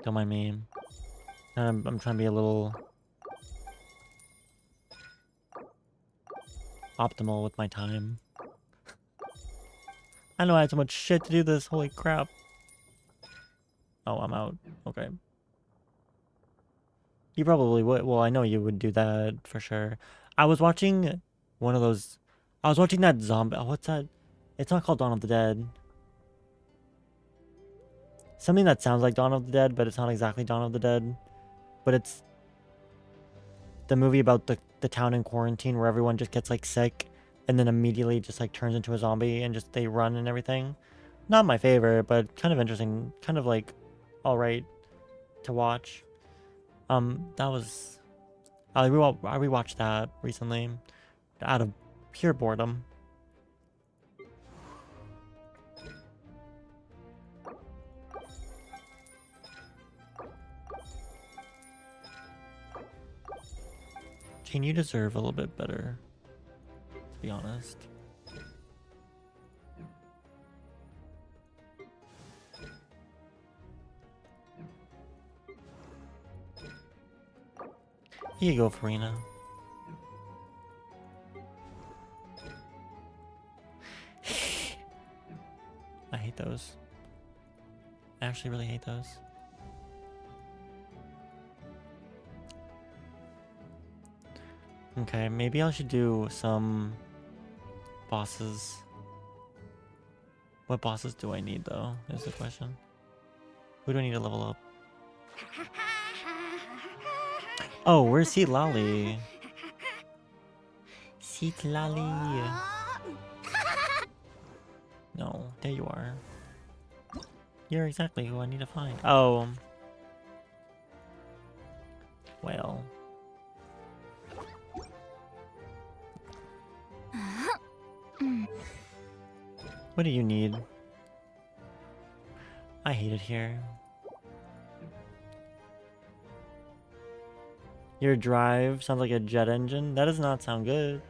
Don't mind me. I'm trying to be a little optimal with my time. I know I had so much shit to do this. Holy crap. Oh, I'm out. Okay. You probably would. Well, I know you would do that for sure. I was watching one of those. I was watching that zombie. Oh, what's that? It's not called Dawn of the Dead. Something that sounds like Dawn of the Dead, but it's not exactly Dawn of the Dead. But it's the movie about the town in quarantine where everyone just gets like sick and then immediately just like turns into a zombie and just they run and everything. Not my favorite, but kind of interesting. Kind of like alright to watch. That was... I rewatched that recently out of pure boredom. Jane, you deserve a little bit better, to be honest. Here you go, Farina. I hate those. I actually really hate those. Okay, maybe I should do some bosses. What bosses do I need, though, is the question. Who do I need to level up? Oh, where's Seat Lolly? Seat Lolly. No, there you are. You're exactly who I need to find. Oh. Well. What do you need? I hate it here. Your drive sounds like a jet engine? That does not sound good.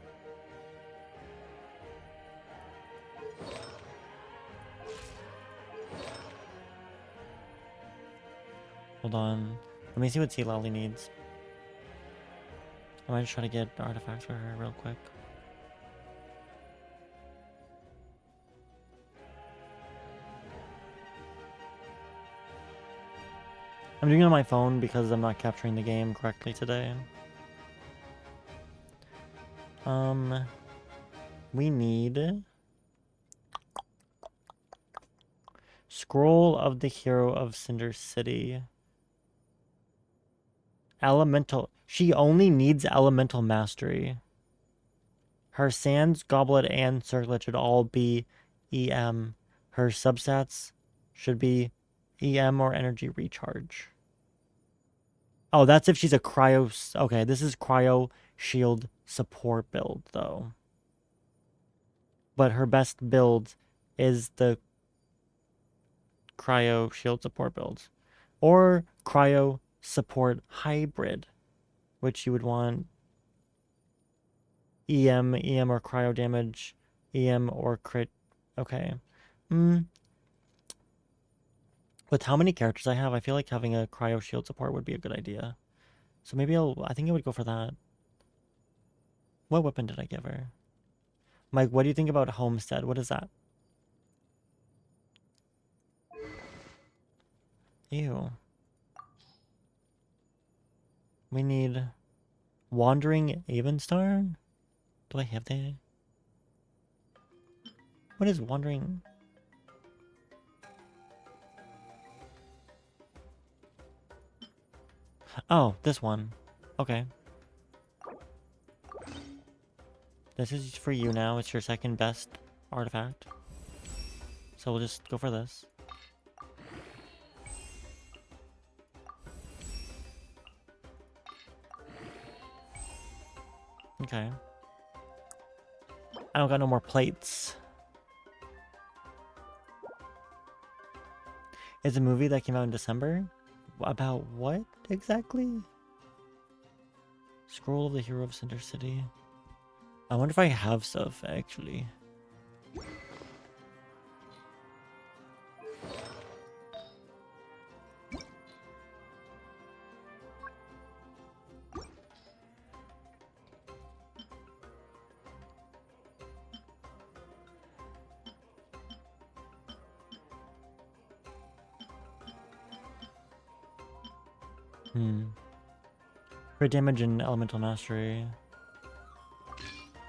Hold on. Let me see what Sea Lolly needs. I might just try to get artifacts for her real quick. I'm doing it on my phone because I'm not capturing the game correctly today. We need... Scroll of the Hero of Cinder City. Elemental. She only needs elemental mastery. Her Sands, Goblet, and Circlet should all be EM. Her substats should be EM or Energy Recharge. Oh, that's if she's a Cryo... Okay, this is Cryo Shield support build, though. But her best build is the Cryo Shield support build. Or Cryo Support Hybrid, which you would want EM or Cryo damage, EM or crit. Okay. With how many characters I have, I feel like having a Cryo Shield support would be a good idea. So maybe I think I would go for that. What weapon did I give her? Mike, what do you think about Homestead? What is that? Ew. We need Wandering Avenstar? Do I have that? What is Wandering? Oh, this one. Okay. This is for you now. It's your second best artifact. So we'll just go for this. Okay. I don't got no more plates. It's a movie that came out in December? About what exactly? Scroll of the Hero of Cinder City. I wonder if I have stuff, actually. Crit damage and elemental mastery.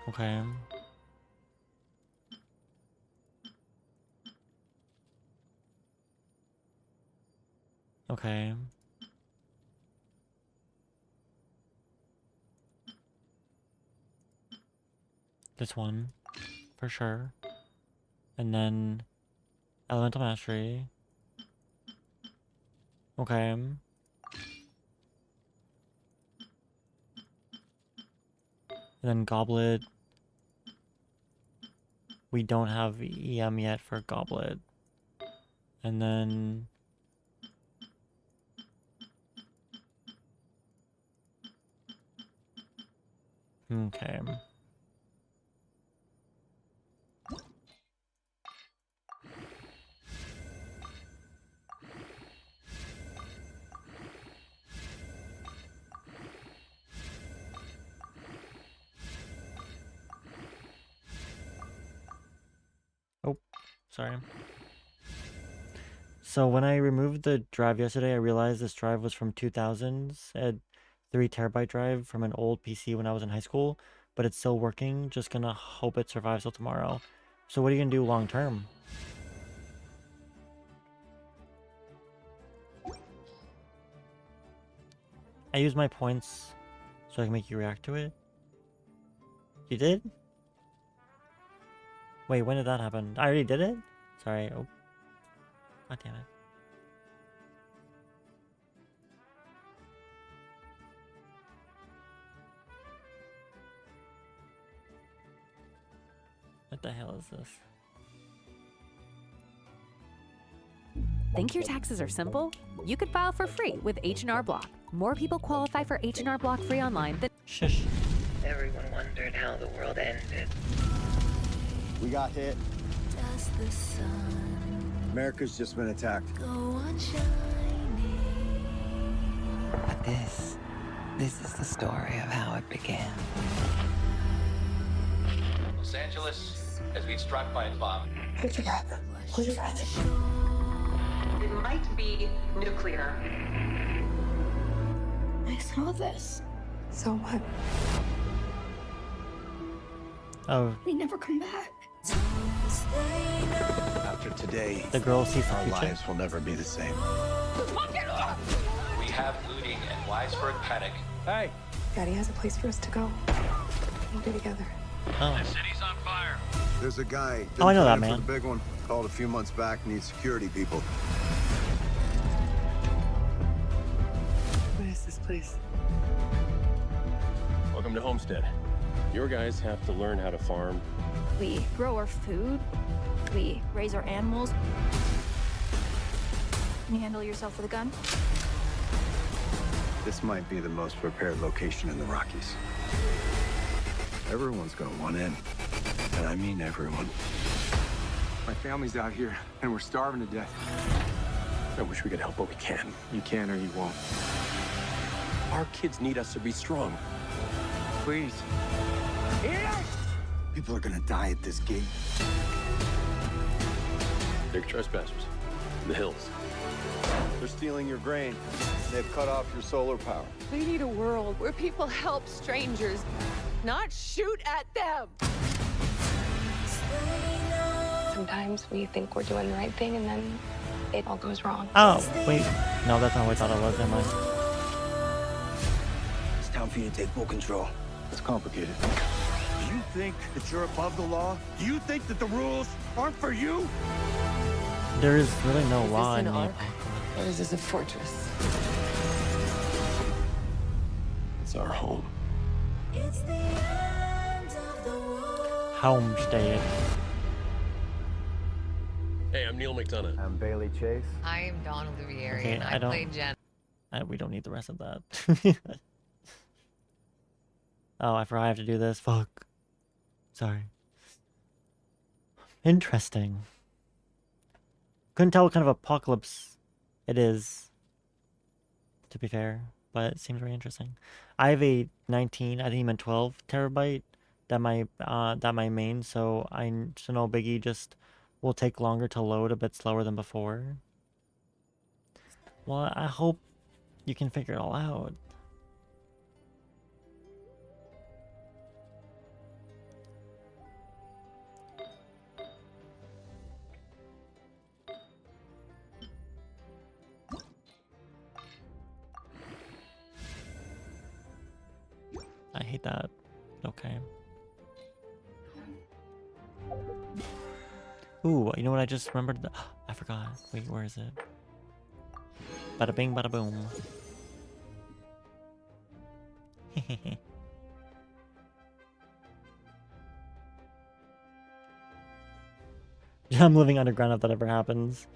Okay. Okay. This one, for sure. And then elemental mastery. Okay. And then Goblet. We don't have EM yet for Goblet. And then... Okay. Oh, sorry. So when I removed the drive yesterday, I realized this drive was from 2000s, a 3 terabyte drive from an old PC when I was in high school, but it's still working. Just gonna hope it survives till tomorrow. So what are you gonna do long term? I use my points so I can make you react to it. You did? Wait, when did that happen? I already did it? Sorry. Oh. God damn it. What the hell is this? Think your taxes are simple? You could file for free with H&R Block. More people qualify for H&R Block free online than... Shush. Everyone wondered how the world ended. We got hit. Does the sun America's just been attacked. go on shining? But this is the story of how it began. Los Angeles has been struck by a bomb. Hold your breath. Hold your breath. It might be nuclear. I saw this. So what? Oh. They never come back. About After today, The girl sees the our future. lives will never be the same. We have looting and widespread panic. Hey! Daddy has a place for us to go. We'll be together. Oh. The city's on fire. There's a guy. Oh, I know that didn't man. For the big one. Called a few months back. Needs security people. What is this place? Welcome to Homestead. Your guys have to learn how to farm. We grow our food. We raise our animals. Can you handle yourself with a gun? This might be the most prepared location in the Rockies. Everyone's gonna want in. And I mean everyone. My family's out here, and we're starving to death. I wish we could help, but we can't. You can or you won't. Our kids need us to be strong. Please. People are gonna die at this gate. They're trespassers. In the hills. They're stealing your grain. They've cut off your solar power. We need a world where people help strangers, not shoot at them. Sometimes we think we're doing the right thing and then it all goes wrong. Oh, wait. No, that's not what I thought it was. Never mind. It's time for you to take full control. It's complicated. Do you think that you're above the law? Do you think that the rules aren't for you? There is really no law in an the ark? apocalypse. Or is this a fortress? It's our home. Homestead. Hey, I'm Neil McDonough. I'm Bailey Chase. I am Dawn Olivieri, Okay, and I I don't- played Jen. We don't need the rest of that. Oh, I forgot I have to do this. Fuck. Sorry. Interesting. Couldn't tell what kind of apocalypse it is, to be fair, but it seems very interesting. I have a 19, I think you meant 12 terabyte that my main, so no biggie, just will take longer to load, a bit slower than before. Well, I hope you can figure it all out. I hate that. Okay. Ooh, you know what I just remembered? I forgot. Wait, where is it? Bada bing, bada boom. I'm living underground if that ever happens.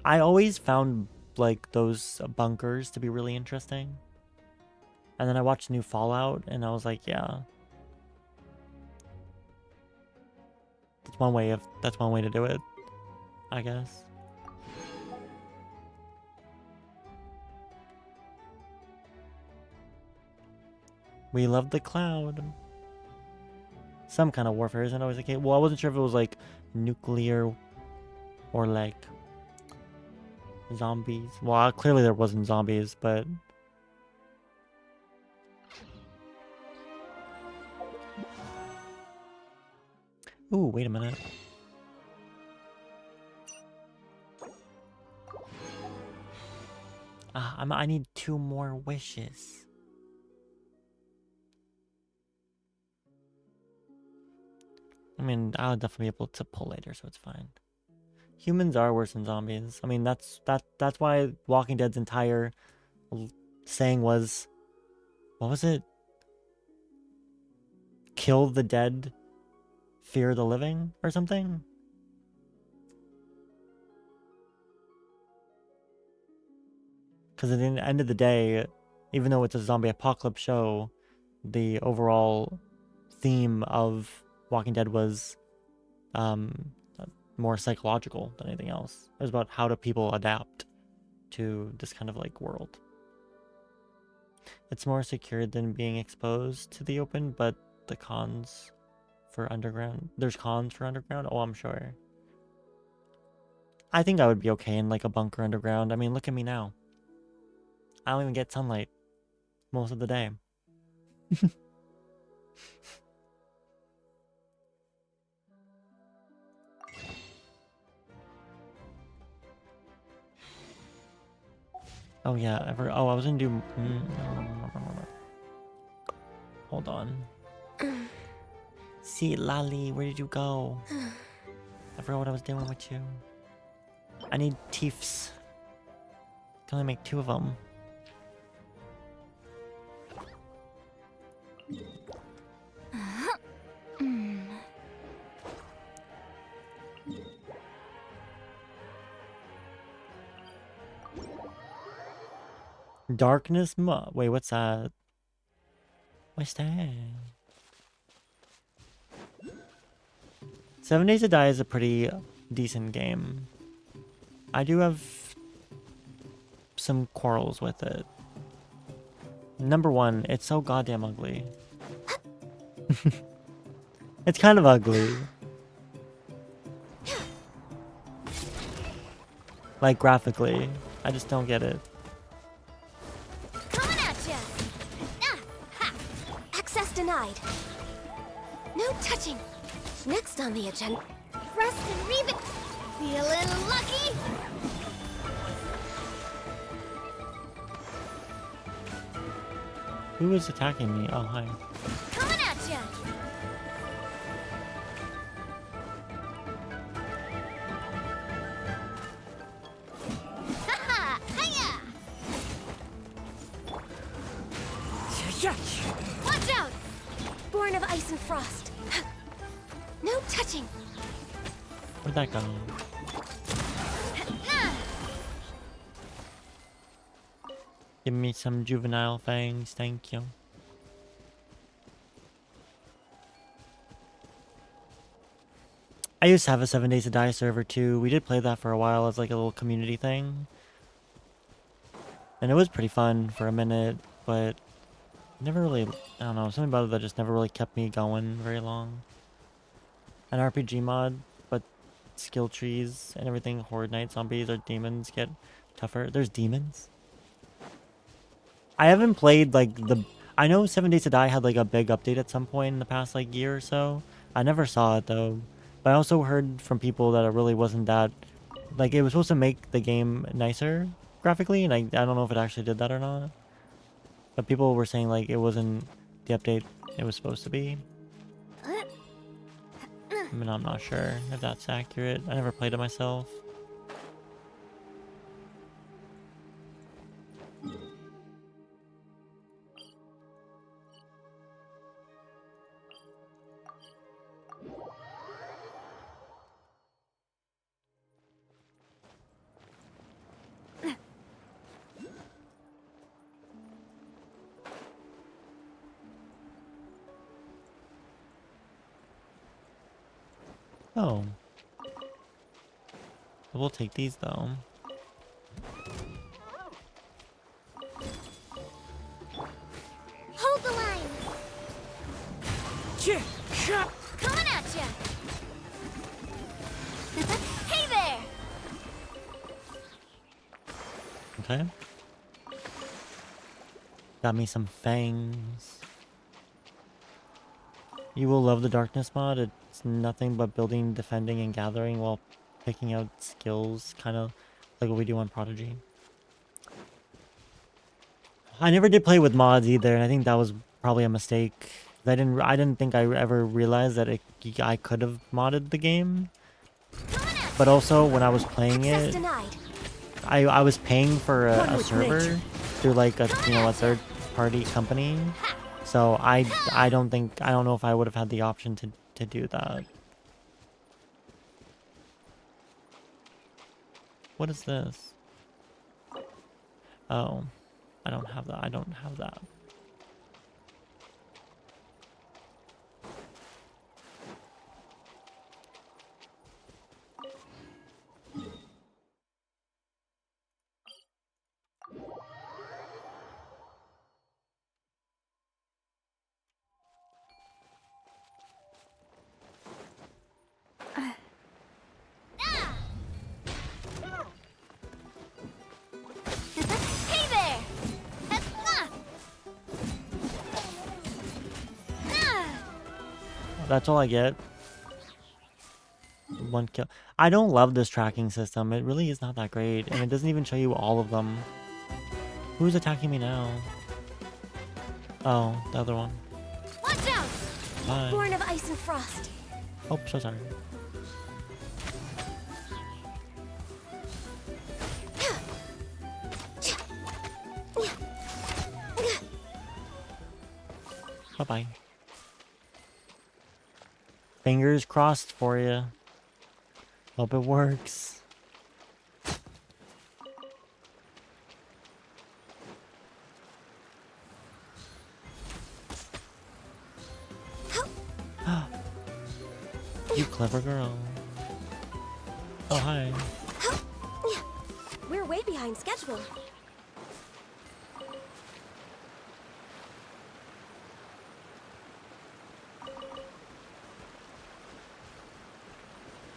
I always found like those bunkers to be really interesting. And then I watched new Fallout and I was like, yeah. That's one way to do it, I guess. We love the cloud. Some kind of warfare isn't always the case. Well, I wasn't sure if it was like nuclear or like zombies. Well, clearly there wasn't zombies, but ooh, wait a minute. I need 2 more wishes. I mean, I'll definitely be able to pull later, so it's fine. Humans are worse than zombies. I mean, that's why Walking Dead's entire saying was, what was it? Kill the dead, fear the living, or something? Because at the end of the day, even though it's a zombie apocalypse show, the overall theme of Walking Dead was more psychological than anything else. It was about how do people adapt to this kind of like world. It's more secure than being exposed to the open, but the cons for underground, there's cons for underground. Oh, I'm sure. I think I would be okay in like a bunker underground. I mean, look at me now. I don't even get sunlight most of the day. Oh yeah, I was gonna do. Hold on. See, Lali, where did you go? I forgot what I was doing with you. I need teeths. Can only make 2 of them. Darkness wait, what's that? What's that? 7 Days to Die is a pretty decent game. I do have some quarrels with it. Number 1, it's so goddamn ugly. It's kind of ugly. Like, graphically. I just don't get it. Coming at ya! Ha! Access denied. No touching. Next on the agenda. Rest and read it. Feeling lucky? Who is attacking me? Oh, hi. Coming at ya! Haha! Hiya! Watch out! Born of ice and frost. No touching. Where'd that go? Give me some juvenile fangs, thank you. I used to have a 7 Days to Die server too. We did play that for a while as like a little community thing. And it was pretty fun for a minute, but never really, I don't know, something about it that just never really kept me going very long. An RPG mod, but skill trees and everything, horde knight zombies or demons get tougher. There's demons? I haven't played like I know 7 Days to Die had like a big update at some point in the past like year or so. I never saw it though. But I also heard from people that it really wasn't that, like it was supposed to make the game nicer graphically, and I don't know if it actually did that or not. But people were saying like it wasn't the update it was supposed to be. I mean, I'm not sure if that's accurate. I never played it myself. Oh. We'll take these though. Hold the line. Coming at ya. Hey there. Okay. Got me some fangs. You will love the darkness mod. It's nothing but building, defending, and gathering while picking out skills, kind of like what we do on Prodigy. I never did play with mods either, and I think that was probably a mistake. I didn't think I ever realized that I could have modded the game. But also, when I was playing it, I was paying for a server through like a third-party company. So I don't know if I would have had the option to do that. What is this? Oh, I don't have that. I don't have that. That's all I get. 1 kill. I don't love this tracking system. It really is not that great, and it doesn't even show you all of them. Who's attacking me now? Oh, the other one. Watch out! Bye. Born of ice and frost. Oh, so sorry. Bye-bye. Fingers crossed for you. Hope it works. You clever girl. Oh, hi. We're way behind schedule.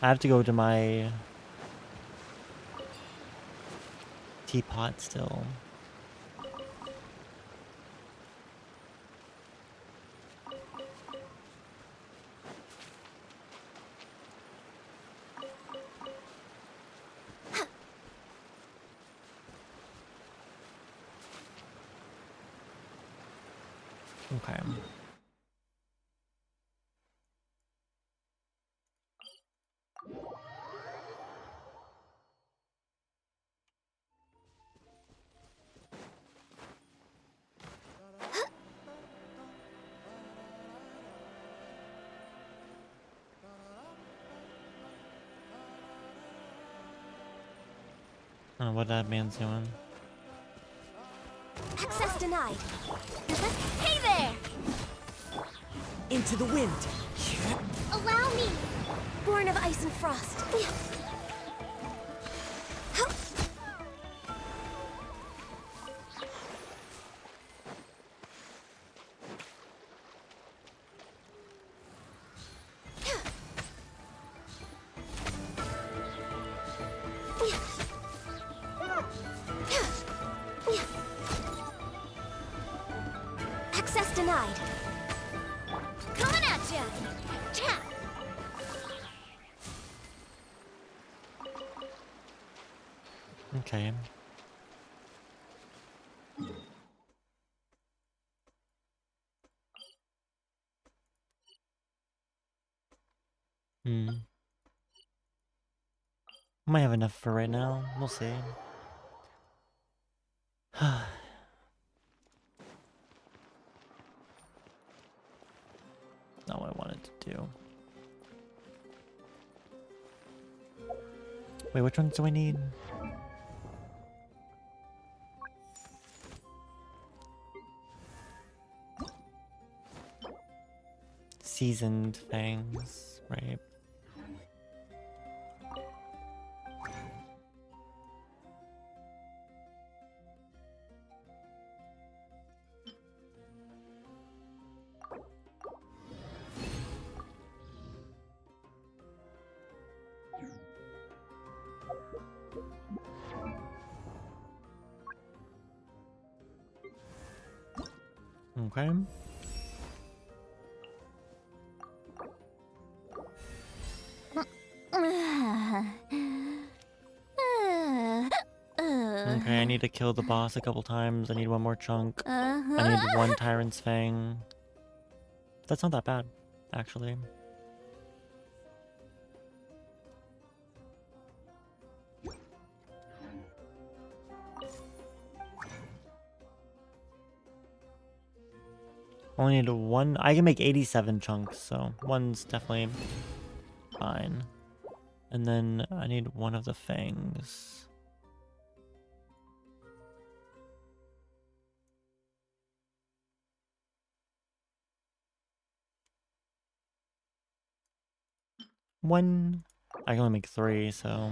I have to go to my teapot still. Okay. I don't know what that man's doing. Access denied. Hey there! Into the wind. Allow me! Born of ice and frost. Access denied. Coming at ya! Tap! Okay. Might have enough for right now. We'll see. Not what I wanted to do. Wait, which ones do I need? Seasoned fangs, right? Okay. Okay, I need to kill the boss a couple times. I need one more chunk. I need one Tyrant's Fang. That's not that bad, actually. Only need one. I can make 87 chunks, so one's definitely fine. And then I need one of the fangs. One. I can only make 3, so.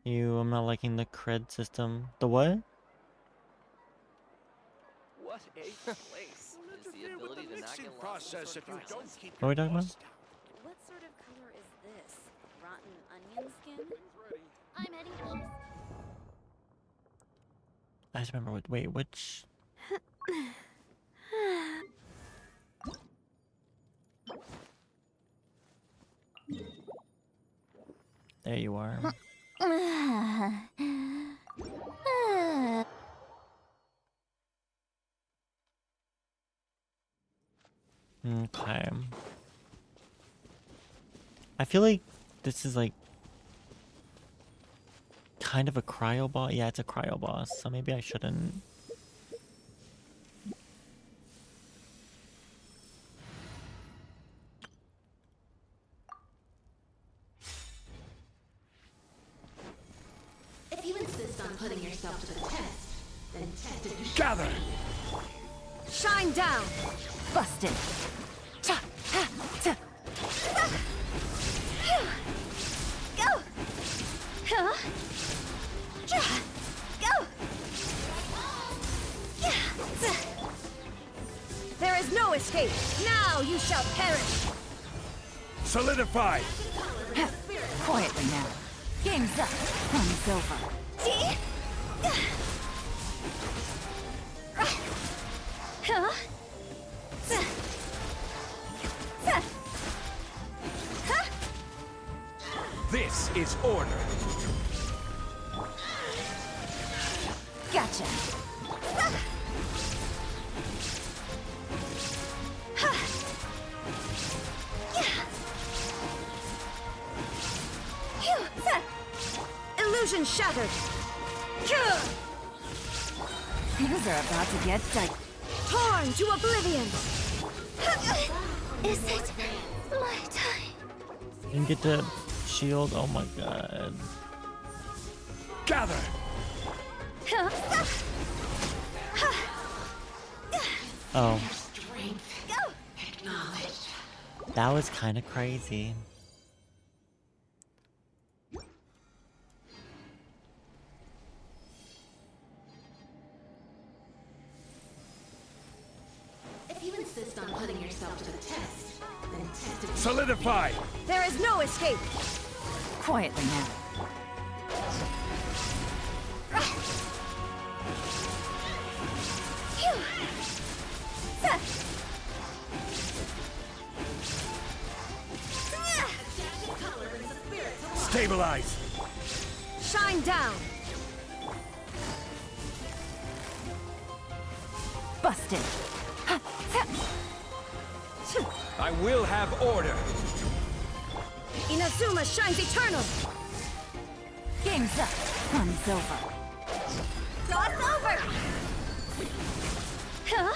I'm not liking the cred system. The what? What a place. Is the ability to not get process if you don't keep What are we talking about? What sort of color is this? Rotten onion skin? I'm heading east. I just remember what. Wait, which? There you are. Okay. I feel like this is like kind of a cryo boss. Yeah, it's a cryo boss, so maybe I shouldn't. If you insist on putting yourself to the test, then test it. Gather! Shine down! Busted! Go! Huh? Go! There is no escape! Now you shall perish! Solidify! Quietly now. Game's up. Fun's over. Huh? This is order. Gotcha. Illusion shattered. Things are about to get tight. Torn to oblivion. Is it my time? Didn't get to shield. Oh my god. Gather! Oh. That was kind of crazy. If you insist on putting yourself to the test, then test it. Solidify! There is no escape. Quietly now. Stabilize! Shine down. Busted. I will have order! Inazuma shines eternal. Game's up. Fun's over. Cross over! Huh?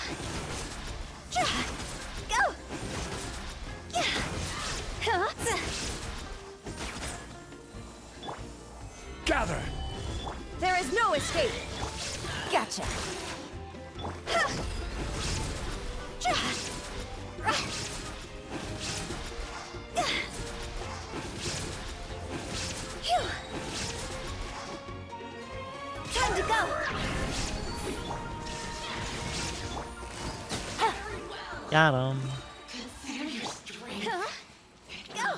Go! Huh? Gather! There is no escape. Gotcha. Time to go! Got him. Consider your strength. Huh? Go!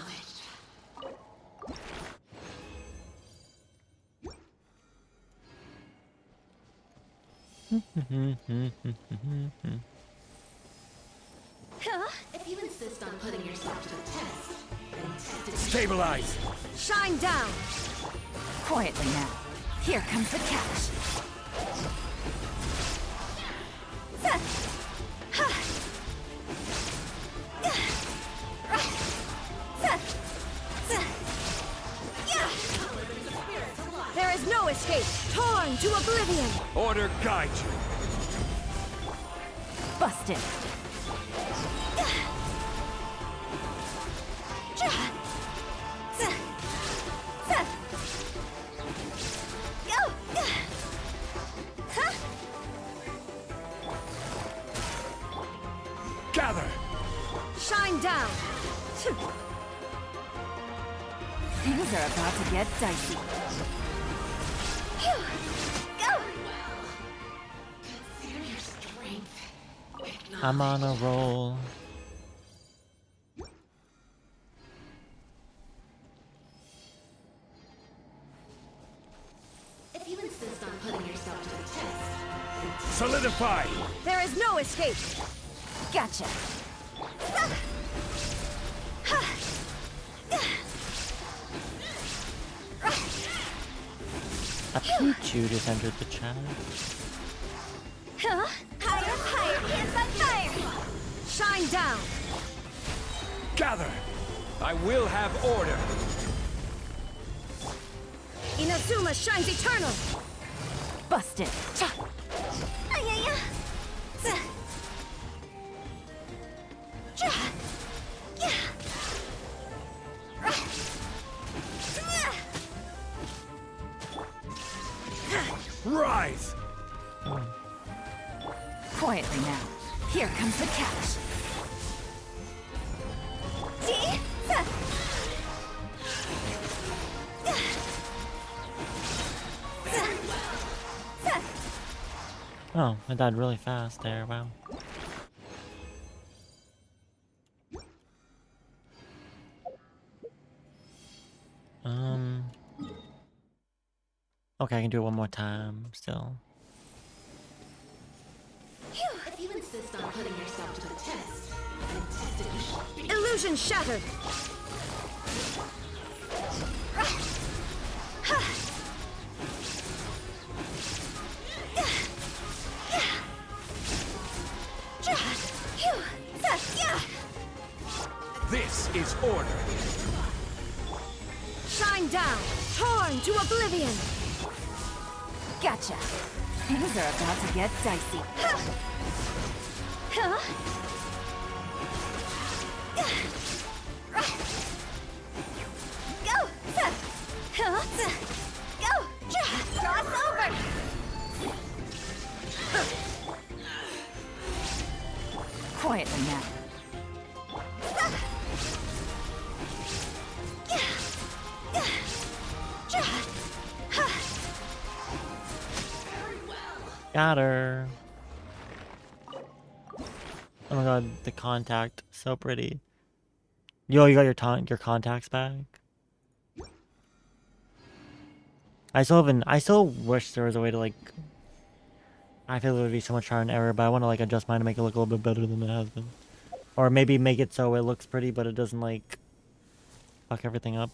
Huh? If you insist on putting yourself to the test, then test it. Stabilize! Shine down. Quietly now. Here comes the catch. There is no escape. Torn to oblivion. Order guide you! Busted. Gather! Shine down. Things are about to get dicey. Go! Consider your strength. I'm on a roll. If you insist on putting yourself to the test, then test Solidify! There is no escape. Gotcha. A Pichu just entered the chat. Huh? Higher, higher, hands on fire! Shine down. Gather! I will have order! Inazuma shines eternal! Busted! Rise! Quietly now. Here comes the catch. Oh, I died really fast there, wow. Okay, I can do it one more time, still. If you insist on putting yourself to the test, then tested you should be. Illusion shattered! This is order! Shine down! Torn to oblivion! Gotcha! Things are about to get dicey. Go! Go! Cross over! Quietly now. Got her. Oh my god, the contact, so pretty. Yo, you got your contacts back? I still wish there was a way to like, I feel it would be so much trial and error, but I want to like adjust mine to make it look a little bit better than it has been. Or maybe make it so it looks pretty, but it doesn't like fuck everything up.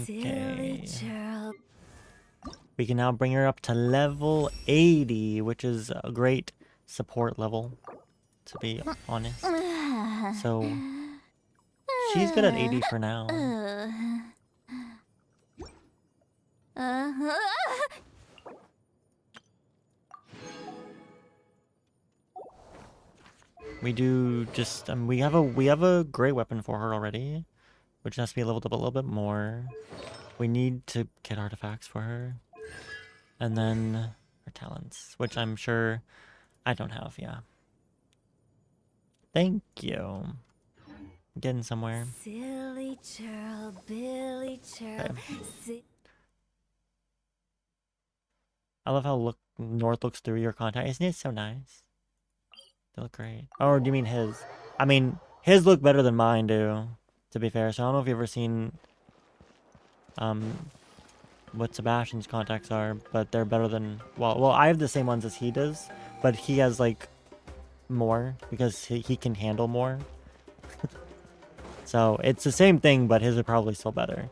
Okay. We can now bring her up to level 80, which is a great support level, to be honest. So, she's good at 80 for now. We do just, we have a great weapon for her already, which has to be leveled up a little bit more. We need to get artifacts for her. And then her talents, which I'm sure I don't have, yeah. Thank you. I'm getting somewhere. Silly churl, Billy churl. Okay. I love how North looks through your contact. Isn't it so nice? They look great. Or do you mean his? I mean, his look better than mine do, to be fair. So I don't know if you've ever seen what Sebastian's contacts are, but they're better than, well, I have the same ones as he does, but he has like more because he can handle more. So it's the same thing, but his are probably still better.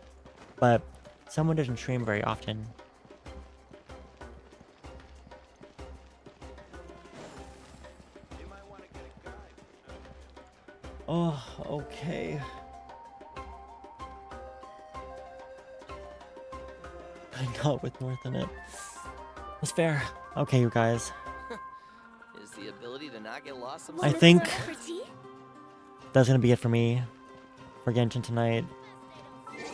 But someone doesn't stream very often. Oh, okay. Not with North in it. It's fair. Okay, you guys. Is the ability to not get lost I think that's gonna be it for me for Genshin tonight.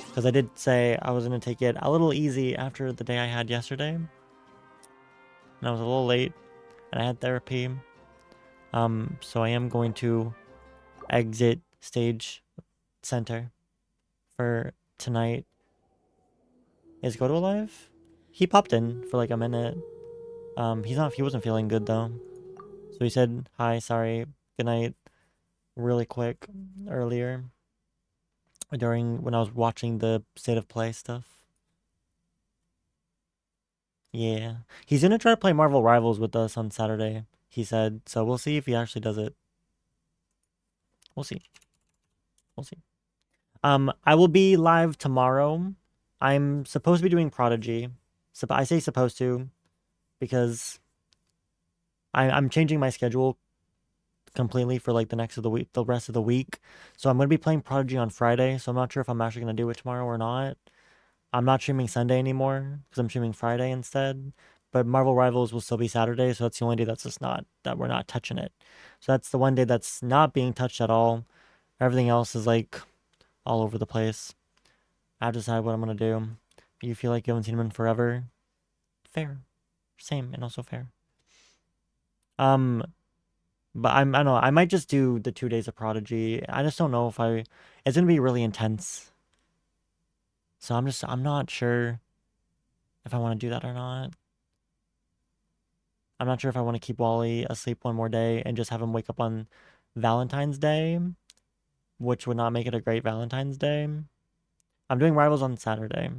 Because I did say I was gonna take it a little easy after the day I had yesterday. And I was a little late and I had therapy. So I am going to exit stage center for tonight. Is Goto alive? He popped in for like a minute. He wasn't feeling good though. So he said, hi, sorry, good night, really quick earlier when I was watching the state of play stuff. Yeah. He's gonna try to play Marvel Rivals with us on Saturday, he said. So we'll see if he actually does it. We'll see. We'll see. I will be live tomorrow I'm supposed to be doing Prodigy. I say supposed to because I'm changing my schedule completely for like the rest of the week. So I'm gonna be playing Prodigy on Friday. So I'm not sure if I'm actually gonna do it tomorrow or not. I'm not streaming Sunday anymore because I'm streaming Friday instead. But Marvel Rivals will still be Saturday, so that's the only day that's just not that we're not touching it. So that's the one day that's not being touched at all. Everything else is like all over the place. I've decided what I'm gonna do. You feel like you haven't seen him in forever? Fair. Same and also fair. But I don't know, I might just do the 2 days of Prodigy. I just don't know if it's gonna be really intense. So I'm not sure if I want to do that or not. I'm not sure if I want to keep Wally asleep one more day and just have him wake up on Valentine's Day, which would not make it a great Valentine's Day. I'm doing Rivals on Saturday.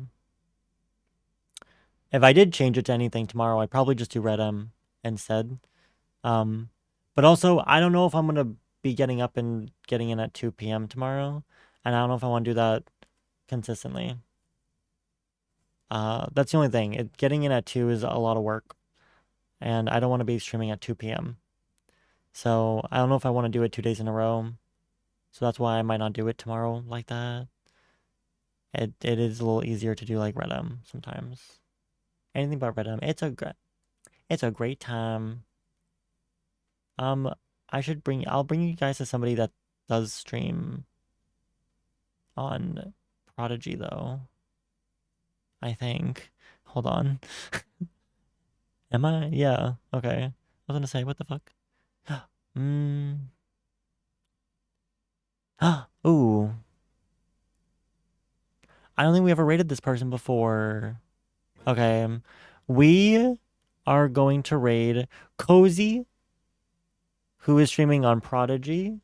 If I did change it to anything tomorrow, I'd probably just do Red M instead. But also, I don't know if I'm going to be getting up and getting in at 2 p.m. tomorrow, and I don't know if I want to do that consistently. That's the only thing. Getting in at 2 is a lot of work, and I don't want to be streaming at 2 p.m. So I don't know if I want to do it 2 days in a row. So that's why I might not do it tomorrow like that. It is a little easier to do like Red M sometimes. Anything but Red M. It's a great time. I'll bring you guys to somebody that does stream on Prodigy though. I think. Hold on. Am I? Yeah. Okay. I was gonna say, what the fuck? Ooh. I don't think we ever rated this person before. Okay. We are going to raid Cozy, who is streaming on Prodigy,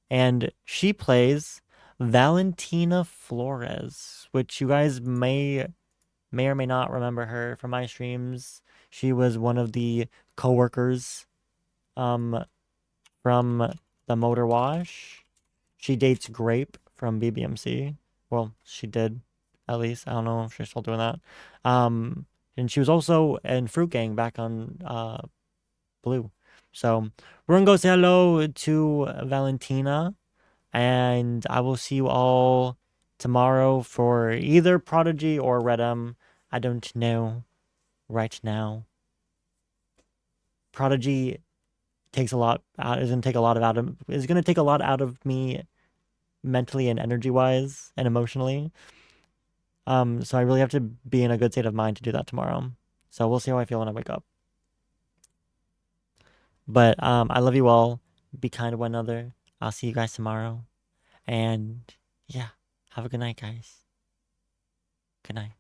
and she plays Valentina Flores, which you guys may or may not remember her from my streams. She was one of the co-workers from the Motor Wash. She dates Grape from BBMC. Well, she did, at least. I don't know if she's still doing that. And she was also in Fruit Gang back on Blue. So we're gonna go say hello to Valentina, and I will see you all tomorrow for either Prodigy or Red M. I don't know right now. Prodigy takes a lot out. Is gonna take a lot out of me mentally and energy wise and emotionally. So I really have to be in a good state of mind to do that tomorrow. So we'll see how I feel when I wake up. But I love you all. Be kind to one another. I'll see you guys tomorrow. And yeah, have a good night, guys. Good night.